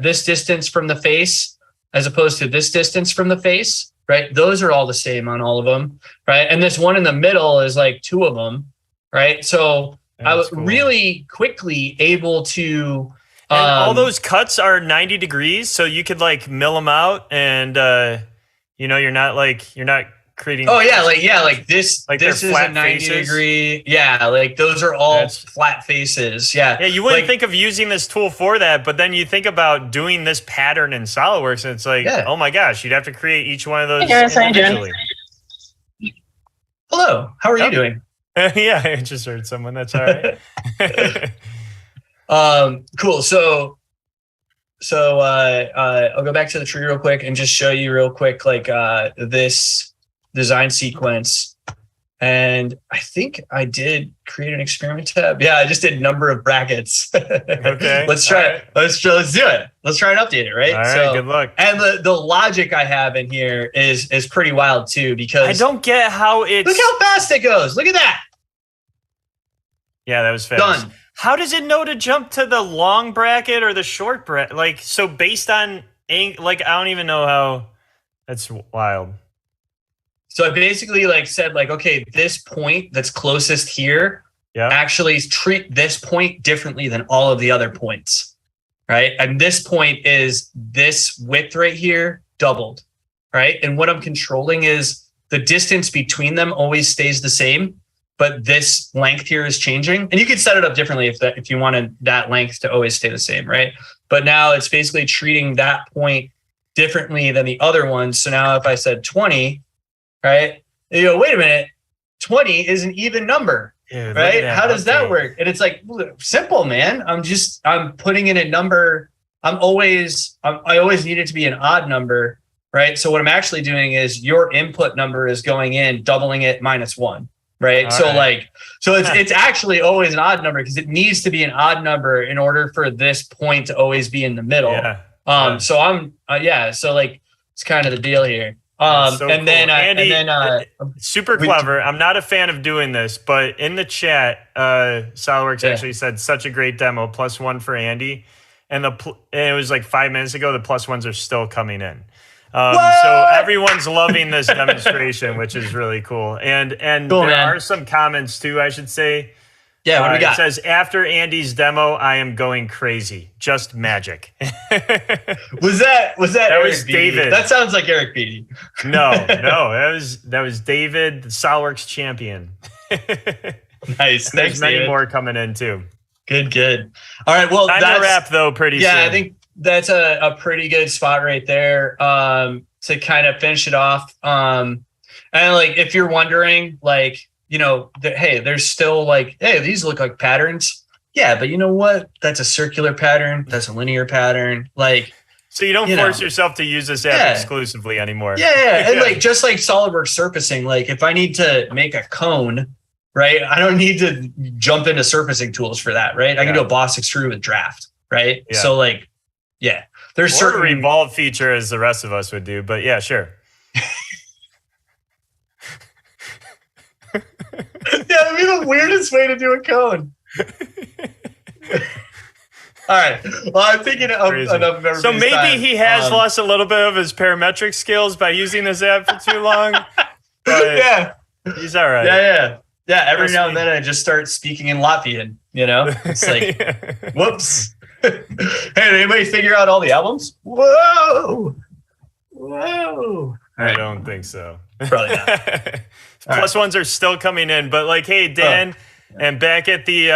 this distance from the face, as opposed to this distance from the face, right? Those are all the same on all of them, right? And this one in the middle is like two of them, right? So I was really quickly able to. And all those cuts are 90 degrees, so you could like mill them out, and you're not creating. Oh yeah, like this. Like this is a 90 degree. Yeah, like those are all flat faces. Yeah. Yeah, you wouldn't think of using this tool for that, but then you think about doing this pattern in SolidWorks, and it's like, oh my gosh, you'd have to create each one of those individually. Hello, how are you doing? Yeah, I just heard someone. That's all right. Cool. So I'll go back to the tree real quick and just show you real quick, like this design sequence. And I think I did create an experiment tab. Yeah, I just did number of brackets. Okay. Let's try it. Let's do it. Let's try and update it, right? All right, good luck. And the logic I have in here is pretty wild too, because I don't get how it's. Look how fast it goes. Look at that. Yeah, that was fast. Done. How does it know to jump to the long bracket or the short bracket? Like, so based on, like, I don't even know how. That's wild. So I basically like said like, okay, this point that's closest here, actually treat this point differently than all of the other points, right? And this point is this width right here doubled, right? And what I'm controlling is the distance between them always stays the same, but this length here is changing. And you could set it up differently if you wanted that length to always stay the same, right? But now it's basically treating that point differently than the other ones. So now if I said 20, right? You go, wait a minute, 20 is an even number, right? How does that work? And it's like, simple, man. I'm putting in a number. I always need it to be an odd number, right? So what I'm actually doing is your input number is going in, doubling it -1, right? It's actually always an odd number because it needs to be an odd number in order for this point to always be in the middle. So it's kind of the deal here. Super clever. I'm not a fan of doing this, but in the chat, Solidworks actually said such a great demo, +1 for Andy, and it was like 5 minutes ago. The +1s are still coming in, so everyone's loving this demonstration, which is really cool. And cool, there are some comments too, I should say. Yeah, what do we got? It says, after Andy's demo, I am going crazy. Just magic. Was that Eric was Beatty? David. That sounds like Eric Beatty. No, that was David, the Solidworks champion. Nice. There's many more coming in too. Good. All right. Well, time to wrap though. Pretty soon. I think that's a pretty good spot right there to kind of finish it off. And like, if you're wondering, like, you know, hey, there's still like, hey, these look like patterns. Yeah, but you know what? That's a circular pattern. That's a linear pattern. Like, so you don't force yourself to use this app exclusively anymore. Yeah. And like, just like SolidWorks surfacing, like if I need to make a cone, right, I don't need to jump into surfacing tools for that, right? I can do a boss extrude with draft, right? Yeah. So like, there's certain revolve feature as the rest of us would do, but yeah, sure. Yeah, that'd be the weirdest way to do a cone. All right. Well, I'm thinking enough of everybody's So maybe time. he has lost a little bit of his parametric skills by using this app for too long. But he's all right. Yeah. Every now and then I just start speaking in Latvian, you know? It's like, whoops. Hey, did anybody figure out all the albums? Whoa. I don't think so. Probably not. +1s are still coming in, but like, hey, Dan, and back at the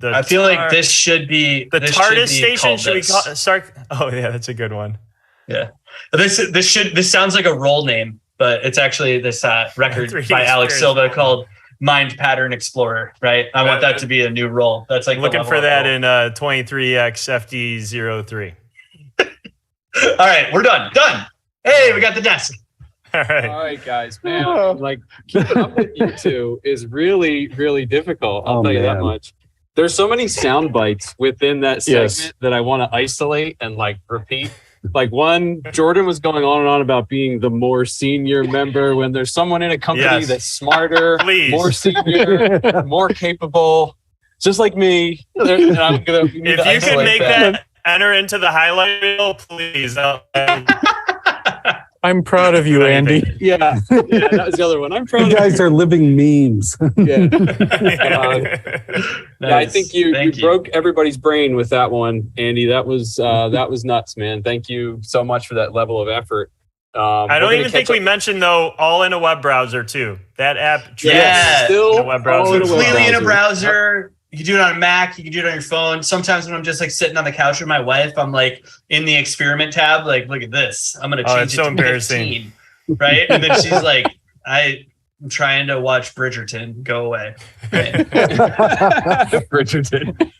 I feel like this should be the TARDIS station. Should we start? Oh yeah, that's a good one. Yeah, this sounds like a role name, but it's actually this record by Alex Silva called Mind Pattern Explorer. Right? I want that to be a new role. That's like looking for that in 23X FD03. All right, we're done. Hey, we got the desk. All right, guys, man. Like keeping up with you two is really, really difficult. I'll tell you that much. There's so many sound bites within that segment that I want to isolate and like repeat. Like one, Jordan was going on and on about being the more senior member when there's someone in a company that's smarter, more senior, more capable, just like me. If you can make that enter into the highlight reel, please. I'm proud of you, Andy. Yeah, that was the other one. I'm proud. You guys are living memes. I think you broke everybody's brain with that one, Andy. That was nuts, man. Thank you so much for that level of effort. I don't even think we mentioned though, all in a web browser too. That app, still in a web browser, completely in a browser. You can do it on a Mac. You can do it on your phone. Sometimes when I'm just like sitting on the couch with my wife, I'm like in the experiment tab, like, look at this. I'm going to change it to 15, right? And then she's like, I'm trying to watch Bridgerton. Go away. Right? Bridgerton.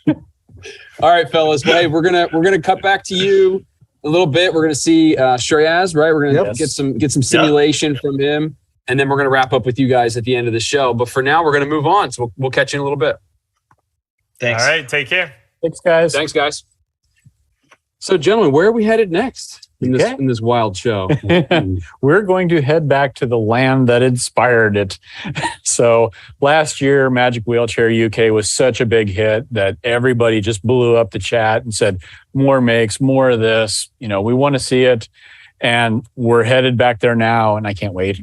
All right, fellas. Well, hey, we're gonna cut back to you a little bit. We're gonna see Shreyas, right? We're gonna get some simulation from him, and then we're gonna wrap up with you guys at the end of the show. But for now, we're gonna move on. So we'll catch you in a little bit. Thanks. All right, take care. Thanks, guys. Thanks, guys. So, gentlemen, where are we headed next in this wild show? We're going to head back to the land that inspired it. So last year, Magic Wheelchair UK was such a big hit that everybody just blew up the chat and said, more makes, more of this. You know, we want to see it. And we're headed back there now, and I can't wait.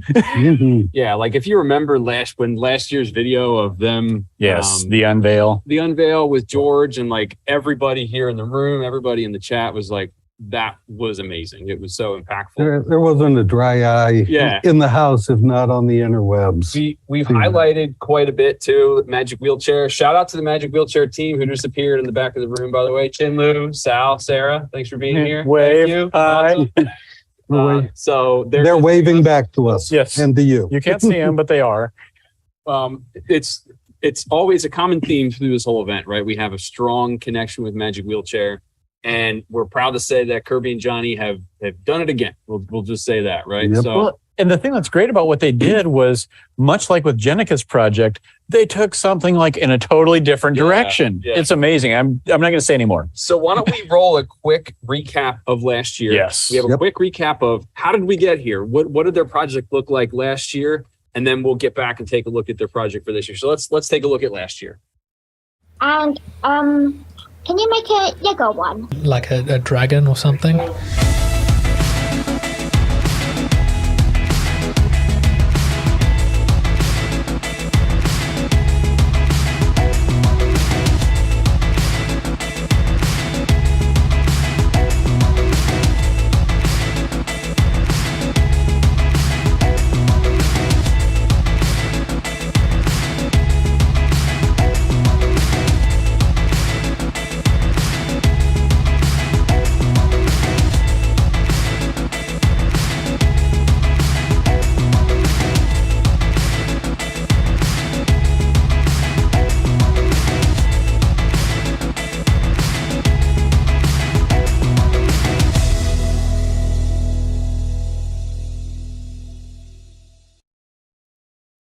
Yeah, like if you remember last year's video of them. Yes, the unveil. The unveil with George and like everybody here in the room, everybody in the chat was like, that was amazing. It was so impactful. There wasn't a dry eye in the house, if not on the interwebs. We've highlighted quite a bit too. Magic Wheelchair. Shout out to the Magic Wheelchair team who just appeared in the back of the room, by the way. Chinlu, Sal, Sarah, thanks for being here. Wave. Thank you. Hi. So they're waving back to us. Yes. And to you. You can't see them, but they are. It's always a common theme through this whole event, right? We have a strong connection with Magic Wheelchair, and we're proud to say that Kirby and Johnny have done it again. We'll just say that, right? Yep. So. And the thing that's great about what they did was, much like with Jenica's project, they took something like in a totally different direction. Yeah. It's amazing. I'm not going to say anymore. So why don't we roll a quick recap of last year? Yes. We have a quick recap of how did we get here? What did their project look like last year? And then we'll get back and take a look at their project for this year. So let's take a look at last year. And can you make a Lego one? Like a dragon or something?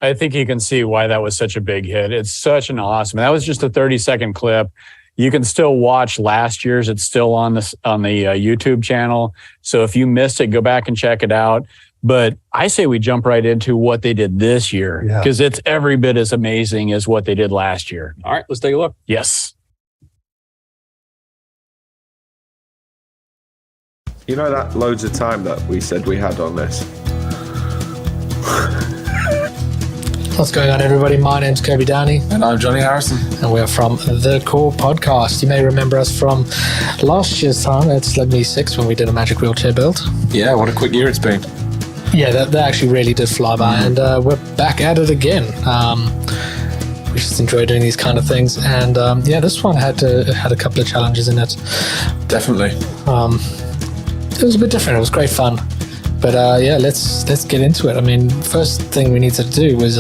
I think you can see why that was such a big hit. It's such an awesome. That was just a 30-second clip. You can still watch last year's. It's still on the YouTube channel. So if you missed it, go back and check it out. But I say we jump right into what they did this year, because it's every bit as amazing as what they did last year. All right, let's take a look. Yes. You know that loads of time that we said we had on this? What's going on, everybody? My name's Kirby Downey. And I'm Johnny Harrison. And we're from The Core Podcast. You may remember us from last year's time at SLUGME6 when we did a Magic Wheelchair build. Yeah, what a quick year it's been. Yeah, that actually really did fly by. And we're back at it again. We just enjoy doing these kind of things. And this one had a couple of challenges in it. Definitely. It was a bit different. It was great fun. But let's get into it. I mean, first thing we needed to do was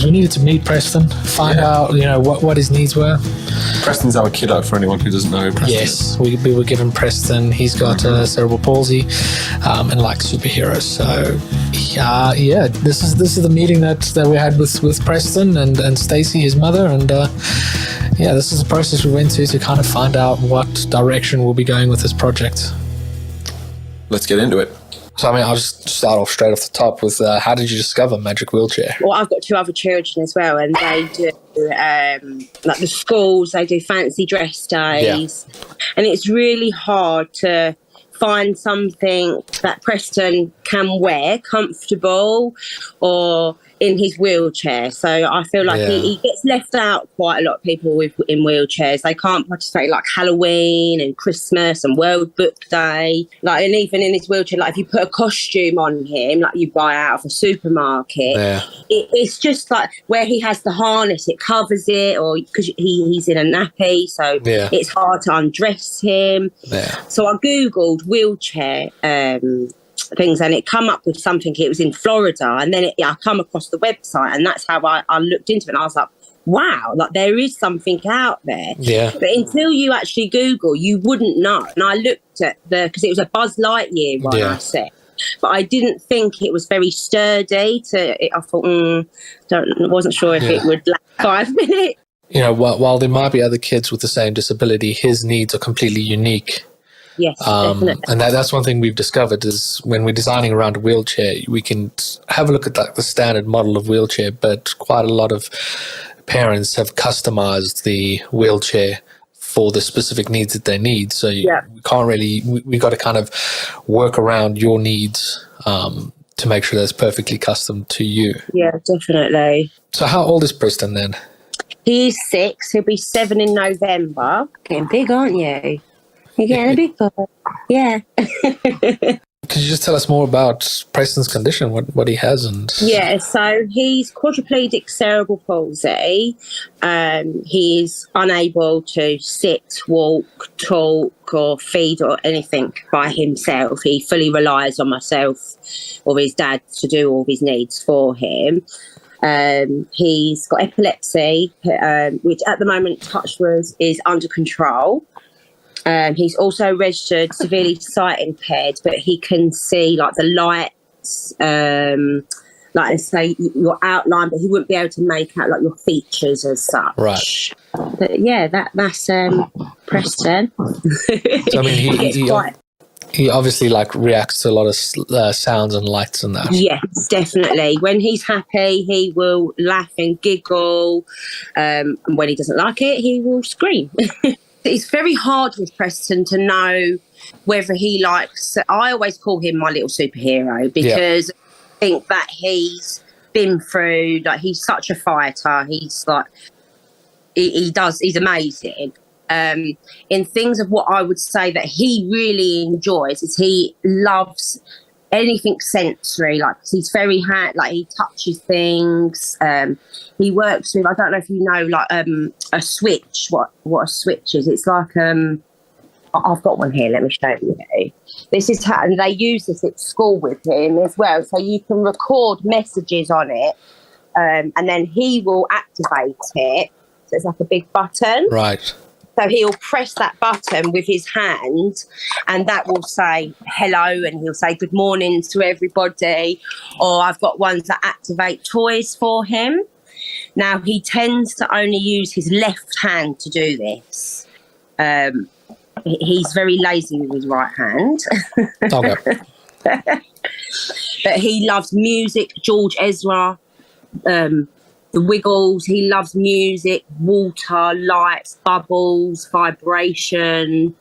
we needed to meet Preston, find out what his needs were. Preston's our kiddo, for anyone who doesn't know who Preston is. We were given Preston. He's got cerebral palsy and likes superheroes. So this is the meeting that we had with Preston and Stacy, his mother, and this is the process we went to kind of find out what direction we'll be going with this project. Let's get into it. So, I mean, I'll just start off straight off the top with how did you discover Magic Wheelchair? Well, I've got two other children as well, and they do like the schools, they do fancy dress days, and it's really hard to find something that Preston can wear comfortable or in his wheelchair. So I feel like he gets left out quite a lot of people in wheelchairs. They can't participate like Halloween and Christmas and World Book Day. Like, and even in his wheelchair, like if you put a costume on him, like you buy out of a supermarket, it's just like where he has the harness, it covers it, or because he's in a nappy, so it's hard to undress him. So I Googled wheelchair things, and it come up with something. It was in Florida, and then I come across the website, and that's how I looked into it. And I was like, wow, like there is something out there. Yeah. But until you actually Google, you wouldn't know. And I looked at because it was a Buzz Lightyear one, I said. But I didn't think it was very sturdy. I thought, wasn't sure if it would last 5 minutes. You know, while there might be other kids with the same disability, his needs are completely unique. Yes, definitely. And that's one thing we've discovered is when we're designing around a wheelchair, we can have a look at the standard model of wheelchair, but quite a lot of parents have customized the wheelchair for the specific needs that they need. So we can't really, we got to kind of work around your needs to make sure that's perfectly custom to you. Yeah, definitely. So how old is Preston then? He's 6. He'll be 7 in November. Getting big, aren't you? You're getting a big boy. Yeah. Could you just tell us more about Preston's condition, what he has? Yeah, so he's quadriplegic cerebral palsy. He's unable to sit, walk, talk, or feed or anything by himself. He fully relies on myself or his dad to do all his needs for him. He's got epilepsy, which at the moment, touch wood, is under control. He's also registered severely sight impaired, but he can see like the lights, like say your outline, but he wouldn't be able to make out like your features as such. Right. But yeah, that's Preston. So, I mean, he obviously like reacts to a lot of sounds and lights and that. Yes, definitely. When he's happy, he will laugh and giggle. And when he doesn't like it, he will scream. It's very hard with Preston to know whether he likes. I always call him my little superhero because I think that he's been through. Like he's such a fighter. He's like he's amazing. In things of what I would say that he really enjoys is he loves anything sensory. Like he's very like he touches things. He works with, I don't know if you know, like a switch. What a switch is? It's like I've got one here. Let me show you. This is how, and they use this at school with him as well. So you can record messages on it, and then he will activate it. So it's like a big button. Right. So he'll press that button with his hand and that will say hello and he'll say good morning to everybody. Or I've got ones that activate toys for him. Now, he tends to only use his left hand to do this. He's very lazy with his right hand. Okay. But he loves music, George Ezra, the Wiggles. He loves music, water, lights, bubbles, vibration,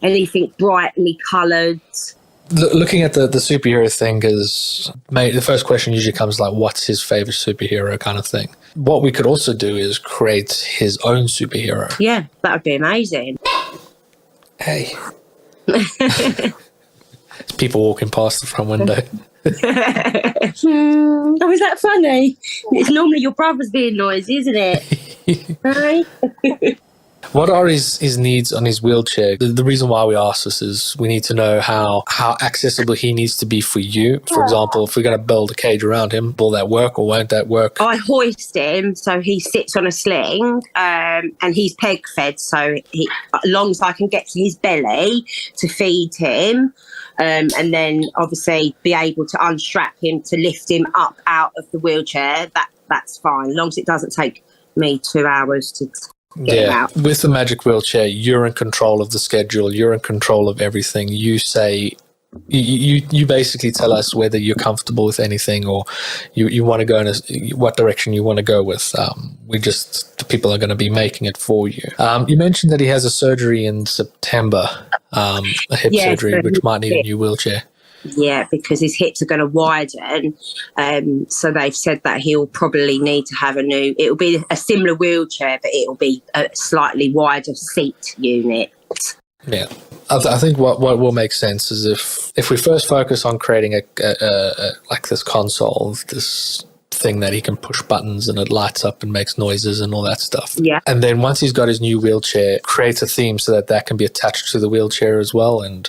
anything brightly coloured. Looking at the superhero thing is, the first question usually comes like, what's his favourite superhero kind of thing. What we could also do is create his own superhero. Yeah, that would be amazing. Hey. It's people walking past the front window. Oh, is that funny? It's normally your brother's being noisy, isn't it? Right? What are his needs on his wheelchair? The reason why we ask this is we need to know how accessible he needs to be for you. For example, if we're going to build a cage around him, will that work or won't that work? I hoist him so he sits on a sling and he's peg fed. So as long as I can get to his belly to feed him and then obviously be able to unstrap him to lift him up out of the wheelchair, that's fine. As long as it doesn't take me 2 hours to get him out. With the magic wheelchair, you're in control of the schedule. You're in control of everything. You say, you basically tell us whether you're comfortable with anything or you want to go in what direction you want to go with. The people are going to be making it for you. You mentioned that he has a surgery in September, a hip surgery, which might need a new wheelchair. Yeah, because his hips are going to widen. So they've said that he'll probably need to have it'll be a similar wheelchair, but it'll be a slightly wider seat unit. Yeah. I think what will make sense is if we first focus on creating a like this console, this thing that he can push buttons and it lights up and makes noises and all that stuff. Yeah. And then once he's got his new wheelchair, creates a theme so that can be attached to the wheelchair as well, and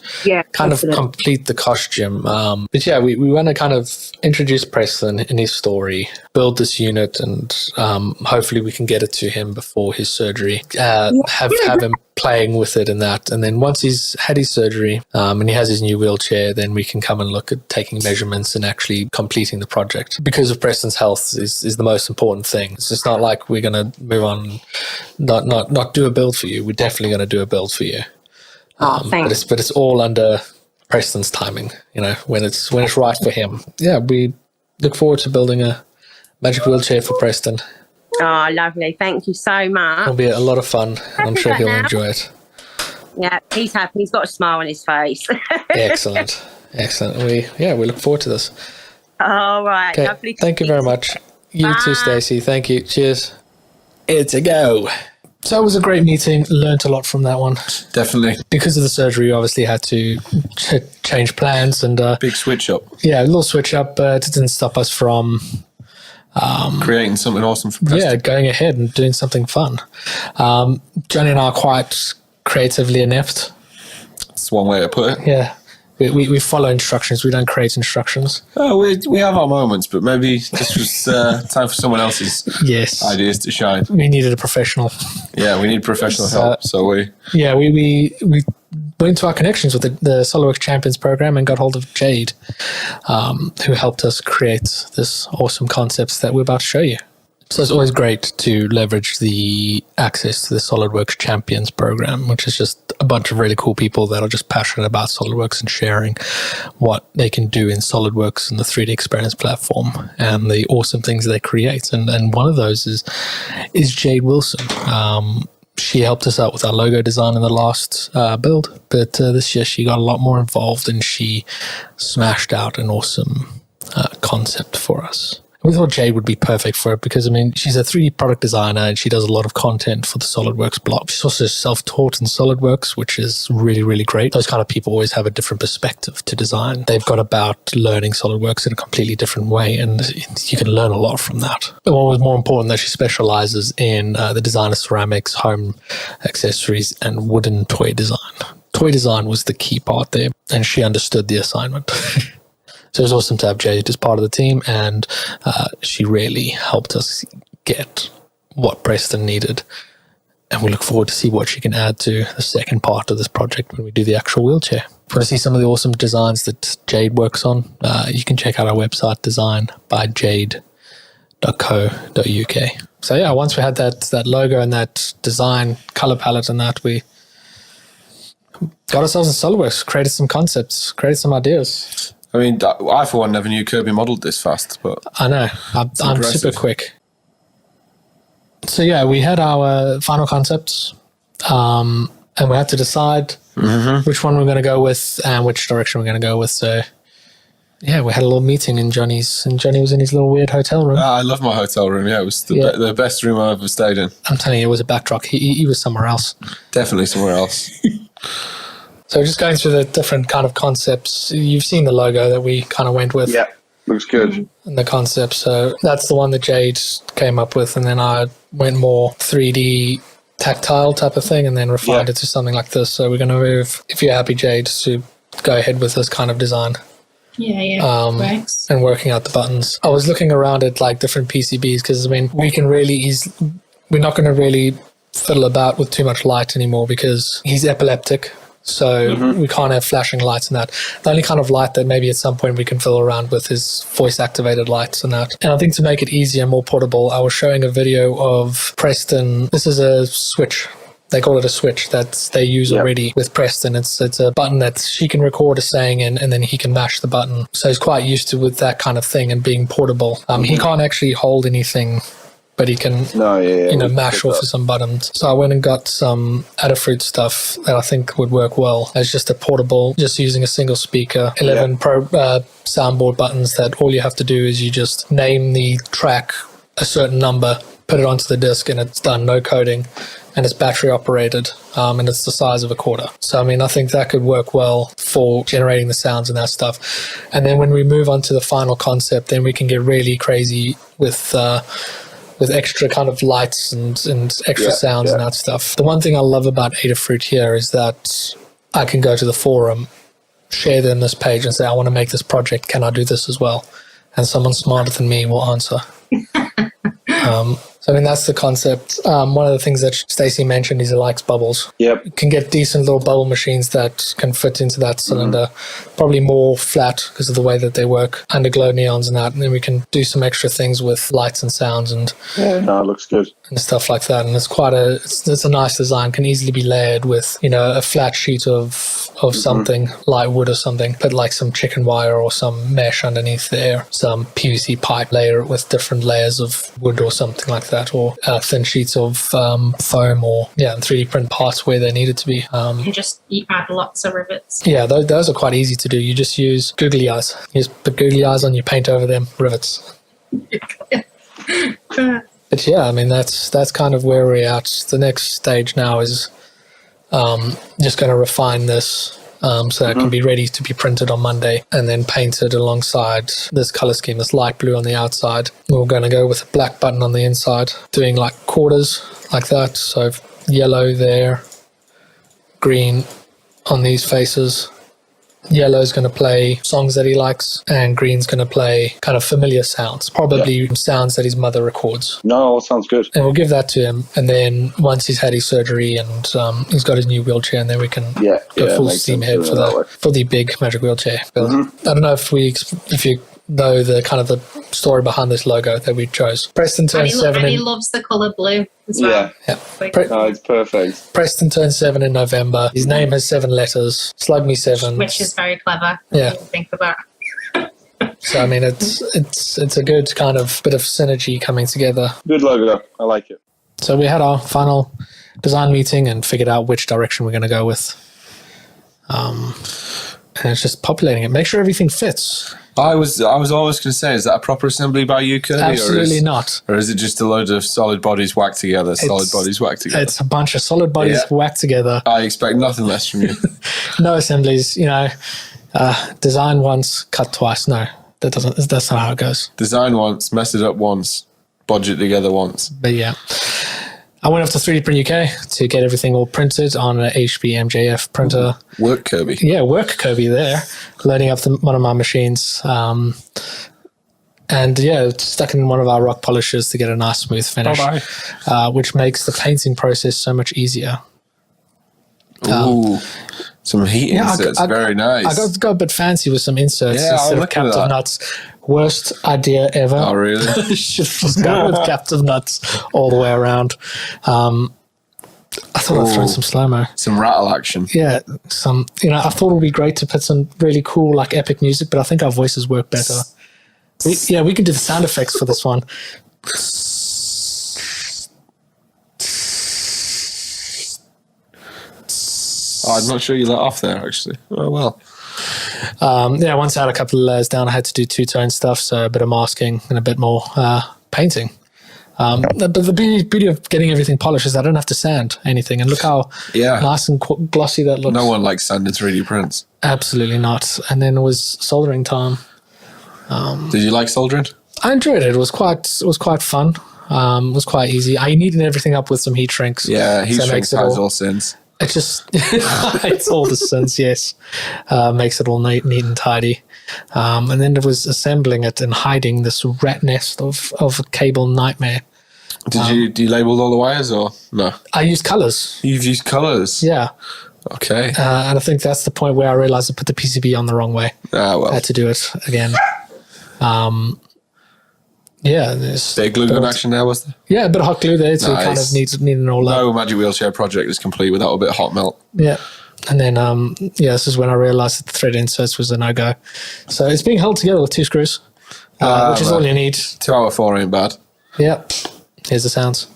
kind of complete the costume. But yeah, we want to kind of introduce Preston in his story, build this unit, and hopefully we can get it to him before his surgery. Have him playing with it and that. And then once he's had his surgery and he has his new wheelchair, then we can come and look at taking measurements and actually completing the project. Because of Preston's health is the most important thing. It's just not like we're going to move on, not do a build for you. We're definitely going to do a build for you. Thanks. But it's all under Preston's timing, when it's right for him. Yeah, we look forward to building a magic wheelchair for Preston. Oh, lovely. Thank you so much. It'll be a lot of fun, and I'm sure he'll enjoy it. Yeah, he's happy. He's got a smile on his face. Excellent. We look forward to this. All right. Okay. Lovely. Thank you very much. You too, Stacey. Thank you. Cheers. It's a go. So it was a great meeting. Learned a lot from that one. Definitely. Because of the surgery, we obviously had to change plans and big switch up. Yeah, a little switch up, but it didn't stop us from creating something awesome for Preston. Yeah, going ahead and doing something fun. Johnny and I are quite creatively inept. That's one way to put it. Yeah. We follow instructions. We don't create instructions. Oh, we have our moments, but maybe this was time for someone else's ideas to shine. We needed a professional. Yeah, we need professional help. So we went into our connections with the SolidWorks Champions program and got hold of Jade, who helped us create this awesome concepts that we're about to show you. So it's always great to leverage the access to the SolidWorks Champions program, which is just a bunch of really cool people that are just passionate about SolidWorks and sharing what they can do in SolidWorks and the 3D Experience platform and the awesome things they create. And one of those is Jade Wilson. She helped us out with our logo design in the last build, but this year she got a lot more involved and she smashed out an awesome concept for us. We thought Jade would be perfect for it because, she's a 3D product designer and she does a lot of content for the SolidWorks blog. She's also self-taught in SolidWorks, which is really, really great. Those kind of people always have a different perspective to design. They've got about learning SolidWorks in a completely different way, and you can learn a lot from that. But what was more important that she specializes in the design of ceramics, home accessories, and wooden toy design. Toy design was the key part there, and she understood the assignment. So it was awesome to have Jade as part of the team, and she really helped us get what Preston needed. And we look forward to see what she can add to the second part of this project when we do the actual wheelchair. If you want to see some of the awesome designs that Jade works on, you can check out our website, designbyjade.co.uk. So yeah, once we had that logo and that design color palette and that, we got ourselves in SolidWorks, created some concepts, created some ideas. I for one never knew Kirby modeled this fast, but I know. I'm super quick. So yeah, we had our final concepts, and we had to decide which one we're going to go with and which direction we're going to go with. So yeah, we had a little meeting in Johnny's, and Johnny was in his little weird hotel room. I love my hotel room. Yeah, it was the best room I've ever stayed in. I'm telling you, it was a backdrop. He was somewhere else. Definitely somewhere else. So just going through the different kind of concepts, you've seen the logo that we kind of went with. Yeah, looks good. And the concept, so that's the one that Jade came up with, and then I went more 3D tactile type of thing and then refined it to something like this. So we're going to move, if you're happy, Jade, to go ahead with this kind of design. And working out the buttons. I was looking around at like different PCBs because we can really we're not going to really fiddle about with too much light anymore because he's epileptic. So we can't have flashing lights and that. The only kind of light that maybe at some point we can fiddle around with is voice-activated lights and that. And I think to make it easier and more portable, I was showing a video of Preston. This is a switch. They call it a switch that they use already with Preston. It's a button that she can record a saying in, and then he can mash the button. So he's quite used to with that kind of thing and being portable. He can't actually hold anything, but he can, mash off of some buttons. So I went and got some Adafruit stuff that I think would work well as just a portable, just using a single speaker, 11 soundboard buttons that all you have to do is you just name the track a certain number, put it onto the disc, and it's done, no coding. and it's battery operated, and it's the size of a quarter. So, I mean, I think that could work well for generating the sounds and that stuff. And then when we move on to the final concept, then we can get really crazy with extra kind of lights and extra sounds and that stuff. The one thing I love about Adafruit here is that I can go to the forum, share them this page and say, I want to make this project. Can I do this as well? And someone smarter than me will answer. So, I mean, that's the concept. One of the things that Stacey mentioned is he likes bubbles. Yep. You can get decent little bubble machines that can fit into that cylinder, probably more flat because of the way that they work, underglow neons and that. And then we can do some extra things with lights and sounds and it looks good. And stuff like that. And it's quite it's a nice design, can easily be layered with, you know, a flat sheet of something, light wood or something, put like some chicken wire or some mesh underneath there, some PVC pipe, layer it with different layers of wood or something like that, or thin sheets of foam, or 3D print parts where they need it to be. You just add lots of rivets. Yeah, those are quite easy to do. You just use googly eyes. You just put googly eyes on, you paint over them, rivets. But yeah, I mean, that's kind of where we're at. The next stage now is just going to refine this so that it can be ready to be printed on Monday and then painted alongside this color scheme, this light blue on the outside. We're going to go with a black button on the inside, doing like quarters like that. So yellow there, green on these faces. Yellow's going to play songs that he likes, and green's going to play kind of familiar sounds, probably sounds that his mother records. No, sounds good. And we'll give that to him, and then once he's had his surgery and he's got his new wheelchair, and then we can go full steam ahead for the big magic wheelchair. I don't know if you know the kind of the story behind this logo that we chose. Preston turned 7 and he loves the colour blue as well. It's perfect. Preston turned 7 in November. His name has 7 letters. SLUGME7. Which is very clever. Yeah. Think about. So I mean, it's a good kind of bit of synergy coming together. Good logo. I like it. So we had our final design meeting and figured out which direction we're going to go with. And it's just populating it. Make sure everything fits. I was always going to say, is that a proper assembly by you, Kirby? Absolutely not. Or is it just a load of solid bodies whacked together? It's a bunch of solid bodies whacked together. I expect nothing less from you. No assemblies, you know. Design once, cut twice. No, that's not how it goes. Design once, mess it up once, budget together once. But yeah. I went off to 3D Print UK to get everything all printed on an HP MJF printer. Work Kirby. Yeah, work Kirby there, loading up one of my machines. And stuck in one of our rock polishers to get a nice smooth finish, which makes the painting process so much easier. Ooh, some heat inserts, very nice. I got a bit fancy with some inserts instead of captive nuts. Worst idea ever. Oh, really? Should just go with captive nuts all the way around. I thought I'd throw some slow-mo. Some rattle action. Yeah, I thought it would be great to put some really cool, like, epic music, but I think our voices work better. We can do the sound effects for this one. I'm not sure you let off there, actually. Oh, well. Once I had a couple of layers down, I had to do two-tone stuff, so a bit of masking and a bit more painting. But the beauty of getting everything polished is I don't have to sand anything. And look how nice and glossy that looks. No one likes sanding 3D prints. Absolutely not. And then it was soldering time. Did you like soldering? I enjoyed it. It was quite fun. It was quite easy. I neatened everything up with some heat shrinks. Yeah, heat shrinks has all sins. It just it's all the sins, yes. Makes it all neat and tidy. And then it was assembling it and hiding this rat nest of a cable nightmare. Do you label all the wires or no? I used colours. You've used colours? Yeah. Okay. And I think that's the point where I realised I put the PCB on the wrong way. Well. I had to do it again. Big glue gun action there, was there? Yeah, a bit of hot glue there, so it kind of needs it all up. No Magic Wheelchair project is complete without a bit of hot melt. Yeah. And then, this is when I realised that the thread inserts was a no-go. So it's being held together with 2 screws, which is all you need. 2 out of 4 ain't bad. Yep. Here's the sounds.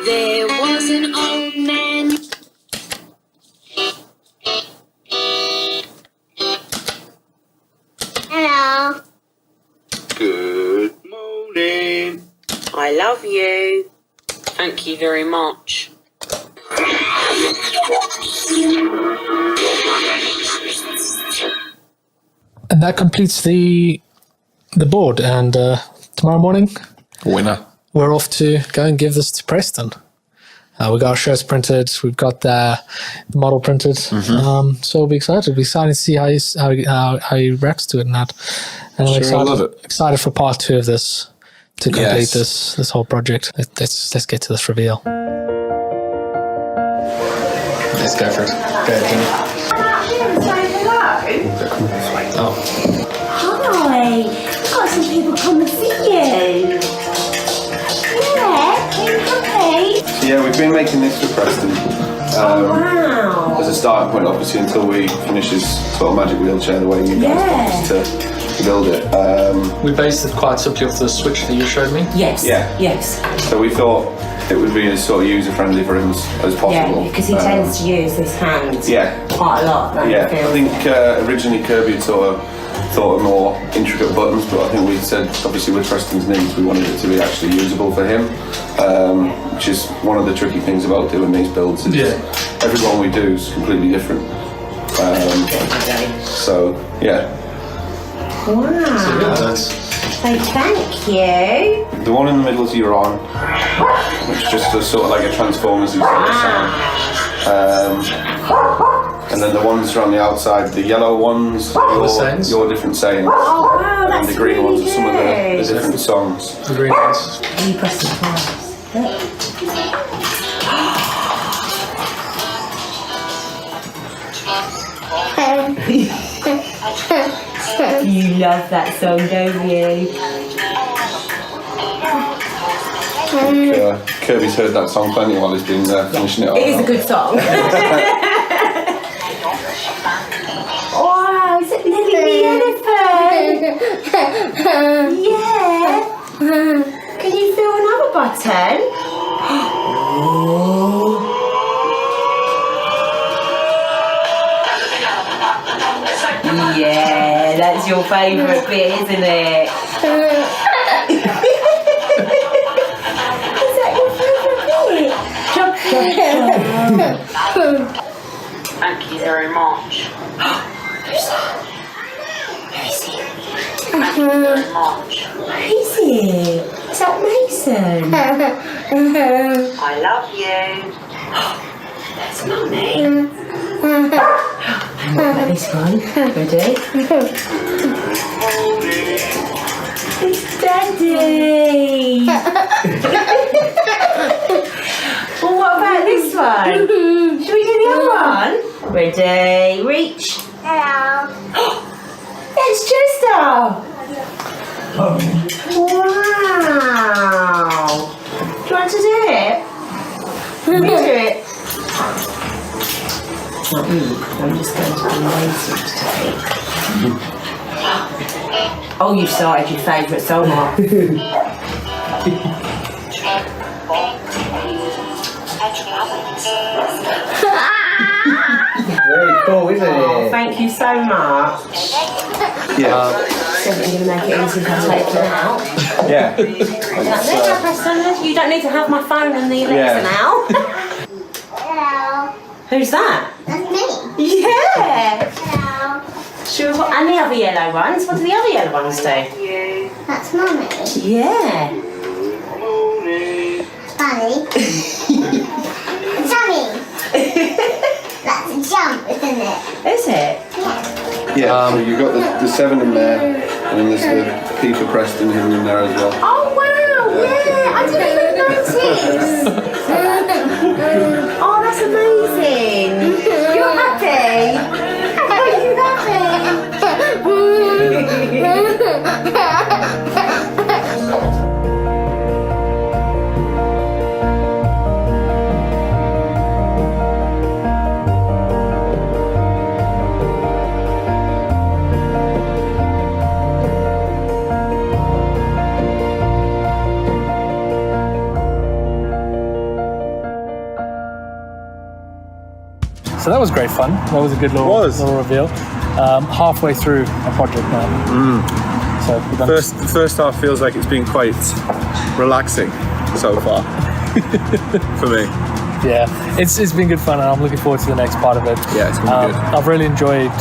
There was a I love you. Thank you very much. And that completes the board. And tomorrow morning, winner. We're off to go and give this to Preston. We got our shirts printed. We've got the model printed. So we'll be excited. We'll be excited to see how he reacts to it and that. And I'm Sure, I love it. excited for part 2 of this to complete this whole project. Let's get to this reveal. Let's go for it. Go ahead, Jenny. Oh. Hi. I've got some people come and see you. Yeah, we've been making this for Preston. Wow. As a starting point, obviously, until we finish his sort of magic wheelchair the way you guys want us to build it. We based it quite simply off the switch that you showed me. Yes. Yeah. Yes. So we thought it would be as sort of user-friendly for him as possible. Yeah, because he tends to use his hands quite a lot. Yeah, I think originally Kirby had sort of thought of more intricate buttons, but I think we said, obviously with Preston's needs, we wanted it to be actually usable for him, which is one of the tricky things about doing these builds. Is every one we do is completely different. So, yeah. Wow. So thank you. The one in the middle is your arm, which just does sort of like a Transformers sort of sound. And then the ones around the outside, the yellow ones, your different sayings. Oh wow, that's and the green really ones are some of the different songs. The green ones. You press the prize. You love that song, don't you? I think Kirby's heard that song plenty while he's been finishing it off. It is a good song. Wow, is it Lily the elephant? Yeah. Can you feel another button? Yeah, that's your favourite bit, isn't it? Is that your favourite bit? Jump, jump, jump. Thank you very much. Who's that? Who is he? Thank you very much. Who is he? Is that Mason? I love you. That's Mummy. And what about this one? Ready? It's Daddy! Well, what about this one? Should we do the other one? Ready? Reach. Hello. It's Chester! Wow! Do you want to do it? Let me do it. I'm just going to be lazy today. Oh, you started your favourite song off. Very cool, isn't it? Thank you so much. Yeah. Definitely going to make it easy if I take it out. Yeah. There, Preston. You don't need to have my phone and the Alexa now. Hello. Who's that? That's me. Yeah. Hello. Sure. And the other yellow ones? What do the other yellow ones do? That's Mummy. Yeah. Funny. Jummy. That's a jump, isn't it? Is it? Yeah, so you've got the 7 in there, and then there's the P for Preston hidden in there as well. Oh, wow. Yeah. I didn't even notice. Oh, that's amazing. You're happy? Are you happy? So that was great fun. That was a good little reveal. Halfway through a project now. So the first half feels like it's been quite relaxing so far for me. Yeah, it's been good fun, and I'm looking forward to the next part of it. Yeah, it's been good. I've really enjoyed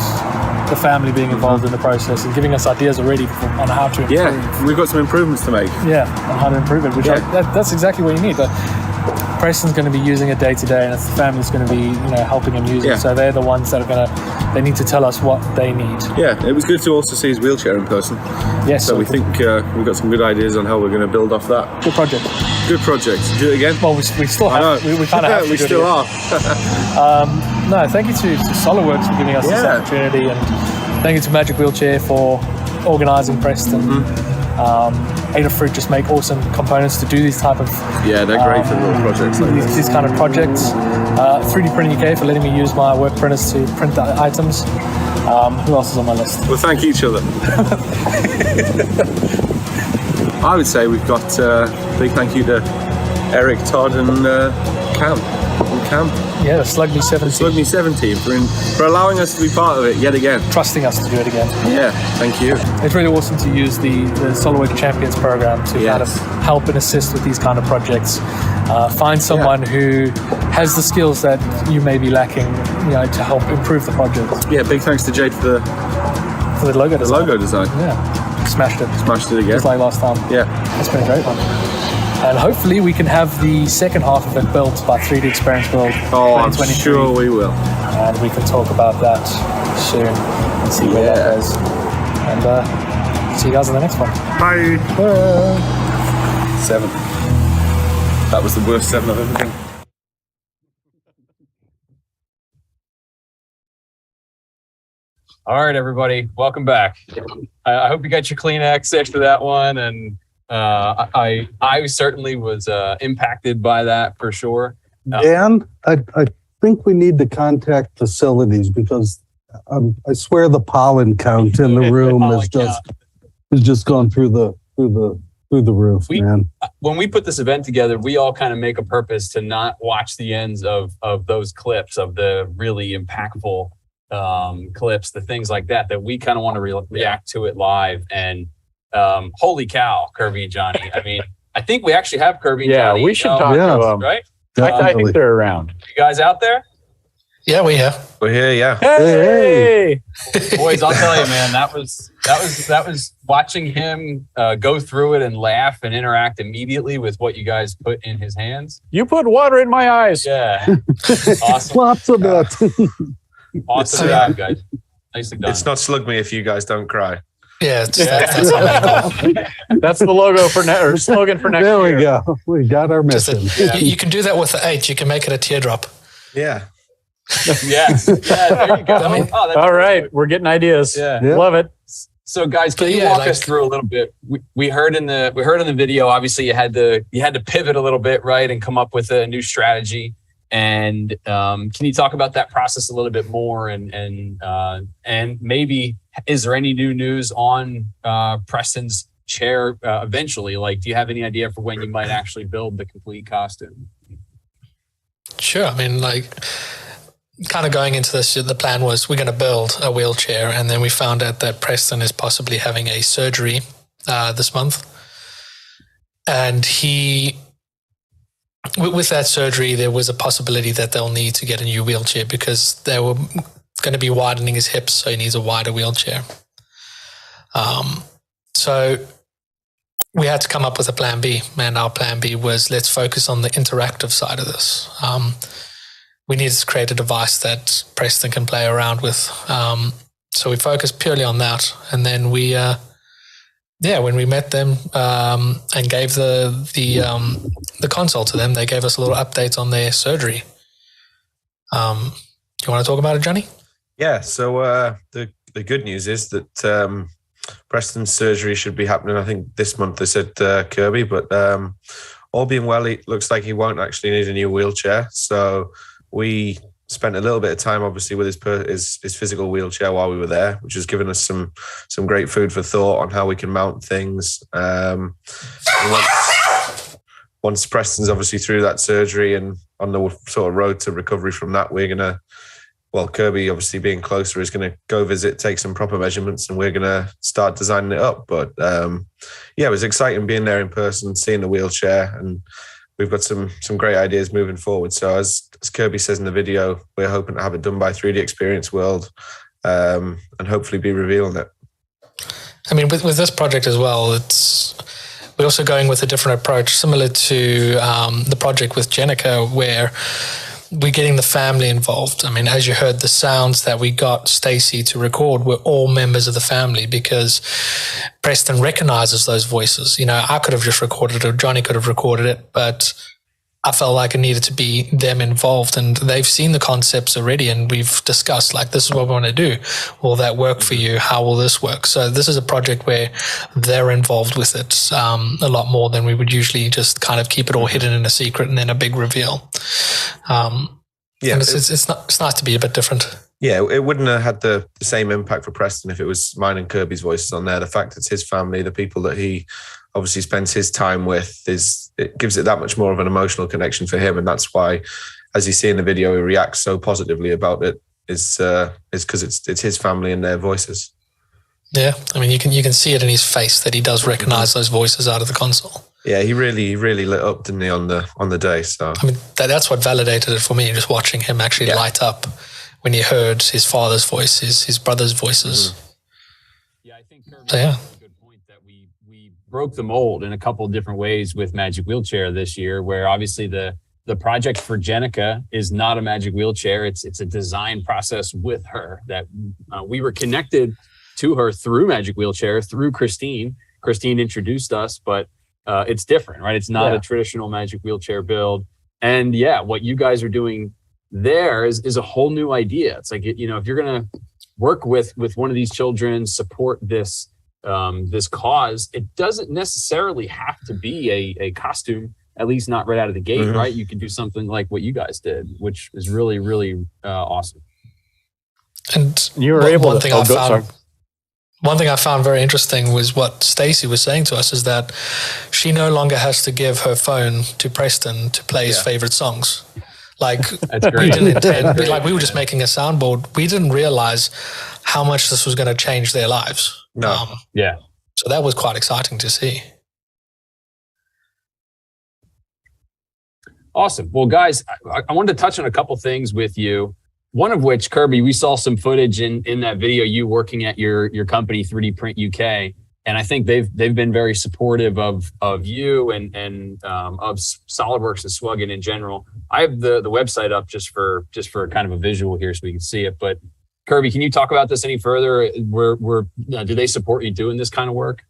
the family being involved in the process and giving us ideas already on how to improve. Yeah, we've got some improvements to make. Yeah, on how to improve it, which that's exactly what you need. But Preston's going to be using it day to day, and it's the family's going to be helping him use it. So they're the ones that are they need to tell us what they need. Yeah, it was good to also see his wheelchair in person. Yes. So we think we've got some good ideas on how we're going to build off that. Good project. Good project. Do it again? Well, we still have. We kind of have to. We still are. No, thank you to Solidworks for giving us this opportunity, and thank you to Magic Wheelchair for organising Preston. Adafruit just make awesome components to do these type of they're great for little projects like these kind of projects. 3D Printing UK for letting me use my work printers to print the items. Who else is on my list? We'll thank each other. I would say we've got big thank you to Eric, Todd, and Cam. Yeah, the SLUGME7 SLUGME7 team for allowing us to be part of it yet again. Trusting us to do it again. Yeah, thank you. It's really awesome to use the SolidWorks Champions program to kind of help and assist with these kind of projects. Find someone who has the skills that you may be lacking, to help improve the project. Yeah, big thanks to Jade for the logo design. Logo design. Yeah, smashed it again. Just like last time. Yeah, it's been a great one. And hopefully we can have the second half of it built by 3D Experience World 2023. I'm sure we will. And we can talk about that soon and see where that goes. And see you guys in the next one. Bye. Bye. 7. That was the worst 7 I've ever done. All right, everybody, welcome back. I hope you got your Kleenex after that one, and I certainly was impacted by that for sure. Dan, I think we need to contact facilities because I swear the pollen count in the room is just gone through the roof, man. When we put this event together, we all kind of make a purpose to not watch the ends of those clips, of the really impactful clips, the things like that we kind of want to react to it live. And holy cow, Kirby and Johnny. I mean, I think we actually have Kirby and Johnny. Yeah, we should talk to them. Right? I think they're around. You guys out there? Yeah, we have. We're here, yeah. Hey! Boys, I'll tell you, man, that was watching him go through it and laugh and interact immediately with what you guys put in his hands. You put water in my eyes. Yeah. Awesome. Lots of that. Awesome job, guys. Nicely done. It's not SLUGME if you guys don't cry. Yeah, that's the logo for or slogan for next year. There we go. We got our mission. You can do that with the H. You can make it a teardrop. Yeah. Yes. Yeah, there you go. I mean, all right, we're getting ideas. Yeah. Love it. So, guys, can you walk us through a little bit? We heard in the video. Obviously, you had to pivot a little bit, right, and come up with a new strategy. And can you talk about that process a little bit more? And maybe is there any new news on Preston's chair eventually? Like, do you have any idea for when you might actually build the complete costume? Sure. I mean, like, kind of going into this, the plan was we're going to build a wheelchair, and then we found out that Preston is possibly having a surgery this month, and with that surgery, there was a possibility that they'll need to get a new wheelchair because they were going to be widening his hips, so he needs a wider wheelchair. So we had to come up with a plan B, and our plan B was let's focus on the interactive side of this. We needed to create a device that Preston can play around with. So we focused purely on that, and then we when we met them and gave the console to them, they gave us a little update on their surgery. Do you want to talk about it, Johnny? Yeah. So the good news is that Preston's surgery should be happening, I think, this month. They said Kirby, but all being well, it looks like he won't actually need a new wheelchair. So we spent a little bit of time, obviously, with his physical wheelchair while we were there, which has given us some great food for thought on how we can mount things. Once Preston's obviously through that surgery and on the sort of road to recovery from that, we're gonna well, Kirby obviously being closer is going to go visit, take some proper measurements, and we're going to start designing it up. But yeah, it was exciting being there in person, seeing the wheelchair, and we've got some great ideas moving forward. So as Kirby says in the video, we're hoping to have it done by 3D Experience World, and hopefully be revealing it. I mean, with this project as well, we're also going with a different approach, similar to the project with Jenica, where we're getting the family involved. I mean, as you heard, the sounds that we got Stacey to record were all members of the family, because Preston recognizes those voices. You know, I could have just recorded it, or Johnny could have recorded it, but I felt like it needed to be them involved, and they've seen the concepts already, and we've discussed, like, this is what we want to do. Will that work for you? How will this work? So this is a project where they're involved with it a lot more than we would usually just kind of keep it all hidden in a secret and then a big reveal. Yeah, and it's nice to be a bit different. Yeah, it wouldn't have had the same impact for Preston if it was mine and Kirby's voices on there. The fact it's his family, the people that he obviously spends his time with, it gives it that much more of an emotional connection for him. And that's why, as you see in the video, he reacts so positively about it, is because it's his family and their voices. Yeah, I mean, you can see it in his face that he does recognize those voices out of the console. Yeah, he really lit up, didn't he, on the day? So I mean, that's what validated it for me, just watching him actually light up when he heard his father's voice, his brother's voices. Yeah, I think Kirby so, yeah. Made a good point that we broke the mold in a couple of different ways with Magic Wheelchair this year, where obviously the project for Jenica is not a Magic Wheelchair. It's a design process with her that we were connected to her through Magic Wheelchair, through Christine. Christine introduced us, but it's different, right? It's not a traditional Magic Wheelchair build. And yeah, what you guys are doing there is a whole new idea. It's like, you know, if you're going to work with one of these children, support this cause, it doesn't necessarily have to be a costume, at least not right out of the gate, right? You can do something like what you guys did, which is really, really awesome. And you were able to. One thing I found very interesting was what Stacey was saying to us, is that she no longer has to give her phone to Preston to play his favorite songs. Like, we didn't intend, like, we were just making a soundboard. We didn't realize how much this was going to change their lives. No. So that was quite exciting to see. Awesome. Well, guys, I wanted to touch on a couple things with you. One of which, Kirby, we saw some footage in that video, you working at your company, 3D Print UK, and I think they've been very supportive of you and of SolidWorks and SWGN in general. I have the website up just for kind of a visual here so we can see it. But Kirby, can you talk about this any further? Do they support you doing this kind of work?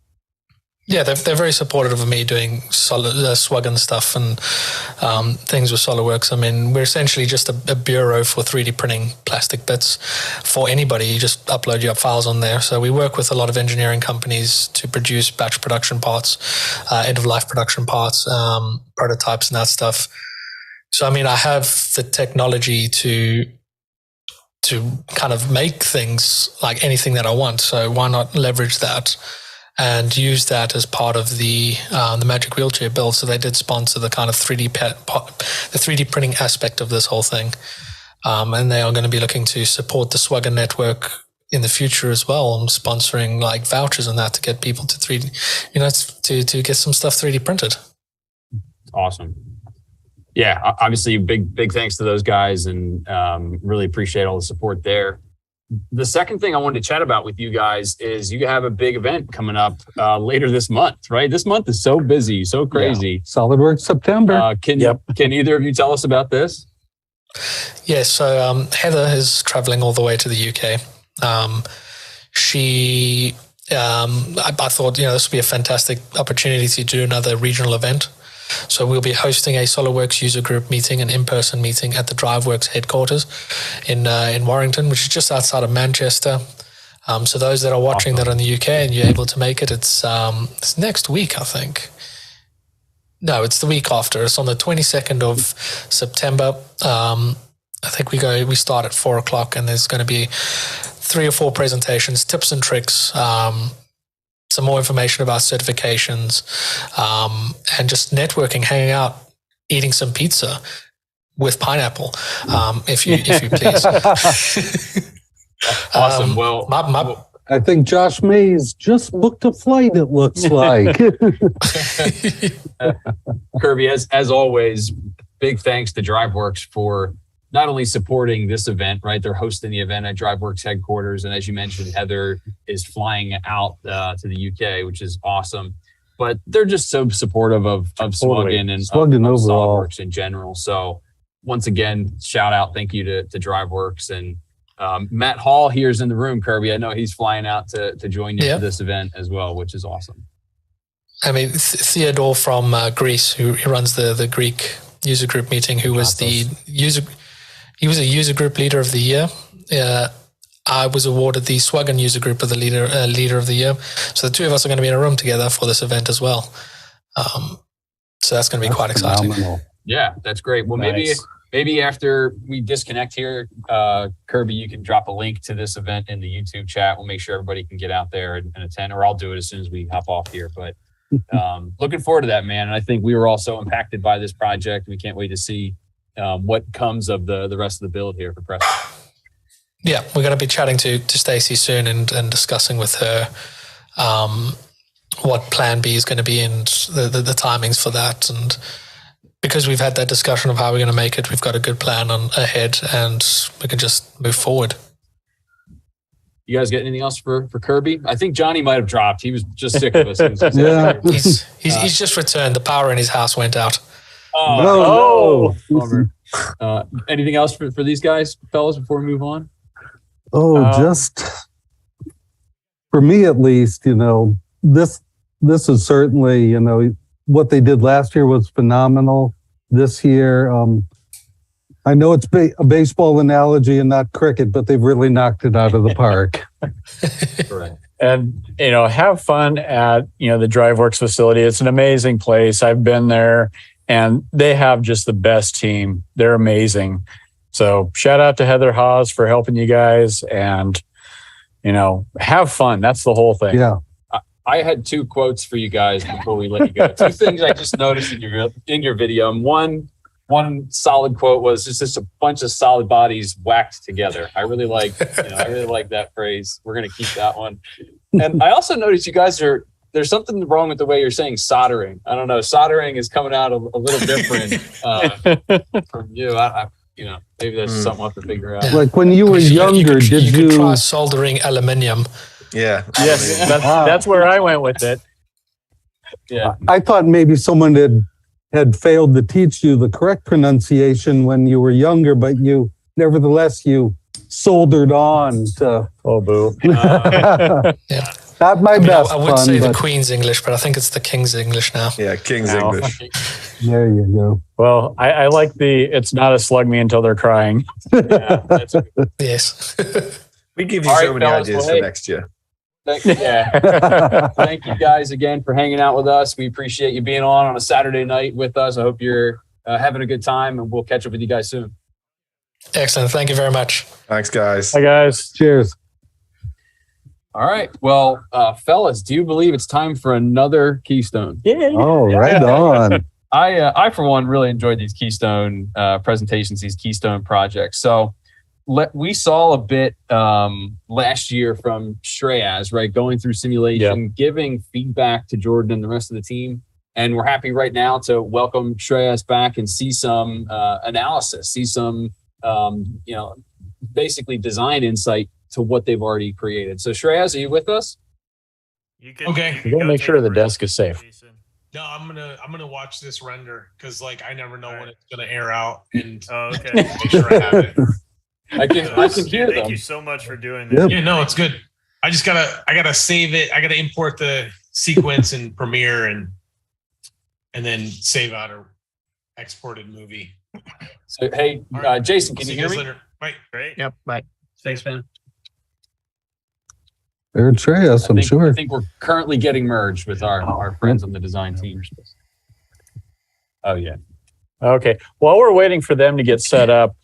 Yeah, they're very supportive of me doing SWGN stuff and things with SolidWorks. I mean, we're essentially just a bureau for 3D printing plastic bits for anybody. You just upload your files on there. So we work with a lot of engineering companies to produce batch production parts, end-of-life production parts, prototypes and that stuff. So, I mean, I have the technology to kind of make things like anything that I want. So why not leverage that and use that as part of the Magic Wheelchair build? So they did sponsor the kind of 3D printing aspect of this whole thing, and they are going to be looking to support the SWGN network in the future as well, and sponsoring like vouchers and that to get people to 3D, you know, to get some stuff 3D printed. Awesome. Yeah, obviously big thanks to those guys, and really appreciate all the support there. The second thing I wanted to chat about with you guys is you have a big event coming up later this month, right? This month is so busy, so crazy. Yeah. SolidWorks September. Can either of you tell us about this? Yeah, so Heather is traveling all the way to the UK. I thought, you know, this would be a fantastic opportunity to do another regional event. So we'll be hosting a SolidWorks user group meeting, an in-person meeting at the DriveWorks headquarters in Warrington, which is just outside of Manchester. So those that are watching that are in the UK and you're able to make it, it's next week, I think. No, it's the week after. It's on the 22nd of September. I think we start at 4:00, and there's going to be 3 or 4 presentations, tips and tricks, some more information about certifications, and just networking, hanging out, eating some pizza. with pineapple, if you please. Awesome. Well, I think Josh Mays just booked a flight, it looks like. Kirby, as always, big thanks to DriveWorks for not only supporting this event, right? They're hosting the event at DriveWorks headquarters. And as you mentioned, Heather is flying out to the UK, which is awesome. But they're just so supportive of SLUGME and of SolidWorks in general. So once again, shout out, thank you to DriveWorks. And Matt Hall here is in the room, Kirby. I know he's flying out to join you for this event as well, which is awesome. I mean, Theodore from Greece, who runs the Greek user group meeting, who was he was a user group leader of the year. I was awarded the SWGN user group of the leader of the year. So the two of us are going to be in a room together for this event as well. So that's going to be quite exciting. Yeah, that's great. Well, maybe after we disconnect here, Kirby, you can drop a link to this event in the YouTube chat. We'll make sure everybody can get out there and attend, or I'll do it as soon as we hop off here. But looking forward to that, man. And I think we were also impacted by this project. We can't wait to see what comes of the rest of the build here for Preston. Yeah, we're going to be chatting to Stacey soon and discussing with her what Plan B is going to be and the timings for that. And because we've had that discussion of how we're going to make it, we've got a good plan ahead, and we can just move forward. You guys got anything else for Kirby? I think Johnny might have dropped. He was just sick of us. He's just returned. The power in his house went out. Oh, no. Anything else for these guys, fellas, before we move on? Just for me at least, this is certainly, what they did last year was phenomenal. This year, I know it's a baseball analogy and not cricket, but they've really knocked it out of the park. Correct. And, have fun at, the DriveWorks facility. It's an amazing place. I've been there, and they have just the best team. They're amazing. So shout out to Heather Haas for helping you guys, and, have fun. That's the whole thing. Yeah. I had two quotes for you guys before we let you go. Two things I just noticed in your video. And one solid quote was just a bunch of solid bodies whacked together. I really like that phrase. We're going to keep that one. And I also noticed you guys there's something wrong with the way you're saying soldering. I don't know. Soldering is coming out a little different from you. Maybe that's something we'll have to figure out. Like when you were younger, did you try soldering aluminium? Yeah. Yes, that's where I went with it. Yeah. I thought maybe someone had failed to teach you the correct pronunciation when you were younger, but nevertheless you soldered on to. Oh, boo. Yeah. Not my best. I would say the Queen's English, but I think it's the King's English now. Yeah, King's English. There you go. Well, I like it's not a SLUGME until they're crying. Yes. We give you so many ideas for next year. Thank you guys again for hanging out with us. We appreciate you being on a Saturday night with us. I hope you're having a good time, and we'll catch up with you guys soon. Excellent. Thank you very much. Thanks, guys. Hi, guys. Cheers. All right. Well, fellas, do you believe it's time for another Keystone? Yeah. Oh, right on. I, for one, really enjoyed these Keystone presentations, these Keystone projects. So we saw a bit last year from Shreyas, right? Going through simulation, giving feedback to Jordan and the rest of the team. And we're happy right now to welcome Shreyas back and see some analysis, see some, basically design insight to what they've already created. So Shreyas, are you with us? Okay. You gotta make sure the desk is safe. No, I'm gonna watch this render because I never know when it's gonna air out, and okay. Make sure I have it. I can hear them. Thank you so much for doing that. Yep. Yeah, no, it's good. I gotta save it. I gotta import the sequence in Premiere and then save out a exported movie. So hey, Jason, can you hear me? Later. Bye. Great. Yep. Bye. Thanks, man. They're Shreyas, I'm sure. I think we're currently getting merged with our friends on the design team. Oh, yeah. Okay. While we're waiting for them to get set up,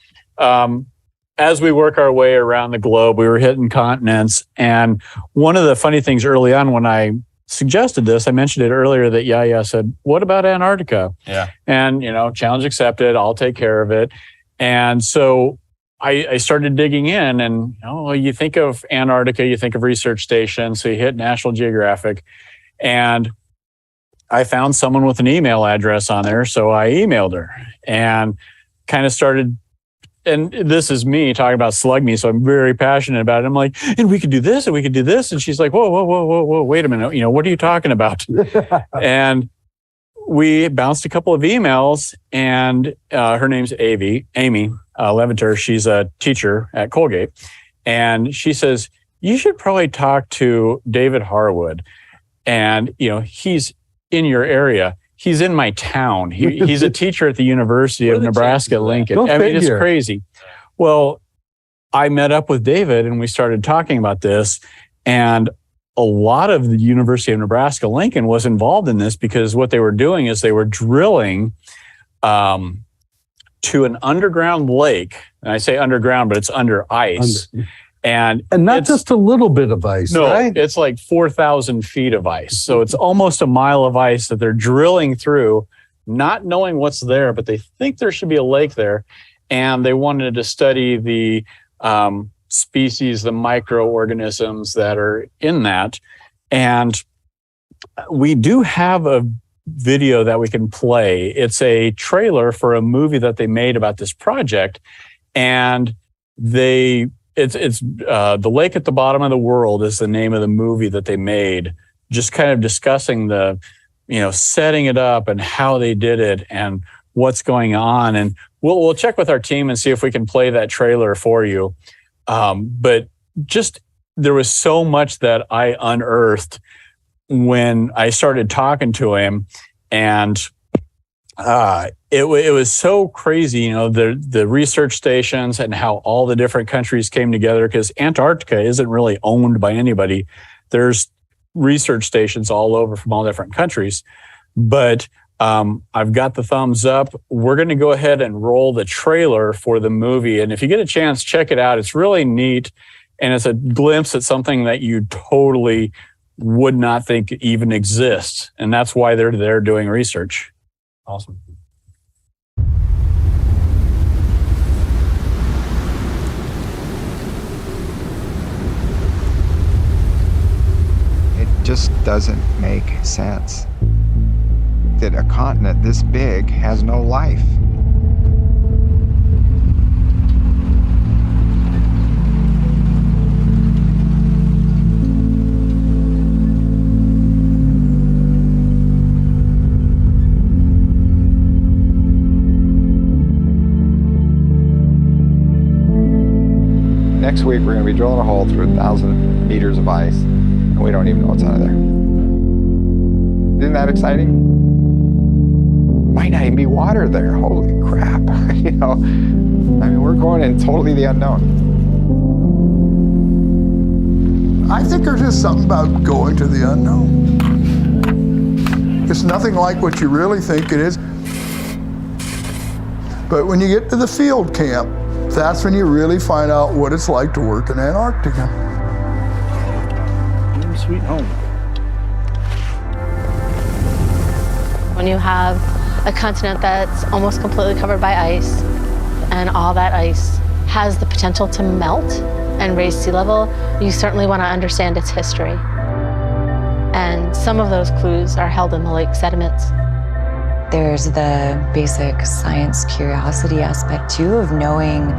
as we work our way around the globe, we were hitting continents. And one of the funny things early on when I suggested this. I mentioned it earlier that Yaya said, what about Antarctica? Yeah. And, challenge accepted. I'll take care of it. And so I started digging in, and you think of Antarctica, you think of research stations, so you hit National Geographic, and I found someone with an email address on there, so I emailed her and kind of started. And this is me talking about SLUGME, so I'm very passionate about it. I'm like, and we could do this, and we could do this, and she's like, whoa, wait a minute, what are you talking about? And we bounced a couple of emails, and her name's Amy Levanter. She's a teacher at Colgate. And she says, you should probably talk to David Harwood. And, he's in your area. He's in my town. He's a teacher at the University of Nebraska Lincoln. It's crazy. Well, I met up with David and we started talking about this. And a lot of the University of Nebraska Lincoln was involved in this because what they were doing is they were drilling to an underground lake. And I say underground, but it's under ice. And not just a little bit of ice, right? It's like 4,000 feet of ice. So it's almost a mile of ice that they're drilling through, not knowing what's there, but they think there should be a lake there. And they wanted to study the species, the microorganisms that are in that. And we do have a video that we can play. It's a trailer for a movie that they made about this project. And it's The Lake at the Bottom of the World is the name of the movie that they made, just kind of discussing the, setting it up and how they did it and what's going on. And we'll check with our team and see if we can play that trailer for you. But just, there was so much that I unearthed when I started talking to him, and it was so crazy, the research stations and how all the different countries came together, because Antarctica isn't really owned by anybody. There's research stations all over from all different countries. But I've got the thumbs up. We're going to go ahead and roll the trailer for the movie. And if you get a chance, check it out. It's really neat. And it's a glimpse at something that you totally would not think even exists. And that's why they're there doing research. Awesome. It just doesn't make sense that a continent this big has no life. Next week, we're going to be drilling a hole through 1,000 meters of ice, and we don't even know what's under there. Isn't that exciting? Might not even be water there. Holy crap. We're going in totally the unknown. I think there's just something about going to the unknown. It's nothing like what you really think it is. But when you get to the field camp, that's when you really find out what it's like to work in Antarctica. Sweet home. When you have a continent that's almost completely covered by ice, and all that ice has the potential to melt and raise sea level, you certainly want to understand its history. And some of those clues are held in the lake sediments. There's the basic science curiosity aspect too, of knowing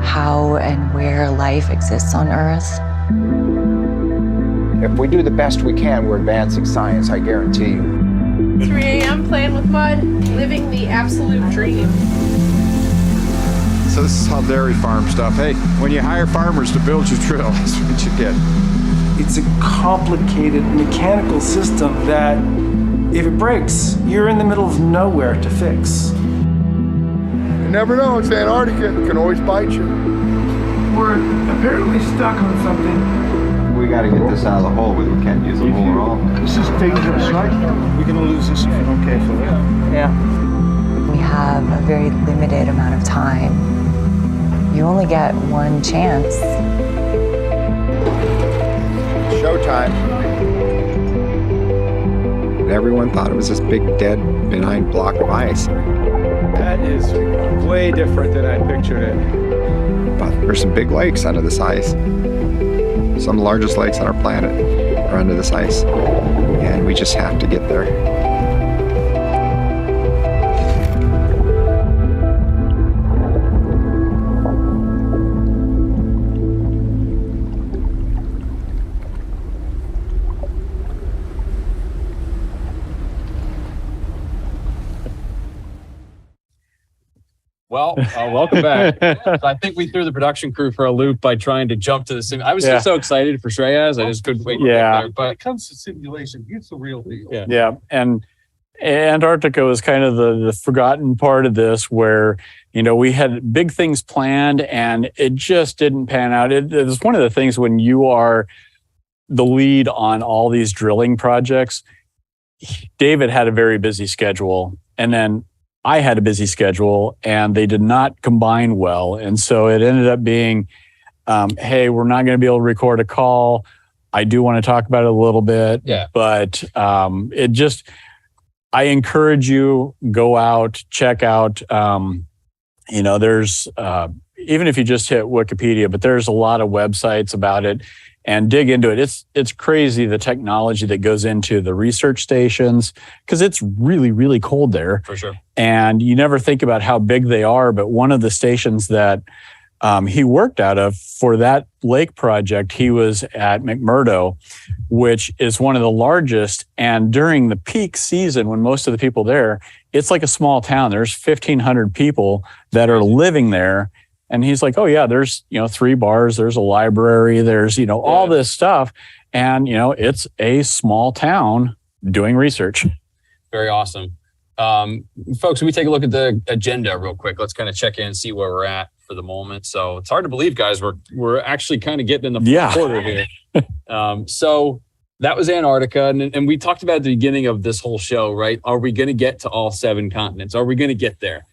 how and where life exists on Earth. If we do the best we can, we're advancing science, I guarantee you. 3 a.m. playing with mud, living the absolute dream. So this is how dairy farm stuff. Hey, when you hire farmers to build your drill, that's what you get. It's a complicated mechanical system that, if it breaks, you're in the middle of nowhere to fix. You never know, it's Antarctica. It can always bite you. We're apparently stuck on something. We got to get this out of the hole. We can't use the hole at all. This is dangerous, right? We're going to lose this if we don't carefully. Yeah. We have a very limited amount of time. You only get one chance. Showtime. and everyone thought it was this big, dead, benign block of ice. That is way different than I pictured it. But there's some big lakes under this ice. Some of the largest lakes on our planet are under this ice, and we just have to get there. Well, welcome back. So I think we threw the production crew for a loop by trying to jump to the sim. I was just so excited for Shreyas. I just couldn't wait to get there. But when it comes to simulation, it's the real deal. Yeah. And Antarctica was kind of the forgotten part of this where, we had big things planned and it just didn't pan out. It was one of the things when you are the lead on all these drilling projects. David had a very busy schedule, and then I had a busy schedule, and they did not combine well. And so it ended up being, hey, we're not going to be able to record a call. I do want to talk about it a little bit. Yeah. But I encourage you, go out, check out, there's, even if you just hit Wikipedia, but there's a lot of websites about it, and dig into it. It's crazy, the technology that goes into the research stations, because it's really, really cold there. For sure. And you never think about how big they are, but one of the stations that he worked out of for that lake project, he was at McMurdo, which is one of the largest. And during the peak season, when most of the people there, it's like a small town. There's 1,500 people that are living there. And he's like, oh yeah, there's, 3 bars, there's a library, there's, all this stuff. And, it's a small town doing research. Very awesome. Folks, we take a look at the agenda real quick. Let's kind of check in and see where we're at for the moment. So it's hard to believe, guys, we're actually kind of getting in the fourth quarter here. So that was Antarctica. And we talked about at the beginning of this whole show, right? Are we going to get to all 7 continents? Are we going to get there?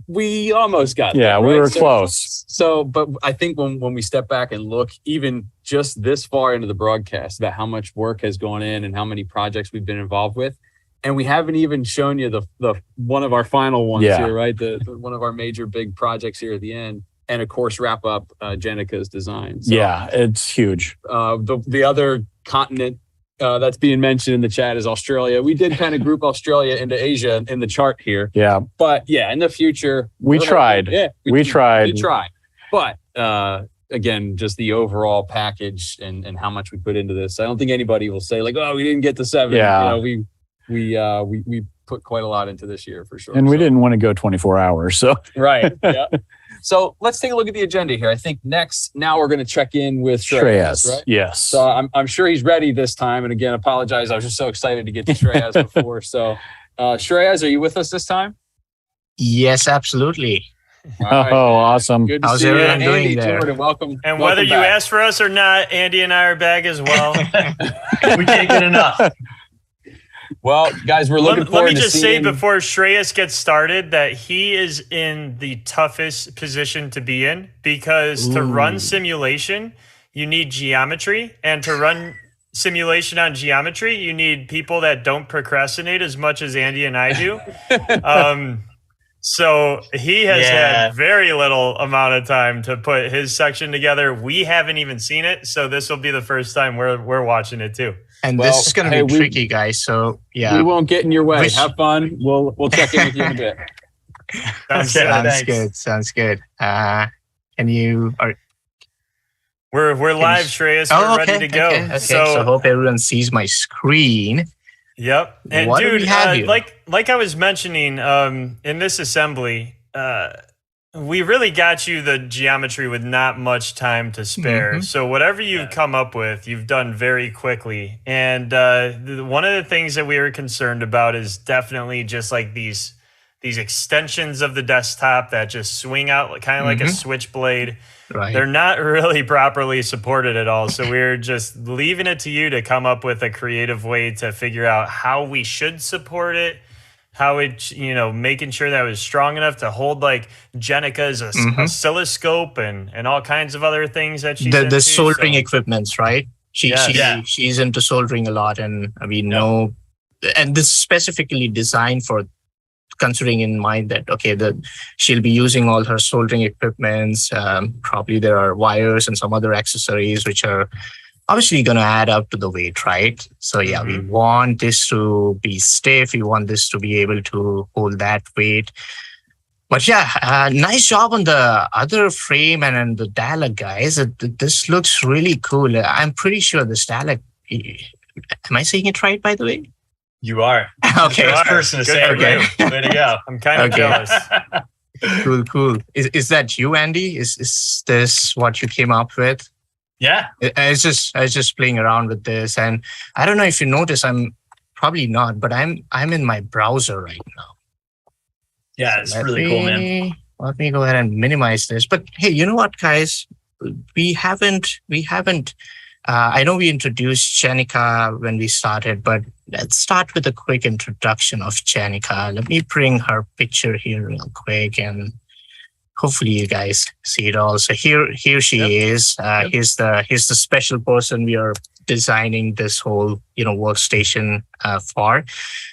We almost got there. Yeah, we were close. So, but I think when we step back and look even just this far into the broadcast about how much work has gone in and how many projects we've been involved with, and we haven't even shown you the one of our final ones here, right? The one of our major big projects here at the end, and of course wrap up Jenica's design. So, yeah, it's huge. The other continent that's being mentioned in the chat is Australia. We did kind of group Australia into Asia in the chart here. Yeah. But yeah, in the future. We tried. Yeah. We tried. But again, just the overall package and how much we put into this. I don't think anybody will say like, oh, we didn't get to 7. Yeah. We put quite a lot into this year for sure. And we didn't want to go 24 hours. So right. Yeah. So let's take a look at the agenda here. I think now we're going to check in with Shreyas, right? Yes. So I'm sure he's ready this time. And again, apologize. I was just so excited to get to Shreyas before. So Shreyas, are you with us this time? Yes, absolutely. Right, awesome. Good to How's see everyone you. Andy, doing there? Jordan, welcome. And welcome whether you back. ask for us or not, Andy and I are back as well. We can't get enough. Well, guys, we're looking forward to Let me just say seeing... before Shreyas gets started that he is in the toughest position to be in, because to run simulation, you need geometry, and to run simulation on geometry, you need people that don't procrastinate as much as Andy and I do. So he has had very little amount of time to put his section together. We haven't even seen it, so this will be the first time we're watching it too. And this is going to be tricky, guys. So yeah, we won't get in your way. Have fun. We'll check in with you in a bit. Sounds good. Can you? We're live, Shreyas. We're ready to go. Okay. So hope everyone sees my screen. Yep. And what dude, do we have here? like I was mentioning, in this assembly, we really got you the geometry with not much time to spare. Mm-hmm. So whatever you've come up with, you've done very quickly. And one of the things that we were concerned about is definitely just like these extensions of the desktop that just swing out kind of like a switchblade. Right. They're not really properly supported at all. So we're just leaving it to you to come up with a creative way to figure out how we should support it, how it, making sure that it was strong enough to hold like Jenica's oscilloscope and all kinds of other things that she's into. The soldering equipments, right? She's into soldering a lot, and I mean, no and this is specifically designed for considering in mind that, okay, that she'll be using all her soldering equipments. Probably there are wires and some other accessories which are obviously going to add up to the weight, right? So yeah, we want this to be stiff. We want this to be able to hold that weight. But yeah, nice job on the other frame and the dialog, guys. This looks really cool. I'm pretty sure this dialog, am I saying it right, by the way? You are. Okay. First person to say it right. Way to go. I'm kind of jealous. Cool. Is that you, Andy? Is this what you came up with? Yeah. I was just playing around with this, and I don't know if you notice, I'm probably not, but I'm in my browser right now. Yeah, it's really cool, man. Let me go ahead and minimize this. But hey, you know what, guys? We haven't. I know we introduced Jenica when we started, but let's start with a quick introduction of Jenica. Let me bring her picture here real quick, and hopefully you guys see it all. So here she is. Here's the special person we are designing this whole workstation for.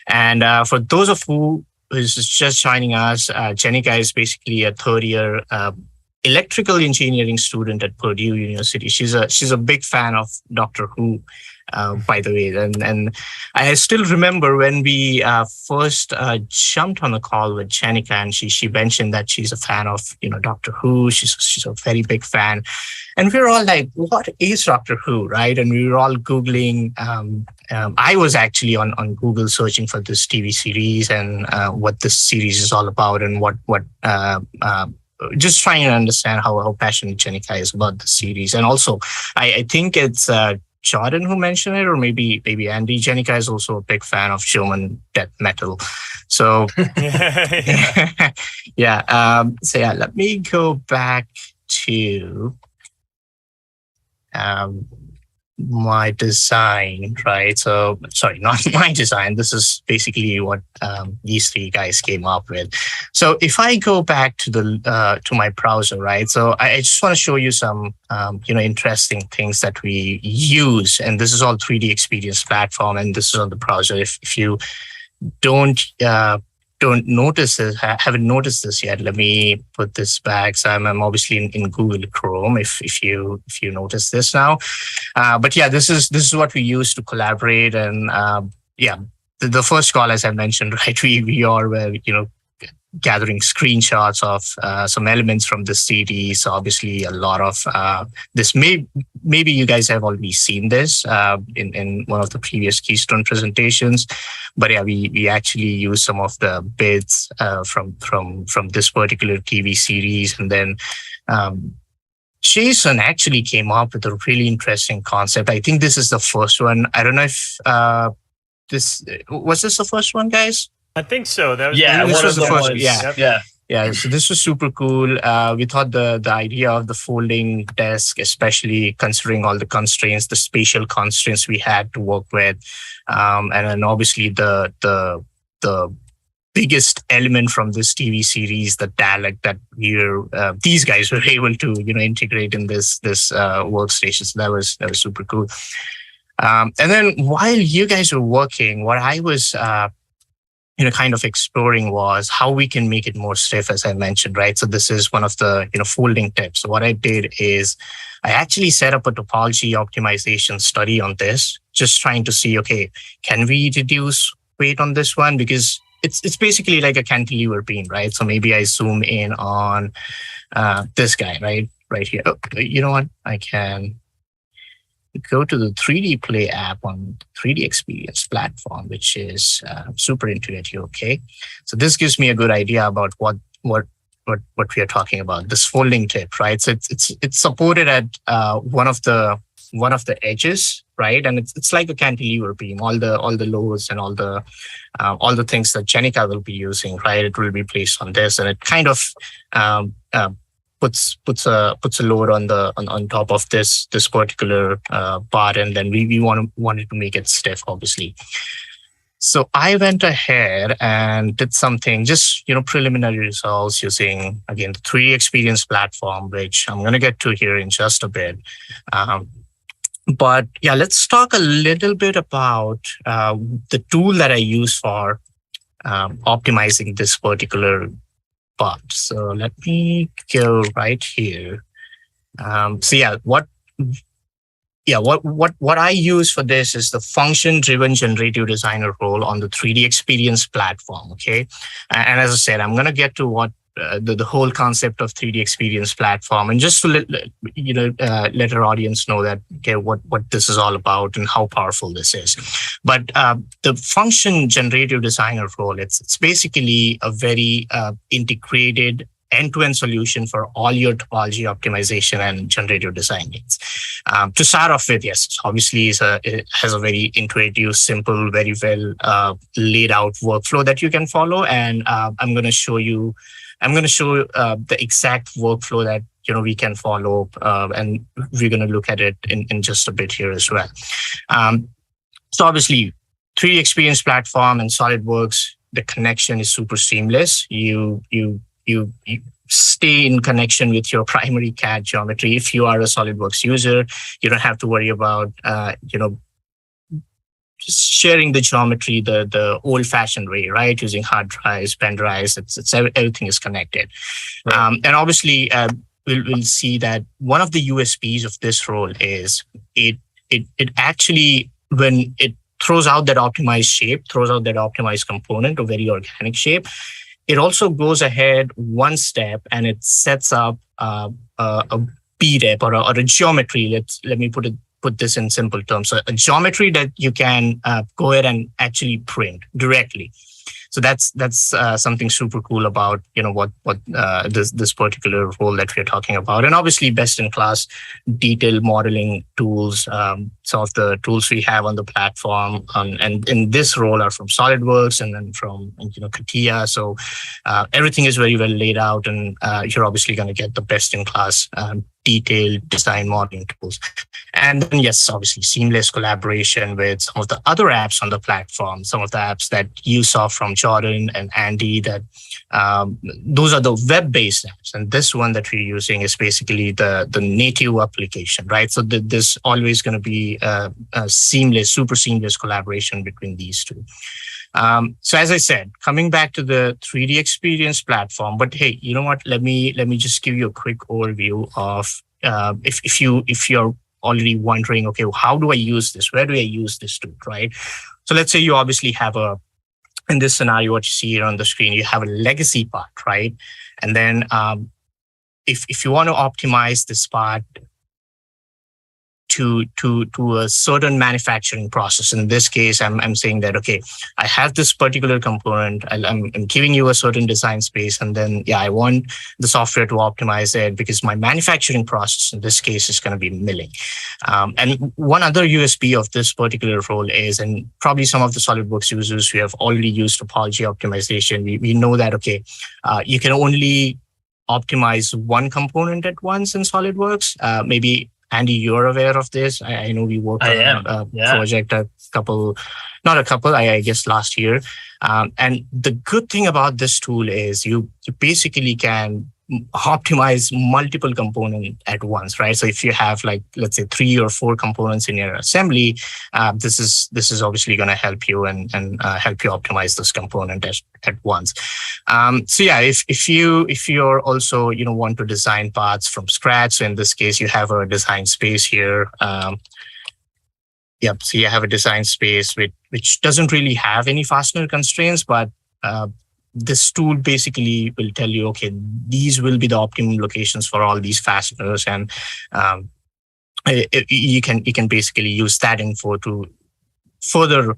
And for those of who is just joining us, Jenica is basically a third-year electrical engineering student at Purdue University. She's a big fan of Doctor Who, by the way. And I still remember when we first jumped on a call with Jenica, and she mentioned that she's a fan of Doctor Who. She's a very big fan, and we were all like, "What is Doctor Who?" Right? And we were all googling. I was actually on Google searching for this TV series and what this series is all about, and what just trying to understand how passionate Jenica is about the series. And also, I think it's Jordan who mentioned it, or maybe Andy. Jenica is also a big fan of German death metal. So let me go back to my design, right? So sorry, not my design. This is basically what these three guys came up with. So if I go back to to my browser, right? So I just want to show you some interesting things that we use, and this is all 3D Experience platform, and this is on the browser. If you don't notice this, haven't noticed this yet, let me put this back. So I'm obviously in Google Chrome. If you notice this now, but yeah, this is what we use to collaborate. And the first call, as I mentioned, right, we were gathering screenshots of some elements from the series. So obviously a lot of this maybe you guys have already seen this in one of the previous Keystone presentations, but yeah, we actually use some of the bits from this particular TV series. And then Jason actually came up with a really interesting concept. I think this is the first one. I don't know if this the first one, guys? I think so. That was this was the first. Yeah. Yeah, so this was super cool. We thought the idea of the folding desk, especially considering all the constraints, the spatial constraints we had to work with, and then obviously the biggest element from this TV series, the dialog that these guys were able to integrate in this workstation. So that was super cool. And then while you guys were working, what I was kind of exploring was how we can make it more stiff, as I mentioned, right? So this is one of the, folding tips. So what I did is I actually set up a topology optimization study on this, just trying to see, okay, can we reduce weight on this one? Because it's basically like a cantilever beam, right? So maybe I zoom in on this guy, right here. Oh, you know what? I can go to the 3D Play app on 3D Experience platform, which is super intuitive. Okay, so this gives me a good idea about what we are talking about. This folding tip, right? So it's supported at one of the edges, right? And it's like a cantilever beam. All the loads and all the things that Jenica will be using, right? It will be placed on this, and it kind of puts a load on top of this particular part, and then we wanted to make it stiff, obviously. So I went ahead and did something, just preliminary results using, again, the 3D Experience platform, which I'm going to get to here in just a bit. But yeah, let's talk a little bit about the tool that I use for optimizing this particular part. So let me go right here. What I use for this is the function-driven generative designer role on the 3D Experience platform. Okay, and as I said, I'm going to get to what the whole concept of 3D Experience platform, and just to let our audience know that what this is all about and how powerful this is. But the function generative designer role, it's basically a very integrated end-to-end solution for all your topology optimization and generative design needs. To start off with, yes, obviously it has a very intuitive, simple, very well laid out workflow that you can follow. And I'm going to show the exact workflow that we can follow, and we're going to look at it in just a bit here as well. So obviously, 3D Experience platform and SolidWorks, the connection is super seamless. You stay in connection with your primary CAD geometry. If you are a SolidWorks user, you don't have to worry about sharing the geometry the old-fashioned way, right? Using hard drives, pen drives, everything is connected. Right. And obviously, we'll see that one of the USPs of this role is it actually, when it throws out that optimized shape, throws out that optimized component, a very organic shape, it also goes ahead one step and it sets up a PDEP or a geometry. Let me put this in simple terms. So a geometry that you can go ahead and actually print directly. So that's something super cool about what this particular role that we're talking about. And obviously best in class detailed modeling tools. Some of the tools we have on the platform and in this role are from SolidWorks and then from CATIA. So everything is very well laid out, and you're obviously going to get the best in class detailed design modeling tools. And then, yes, obviously seamless collaboration with some of the other apps on the platform, some of the apps that you saw from Jordan and Andy, that those are the web-based apps. And this one that we're using is basically the native application, right? So there's always going to be a seamless, super seamless collaboration between these two. So as I said, coming back to the 3D Experience platform, but hey, you know what? Let me just give you a quick overview of if you're already wondering, okay, how do I use this? Where do I use this tool, right? So let's say you obviously have in this scenario, what you see here on the screen, you have a legacy part, right? And then if you want to optimize this part to a certain manufacturing process. In this case, I'm saying that, okay, I have this particular component, I'm giving you a certain design space, and then, I want the software to optimize it because my manufacturing process in this case is going to be milling. And one other USB of this particular role is, and probably some of the SolidWorks users who have already used topology optimization, we know that, okay, you can only optimize one component at once in SolidWorks. Maybe Andy, you're aware of this. I know we worked on a project I guess last year. And the good thing about this tool is you basically can optimize multiple components at once, right? So if you have let's say 3 or 4 components in your assembly, this is obviously going to help you and help you optimize this component at once. So yeah, if you're also want to design parts from scratch, so in this case you have a design space here. So you have a design space which doesn't really have any fastener constraints, but this tool basically will tell you, okay, these will be the optimum locations for all these fasteners, and you can basically use that info to further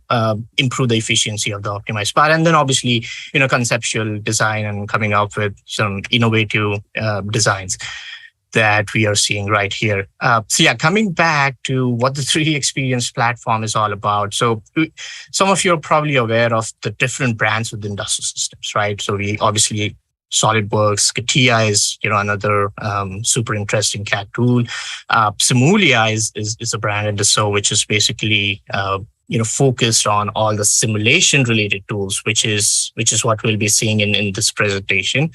improve the efficiency of the optimized part. And then obviously, conceptual design and coming up with some innovative designs that we are seeing right here. So yeah, coming back to what the 3D Experience platform is all about. So some of you are probably aware of the different brands within Industrial Systems, right? So we obviously SolidWorks, CATIA is another super interesting CAD tool. SIMULIA is a brand in the so which is basically focused on all the simulation related tools, which is what we'll be seeing in this presentation.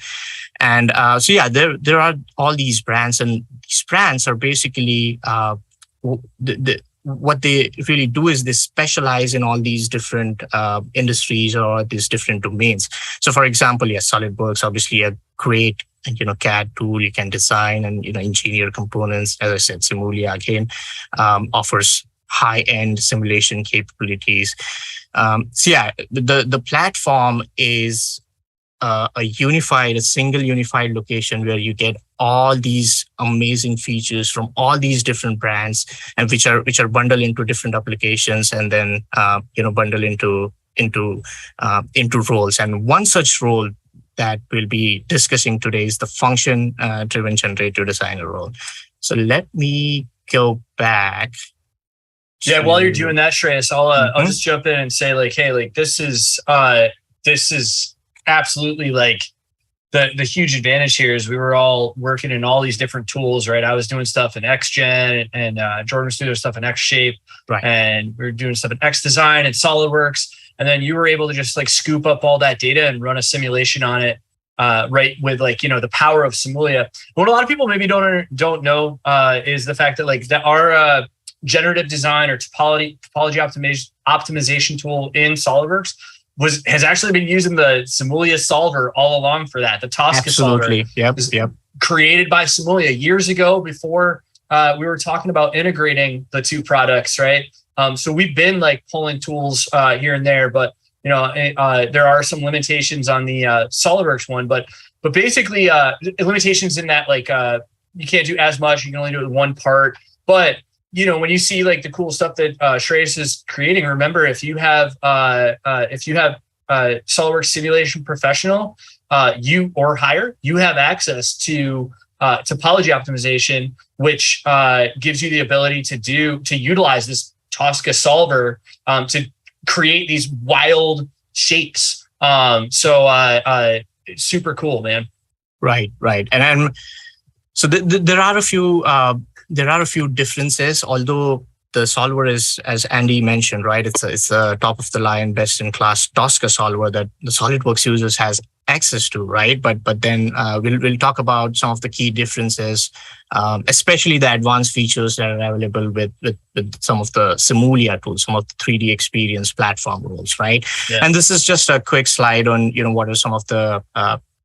And so yeah, there are all these brands, and these brands are basically what they really do is they specialize in all these different industries or these different domains. So for example, SolidWorks, obviously a great CAD tool. You can design and engineer components. As I said, SIMULIA again offers high-end simulation capabilities. The platform is a single unified location where you get all these amazing features from all these different brands, and which are bundled into different applications, and then bundled into roles. And one such role that we'll be discussing today is the function driven generative designer role. So let me go back. While you're doing that, Shreyas, I'll just jump in and say this is absolutely the huge advantage here is we were all working in all these different tools, right? I was doing stuff in XGen, and Jordan was doing stuff in xShape, right? And we were doing stuff in XDesign and SolidWorks, and then you were able to just scoop up all that data and run a simulation on it, right? With the power of SIMULIA. What a lot of people maybe don't know is the fact that our generative design or topology optimization tool in SolidWorks has actually been using the SIMULIA solver all along for that. The Tosca solver is created by SIMULIA years ago before we were talking about integrating the two products, right? So we've been pulling tools here and there, but there are some limitations on the SolidWorks one, but basically limitations in that you can't do as much. You can only do it with one part, but when you see the cool stuff that Shreyas is creating, remember if you have SolidWorks Simulation Professional, you have access to topology optimization, which gives you the ability to utilize this Tosca solver to create these wild shapes. It's super cool, man. Right. And so there are a few. There are a few differences, although the solver is, as Andy mentioned, right? It's a top of the line, best in class Tosca solver that the SolidWorks users has access to, right? But then we'll talk about some of the key differences, especially the advanced features that are available with some of the SIMULIA tools, some of the 3D experience platform rules, right? Yeah. And this is just a quick slide on what are some of the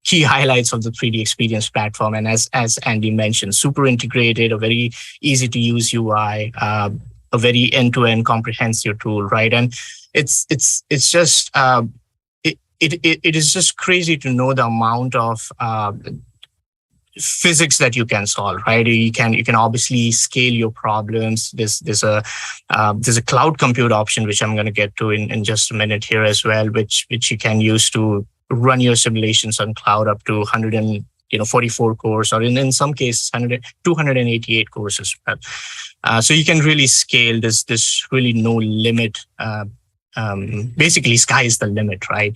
key highlights of the 3D experience platform. And as Andy mentioned, super integrated, a very easy to use UI, a very end-to-end comprehensive tool, right? And it's just it is just crazy to know the amount of physics that you can solve, right? You can obviously scale your problems. There's a cloud compute option, which I'm going to get to in just a minute here as well, which you can use to run your simulations on cloud up to 144 cores, or in some cases 288 cores as well. So you can really scale. There's really no limit. Basically, sky is the limit, right?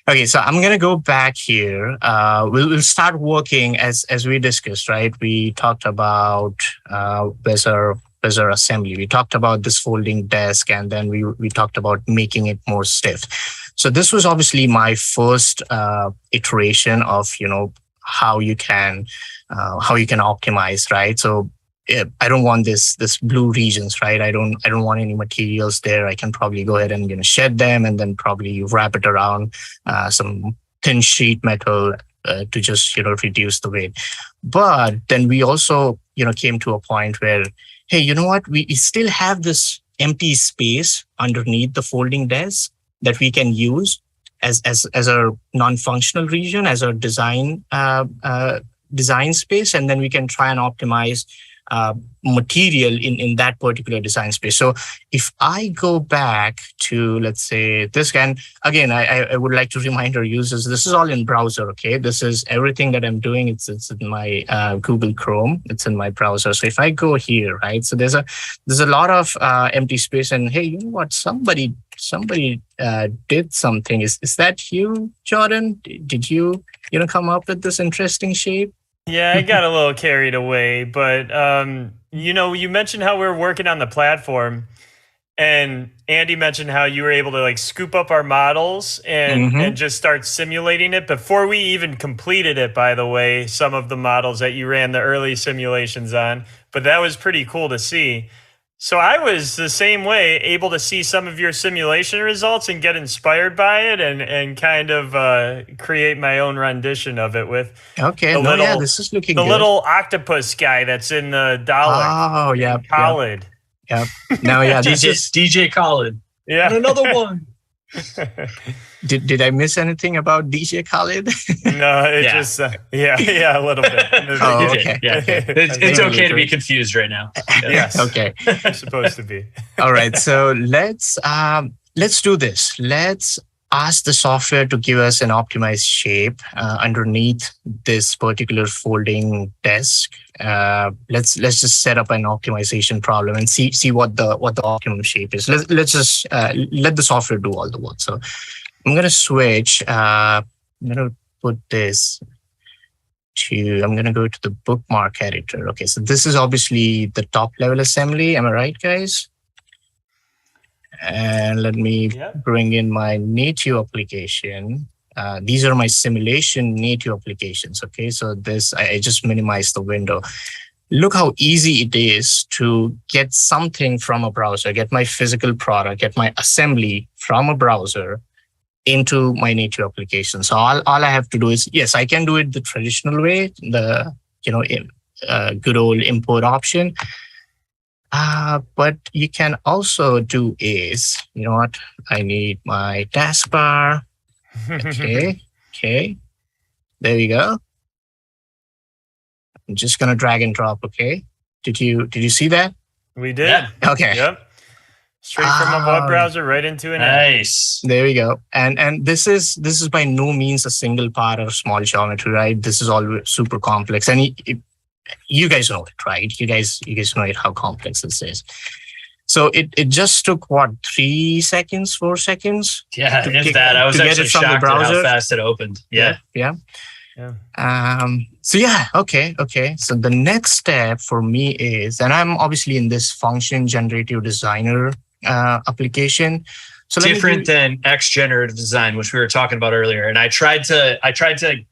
Okay, so I'm gonna go back here. We'll start working as we discussed, right? We talked about bezier assembly. We talked about this folding desk, and then we talked about making it more stiff. So this was obviously my first iteration of how you can optimize, right? So I don't want this blue regions, right? I don't want any materials there. I can probably go ahead and shed them, and then probably wrap it around some thin sheet metal to just reduce the weight. But then we also came to a point where, hey, you know what? We still have this empty space underneath the folding desk that we can use as a non-functional region, as a design space, and then we can try and optimize material in that particular design space. So if I go back to, let's say, this, and again, I would like to remind our users, this is all in browser, okay? This is everything that I'm doing. It's in my Google Chrome. It's in my browser. So if I go here, right? So there's a lot of empty space, and hey, you know what? Somebody did something. Is that you, Jordan? Did you come up with this interesting shape? Yeah, I got a little carried away, but you mentioned how we were working on the platform, and Andy mentioned how you were able to scoop up our models and just start simulating it before we even completed it, by the way, some of the models that you ran the early simulations on, but that was pretty cool to see. So I was the same way, able to see some of your simulation results and get inspired by it, and kind of create my own rendition of it with this is looking the good. little octopus guy that's in the Dalek. Oh yeah, Khalid. Yep. No, yeah, this is DJ Khalid. Yeah, and another one. Did I miss anything about DJ Khalid? No, it just a little bit. Oh, okay. Yeah, it's okay to be confused right now. Yes. Okay. You're supposed to be. All right. So let's do this. Let's ask the software to give us an optimized shape underneath this particular folding desk. Let's just set up an optimization problem and see what the optimum shape is. Let's just let the software do all the work. So I'm gonna switch. I'm gonna put this to. I'm gonna go to the bookmark editor. Okay, so this is obviously the top level assembly. Am I right, guys? And let me bring in my native application. These are my simulation native applications. Okay, so this, I just minimized the window. Look how easy it is to get something from a browser, get my physical product, get my assembly from a browser into my native application. So all I have to do is, yes, I can do it the traditional way, the good old import option. But you can also do is, you know what? I need my taskbar. Okay. There we go. I'm just gonna drag and drop. Okay. Did you see that? We did. Yeah. Okay. Yep. Straight from a web browser right into an app. Nice. There we go. And this is by no means a single part or small geometry, right? This is all super complex, and you guys know it, right? You guys know it, how complex this is. So it just took what, 3 seconds, 4 seconds? Yeah, if that. I was actually shocked at how fast it opened. Yeah. So yeah, okay. So the next step for me is, and I'm obviously in this function generative designer application. So different than xGenerative design, which we were talking about earlier. And I tried to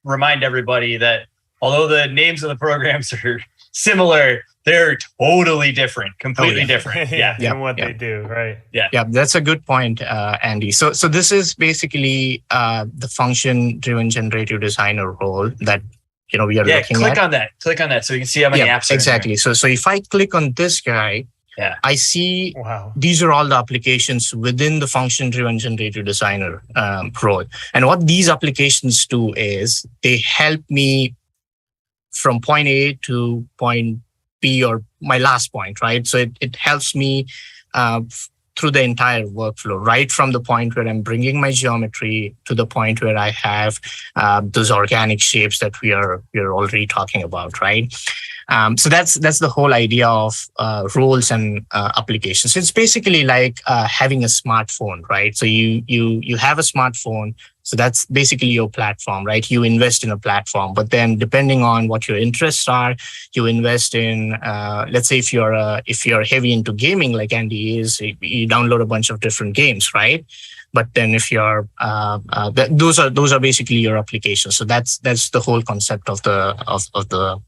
remind everybody that although the names of the programs are similar, they're totally different, completely different. Yeah. And what they do, right? Yeah, that's a good point, Andy. So this is basically the function-driven generative designer role that we are looking at. Click on that so you can see how many apps are exactly. So if I click on this guy, I see these are all the applications within the function-driven generative designer role. And what these applications do is they help me from point A to point B, or my last point, right? So it helps me through the entire workflow, right from the point where I'm bringing my geometry to the point where I have those organic shapes that we're already talking about, right? So that's the whole idea of roles and applications. It's basically like having a smartphone, right? So you have a smartphone. So that's basically your platform, right? You invest in a platform, but then depending on what your interests are, you invest in, let's say if you're heavy into gaming like Andy is, you download a bunch of different games, right? But then if you're, those are basically your applications. So that's the whole concept of the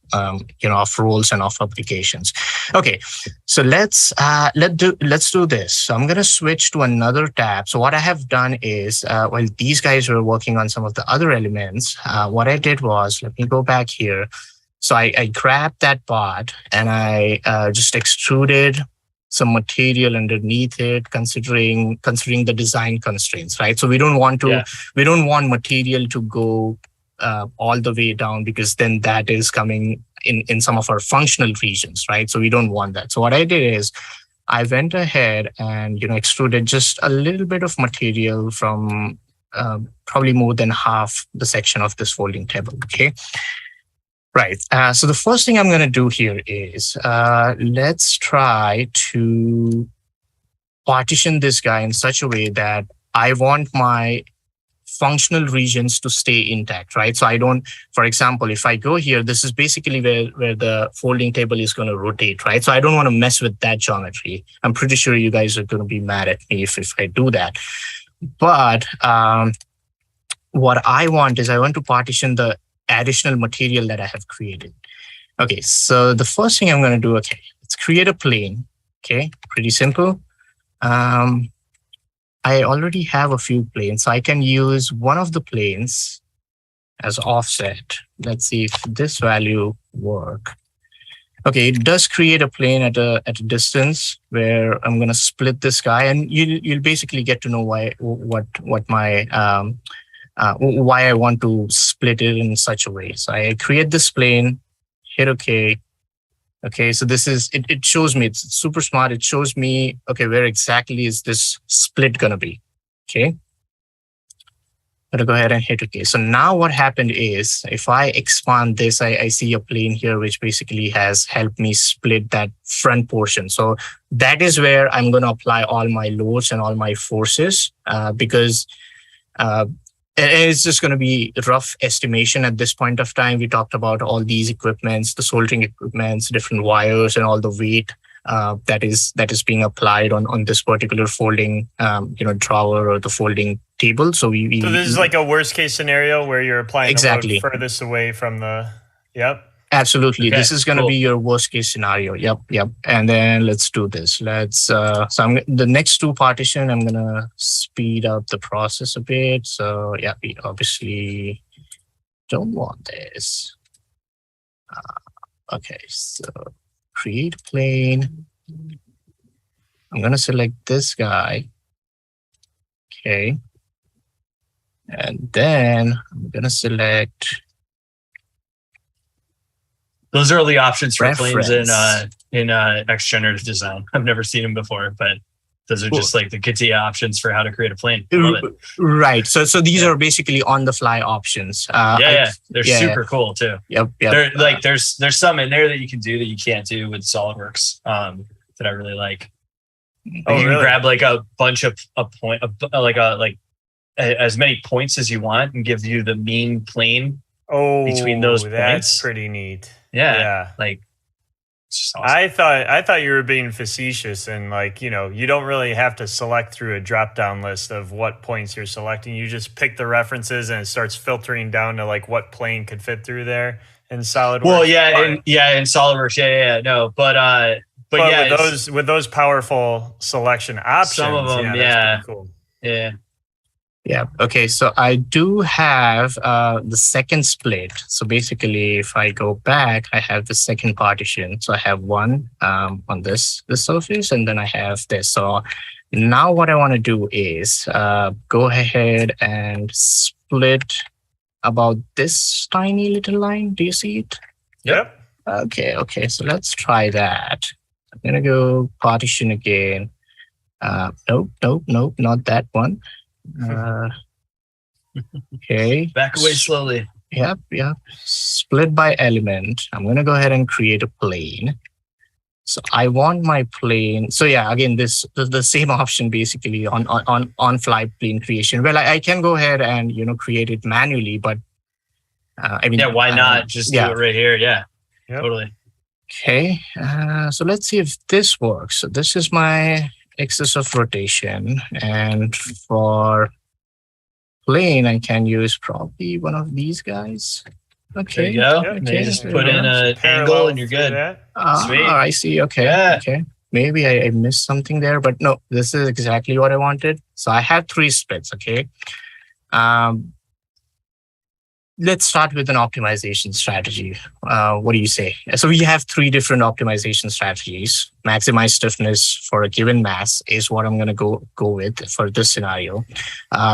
roles and of applications. Okay, so let's do this. So I'm gonna switch to another tab. So what I have done is, while these guys were working on some of the other elements, what I did was, let me go back here. So I grabbed that part and I just extruded some material underneath it, considering the design constraints, right? So we don't want material to go all the way down, because then that is coming in some of our functional regions, right? So we don't want that. So what I did is I went ahead and extruded just a little bit of material from probably more than half the section of this folding table. Okay. Right. So the first thing I'm going to do here is let's try to partition this guy in such a way that I want my functional regions to stay intact, right? So I don't, for example, if I go here, this is basically where the folding table is going to rotate, right? So I don't want to mess with that geometry. I'm pretty sure you guys are going to be mad at me if I do that. But what I want is I want to partition the additional material that I have created. Okay, so the first thing I'm going to do, let's create a plane. Okay, pretty simple. I already have a few planes, so I can use one of the planes as offset. Let's see if this value work. Okay, it does create a plane at a distance where I'm gonna split this guy, and you'll basically get to know why I want to split it in such a way. So I create this plane, hit OK. Okay, so this is it shows me, it's super smart. It shows me, okay, where exactly is this split gonna be? Okay. Gonna go ahead and hit OK. So now what happened is, if I expand this, I see a plane here, which basically has helped me split that front portion. So that is where I'm going to apply all my loads and all my forces, because it's just going to be rough estimation at this point of time. We talked about all these equipments, the soldering equipments, different wires, and all the weight that is being applied on this particular folding, drawer or the folding table. So so this is like a worst case scenario where you're applying exactly the load furthest away from the. Yep. Absolutely. Okay, this is going to be your worst case scenario. Yep. And then let's do this. So the next two partition, I'm going to speed up the process a bit. So yeah, we obviously don't want this. Okay, so create plane. I'm going to select this guy. Okay. And then I'm going to select. Those are the options for Reference. planes in xGenerative design. I've never seen them before, but those are just like the CATIA options for how to create a plane. Love it. Right. So these are basically on the fly options. They're super cool too. Yep. They're like there's some in there that you can do that you can't do with SolidWorks that I really like. You can grab like a bunch of as many points as you want and give you the mean plane between those points. That's pretty neat. Yeah. Like it's just awesome. I thought you were being facetious and you don't really have to select through a drop down list of what points you're selecting. You just pick the references and it starts filtering down to like what plane could fit through there in SolidWorks. Well, in SolidWorks, no, but with those powerful selection options, some of them, that's pretty cool. Yeah. Okay. So I do have the second split. So basically, if I go back, I have the second partition. So I have one on this surface, and then I have this. So now what I want to do is go ahead and split about this tiny little line. Do you see it? Yep. Okay. So let's try that. I'm gonna go partition again. Nope, not that one. Okay. Back away slowly. Yep. Split by element. I'm going to go ahead and create a plane. So I want my plane. So yeah, again, the same option basically on fly plane creation. Well, I can go ahead and create it manually, but why not just do it right here? Yeah, totally. Okay. So let's see if this works. So this is my axis of rotation, and for plane I can use probably one of these guys. Okay, there you go. Okay. You just put in an angle and you're good. Sweet. I see. Okay. Maybe I missed something there, but no, this is exactly what I wanted. So I have 3 splits. Okay. Let's start with an optimization strategy. What do you say? So we have 3 different optimization strategies. Maximize stiffness for a given mass is what I'm going to go with for this scenario.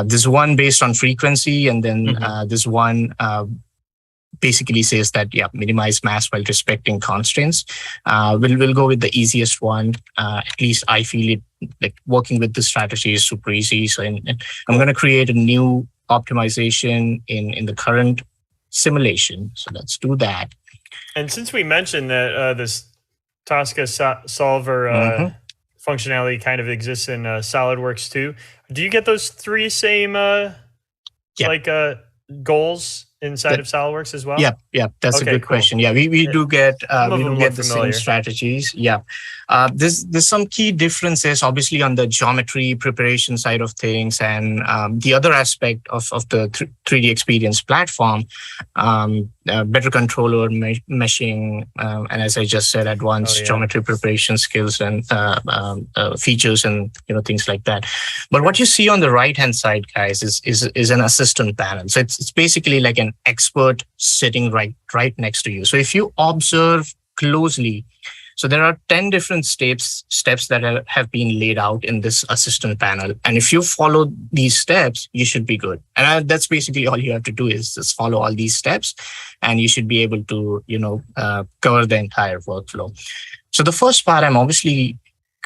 This one based on frequency, and then this one basically says that minimize mass while respecting constraints. We'll go with the easiest one. At least I feel it like working with this strategy is super easy. So I'm going to create a new optimization in the current simulation. So let's do that. And since we mentioned that this Tosca solver functionality kind of exists in SolidWorks too, do you get those 3 same goals inside of SolidWorks as well? Yep. That's a good question. Yeah, we do get the same strategies. Yeah. There's some key differences, obviously, on the geometry preparation side of things, and the other aspect of the 3D experience platform, better controller meshing, and as I just said, advanced geometry preparation skills and features and things like that. But what you see on the right hand side, guys, is an assistant panel. So it's basically like an expert sitting right next to you. So if you observe closely, so there are 10 different steps that have been laid out in this assistant panel. And if you follow these steps, you should be good. And that's basically all you have to do is just follow all these steps and you should be able to, cover the entire workflow. So the first part I'm obviously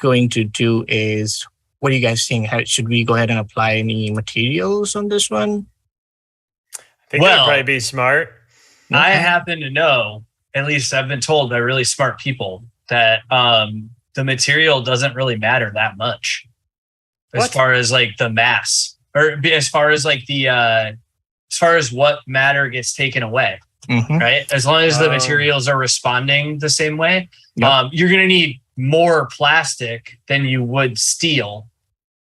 going to do is, what do you guys think? Should we go ahead and apply any materials on this one? I think that'd probably be smart. Okay. I happen to know, at least I've been told by really smart people, that the material doesn't really matter that much as far as like the mass, or as far as like the as far as what matter gets taken away, right? As long as the materials are responding the same way, you're going to need more plastic than you would steel,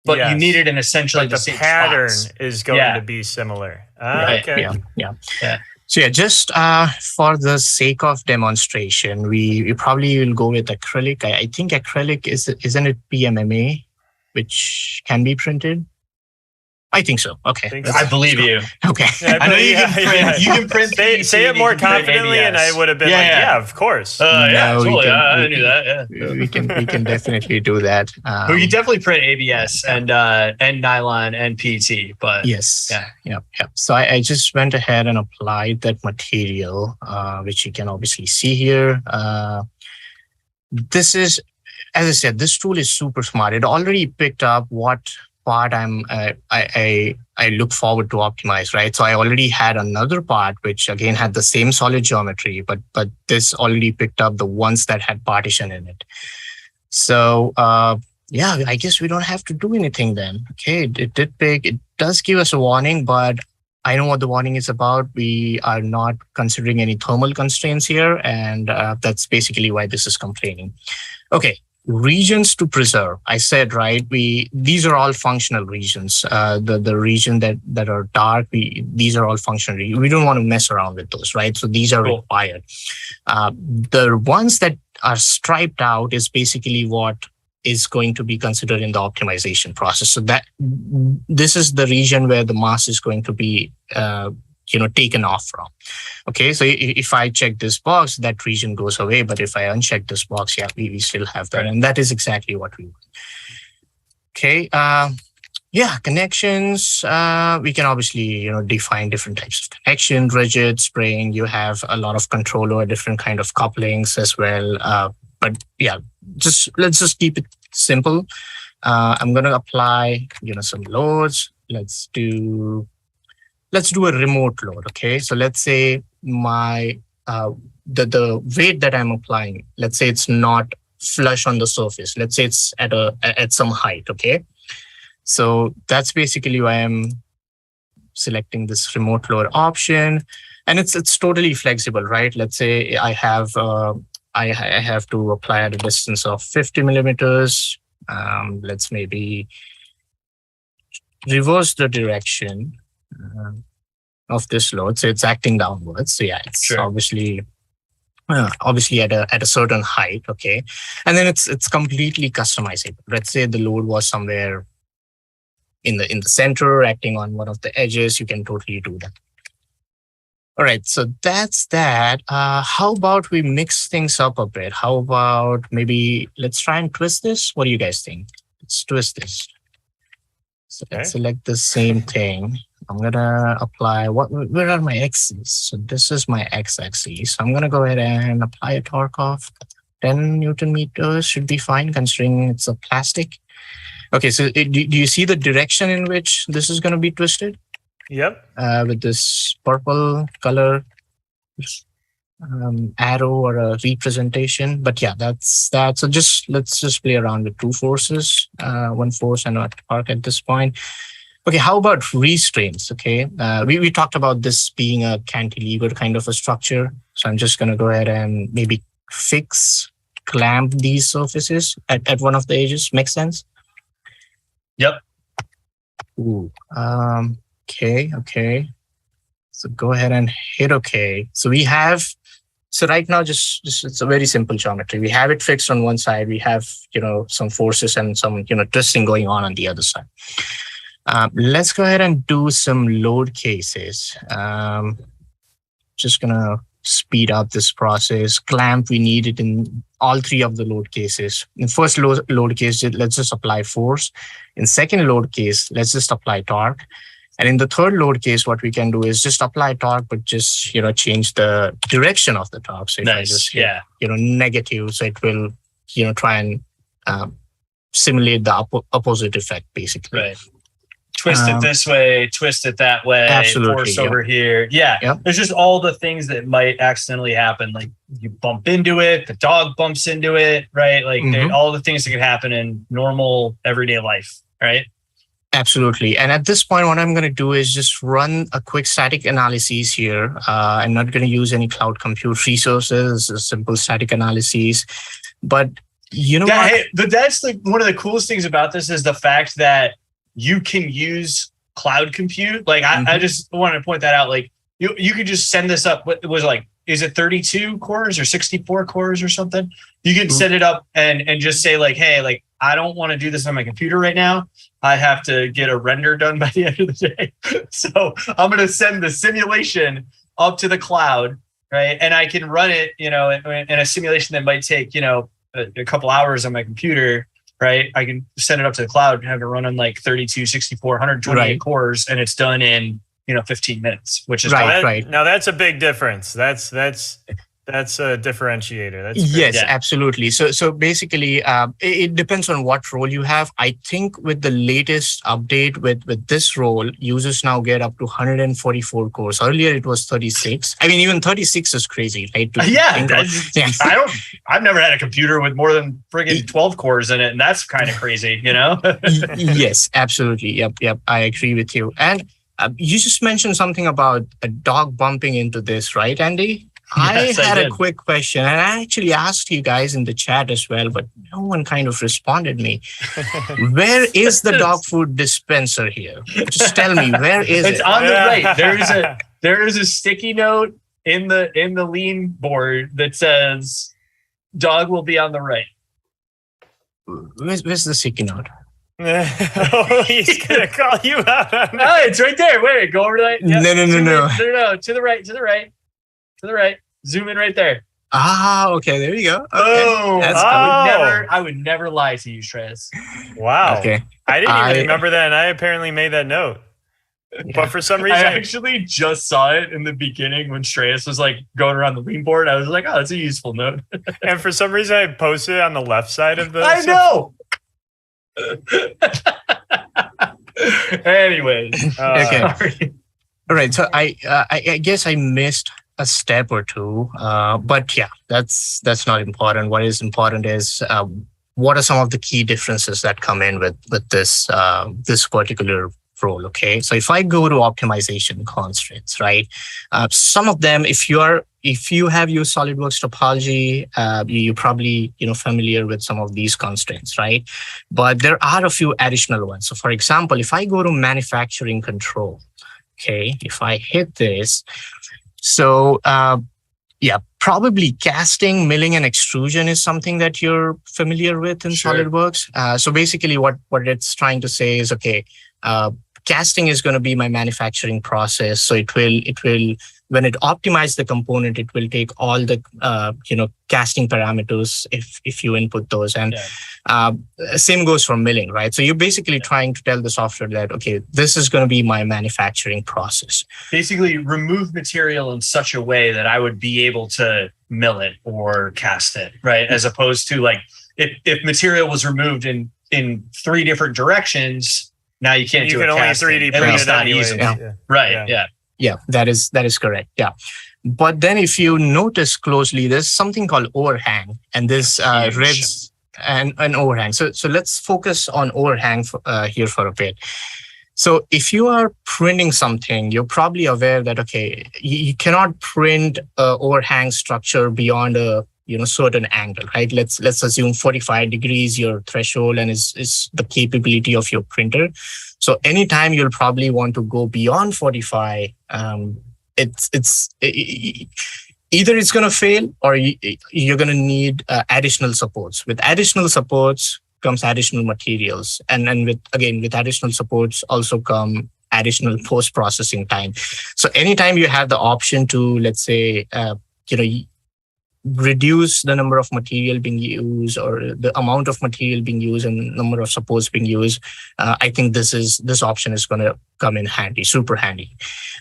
but you need it in essentially the same pattern spots. is going to be similar. Right. Okay. Yeah. So just for the sake of demonstration, we probably will go with acrylic. I think acrylic isn't it PMMA, which can be printed? I think so. Okay. I believe you. Okay. Yeah, I know you can print. Say it more confidently, and I would have been of course. Totally. I knew that. Yeah. We can definitely do that. We can definitely print ABS and nylon and PET, but yes. Yeah. So I just went ahead and applied that material, which you can obviously see here. This is, as I said, this tool is super smart. It already picked up what part I look forward to optimize, right? So I already had another part which again had the same solid geometry, but this already picked up the ones that had partition in it. So I guess we don't have to do anything then. Okay, it did pick. It does give us a warning, but I know what the warning is about. We are not considering any thermal constraints here, and that's basically why this is complaining. Okay. Regions to preserve. I said, right, these are all functional regions. The region that are dark, these are all functional. We don't want to mess around with those, right? So these are required. The ones that are striped out is basically what is going to be considered in the optimization process. So that this is the region where the mass is going to be taken off from. Okay, so if I check this box, that region goes away. But if I uncheck this box, we still have that. And that is exactly what we want. Okay, connections. We can obviously, define different types of connection, rigid, spring. You have a lot of control over different kind of couplings as well. But let's just keep it simple. I'm going to apply, some loads. Let's do a remote load. Okay, so let's say my the weight that I'm applying, let's say it's not flush on the surface. Let's say it's at some height. Okay, so that's basically why I'm selecting this remote load option, and it's totally flexible, right? Let's say I have to apply at a distance of 50 millimeters. Let's maybe reverse the direction of this load, so it's acting downwards. So it's obviously at a certain height. Okay, and then it's completely customizable. Let's say the load was somewhere in the center, acting on one of the edges. You can totally do that. All right, so that's that. How about we mix things up a bit? How about maybe let's try and twist this? What do you guys think? Let's twist this. So let's select the same thing. I'm gonna apply where are my X's? So this is my X-axis. So I'm gonna go ahead and apply a torque of 10 Newton meters. Should be fine considering it's a plastic. Okay, so do you see the direction in which this is gonna be twisted? Yep. With this purple color arrow or a representation. But that's that. So let's just play around with two forces, one force and a torque at this point. Okay, how about restraints? Okay, we talked about this being a cantilever kind of a structure. So I'm just going to go ahead and maybe fix clamp these surfaces at one of the edges. Make sense? Yep. Ooh. Okay. So go ahead and hit OK. So we have, so right now, just it's a very simple geometry. We have it fixed on one side. We have, some forces and some, twisting going on the other side. Let's go ahead and do some load cases. Just gonna speed up this process. Clamp, we need it in all three of the load cases. In first load case, let's just apply force. In second load case, let's just apply torque. And in the third load case, what we can do is just apply torque, but just, change the direction of the torque. So if I just hit, negative, so it will, try and simulate the opposite effect, basically. Right. Twist it this way, twist it that way, absolutely, force over here. Yeah. Yep. There's just all the things that might accidentally happen. Like you bump into it, the dog bumps into it, right? Like all the things that could happen in normal everyday life, right? Absolutely. And at this point, what I'm going to do is just run a quick static analysis here. I'm not going to use any cloud compute resources, a simple static analysis. But that's one of the coolest things about this is the fact that you can use cloud compute. Like I just wanted to point that out. Like you could just send this up. What was is it 32 cores or 64 cores or something? You can set it up and just say like, hey, like I don't want to do this on my computer right now. I have to get a render done by the end of the day. So I'm going to send the simulation up to the cloud, right? And I can run it, in a simulation that might take, a couple hours on my computer, right? I can send it up to the cloud and have it run on like 32, 64, 128 cores, and it's done in, 15 minutes, which is right. Now that's a big difference. That's a differentiator. That's yes, absolutely. So basically, it depends on what role you have. I think with the latest update with this role, users now get up to 144 cores. Earlier it was 36. I mean, even 36 is crazy, right? I've never had a computer with more than friggin' 12 cores in it, and that's kind of crazy, Yes, absolutely. Yep. I agree with you. And you just mentioned something about a dog bumping into this, right, Andy? Yes, I had a quick question, and I actually asked you guys in the chat as well, but no one kind of responded me. Where is the dog food dispenser here? Just tell me, where is it? It's on the right. There is a sticky note in the lean board that says dog will be on the right. Where's the sticky note? He's gonna call you out on that. Oh, it's right there. Wait, go over to that. Yep. No. To the right. Zoom in right there. Okay. There you go. Okay. Oh, I would never lie to you, Shreyas. Wow. Okay. I didn't even remember that, and I apparently made that note. But for some reason, I actually just saw it in the beginning when Shreyas was like going around the lean board. I was like, oh, that's a useful note. And for some reason, I posted it on the left side of the. I know. Anyways, okay. Sorry. All right. So I guess I missed a step or two, but yeah, that's not important. What is important is what are some of the key differences that come in with this this particular role. Okay, so if I go to optimization constraints, right, some of them, if you have used SolidWorks topology, you're probably familiar with some of these constraints, right? But there are a few additional ones. So for example, if I go to manufacturing control, okay, if I hit this, so probably casting, milling, and extrusion is something that you're familiar with in SolidWorks. So basically what it's trying to say is, okay, casting is going to be my manufacturing process. So it will when it optimizes the component, it will take all the casting parameters if you input those. And same goes for milling, right? So you're basically trying to tell the software that, okay, this is going to be my manufacturing process. Basically remove material in such a way that I would be able to mill it or cast it, right? As opposed to like if material was removed in 3 different directions, now you can't do it. You can only 3D print it anyways. Right. Yeah, that is correct. Yeah. But then if you notice closely, there's something called overhang, and this ribs and an overhang. So let's focus on overhang here for a bit. So if you are printing something, you're probably aware that, okay, you cannot print a overhang structure beyond a certain angle, right? Let's assume 45 degrees your threshold and is the capability of your printer. So anytime you'll probably want to go beyond 45, either it's going to fail or you're going to need additional supports. With additional supports comes additional materials, and with additional supports also come additional post-processing time. So anytime you have the option to, let's say, reduce the number of material being used or the amount of material being used and number of supports being used, I think this option is going to come in handy, super handy.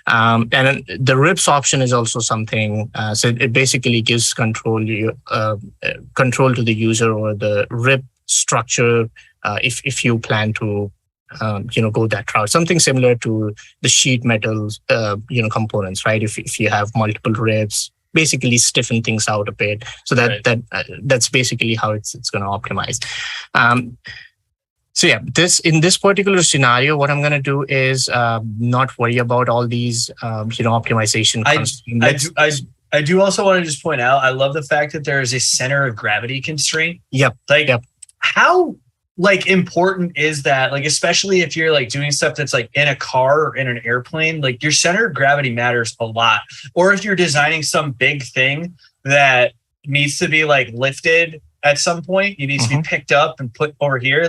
And the RIPS option is also something. So it basically gives control to the user or the RIP structure if you plan to go that route. Something similar to the sheet metals components, right? If you have multiple RIPs, basically stiffen things out a bit. So that's basically how it's going to optimize. So yeah, in this particular scenario, what I'm going to do is not worry about all these optimization. I do also want to just point out, I love the fact that there is a center of gravity constraint. Yep. How important is that? Especially if you're doing stuff that's in a car or in an airplane, your center of gravity matters a lot. Or if you're designing some big thing that needs to be lifted at some point, it needs to be picked up and put over here.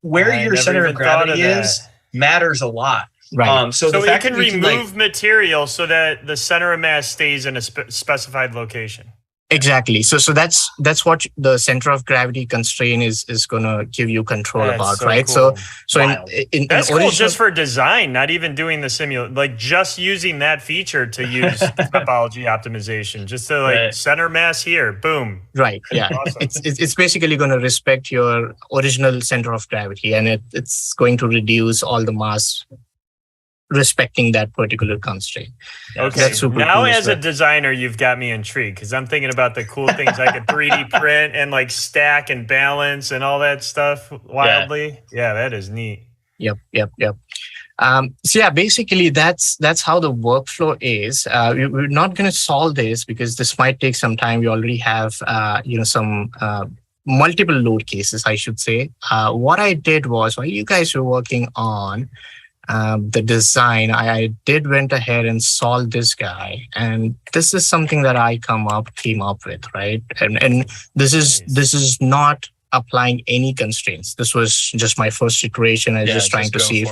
Where your center of gravity is matters a lot. Right. So it can remove material so that the center of mass stays in a specified location. Exactly. So that's what the center of gravity constraint is going to give you control about, right? Cool. So that's cool just for design, not even doing the simulation, just using that feature to use topology optimization, just to center mass here, boom. Right. Yeah. Awesome. It's basically going to respect your original center of gravity, and it's going to reduce all the mass respecting that particular constraint. Okay. That's super now, cool as a designer, you've got me intrigued because I'm thinking about the cool things I could 3D print and stack and balance and all that stuff wildly. Yeah, that is neat. Yep. So yeah, basically that's how the workflow is. We're not going to solve this because this might take some time. We already have some multiple load cases, I should say. What I did was, while you guys were working on the design, I went ahead and solved this guy, and this is something that I came up with, right? And this is not applying any constraints. This was just my first iteration. I was just trying to see if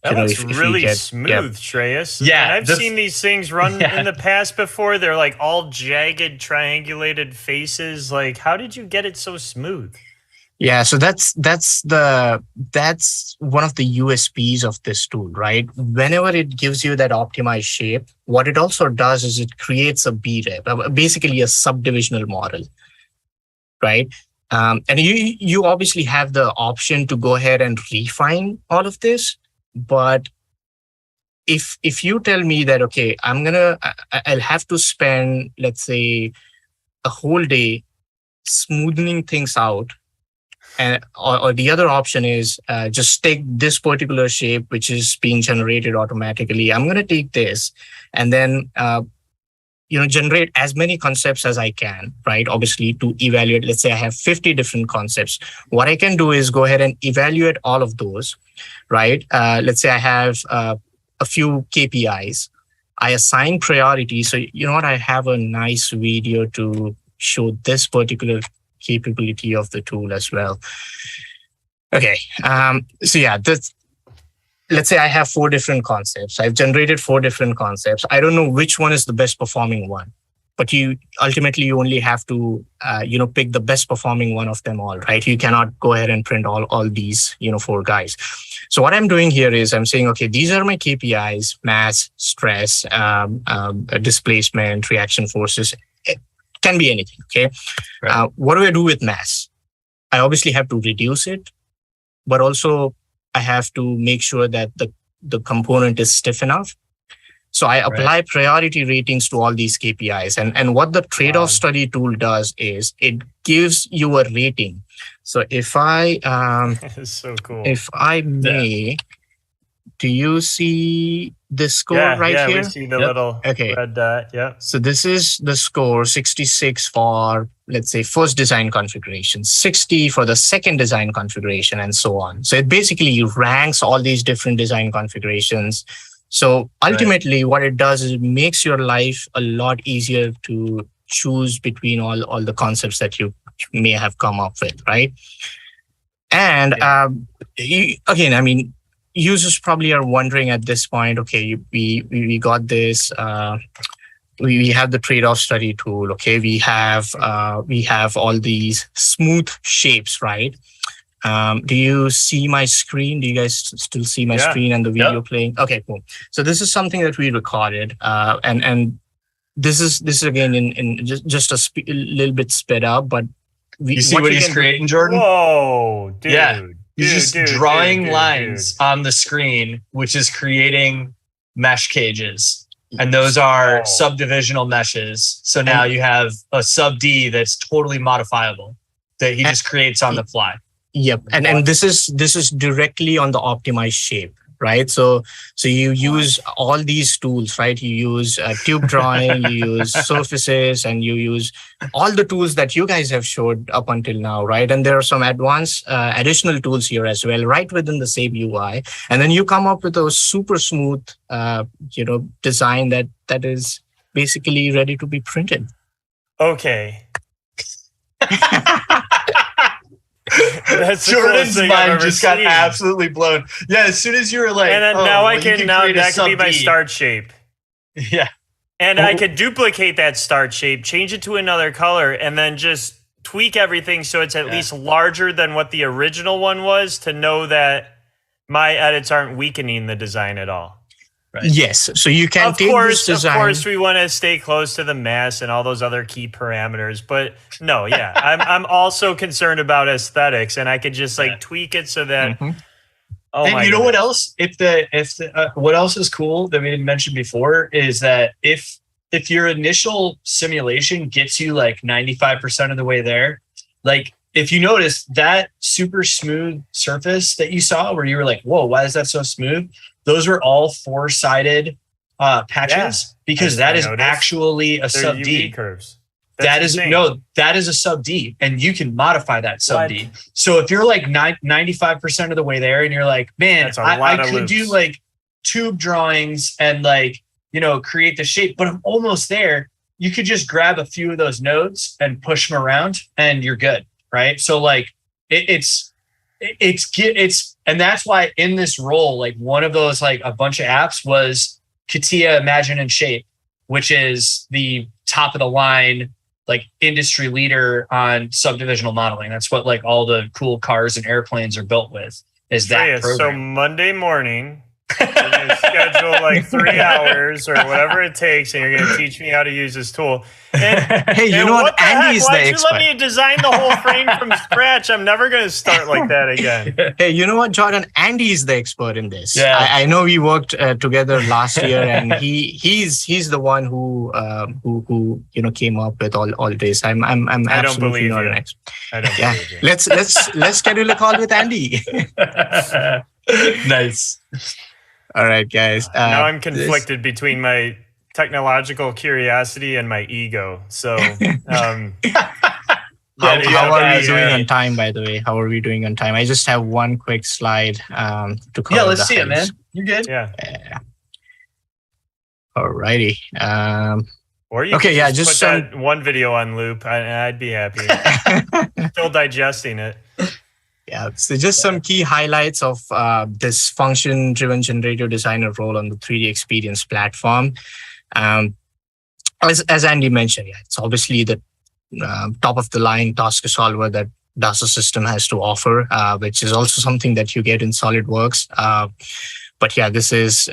that's really smooth, Shreyas. Yeah, and I've seen these things run in the past before. They're all jagged, triangulated faces. How did you get it so smooth? Yeah, so that's one of the USPs of this tool, right? Whenever it gives you that optimized shape, what it also does is it creates a BREP, basically a subdivisional model, right? And you obviously have the option to go ahead and refine all of this, but if you tell me that, okay, I'll have to spend, let's say, a whole day smoothing things out, or the other option is just take this particular shape, which is being generated automatically. I'm going to take this and then, generate as many concepts as I can, right? Obviously, to evaluate, let's say I have 50 different concepts. What I can do is go ahead and evaluate all of those, right? Let's say I have a few KPIs. I assign priority. So you know what? I have a nice video to show this particular capability of the tool as well. Okay. So yeah, let's say I have 4 different concepts. I've generated 4 different concepts. I don't know which one is the best performing one, but you only have to, pick the best performing one of them all, right? You cannot go ahead and print all these, 4 guys. So what I'm doing here is I'm saying, okay, these are my KPIs: mass, stress, displacement, reaction forces. Can be anything, okay? Right. What do I do with mass? I obviously have to reduce it, but also I have to make sure that the component is stiff enough. So I apply priority ratings to all these KPIs. And what the trade-off study tool does is it gives you a rating. So if I that is so cool. If I may do you see the score right here? Yeah, we see the little red dot. Yeah. So this is the score, 66 for, let's say, first design configuration, 60 for the second design configuration, and so on. So it basically ranks all these different design configurations. So ultimately, what it does is it makes your life a lot easier to choose between all the concepts that you may have come up with, right? And again, I mean, users probably are wondering at this point, okay, we got this, we have the trade-off study tool, okay, we have all these smooth shapes, right? Do you see my screen? Do you guys still see my screen and the video playing? Okay, cool. So this is something that we recorded, and this is again in just a little bit sped up, but you see what he's creating, Jordan? Whoa, dude. Yeah. He's just drawing lines on the screen, which is creating mesh cages. And those are subdivisional meshes. So now you have a sub D that's totally modifiable that he just creates on the fly. Yep. And this is directly on the optimized shape, right? So you use all these tools, right? You use tube drawing, you use surfaces, and you use all the tools that you guys have showed up until now, right? And there are some advanced additional tools here as well, right within the same UI. And then you come up with a super smooth, design that is basically ready to be printed. Okay. That's Jordan's mind just got absolutely blown. Yeah, as soon as you were like, and then that could be my start shape. Yeah. And I could duplicate that start shape, change it to another color, and then just tweak everything so it's at least larger than what the original one was, to know that my edits aren't weakening the design at all. Right. Yes, so you can take this design. Of course, we want to stay close to the mass and all those other key parameters. But no, I'm also concerned about aesthetics, and I could just tweak it so that. Oh, and you know what else? What else is cool that we didn't mention before is that if your initial simulation gets you like 95% of the way there, like if you notice that super smooth surface that you saw where you were like, whoa, why is that so smooth? Those were all four-sided patches because that is actually a sub D. Curves. That is a sub D, and you can modify that sub D. So if you're like 95% of the way there, and you're like, man, I could do like tube drawings and create the shape, but I'm almost there. You could just grab a few of those nodes and push them around, and you're good, right? So like it's and that's why in this role, like one of those, like a bunch of apps was CATIA Imagine and Shape, which is the top of the line, like industry leader on subdivisional modeling. That's what like all the cool cars and airplanes are built with, is that program. So Monday morning, you're going to schedule like 3 hours or whatever it takes, and you're going to teach me how to use this tool. And, hey, you know what? Andy's the expert. Why'd you let me design the whole frame from scratch? I'm never going to start like that again. Hey, you know what, Jordan? Andy's the expert in this. Yeah. I know we worked together last year, and he's the one who came up with all this. I'm absolutely not an expert. I don't believe you. Let's schedule a call with Andy. Nice. All right, guys. Now I'm conflicted between my technological curiosity and my ego. So, how are we doing on time, by the way? How are we doing on time? I just have one quick slide to cover. Yeah, let's see it, man. You're good. Yeah. All righty. Or you could just put that one video on loop. I'd be happy. Still digesting it. Yeah, so just some key highlights of this function-driven generative designer role on the 3D Experience platform. As Andy mentioned, it's obviously the top-of-the-line task solver that DASA system has to offer, which is also something that you get in SolidWorks. But yeah, this is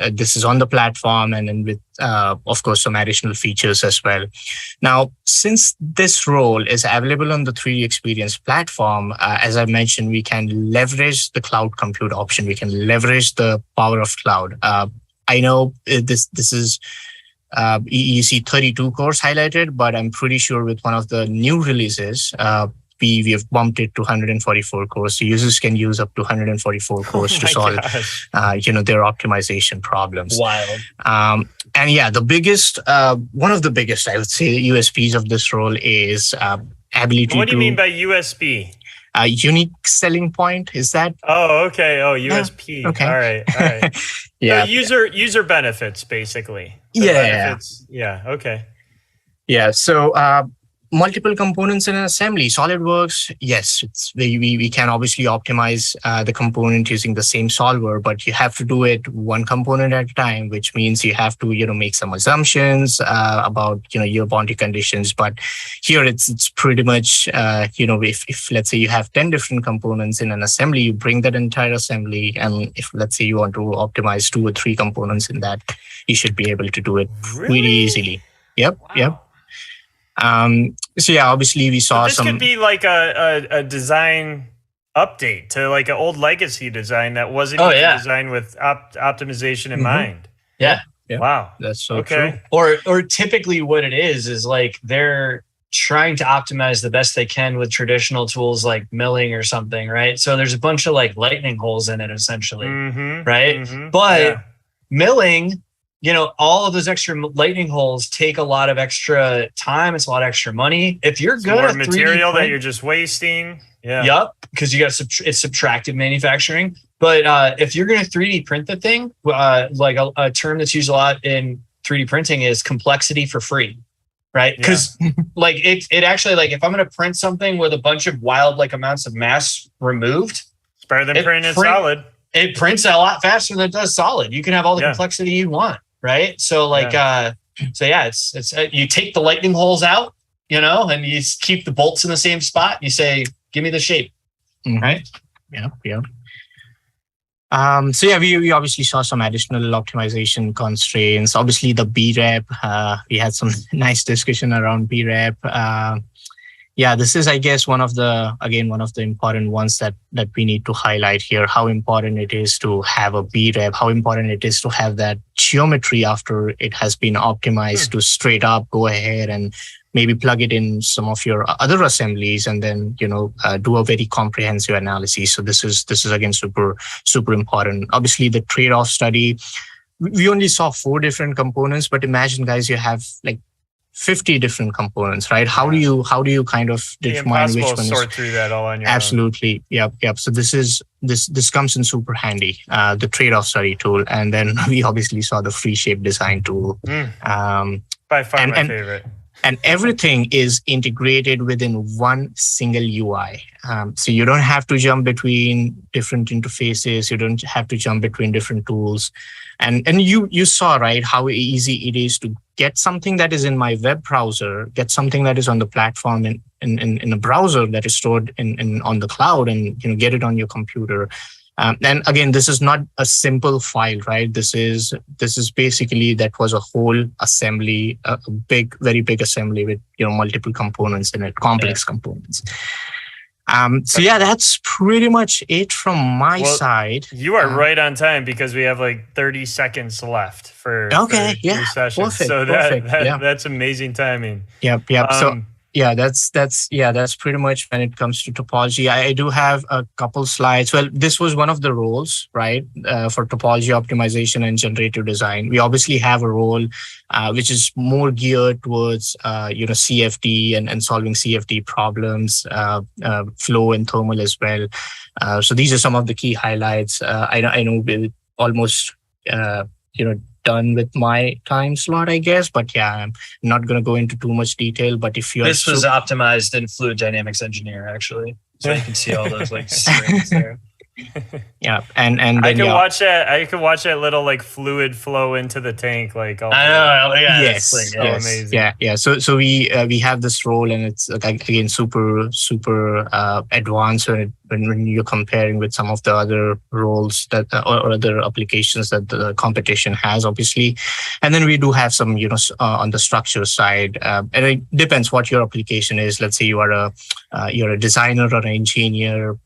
on the platform, and then with of course some additional features as well. Now, since this role is available on the 3D Experience platform, as I mentioned, we can leverage the cloud compute option. We can leverage the power of cloud. I know this is you see 32 cores highlighted, but I'm pretty sure with one of the new releases, we have bumped it to 144 cores. So users can use up to 144 cores to solve, their optimization problems. Wild. And yeah, the biggest, one of the biggest, I would say, USPs of this role is ability to. What do you mean by USB? Unique selling point, is that? Oh, okay. Oh, USP. Okay. All right. Yeah. So user benefits, basically. Benefits. Yeah. Okay. Yeah. So multiple components in an assembly. SolidWorks, yes, we can obviously optimize the component using the same solver, but you have to do it one component at a time, which means you have to make some assumptions about your boundary conditions. But here it's pretty much if let's say you have 10 different components in an assembly, you bring that entire assembly, and if let's say you want to optimize 2 or 3 components in that, you should be able to do it really easily. Yep. Wow. Yep. So yeah, obviously we saw this could be like a design update to like an old legacy design that wasn't designed with optimization in mind. Yeah. Wow. That's so true. Or typically what it is like they're trying to optimize the best they can with traditional tools like milling or something, right? So there's a bunch of like lightning holes in it essentially, right? But milling, all of those extra lightning holes take a lot of extra time. It's a lot of extra money. If you're good at 3D material that you're just wasting. Yeah. Yep. Because you got it's subtractive manufacturing. But if you're going to 3D print the thing, like a term that's used a lot in 3D printing is complexity for free, right? Because like it actually, like if I'm going to print something with a bunch of wild like amounts of mass removed, it's better than printing solid. It prints a lot faster than it does solid. You can have all the complexity you want. Right. So like, it's you take the lightning holes out, and you keep the bolts in the same spot. You say, give me the shape. Right. Yeah. So yeah, we obviously saw some additional optimization constraints. Obviously the BREP, we had some nice discussion around BREP. This is, I guess, one of the important ones that we need to highlight here, how important it is to have a BREP, how important it is to have that geometry after it has been optimized to straight up go ahead and maybe plug it in some of your other assemblies and then, do a very comprehensive analysis. So this is again, super, super important. Obviously the trade-off study, we only saw 4 different components, but imagine guys, you have like 50 different components, right? How do you kind of determine which one is sort through that all on your own. Absolutely. Yep. So this comes in super handy, the trade-off study tool. And then we obviously saw the free shape design tool. By far my favorite. And everything is integrated within one single UI. So you don't have to jump between different interfaces. You don't have to jump between different tools. And you saw, right, how easy it is to get something that is in my web browser, get something that is on the platform in a browser that is stored on the cloud, and get it on your computer. And again, this is not a simple file, right? This is basically, that was a whole assembly, a very big assembly with multiple components in it, complex components. So yeah, that's pretty much it from my side. You are right on time because we have like 30 seconds left for your session. Perfect, so perfect, that's amazing timing. Yep. So yeah, that's pretty much when it comes to topology. I do have a couple slides. Well, this was one of the roles, right, for topology optimization and generative design. We obviously have a role which is more geared towards CFD and solving CFD problems, flow and thermal as well. So these are some of the key highlights. I know we're almost done with my time slot, I guess, but yeah, I'm not going to go into too much detail. But if you this was optimized in Fluid Dynamics Engineer, actually, so you can see all those like strings there. Yeah, and I can watch that. I can watch that little like fluid flow into the tank. Like I know, yeah, yes, amazing. Yeah. So we have this role, and it's again super advanced when you're comparing with some of the other roles that or other applications that the competition has, obviously. And then we do have some on the structure side, and it depends what your application is. Let's say you're a designer or an engineer.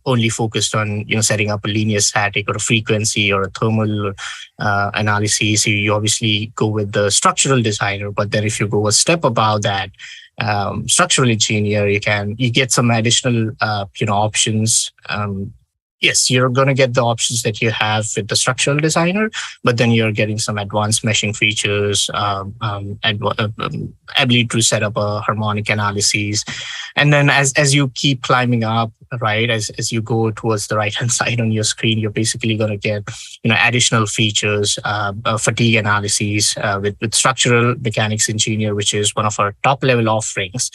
only focused on setting up a linear static or a frequency or a thermal analysis. You obviously go with the structural designer, but then if you go a step above that, structural engineer, you get some additional options. Yes, you're going to get the options that you have with the structural designer, but then you're getting some advanced meshing features, ability to set up a harmonic analysis. And then as you keep climbing up, right, as you go towards the right-hand side on your screen, you're basically going to get, additional features, fatigue analysis with structural mechanics engineer, which is one of our top-level offerings.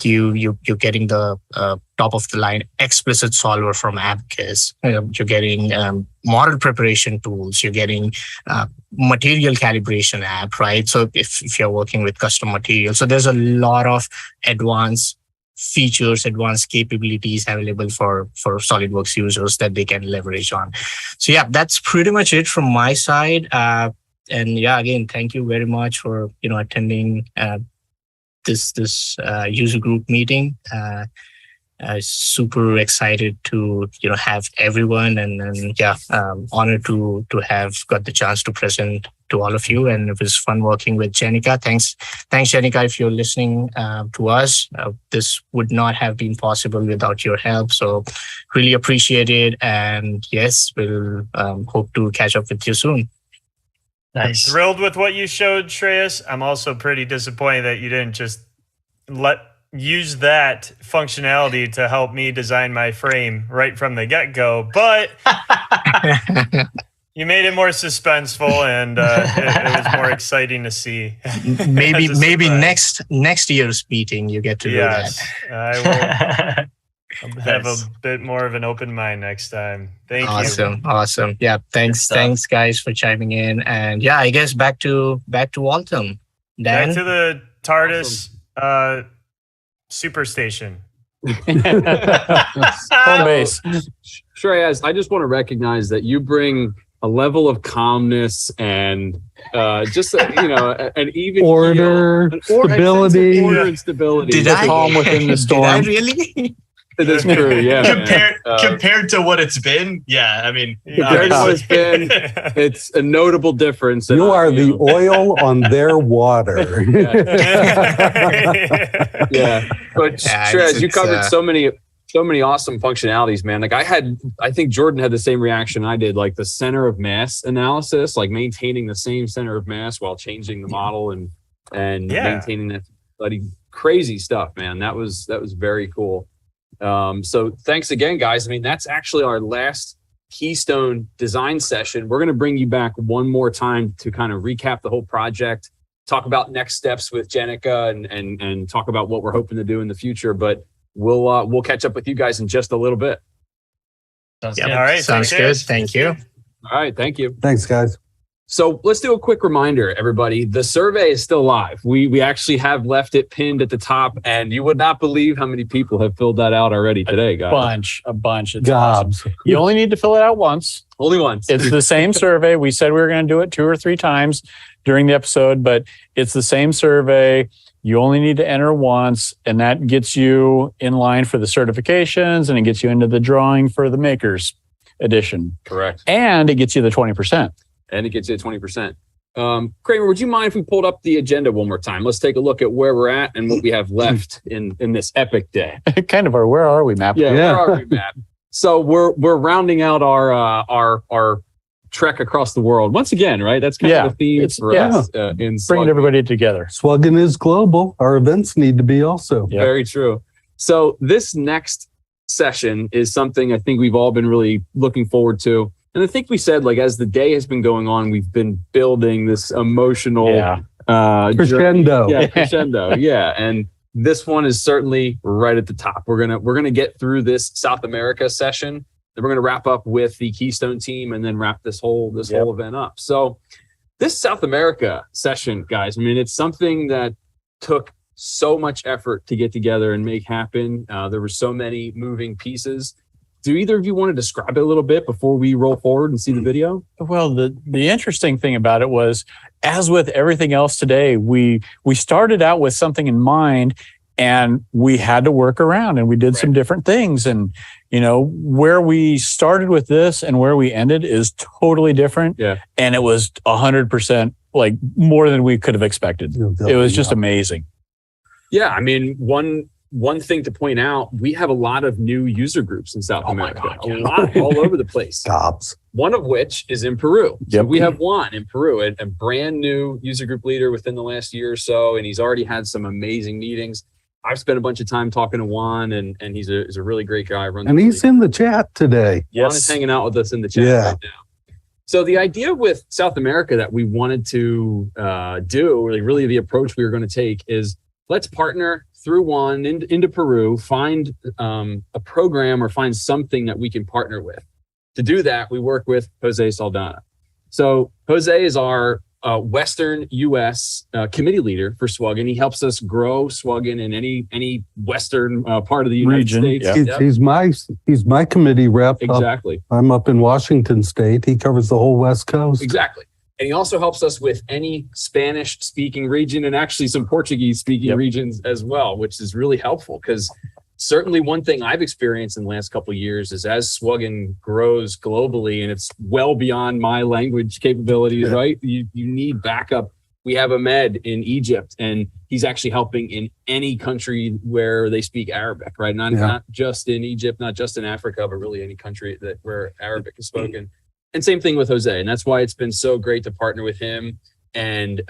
You're getting the top-of-the-line explicit solver from Abacus. You're getting model preparation tools. You're getting material calibration app, right? So if you're working with custom material, so there's a lot of advanced features, advanced capabilities available for SolidWorks users that they can leverage on. So yeah, that's pretty much it from my side. And yeah, again, thank you very much for attending this user group meeting. Super excited to have everyone, and honored to have got the chance to present to all of you, and it was fun working with Jenica. Thanks Jenica, if you're listening to us. This would not have been possible without your help, so really appreciate it. And yes, we'll hope to catch up with you soon. Nice. I'm thrilled with what you showed, Shreyas. I'm also pretty disappointed that you didn't just use that functionality to help me design my frame right from the get-go, but you made it more suspenseful, and it was more exciting to see. maybe next year's meeting you get to do that. I will have a bit more of an open mind next time. Thank you. Awesome. Yeah, thanks guys for chiming in, and yeah, I guess back to Waltham. Dan? Back to the TARDIS. Awesome. Superstation. Home base. Shreyas, I just want to recognize that you bring a level of calmness and just an even order, stability. Order and stability. Did I calm within the storm? Did I really? It is true, yeah. Compared to what it's been, yeah. I mean, compared to what it's been, it's a notable difference. You are the oil on their water. Yeah, but Shreyas, you covered so many awesome functionalities, man. Like I think Jordan had the same reaction I did. Like the center of mass analysis, like maintaining the same center of mass while changing the model and maintaining that bloody crazy stuff, man. That was very cool. So thanks again, guys. I mean, that's actually our last Keystone design session. We're going to bring you back one more time to kind of recap the whole project, talk about next steps with Jenica, and talk about what we're hoping to do in the future. But we'll catch up with you guys in just a little bit. Sounds good. All right. Sounds good. Thank you. All right. Thank you. Thanks, guys. So let's do a quick reminder, everybody. The survey is still live. We actually have left it pinned at the top, and you would not believe how many people have filled that out already today, guys. A bunch. It's Gobs. Awesome. You only need to fill it out once. Only once. It's the same survey. We said we were going to do it 2 or 3 times during the episode, but it's the same survey. You only need to enter once, and that gets you in line for the certifications, and it gets you into the drawing for the Makers Edition. Correct. And it gets you the 20%. And it gets you 20%. Kramer, would you mind if we pulled up the agenda one more time? Let's take a look at where we're at and what we have left in this epic day. Kind of our where are we map. Yeah, where are we map? So we're rounding out our trek across the world once again, right? That's kind of the theme for us. In bringing everybody together. SLUGME is global. Our events need to be also. Yep. Very true. So this next session is something I think we've all been really looking forward to. And I think we said, like, as the day has been going on, we've been building this emotional crescendo. Crescendo. Yeah. And this one is certainly right at the top. We're gonna get through this South America session. Then we're gonna wrap up with the Keystone team and then wrap this whole event up. So this South America session, guys, I mean, it's something that took so much effort to get together and make happen. There were so many moving pieces. Do either of you want to describe it a little bit before we roll forward and see the video? Well, the interesting thing about it was, as with everything else today, we started out with something in mind, and we had to work around, and we did some different things. And You know, where we started with this and where we ended is totally different. Yeah. And it was 100% like more than we could have expected. It was just amazing. Yeah. I mean, one thing to point out, we have a lot of new user groups in South America, a lot all over the place. Jobs. One of which is in Peru. So Yep. we have Juan in Peru, a brand new user group leader within the last year or so, and he's already had some amazing meetings. I've spent a bunch of time talking to Juan, and he's a really great guy. And he's in the chat today. Juan is hanging out with us in the chat right now. So the idea with South America that we wanted to do, really the approach we were going to take is let's partner through Juan into Peru, find a program or find something that we can partner with. To do that, we work with Jose Saldana. So Jose is our Western U.S. Committee leader for SWGN. He helps us grow SWGN in any Western part of the United States. Yep. He's my committee rep. Exactly. I'm up in Washington State. He covers the whole West Coast. Exactly. And he also helps us with any Spanish-speaking region and actually some Portuguese-speaking regions as well, which is really helpful because certainly one thing I've experienced in the last couple of years is as SWGN grows globally and it's well beyond my language capabilities, right? You need backup. We have Ahmed in Egypt, and he's actually helping in any country where they speak Arabic, right? Not just in Egypt, not just in Africa, but really any country where Arabic is spoken. And same thing with Jose. And that's why it's been so great to partner with him and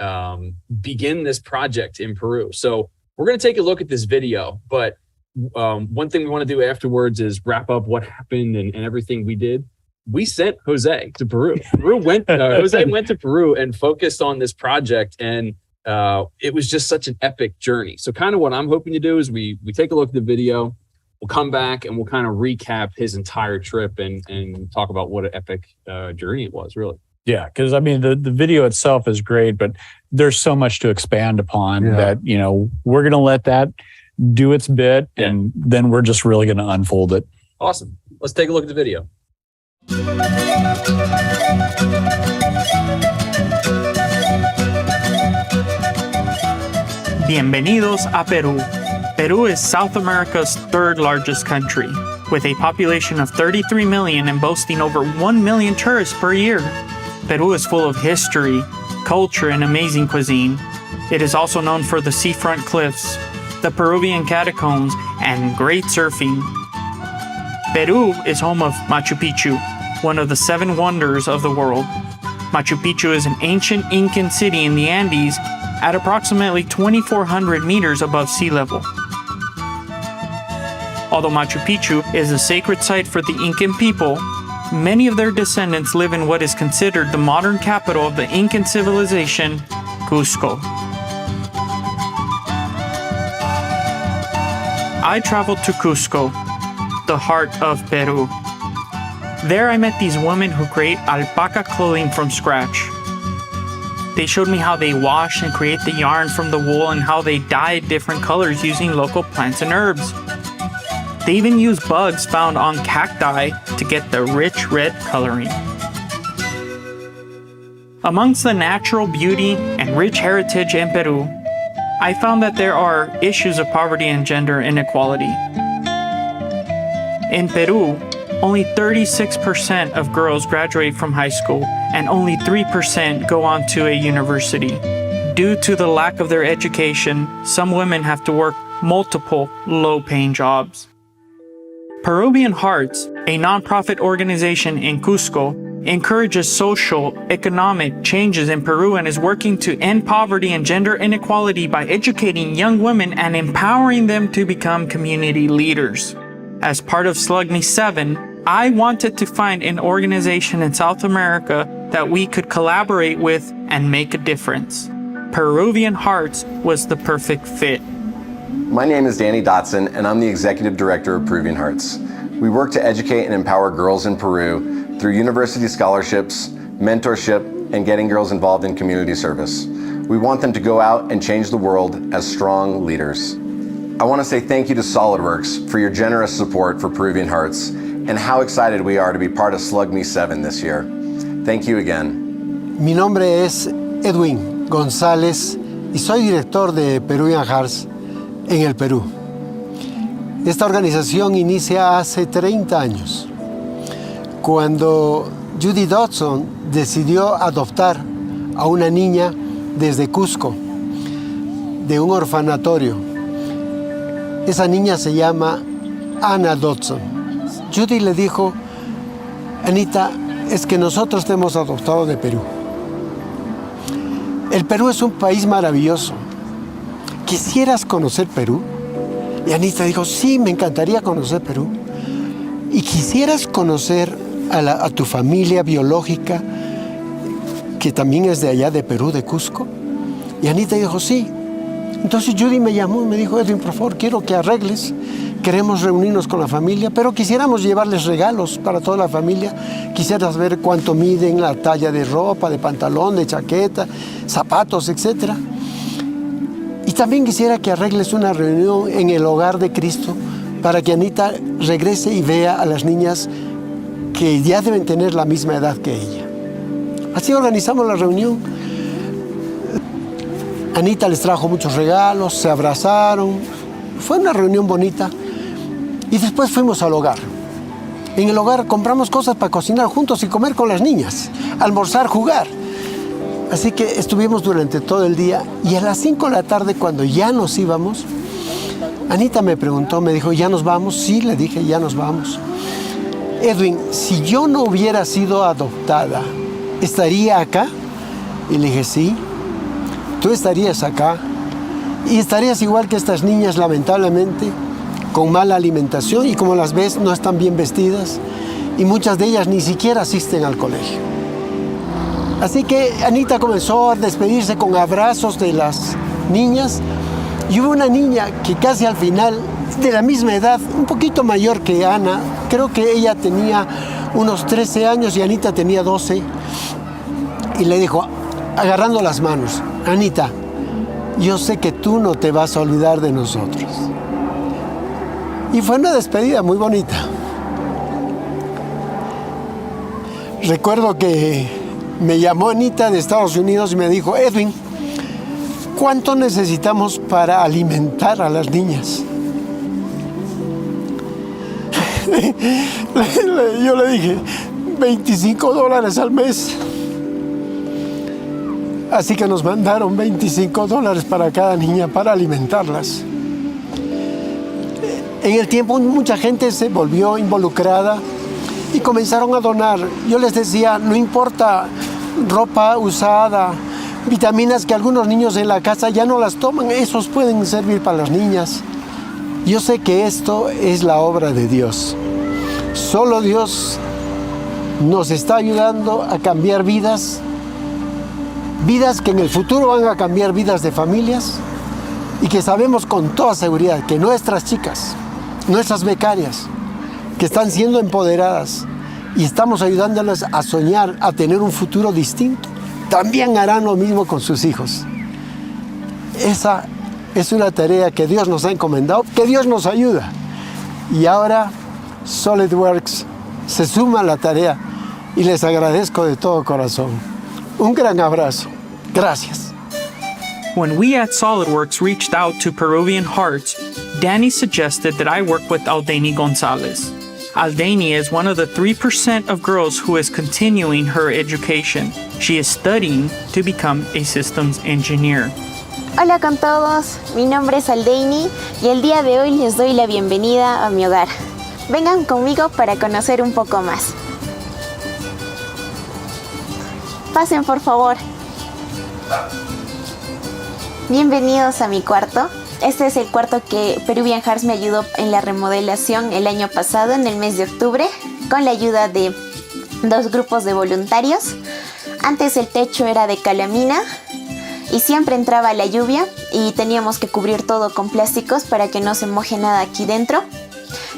begin this project in Peru. So we're going to take a look at this video, but one thing we want to do afterwards is wrap up what happened and everything we did. We sent Jose to Peru. Jose went to Peru and focused on this project, and it was just such an epic journey. So kind of what I'm hoping to do is we take a look at the video, we'll come back and we'll kind of recap his entire trip and talk about what an epic journey it was, really. Yeah, because I mean, the video itself is great, but there's so much to expand upon that, you know, we're going to let that do its bit, and then we're just really going to unfold it. Awesome. Let's take a look at the video. Bienvenidos a Peru. Peru is South America's third largest country, with a population of 33 million and boasting over 1 million tourists per year. Peru is full of history, culture, and amazing cuisine. It is also known for the seafront cliffs, the Peruvian catacombs, and great surfing. Peru is home of Machu Picchu, one of the 7 wonders of the world. Machu Picchu is an ancient Incan city in the Andes at approximately 2,400 meters above sea level. Although Machu Picchu is a sacred site for the Incan people, many of their descendants live in what is considered the modern capital of the Incan civilization, Cusco. I traveled to Cusco, the heart of Peru. There I met these women who create alpaca clothing from scratch. They showed me how they wash and create the yarn from the wool and how they dye different colors using local plants and herbs. They even use bugs found on cacti to get the rich red coloring. Amongst the natural beauty and rich heritage in Peru, I found that there are issues of poverty and gender inequality. In Peru, only 36% of girls graduate from high school and only 3% go on to a university. Due to the lack of their education, some women have to work multiple low-paying jobs. Peruvian Hearts, a nonprofit organization in Cusco, encourages social, economic changes in Peru and is working to end poverty and gender inequality by educating young women and empowering them to become community leaders. As part of SLUGME7, I wanted to find an organization in South America that we could collaborate with and make a difference. Peruvian Hearts was the perfect fit. My name is Danny Dotson, and I'm the Executive Director of Peruvian Hearts. We work to educate and empower girls in Peru through university scholarships, mentorship, and getting girls involved in community service. We want them to go out and change the world as strong leaders. I want to say thank you to Solidworks for your generous support for Peruvian Hearts and how excited we are to be part of SLUGME7 this year. Thank you again. Mi nombre es Edwin González y soy director de Peruvian Hearts en el Perú. Esta organización inicia hace 30 años, cuando Judy Dodson decidió adoptar a una niña desde Cusco, de un orfanatorio. Esa niña se llama Anna Dodson. Judy le dijo: Anita, es que nosotros te hemos adoptado de Perú. El Perú es un país maravilloso. ¿Quisieras conocer Perú? Y Anita dijo: sí, me encantaría conocer Perú. ¿Y quisieras conocer a tu familia biológica, que también es de allá de Perú, de Cusco? Y Anita dijo: sí. Entonces Judy me llamó y me dijo: Edwin, por favor, quiero que arregles. Queremos reunirnos con la familia, pero quisiéramos llevarles regalos para toda la familia. Quisieras ver cuánto miden, la talla de ropa, de pantalón, de chaqueta, zapatos, etc. Y también quisiera que arregles una reunión en el hogar de Cristo para que Anita regrese y vea a las niñas que ya deben tener la misma edad que ella. Así organizamos la reunión. Anita les trajo muchos regalos, se abrazaron. Fue una reunión bonita. Y después fuimos al hogar. En el hogar compramos cosas para cocinar juntos y comer con las niñas, almorzar, jugar. Así que estuvimos durante todo el día y a las 5 de la tarde, cuando ya nos íbamos, Anita me preguntó, me dijo: ¿ya nos vamos? Sí, le dije: ya nos vamos. Edwin, si yo no hubiera sido adoptada, ¿estaría acá? Y le dije: sí, tú estarías acá y estarías igual que estas niñas, lamentablemente, con mala alimentación, y como las ves, no están bien vestidas y muchas de ellas ni siquiera asisten al colegio. Así que Anita comenzó a despedirse con abrazos de las niñas, y hubo una niña que casi al final, de la misma edad, un poquito mayor que Ana, creo que ella tenía unos 13 años y Anita tenía 12, y le dijo, agarrando las manos: Anita, yo sé que tú no te vas a olvidar de nosotros. Y fue una despedida muy bonita. Recuerdo que me llamó Anita de Estados Unidos y me dijo: Edwin, ¿cuánto necesitamos para alimentar a las niñas? Yo le dije: $25 al mes. Así que nos mandaron $25 para cada niña para alimentarlas. En el tiempo mucha gente se volvió involucrada y comenzaron a donar. Yo les decía: no importa ropa usada, vitaminas que algunos niños en la casa ya no las toman, esos pueden servir para las niñas. Yo sé que esto es la obra de Dios. Solo Dios nos está ayudando a cambiar vidas, vidas que en el futuro van a cambiar vidas de familias, y que sabemos con toda seguridad que nuestras chicas, nuestras becarias, que están siendo empoderadas y estamos ayudándolas a soñar, a tener un futuro distinto, también harán lo mismo con sus hijos. Esa es una tarea que Dios nos ha encomendado, que Dios nos ayuda. Y ahora Solidworks se suma a la tarea y les agradezco de todo corazón. Un gran abrazo. Gracias. When we at SolidWorks reached out to Peruvian Hearts, Danny suggested that I work with Aldani Gonzalez. Aldani is one of the 3% of girls who is continuing her education. She is studying to become a systems engineer. Hola con todos, mi nombre es Aldani y el día de hoy les doy la bienvenida a mi hogar. Vengan conmigo para conocer un poco más. Pasen, por favor. Bienvenidos a mi cuarto. Este es el cuarto que Peruvian Hearts me ayudó en la remodelación el año pasado, en el mes de octubre, con la ayuda de 2 grupos de voluntarios. Antes el techo era de calamina y siempre entraba la lluvia y teníamos que cubrir todo con plásticos para que no se moje nada aquí dentro.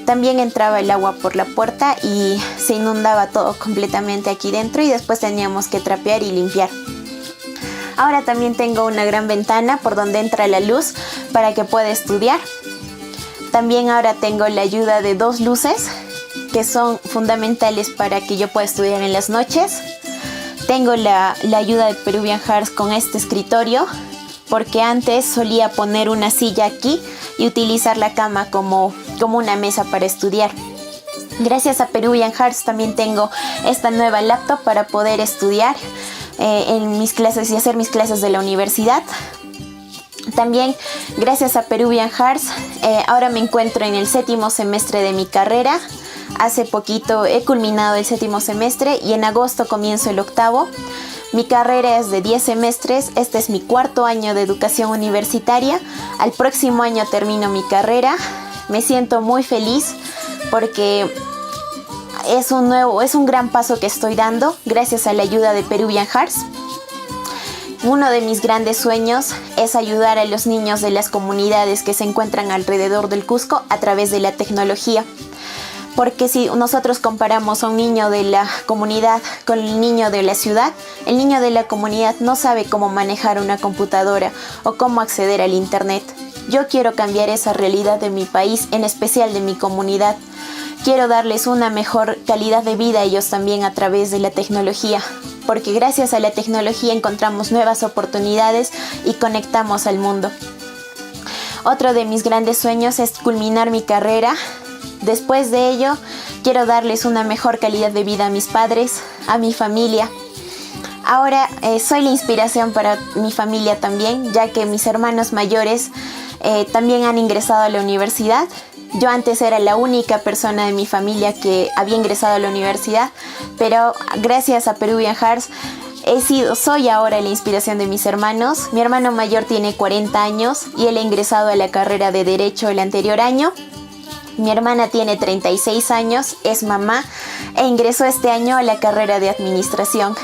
También entraba el agua por la puerta y se inundaba todo completamente aquí dentro, y después teníamos que trapear y limpiar. Ahora también tengo una gran ventana por donde entra la luz para que pueda estudiar. También ahora tengo la ayuda de 2 luces que son fundamentales para que yo pueda estudiar en las noches. Tengo la ayuda de Peruvian Hearts con este escritorio porque antes solía poner una silla aquí y utilizar la cama como una mesa para estudiar. Gracias a Peruvian Hearts también tengo esta nueva laptop para poder estudiar en mis clases y hacer mis clases de la universidad. También gracias a Peruvian Hearts ahora me encuentro en el 7º semestre de mi carrera. Hace poquito he culminado el 7º semestre y en agosto comienzo el 8º. Mi carrera es de 10 semestres, este es mi 4º año de educación universitaria. Al próximo año termino mi carrera. Me siento muy feliz porque es un gran paso que estoy dando gracias a la ayuda de Peruvian Hearts. Uno de mis grandes sueños es ayudar a los niños de las comunidades que se encuentran alrededor del Cusco a través de la tecnología. Porque si nosotros comparamos a un niño de la comunidad con el niño de la ciudad, el niño de la comunidad no sabe cómo manejar una computadora o cómo acceder al internet. Yo quiero cambiar esa realidad de mi país, en especial de mi comunidad. Quiero darles una mejor calidad de vida a ellos también a través de la tecnología, porque gracias a la tecnología encontramos nuevas oportunidades y conectamos al mundo. Otro de mis grandes sueños es culminar mi carrera. Después de ello, quiero darles una mejor calidad de vida a mis padres, a mi familia. Ahora soy la inspiración para mi familia también, ya que mis hermanos mayores también han ingresado a la universidad. Yo antes era la única persona de mi familia que había ingresado a la universidad, pero gracias a Peruvian Hearts soy ahora la inspiración de mis hermanos. Mi hermano mayor tiene 40 años y él ha ingresado a la carrera de Derecho el anterior año. Mi hermana tiene 36 años, es mamá e ingresó este año a la carrera de Administración.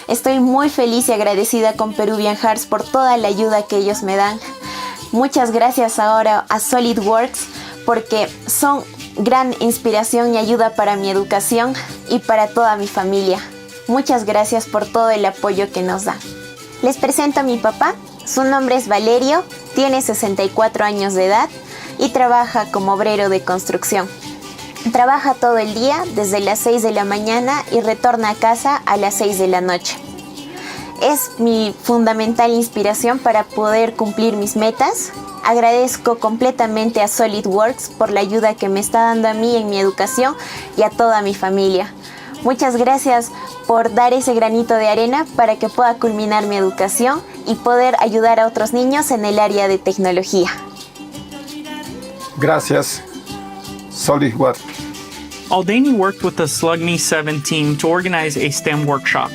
Estoy muy feliz y agradecida con Peruvian Hearts por toda la ayuda que ellos me dan. Muchas gracias ahora a Solidworks porque son gran inspiración y ayuda para mi educación y para toda mi familia. Muchas gracias por todo el apoyo que nos dan. Les presento a mi papá. Su nombre es Valerio, tiene 64 años de edad y trabaja como obrero de construcción. Trabaja todo el día desde las 6 de la mañana y retorna a casa a las 6 de la noche. Es mi fundamental inspiración para poder cumplir mis metas. Agradezco completamente a Solidworks por la ayuda que me está dando a mí en mi educación y a toda mi familia. Muchas gracias por dar ese granito de arena para que pueda culminar mi educación y poder ayudar a otros niños en el área de tecnología. Gracias, Solidworks. Aldani worked with the SLUGME7 team to organize a STEM workshop.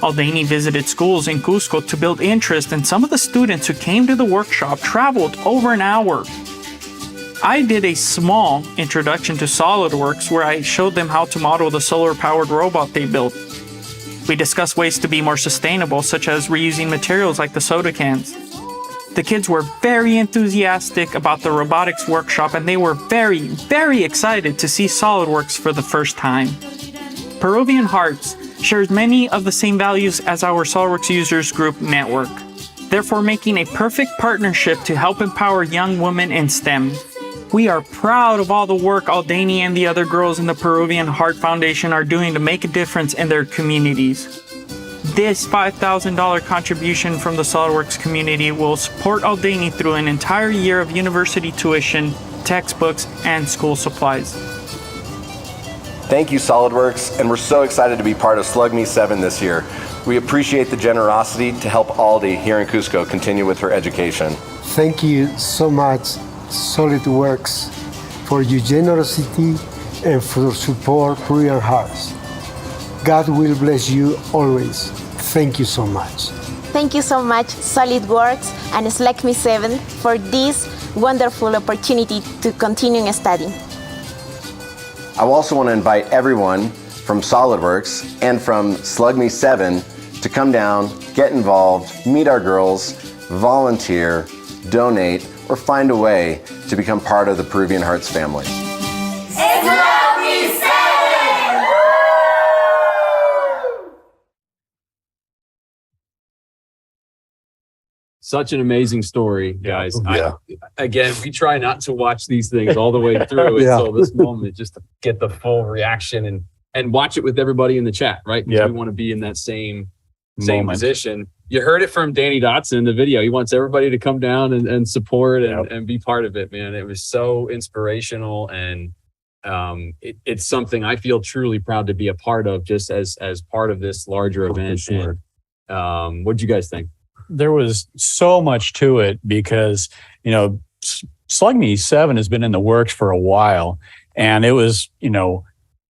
Aldani visited schools in Cusco to build interest, and some of the students who came to the workshop traveled over an hour. I did a small introduction to SolidWorks where I showed them how to model the solar-powered robot they built. We discussed ways to be more sustainable, such as reusing materials like the soda cans. The kids were very enthusiastic about the robotics workshop, and they were very, very excited to see SolidWorks for the first time. Peruvian Hearts shares many of the same values as our SolidWorks users group network, therefore making a perfect partnership to help empower young women in STEM. We are proud of all the work Aldani and the other girls in the Peruvian Heart Foundation are doing to make a difference in their communities. This $5,000 contribution from the SolidWorks community will support Aldani through an entire year of university tuition, textbooks, and school supplies. Thank you, SolidWorks, and we're so excited to be part of SLUGME7 this year. We appreciate the generosity to help Aldi here in Cusco continue with her education. Thank you so much, SolidWorks, for your generosity and for support Peruvian Hearts. God will bless you always. Thank you so much. Thank you so much, SolidWorks and SLUGME7, for this wonderful opportunity to continue studying. I also want to invite everyone from SolidWorks and from SLUGME7 to come down, get involved, meet our girls, volunteer, donate, or find a way to become part of the Peruvian Hearts family. Such an amazing story, guys. Yeah. Again, we try not to watch these things all the way through until this moment, just to get the full reaction and watch it with everybody in the chat, right? Because we want to be in that same position. You heard it from Danny Dotson in the video. He wants everybody to come down and support and be part of it, man. It was so inspirational, and it's something I feel truly proud to be a part of, just as part of this larger event. Sure. And, what'd you guys think? There was so much to it because, SLUGME7 has been in the works for a while, and it was,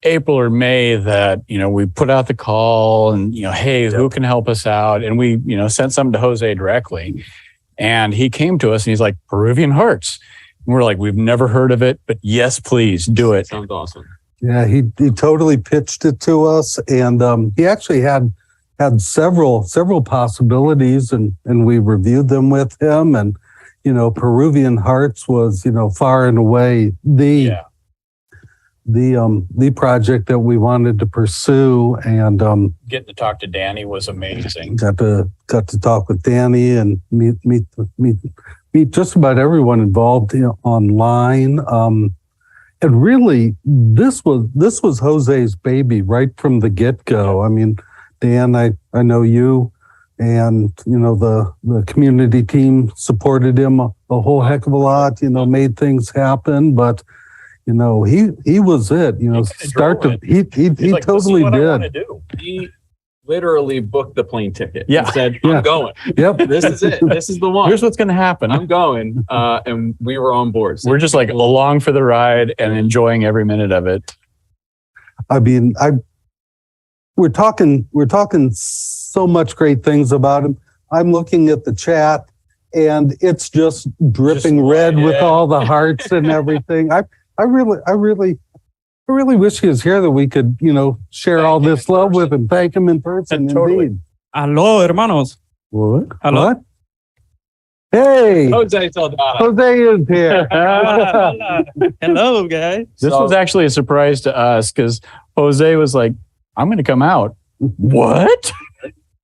April or May that, we put out the call and, hey, who can help us out? And we, sent something to Jose directly, and he came to us and he's like, Peruvian Hearts. And we're like, we've never heard of it, but yes, please do it. Sounds awesome. Yeah, he totally pitched it to us, and he actually had several possibilities, and we reviewed them with him, and Peruvian Hearts was far and away the project that we wanted to pursue, and getting to talk to Danny was amazing. Got to talk with Danny and meet just about everyone involved online. And really, this was Jose's baby right from the get-go. I mean, Dan, I know you, and the community team supported him a whole heck of a lot. Made things happen, but he was it. Start to he like, totally did. He literally booked the plane ticket. Yeah. He said, I'm going. Yep. This is it. This is the one. Here's what's going to happen. I'm going. And we were on board. So we're just like along for the ride and enjoying every minute of it. I mean, we're talking so much great things about him. I'm looking at the chat, and it's just dripping red with all the hearts and everything. I really wish he was here, that we could, share all this love with him. Thank him in person. Totally. Indeed. Hello, hermanos. What? Hello. What? Hey, Jose Soldado. Jose is here. Hello, guys. This was actually a surprise to us because Jose was like, I'm going to come out. What?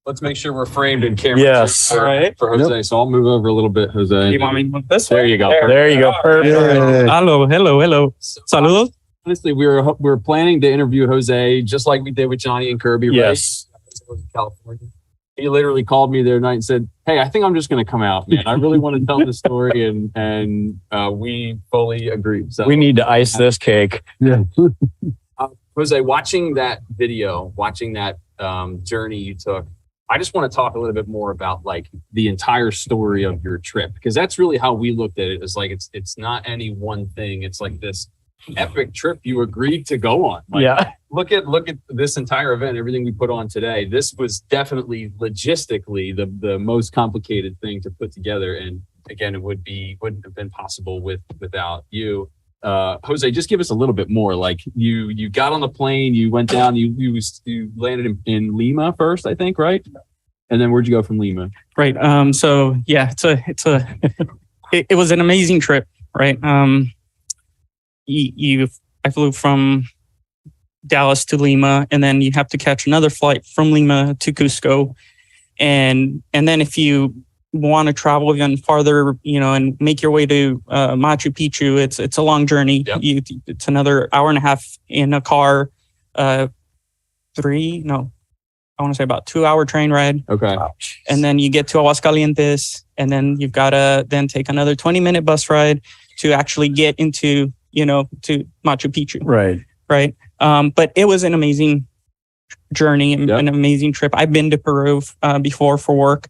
Let's make sure we're framed in camera. Yes. For, All right. for Jose. Yep. So I'll move over a little bit, Jose. You want me to move this way? There you go. There you go. Perfect. Hello. Saludos. Honestly, we were planning to interview Jose just like we did with Johnny and Kirby. Right? Yes. In California. He literally called me the other night and said, "Hey, I think I'm just going to come out, man. I really want to tell the story," and we fully agree. So we need to ice this cake. Yeah. Jose, watching that video, watching that journey you took, I just want to talk a little bit more about like the entire story of your trip, because that's really how we looked at it. It's like it's not any one thing. It's like this epic trip you agreed to go on. Like, yeah. Look at this entire event, everything we put on today. This was definitely logistically the most complicated thing to put together. And again, it wouldn't have been possible without you. Jose, just give us a little bit more. Like you got on the plane, you went down, you landed in Lima first, I think, right? And then where'd you go from Lima? Right. So yeah, it was an amazing trip, right? I flew from Dallas to Lima, and then you have to catch another flight from Lima to Cusco, and then if you want to travel even farther, and make your way to Machu Picchu, it's a long journey. Yep. It's another hour and a half in a car. I want to say about 2-hour train ride. Okay. And then you get to Aguascalientes, and then you've got to then take another 20-minute bus ride to actually get into, to Machu Picchu. Right. But it was an amazing journey, an amazing trip. I've been to Peru before for work,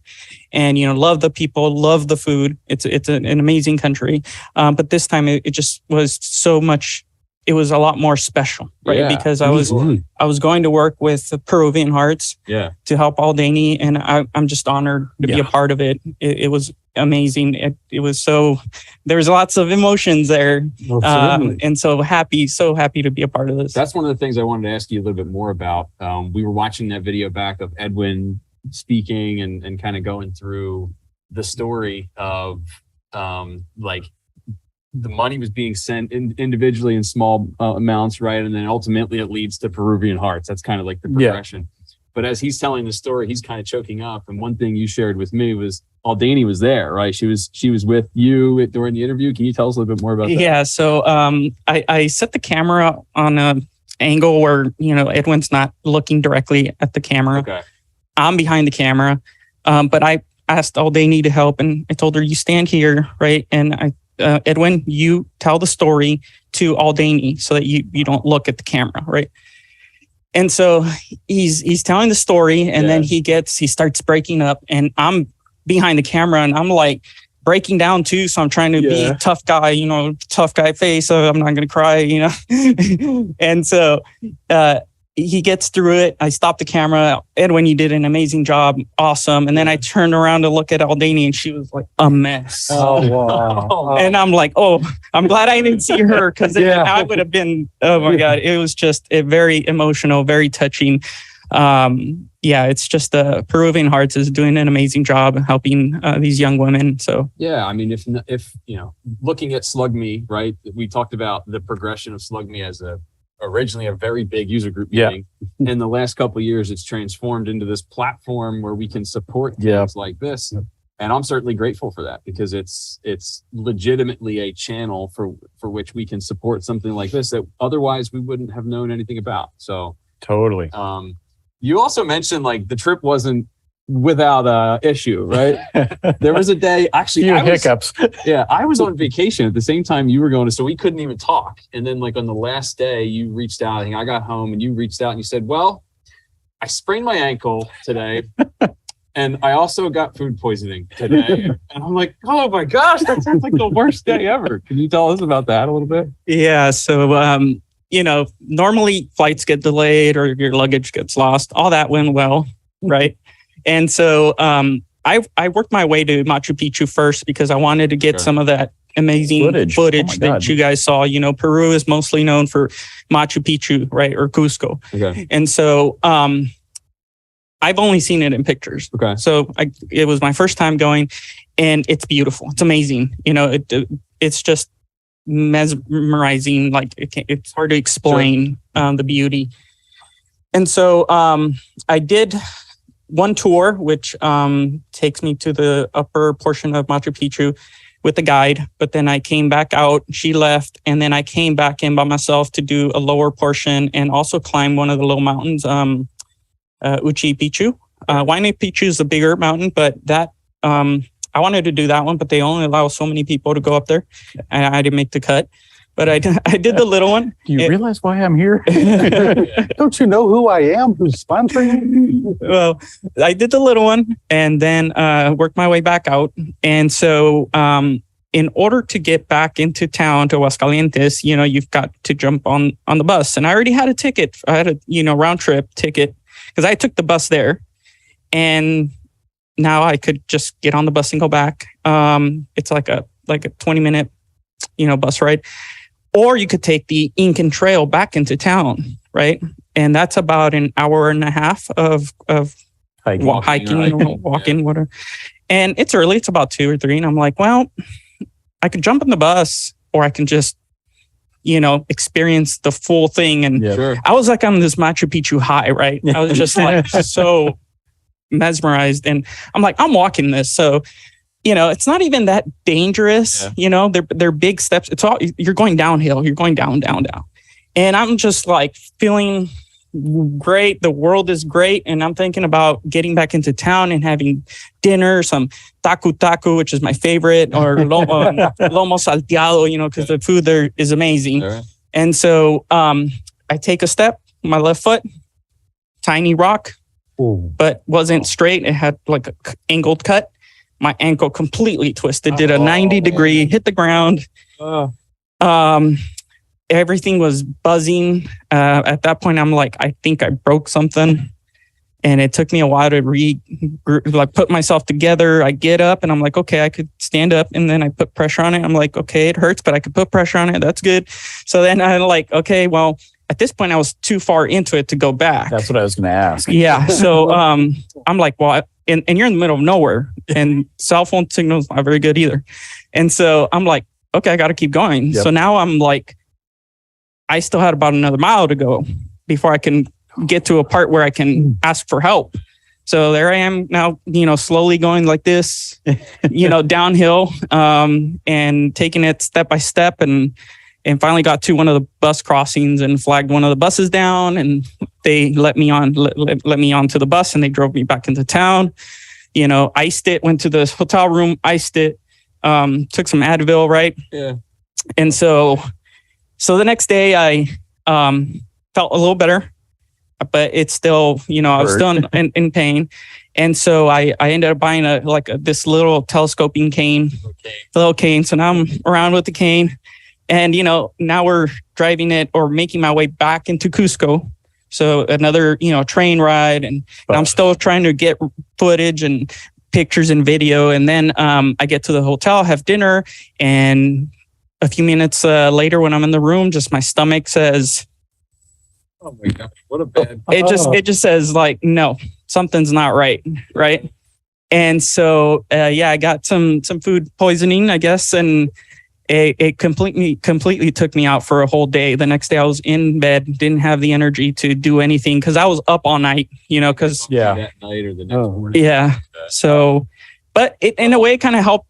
and love the people, love the food. It's an amazing country. But this time it just was so much. It was a lot more special, right? Yeah. Because I was going to work with Peruvian Hearts to help Aldani, and I'm just honored to be a part of it. It was amazing. It was so, there was lots of emotions there, and so happy to be a part of this. That's one of the things I wanted to ask you a little bit more about. We were watching that video back of Edwin speaking and kind of going through the story of like the money was being sent individually in small amounts, right? And then ultimately it leads to Peruvian Hearts. That's kind of like the progression. Yeah. But as he's telling the story, he's kind of choking up. And one thing you shared with me was Aldani was there, right? She was with you during the interview. Can you tell us a little bit more about that? Yeah. So I set the camera on an angle where, Edwin's not looking directly at the camera. Okay. I'm behind the camera. But I asked Aldani to help, and I told her, you stand here, right? And Edwin, you tell the story to Aldani so that you don't look at the camera, right? And so he's telling the story, and then he starts breaking up, and I'm behind the camera, and I'm like breaking down too. So I'm trying to be tough guy, tough guy face. So I'm not going to cry, And so he gets through it. I stopped the camera. Edwin, you did an amazing job. Awesome. And then I turned around to look at Aldani, and she was like a mess. Oh, wow. And I'm like, I'm glad I didn't see her, because I would have been, oh my God. It was just very emotional, very touching. It's just Peruvian Hearts is doing an amazing job helping these young women. So yeah, I mean, if looking at SLUGME, right? We talked about the progression of SLUGME as originally a very big user group meeting. In the last couple of years, it's transformed into this platform where we can support things like this. And I'm certainly grateful for that, because it's legitimately a channel for which we can support something like this that otherwise we wouldn't have known anything about. So totally. You also mentioned like the trip wasn't without issue, right? There was a day, actually, hiccups. I was on vacation at the same time you were going, so we couldn't even talk. And then like on the last day, you reached out, and I got home, and you reached out and you said, well, I sprained my ankle today. And I also got food poisoning today. And I'm like, oh my gosh, that sounds like the worst day ever. Can you tell us about that a little bit? Yeah. So, normally flights get delayed or your luggage gets lost. All that went well, right? And so I worked my way to Machu Picchu first, because I wanted to get some of that amazing footage that you guys saw. Peru is mostly known for Machu Picchu, right? Or Cusco. Okay. And so I've only seen it in pictures. Okay. So it was my first time going, and it's beautiful. It's amazing. It's just mesmerizing. Like it's hard to explain the beauty. And so I did one tour, which takes me to the upper portion of Machu Picchu with a guide. But then I came back out, she left, and then I came back in by myself to do a lower portion and also climb one of the low mountains, Uchi Picchu. Huayna Picchu is a bigger mountain, but that I wanted to do that one, but they only allow so many people to go up there, and I didn't make the cut. But I did the little one. Do you realize why I'm here? Don't you know who I am? Who's sponsoring? Well, I did the little one, and then worked my way back out. And so in order to get back into town to Aguascalientes, you've got to jump on the bus. And I already had a ticket. I had a round trip ticket, because I took the bus there. And now I could just get on the bus and go back. It's like a 20-minute, bus ride. Or you could take the Incan Trail back into town, right? And that's about an hour and a half of hiking, walking, whatever. And it's early. It's about 2 or 3. And I'm like, well, I could jump on the bus, or I can just, experience the full thing. And I was like on this Machu Picchu high, right? I was just like so mesmerized. And I'm like, I'm walking this. So, it's not even that dangerous. They're big steps. It's all, you're going downhill. You're going down. And I'm just like feeling great. The world is great. And I'm thinking about getting back into town and having dinner, some taku, which is my favorite, or lomo salteado, because the food there is amazing. Right. And so I take a step, my left foot, tiny rock, but wasn't straight. It had like an angled cut. My ankle completely twisted, did a 90-degree, hit the ground. Everything was buzzing. At that point, I'm like, I think I broke something. And it took me a while to put myself together. I get up and I'm like, okay, I could stand up. And then I put pressure on it. I'm like, okay, it hurts, but I could put pressure on it. That's good. So then I'm like, okay, well, at this point I was too far into it to go back. That's what I was going to ask. Yeah. So I'm like, well, and you're in the middle of nowhere, and cell phone signal's not very good either. And so I'm like, okay, I got to keep going. Yep. So now I'm like, I still had about another mile to go before I can get to a part where I can ask for help. So there I am now, slowly going like this, downhill, and taking it step by step, and finally got to one of the bus crossings and flagged one of the buses down, and they let me on to the bus, and they drove me back into town. iced it, went to the hotel room, iced it, took some Advil, right? Yeah. And so the next day I felt a little better, but it's still, I was still in pain. And so I ended up buying this little telescoping cane, little cane. So now I'm around with the cane, and now we're driving it or making my way back into Cusco. So another train ride, and I'm still trying to get footage and pictures and video. And then I get to the hotel, have dinner, and a few minutes later, when I'm in the room, just my stomach says, "Oh my gosh, what a bad!" It just says no, something's not right. And so I got some food poisoning, I guess, and it completely took me out for a whole day. The next day I was in bed, didn't have the energy to do anything because I was up all night, because that night or the next morning. Yeah. So, but it in a way kind of helped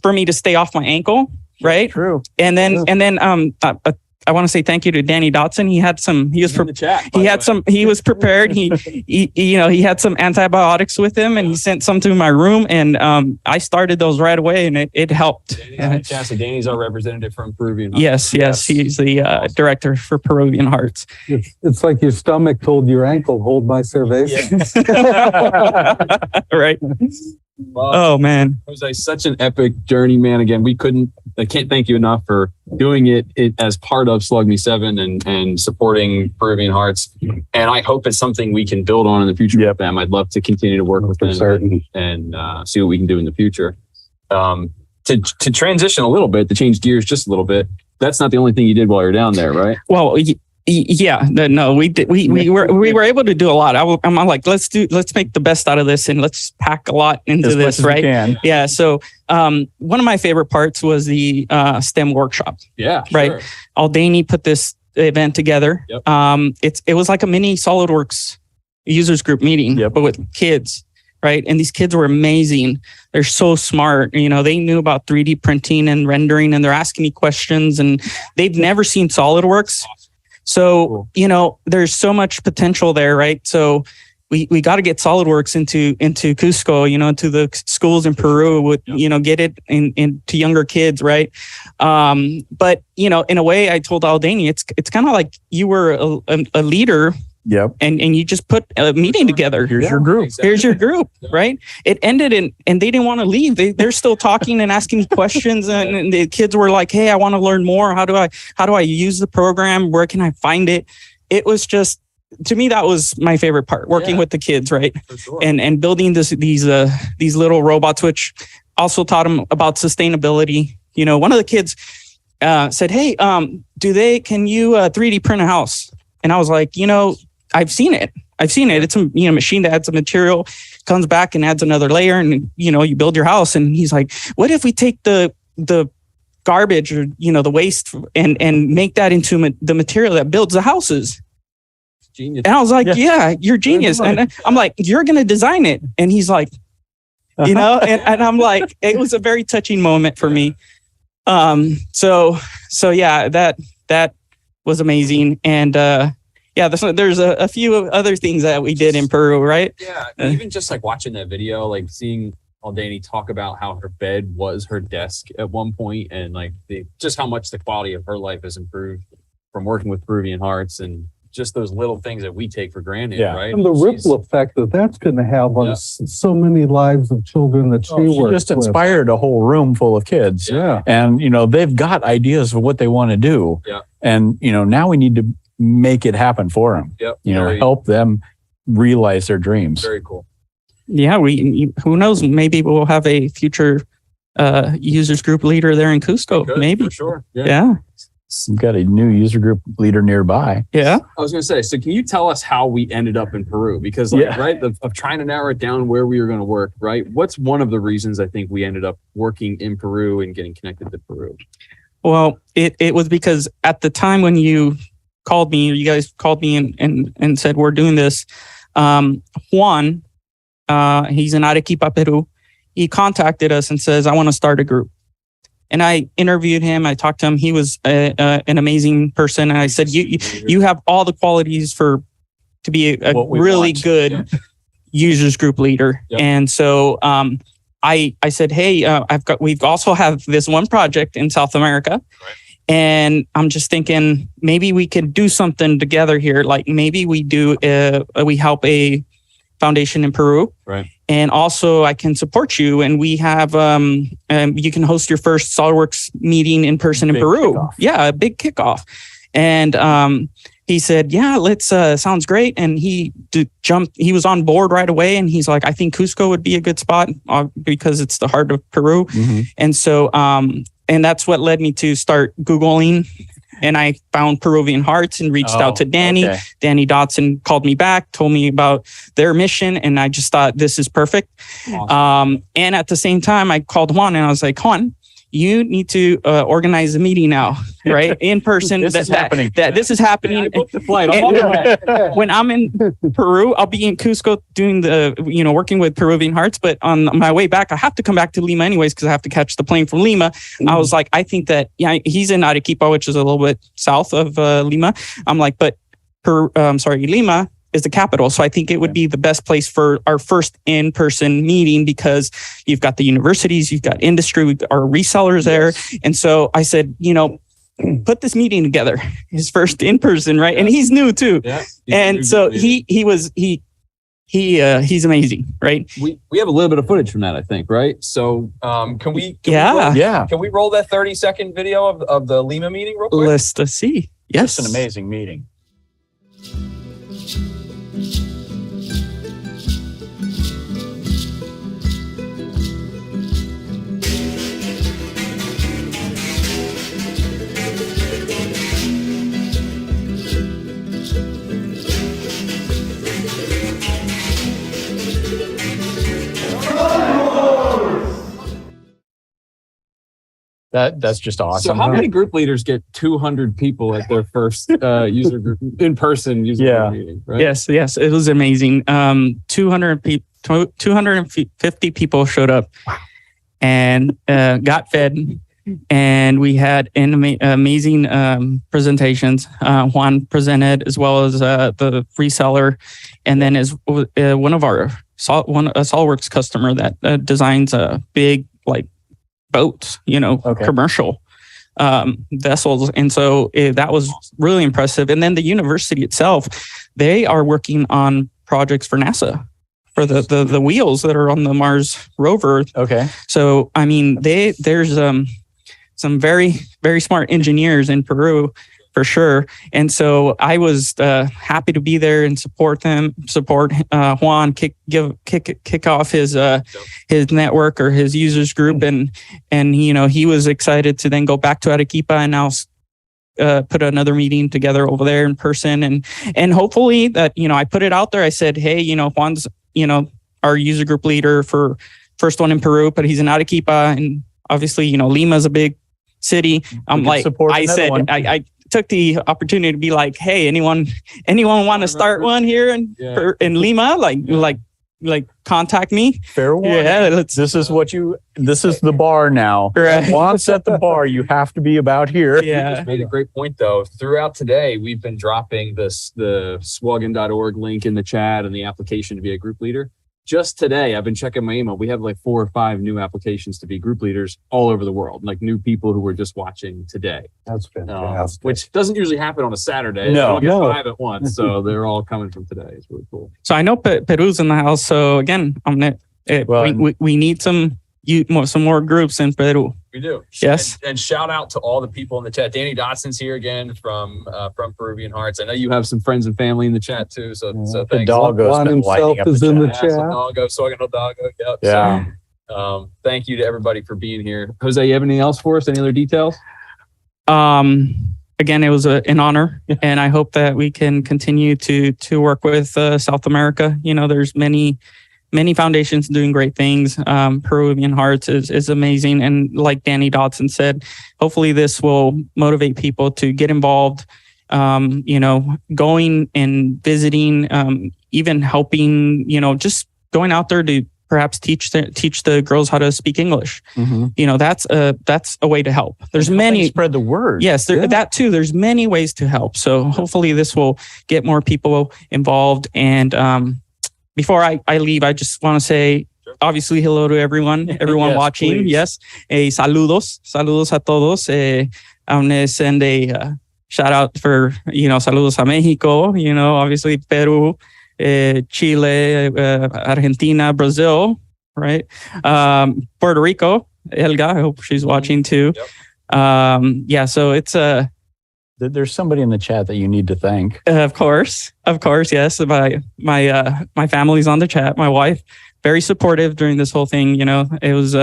for me to stay off my ankle, right? True. And then I want to say thank you to Danny Dotson. He was prepared. He had some antibiotics with him, and he sent some to my room, and I started those right away, and it helped. Danny's our representative from Peruvian Hearts. Yes. He's the director for Peruvian Hearts. It's like your stomach told your ankle, hold my cervezas. Right. Well, oh man, Jose, such an epic journey, man. Again, I can't thank you enough for doing it as part of SLUGME7 and supporting Peruvian Hearts. And I hope it's something we can build on in the future with them. I'd love to continue to work with them and see what we can do in the future. To transition a little bit, to change gears just a little bit, that's not the only thing you did while you're down there, right? Well, yeah, no, we did. We were able to do a lot. I'm like, let's make the best out of this, and let's pack a lot into this, right? Yeah. So, one of my favorite parts was the STEM workshop. Yeah. Right. Sure. Aldani put this event together. Yep. It was like a mini SolidWorks users group meeting, but with kids. Right. And these kids were amazing. They're so smart. They knew about 3D printing and rendering, and they're asking me questions, and they've never seen SolidWorks. So, there's so much potential there, right? So we got to get SolidWorks into Cusco, into the schools in Peru, get it into younger kids, right? But, in a way, I told Aldani, it's kind of like you were a leader. Yep. And you just put a meeting together. Here's your group. Exactly. Here's your group, right? It ended and they didn't want to leave. They're still talking and asking me questions. And the kids were like, "Hey, I want to learn more. How do I use the program? Where can I find it?" It was just, to me, that was my favorite part, working with the kids, right? For sure. And building these little robots, which also taught them about sustainability. One of the kids said, "Hey, can you 3D print a house?" And I was like, I've seen it. It's a machine that adds a material, comes back and adds another layer, and you build your house. And he's like, "What if we take the garbage or the waste and make that into the material that builds the houses?" Genius. And I was like, "Yeah, you're genius." And I'm like, "You're gonna design it." And he's like, and I'm like, it was a very touching moment for me. So yeah, that was amazing. And there's a few other things that we did in Peru, right? Yeah, even just like watching that video, like seeing Aldani talk about how her bed was her desk at one point, and like just how much the quality of her life has improved from working with Peruvian Hearts, and just those little things that we take for granted, right? And the ripple effect that's going to have on so many lives of children that she works just inspired a whole room full of kids. Yeah. And, they've got ideas of what they want to do. Yeah. And, now we need to make it happen for them. Yep. Help them realize their dreams. Very cool. Yeah, who knows? Maybe we'll have a future users group leader there in Cusco. Maybe. For sure. Yeah. We've got a new user group leader nearby. Yeah. I was going to say, so can you tell us how we ended up in Peru? Because of trying to narrow it down where we were going to work, right? What's one of the reasons I think we ended up working in Peru and getting connected to Peru? Well, it was because at the time when you guys called me and said, "We're doing this," Juan, he's in Arequipa, Peru. He contacted us and says, "I want to start a group." And I interviewed him. I talked to him. He was an amazing person. And I said, you have all the qualities to be a really good users group leader. Yep. And so I said, hey, we've also have this one project in South America. And I'm just thinking maybe we could do something together here. Like maybe we help a foundation in Peru. Right. And also I can support you. And we have, you can host your first SolidWorks meeting in person in Peru. Kickoff. Yeah, a big kickoff. And he said, yeah, let's, sounds great. And he he was on board right away. And he's like, I think Cusco would be a good spot because it's the heart of Peru. Mm-hmm. And so, and that's what led me to start Googling. And I found Peruvian Hearts and reached out to Danny. Okay. Danny Dotson called me back, told me about their mission. And I just thought, this is perfect. Awesome. And at the same time, I called Juan and I was like, Juan, you need to organize a meeting now, right? In person. This is happening. This is happening. I booked the flight. When I'm in Peru, I'll be in Cusco doing working with Peruvian Hearts. But on my way back, I have to come back to Lima anyways because I have to catch the plane from Lima. I was like, I think that he's in Arequipa, which is a little bit south of Lima. I'm like, but Lima is the capital. So I think it would be the best place for our first in-person meeting because you've got the universities, you've got industry, our resellers there. And so I said, put this meeting together, his first in-person, right? And he's new too. Yeah. And so he's amazing, right? We have a little bit of footage from that, I think, right? So can we roll that 30-second video of the Lima meeting real quick? Let's see. Yes. It's an amazing meeting. That's just awesome. So how many group leaders get 200 people at their first user group in-person user group meeting? Right? Yes, it was amazing. 250 people showed up and got fed, and we had amazing presentations. Juan presented as well as the reseller, and then as one of our SolidWorks customer that designs a big boats, commercial vessels. And so that was really impressive. And then the university itself, they are working on projects for NASA for the wheels that are on the Mars rover. Okay. So, I mean, there's some very, very smart engineers in Peru for sure. And so I was happy to be there and support Juan, kick off his network or his users group, and he was excited to then go back to Arequipa and now put another meeting together over there in person, and hopefully that I put it out there. I said, hey, Juan's our user group leader for first one in Peru, but he's in Arequipa, and obviously Lima is a big city. I took the opportunity to be like, hey, anyone want to start one here in Lima? Like contact me. Fair warning. Yeah, this is the bar now. Right. Once set the bar, you have to be about here. You just made a great point though. Throughout today, we've been dropping the swugin.org link in the chat and the application to be a group leader. Just today, I've been checking my email. We have 4 or 5 new applications to be group leaders all over the world, new people who were just watching today. That's fantastic. Which doesn't usually happen on a Saturday. No. They don't get 5 at once, so they're all coming from today. It's really cool. So I know Peru's in the house. So again, we need some more groups in Peru. We do. Yes. And shout out to all the people in the chat. Danny Dotson's here again from Peruvian Hearts. I know you have some friends and family in the chat too. So The thanks. doggo's been lighting up is in the Yeah, chat. Doggo, Swagin Doggo. Yep. Yeah. So, thank you to everybody for being here. Jose, you have anything else for us? Any other details? Again, it was an honor, and I hope that we can continue to work with South America. There's many foundations doing great things. Peruvian Hearts is amazing. And like Danny Dotson said, hopefully this will motivate people to get involved, going and visiting, even helping, just going out there to perhaps teach the girls how to speak English. Mm-hmm. That's a way to help. There's many spread the word. Yes, that too. There's many ways to help. So hopefully this will get more people involved, and before I leave, I just want to say, obviously, hello to everyone Yes, watching. please. Yes. Saludos a todos. I want to send a shout out for, saludos a Mexico, obviously Peru, Chile, Argentina, Brazil, right? Puerto Rico, Helga, I hope she's watching too. Yep. So it's There's somebody in the chat that you need to thank. Of course, yes. My family's on the chat. My wife, very supportive during this whole thing. It was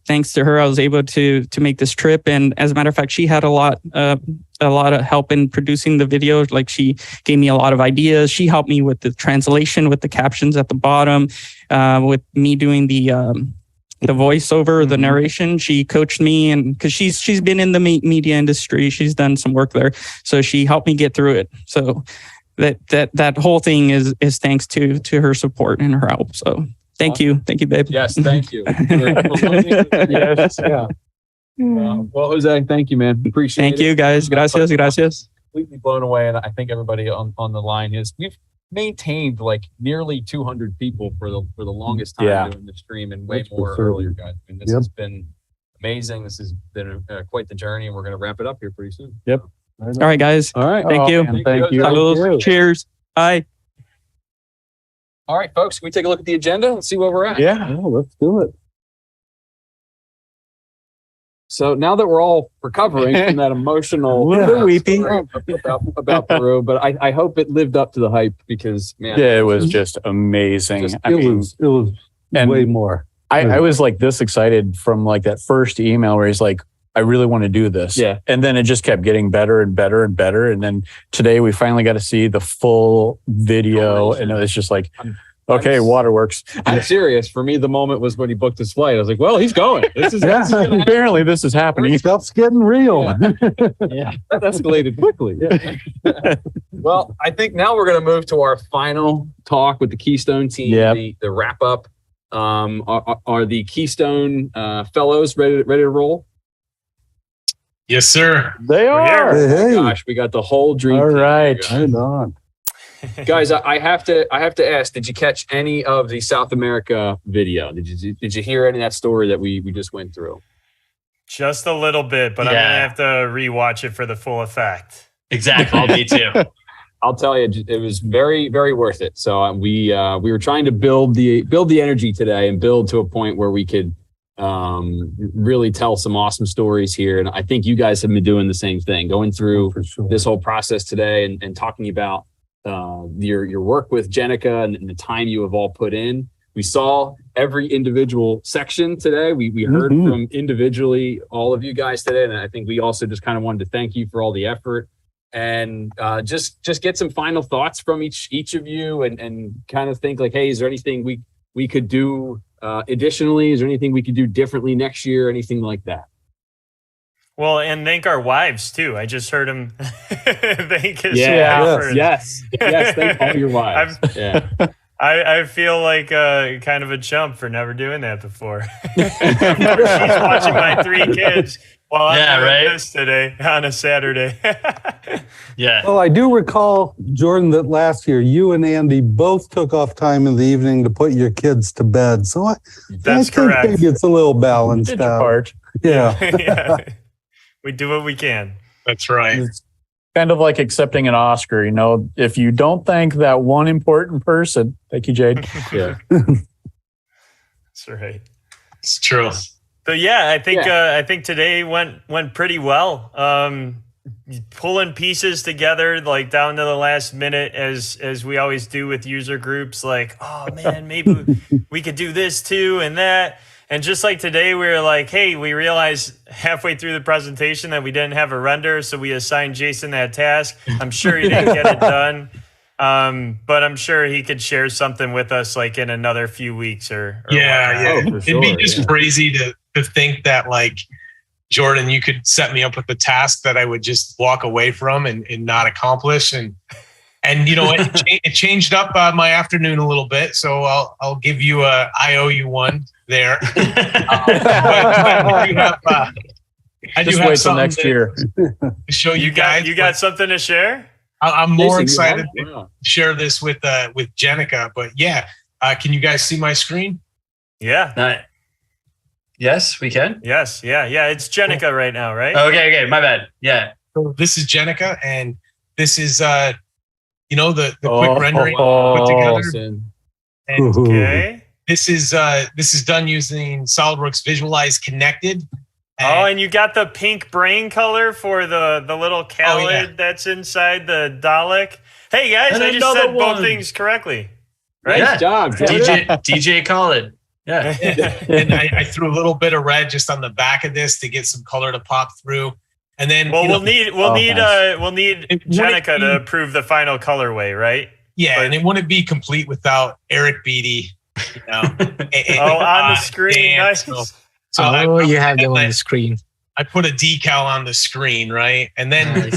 thanks to her, I was able to make this trip. And as a matter of fact, she had a lot of help in producing the video. Like, she gave me a lot of ideas. She helped me with the translation, with the captions at the bottom, with me doing the voiceover, the narration. She coached me, and because she's been in the media industry, she's done some work there, so she helped me get through it. So that whole thing is thanks to her support and her help. So thank you, babe. Yes, thank you. Yes, yeah. Well, Jose, thank you, man. Appreciate it. Thank you, guys. Gracias. Completely blown away, and I think everybody on the line is. We've maintained like nearly 200 people for the longest time doing the stream, and way more earlier, guys. I mean, this has been amazing. This has been quite the journey, and we're going to wrap it up here pretty soon. Yep. All right, guys. All right. Thank you. Man, thank you. Saludos. Cheers. Bye. All right, folks. Can we take a look at the agenda and see where we're at? Yeah. Let's do it. So now that we're all recovering from that emotional, A little bit weepy about Peru, but I hope it lived up to the hype, because man, Yeah, it was just amazing. It was way more. I was like this excited from like that first email where he's like, I really want to do this. Yeah. And then it just kept getting better and better and better. And then today we finally got to see the full video. And it was just like, okay, waterworks. I'm serious. For me, the moment was when he booked his flight. I was like, well, he's going. This is apparently this is happening. Stuff's getting real. Yeah, that escalated quickly. Yeah. Well, I think now we're going to move to our final talk with the Keystone team, the wrap up. Are the Keystone fellows ready to roll? Yes, sir. They are. Hey. Gosh, we got the whole dream. All team right. here, Right on. guys. I have to ask, did you catch any of the South America video? Did you hear any of that story that we just went through? Just a little bit, but I'm gonna have to rewatch it for the full effect. Exactly. Me too. I'll tell you, it was very, very worth it. So we were trying to build the energy today and build to a point where we could really tell some awesome stories here. And I think you guys have been doing the same thing, going through this whole process today and talking about your work with Jenica and the time you have all put in. We saw every individual section today. We heard from individually all of you guys today. And I think we also just kind of wanted to thank you for all the effort. And just get some final thoughts from each of you, and kind of think like, hey, is there anything we could do additionally? Is there anything we could do differently next year? Anything like that? Well, and thank our wives too. I just heard him thank his wife. Yes. Thank all your wives. I feel like kind of a chump for never doing that before. She's watching my 3 kids while I'm doing this today on a Saturday. Well, I do recall, Jordan, that last year you and Andy both took off time in the evening to put your kids to bed. So I think maybe it's a little balanced out. Yeah. We do what we can. That's right. It's kind of like accepting an Oscar. If you don't thank that one important person, thank you, Jade. Yeah. That's right. It's true. So I think today went pretty well. Pulling pieces together like down to the last minute, as we always do with user groups. Like, oh man, maybe we could do this too and that. And just like today, we were like, hey, we realized halfway through the presentation that we didn't have a render, so we assigned Jason that task. I'm sure he didn't get it done, but I'm sure he could share something with us like in another few weeks or It'd be just crazy to think that, like, Jordan, you could set me up with a task that I would just walk away from and not accomplish. And it changed up my afternoon a little bit. So I'll give you I owe you one there. I do have wait till next year. To show you guys. You got something to share? I'm more Jason, excited to share this with Jenica. But yeah, can you guys see my screen? Yeah. Yes, we can. Yes. Yeah. It's Jenica right now, right? Okay. My bad. Yeah. So this is Jenica, and this is the quick rendering put together. And Okay. This is done using SolidWorks Visualize Connected. And you got the pink brain color for the little callid that's inside the Dalek. Hey guys, I just said both things correctly. Right? Nice job, DJ Khaled. Yeah. And I threw a little bit of red just on the back of this to get some color to pop through. And then we'll need Jenica to approve the final colorway, right? Yeah, and it wouldn't be complete without Eric Beatty. On the screen. Nice. So you have them on the screen. I put a decal on the screen, right? And then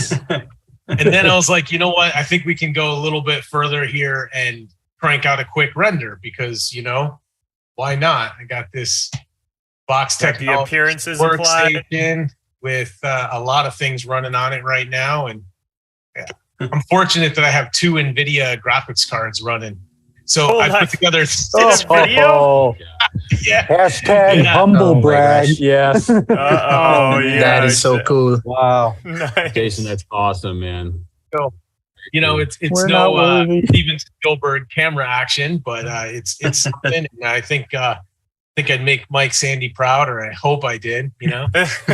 and then I was like, you know what? I think we can go a little bit further here and crank out a quick render because, why not? I got this Box Technologies the appearances workstation with a lot of things running on it right now. And I'm fortunate that I have 2 NVIDIA graphics cards running. So I put together video. Hashtag humble brag. Yes. That is so cool. Wow. Nice. Jason, that's awesome, man. So, it's no Steven Spielberg camera action, but it's something. And I think I'd make Mike Sandy proud, or I hope I did. Exactly.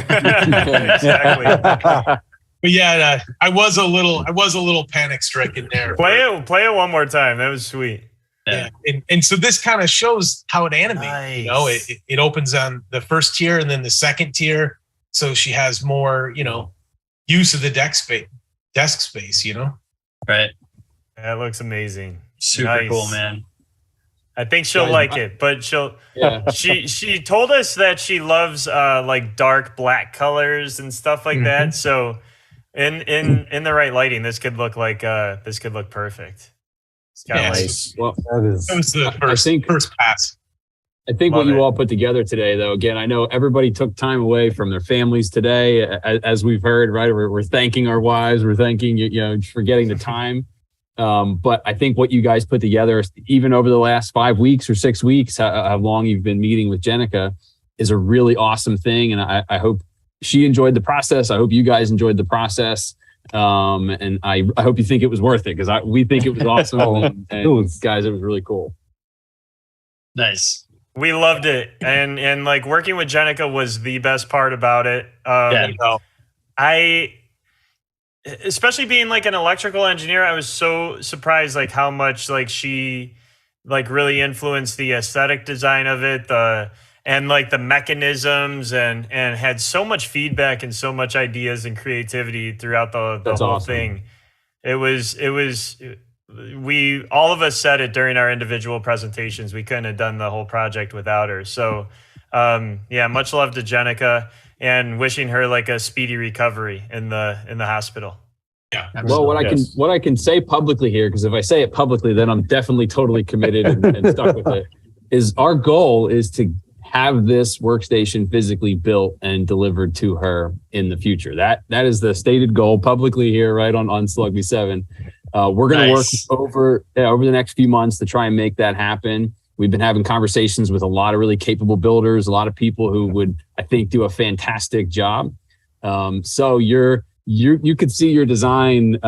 But yeah, I was a little panic stricken there. Play it one more time. That was sweet. Yeah. And so this kind of shows how it animates. Nice. It opens on the first tier and then the second tier. So she has more, use of the desk space, Right. That looks amazing. Super cool, man. I think she'll like it, but she told us that she loves like dark black colors and stuff like that. So in the right lighting, this could look perfect. It's kind of nice. Well, that was the first pass. I think what you all put together today, though, again, I know everybody took time away from their families today, as we've heard, right? We're thanking our wives, we're thanking for getting the time. But I think what you guys put together, even over the last 5 weeks or 6 weeks, how long you've been meeting with Jenica, is a really awesome thing. And I hope she enjoyed the process. I hope you guys enjoyed the process. And I hope you think it was worth it, because we think it was awesome. and guys, it was really cool. Nice. We loved it, and like working with Jenica was the best part about it. I, especially being like an electrical engineer, I was so surprised like how much like she like really influenced the aesthetic design of it, and like the mechanisms, and had so much feedback and so much ideas and creativity throughout the whole thing. It was we all of us said it during our individual presentations. We couldn't have done the whole project without her. So much love to Jenica, and wishing her like a speedy recovery in the hospital. Yeah. Well, what I can say publicly here, because if I say it publicly, then I'm definitely totally committed and stuck with it, is our goal is to have this workstation physically built and delivered to her in the future. That is the stated goal publicly here, right on SLUGME7. We're going to work over the next few months to try and make that happen. We've been having conversations with a lot of really capable builders, a lot of people who would, I think, do a fantastic job. So you could see your design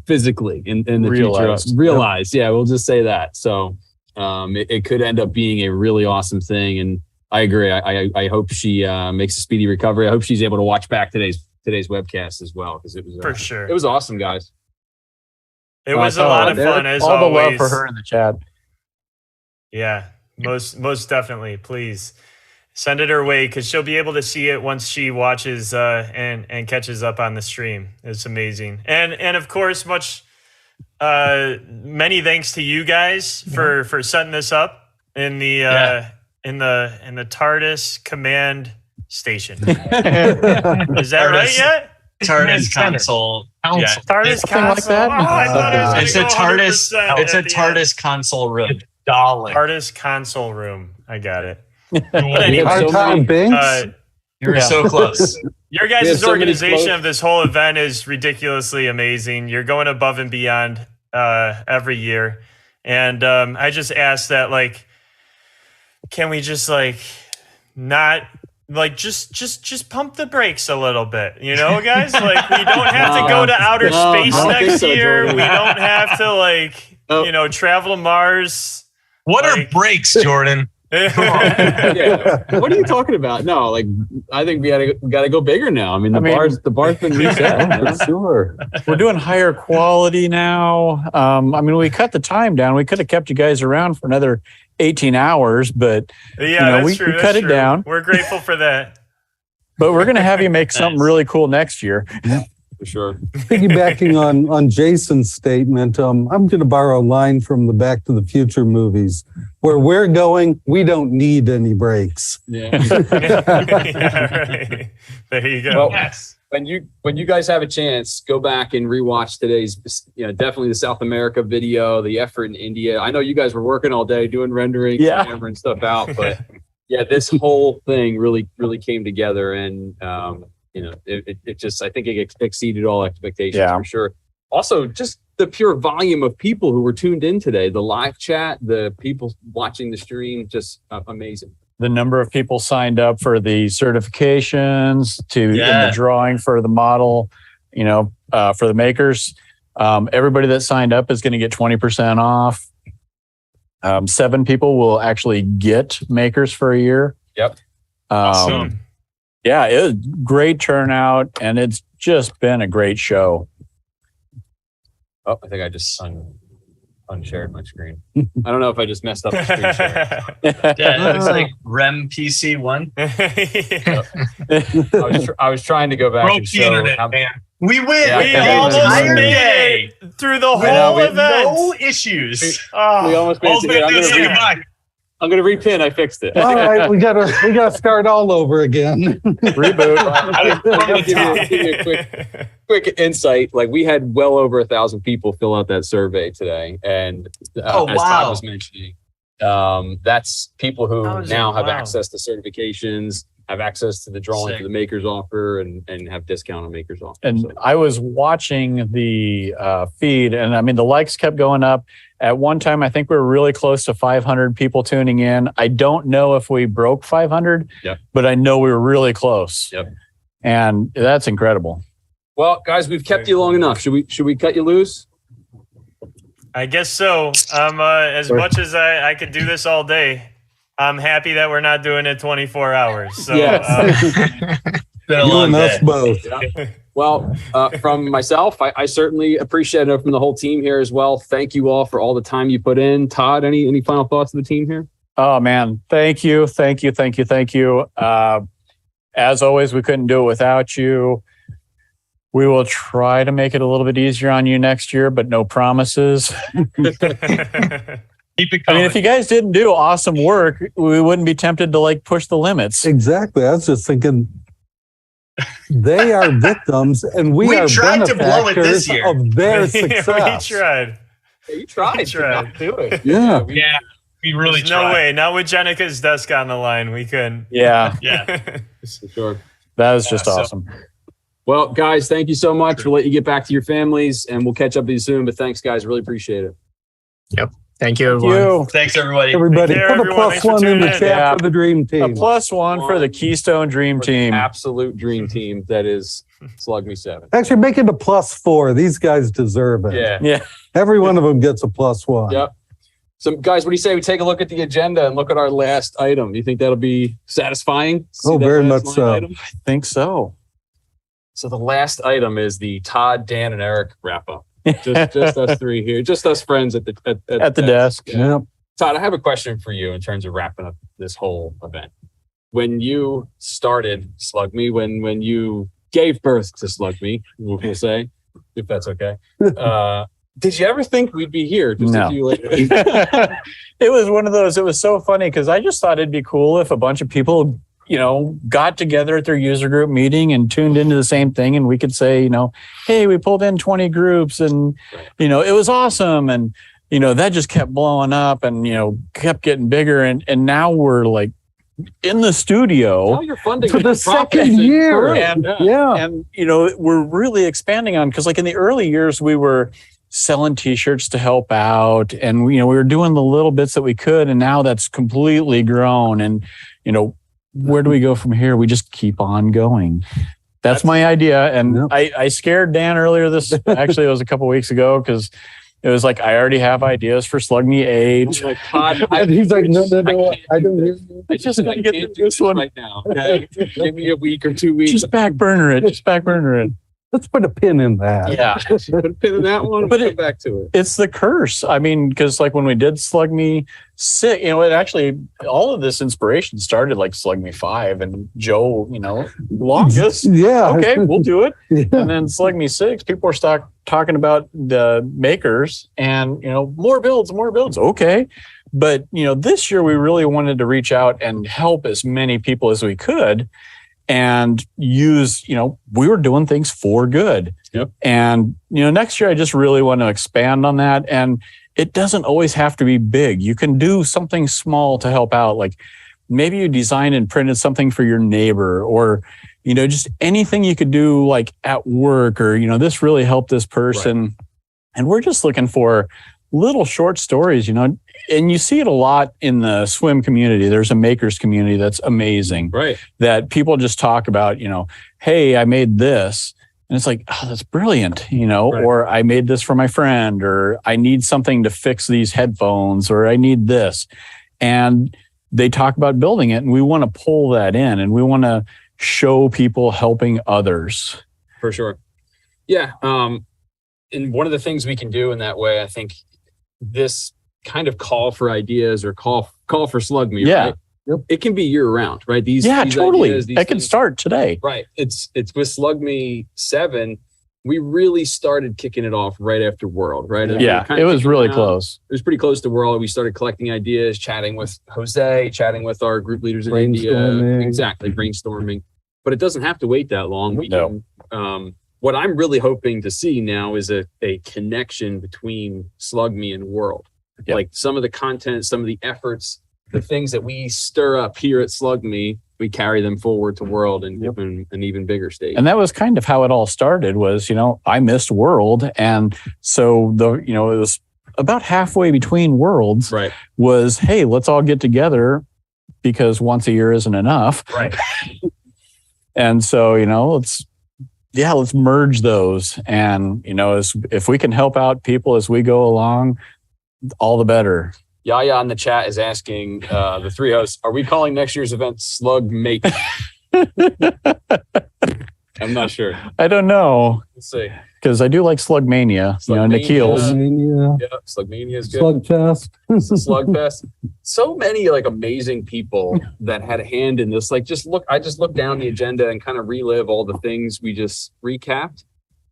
physically in the future. Realized, yeah, we'll just say that. So it could end up being a really awesome thing, and I agree. I hope she makes a speedy recovery. I hope she's able to watch back today's webcast as well, because it was for sure. It was awesome, guys. It was a lot of fun, as all always. the love for her in the chat. Yeah, most definitely. Please send it her way, because she'll be able to see it once she watches and catches up on the stream. It's amazing, and of course, many thanks to you guys for setting this up in the in the TARDIS command station. Is that right yet? TARDIS console. Yeah. TARDIS console. It's a TARDIS. It's a TARDIS console room. TARDIS console room. I got it. Our time, Binks. You were so close. Your We have guys' so many organization close- of this whole event is ridiculously amazing. You're going above and beyond every year. And I just ask that, like, can we just like not like just pump the brakes a little bit, you know, guys? Like, we don't have to go to outer space I don't think next so, year. Jordan. We don't have to like, you know, travel to Mars. What are brakes, Jordan? Yeah. What are you talking about? No, like I think we got to go bigger now. I mean, the bar's been reset. Sure. We're doing higher quality now. I mean, we cut the time down. We could have kept you guys around for another 18 hours, but Yeah, we cut it down. We're grateful for that. But we're going to have you make something really cool next year. For sure. Piggybacking on Jason's statement, I'm going to borrow a line from the Back to the Future movies. Where we're going, we don't need any brakes. Yeah. Yeah, right. There you go. Well, when you guys have a chance, go back and rewatch today's, definitely the South America video, the effort in India. I know you guys were working all day doing rendering, hammering stuff out, but yeah, this whole thing really came together, and it just, I think it exceeded all expectations for sure. Also, just the pure volume of people who were tuned in today, the live chat, the people watching the stream, just amazing. The number of people signed up for the certifications in the drawing for the model, for the makers. Everybody that signed up is going to get 20% off. 7 people will actually get makers for a year. Yep. Awesome. Yeah, it was great turnout, and it's just been a great show. Oh, I think I just unshared my screen. I don't know if I just messed up the screen share. Yeah, it looks like REM PC1. I was trying to go back Broke and the show internet, how, man. We win. Yeah, We I almost think made it through the whole event. No issues. we almost made it. I'm gonna repin. I fixed it. All right, we gotta start all over again. Reboot. I'll give you a quick insight. Like, we had well over 1,000 people fill out that survey today, and as Todd was mentioning, that's people who now have access to certifications, have access to the drawing to the makers offer, and have discount on makers offer. And I was watching the feed, and I mean, the likes kept going up. At one time, I think we were really close to 500 people tuning in. I don't know if we broke 500, but I know we were really close. Yep. And that's incredible. Well, guys, we've kept you long enough. Should we cut you loose? I guess so. As much as I could do this all day, I'm happy that we're not doing it 24 hours. So, Been a You long and us day. both. Well, from myself, I certainly appreciate it, from the whole team here as well. Thank you all for all the time you put in. Todd, any final thoughts of the team here? Oh, man. Thank you. As always, we couldn't do it without you. We will try to make it a little bit easier on you next year, but no promises. Keep it I coming. mean, if you guys didn't do awesome work, we wouldn't be tempted to push the limits. Exactly. I was just thinking, they are victims, and we are tried to blow it this benefactors year. of their we success. tried. You tried. We tried. To not do it. Yeah. Yeah, we really There's tried. no way. Not with Jenica's desk on the line. We couldn't. Yeah, Yeah. For sure. that was just so- awesome. Well, guys, thank you so much. We'll let you get back to your families, and we'll catch up with you soon. But thanks, guys. Really appreciate it. Thank you, everyone. You. Thanks, everybody. Everybody, Take care, put a everyone. Thanks for +1 in tuning the in. chat Yeah. for the dream A team. +1 for the Keystone Dream Team. Absolute dream team that is SLUGME7. Actually, make it a +4. These guys deserve it. Yeah. Yeah. Every one of them gets a +1. Yep. So, guys, what do you say we take a look at the agenda and look at our last item? Do you think that'll be satisfying? See Oh, that very last much line so. item? I think so. So the last item is the Todd, Dan, and Eric wrap-up. Just us three here. Just us friends at the desk. Yeah. Yep. Todd, I have a question for you in terms of wrapping up this whole event. When you started SLUGME, when you gave birth to SLUGME, we'll say, if that's okay, did you ever think we'd be here just No. a few later? It was one of those, it was so funny because I just thought it'd be cool if a bunch of people, got together at their user group meeting and tuned into the same thing, and we could say, hey, we pulled in 20 groups and, it was awesome. And, that just kept blowing up and, kept getting bigger. And now we're in the studio Now you're funding for the second year. And, Yeah. and, we're really expanding on, because like in the early years, we were selling t-shirts to help out, and, we were doing the little bits that we could. And now that's completely grown. And, where do we go from here? We just keep on going. That's my idea. And I scared Dan earlier actually it was a couple weeks ago, because it was like, I already have ideas for SLUGME8. Like, Todd, And he's like, no, I don't hear you. I just got to get through this one right now. Okay? Give me a week or 2 weeks. Just back burner it. Let's put a pin in that. Yeah. Put a pin in that one. But come back to it. It's the curse. I mean, because like when we did SLUGME6, it actually, all of this inspiration started like SLUGME5, and Joe, longest. Yeah. Okay, we'll do it. Yeah. And then SLUGME6, people were talking about the makers and, more builds. Okay. But, this year we really wanted to reach out and help as many people as we could, and use, we were doing things for good. Yep. And, next year I just really want to expand on that. And it doesn't always have to be big. You can do something small to help out. Like maybe you designed and printed something for your neighbor, or, just anything you could do like at work, or, this really helped this person. Right. And we're just looking for little short stories, and you see it a lot in the swim community. There's a makers community that's amazing, right? That people just talk about, hey, I made this. And it's like, oh, that's brilliant, right. Or I made this for my friend, or I need something to fix these headphones, or I need this. And they talk about building it, and we want to pull that in, and we want to show people helping others. For sure. Yeah. And one of the things we can do in that way, I think, this kind of call for ideas, or call for SLUGME, yeah. Right? Yep. It can be year round, right? These totally. Ideas, I can start today. Right. It's with SLUGME7. We really started kicking it off right after World, right? Yeah, it was really close. It was pretty close to World. We started collecting ideas, chatting with Jose, chatting with our group leaders in India. Exactly, brainstorming. But it doesn't have to wait that long. We can, what I'm really hoping to see now is a connection between SLUGME and World. Yep. Like some of the content, some of the efforts, the things that we stir up here at SLUGME, we carry them forward to World and give them an even bigger stage. And that was kind of how it all started was, I missed World. And so it was about halfway between Worlds, right? Was, hey, let's all get together, because once a year isn't enough. Right. And so, let's merge those. And, if we can help out people as we go along, all the better. Yaya in the chat is asking the three hosts, are we calling next year's event SLUGME8? I'm not sure. I don't know. Let's see. Because I do like Slugmania, Nikhil's. Yeah, Slugmania is good. Slugfest. Slugfest. So many like amazing people that had a hand in this. Like I just looked down the agenda and kind of relive all the things we just recapped.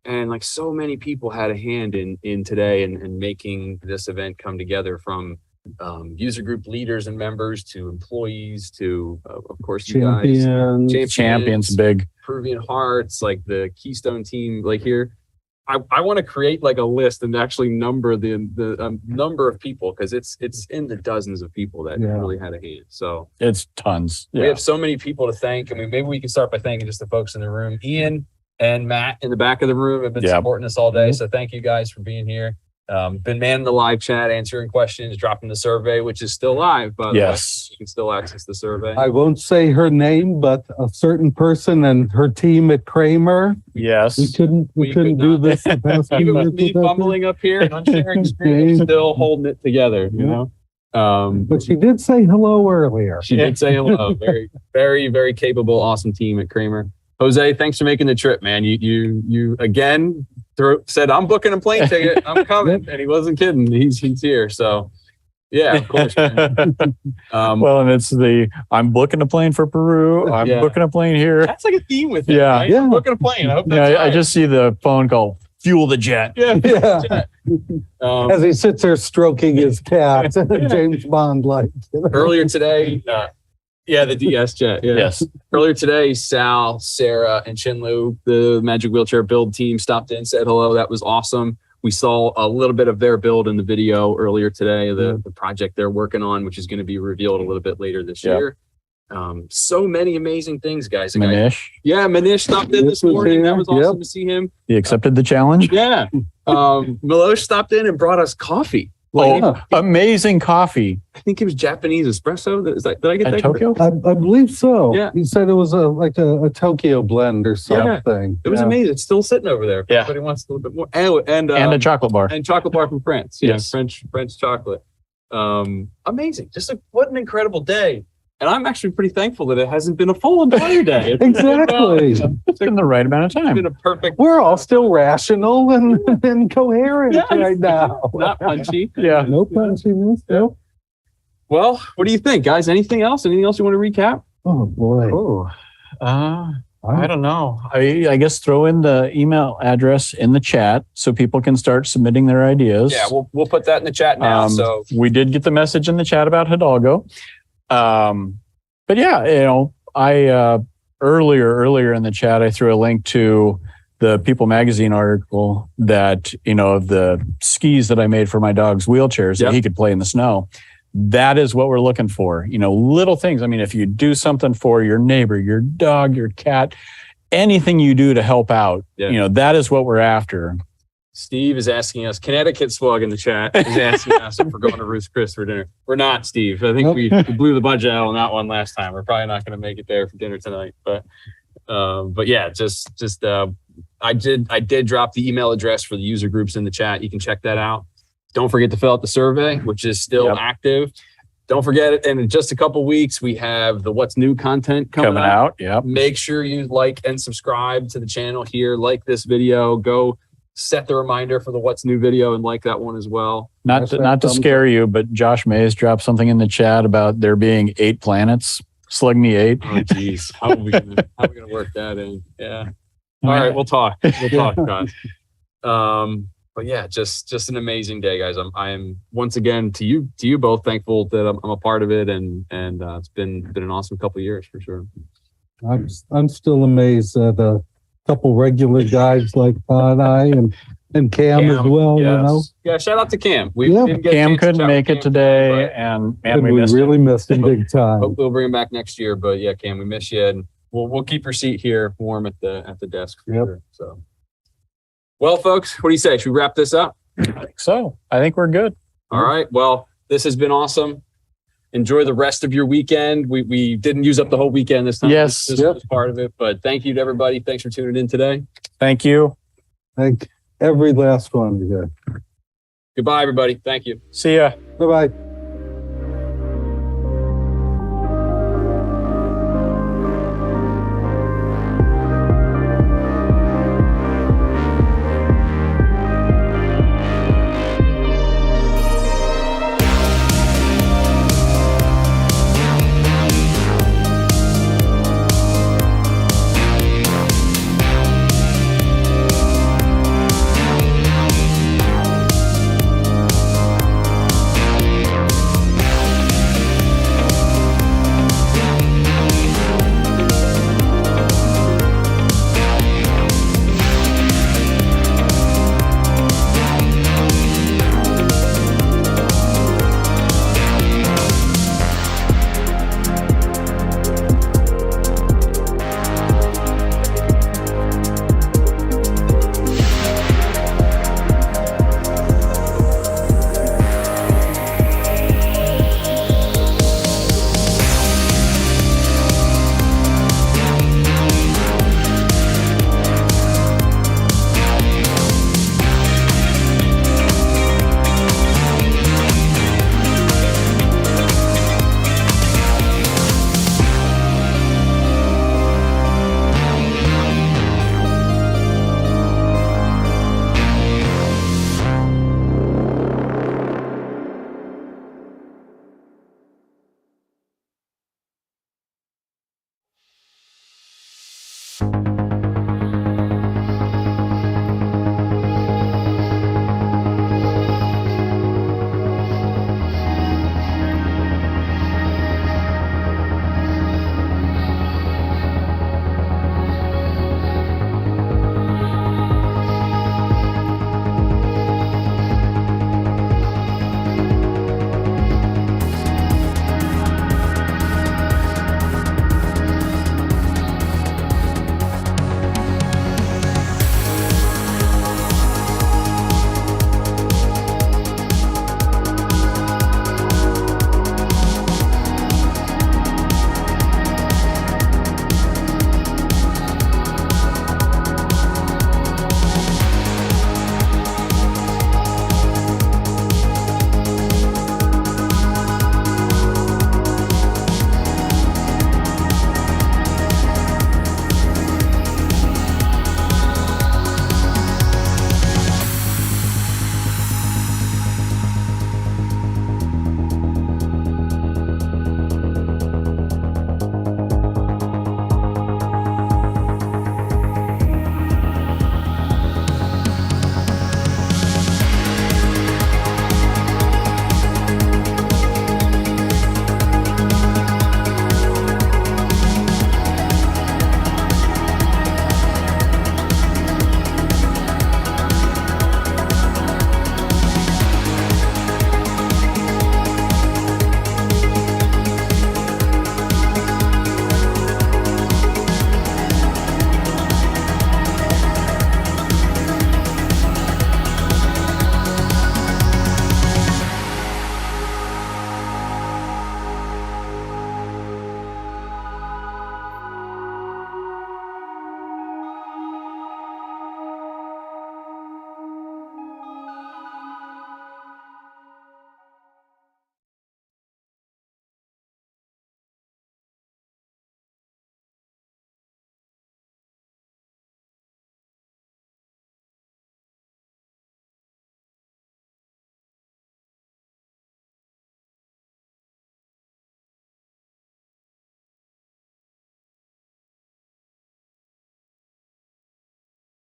And like so many people had a hand in today and making this event come together, from user group leaders and members to employees to, of course, you guys. Champions, big. Peruvian Hearts, like the Keystone team, like here. I want to create like a list and actually number the number of people, because it's in the dozens of people that really had a hand. So it's tons. We have so many people to thank. I mean, maybe we can start by thanking just the folks in the room. Ian and Matt in the back of the room have been supporting us all day. So thank you guys for being here. Been manning the live chat, answering questions, dropping the survey, which is still live, by the way. You can still access the survey. I won't say her name, but a certain person and her team at Kramer. Yes. We couldn't do this. The past few Even with years me fumbling up here and unsharing screen, still holding it together, you know? But she did say hello earlier. She did say hello. Very, very, very capable, awesome team at Kramer. Jose, thanks for making the trip, man. You again said, I'm booking a plane ticket. I'm coming. And he wasn't kidding. He's here. So yeah, of course. Well, and it's I'm booking a plane for Peru. I'm booking a plane here. That's like a theme with it. Yeah. Right? Yeah. Booking a plane. I hope that's right. I just see the phone call, fuel the jet. Yeah. As he sits there stroking his cat, James Bond like. Earlier today, the DS jet. Yeah. Yes. Earlier today, Sal, Sarah, and Chinlu, the Magic Wheelchair build team, stopped in, said hello. That was awesome. We saw a little bit of their build in the video earlier today, the project they're working on, which is going to be revealed a little bit later this year. So many amazing things, guys. Manish. Yeah, Manish stopped in this morning. That was awesome to see him. He accepted the challenge. Yeah. Milosh stopped in and brought us coffee. Amazing coffee. I think it was Japanese espresso. Did I get that? Tokyo? I believe so. Yeah. He said it was a Tokyo blend or something. It was amazing. It's still sitting over there. Yeah. Everybody wants a little bit more. And a chocolate bar. And chocolate bar from France. Yes. French chocolate. Amazing. What an incredible day. And I'm actually pretty thankful that it hasn't been a full entire day. Exactly. It's been the right amount of time. It's been a perfect. We're all still rational and coherent right now. Not punchy. Yeah. No punchiness. No. Well, what do you think, guys? Anything else? Anything else you want to recap? Oh boy. Oh, I don't know. I guess throw in the email address in the chat so people can start submitting their ideas. Yeah, we'll put that in the chat now. So we did get the message in the chat about Hidalgo. But yeah, I earlier in the chat, I threw a link to the People Magazine article that, of the skis that I made for my dog's wheelchairs that he could play in the snow. That is what we're looking for. Little things. I mean, if you do something for your neighbor, your dog, your cat, anything you do to help out, that is what we're after. Steve is asking us, Connecticut Slug in the chat is asking us if we're going to Ruth's Chris for dinner. We're not, Steve. I think we blew the budget out on that one last time. We're probably not going to make it there for dinner tonight. But yeah, I did drop the email address for the user groups in the chat. You can check that out. Don't forget to fill out the survey, which is still active. Don't forget it. And in just a couple weeks, we have the What's New content coming out. Yep. Make sure you like and subscribe to the channel here. Like this video. Go set the reminder for the What's New video and like that one as well. Not to scare you, but Josh Mays dropped something in the chat about there being 8 planets. SLUGME 8. Oh, geez. How are we gonna work that in? Yeah. All right, we'll talk. We'll talk, guys. But yeah, just an amazing day, guys. I am once again to you both thankful that I'm a part of it, and it's been an awesome couple of years for sure. I'm still amazed at a couple regular guys like Todd and Cam as well. Yes. Yeah, shout out to Cam. Cam couldn't make it today, and man, we really missed him big time. Hopefully we'll bring him back next year. But yeah, Cam, we miss you, and we'll keep your seat here warm at the desk for sure. So. Well, folks, what do you say? Should we wrap this up? I think so. I think we're good. All right. Well, this has been awesome. Enjoy the rest of your weekend. We didn't use up the whole weekend this time. Yes. This was part of it. But thank you to everybody. Thanks for tuning in today. Thank you. Thank every last one of you guys. Goodbye, everybody. Thank you. See ya. Bye-bye.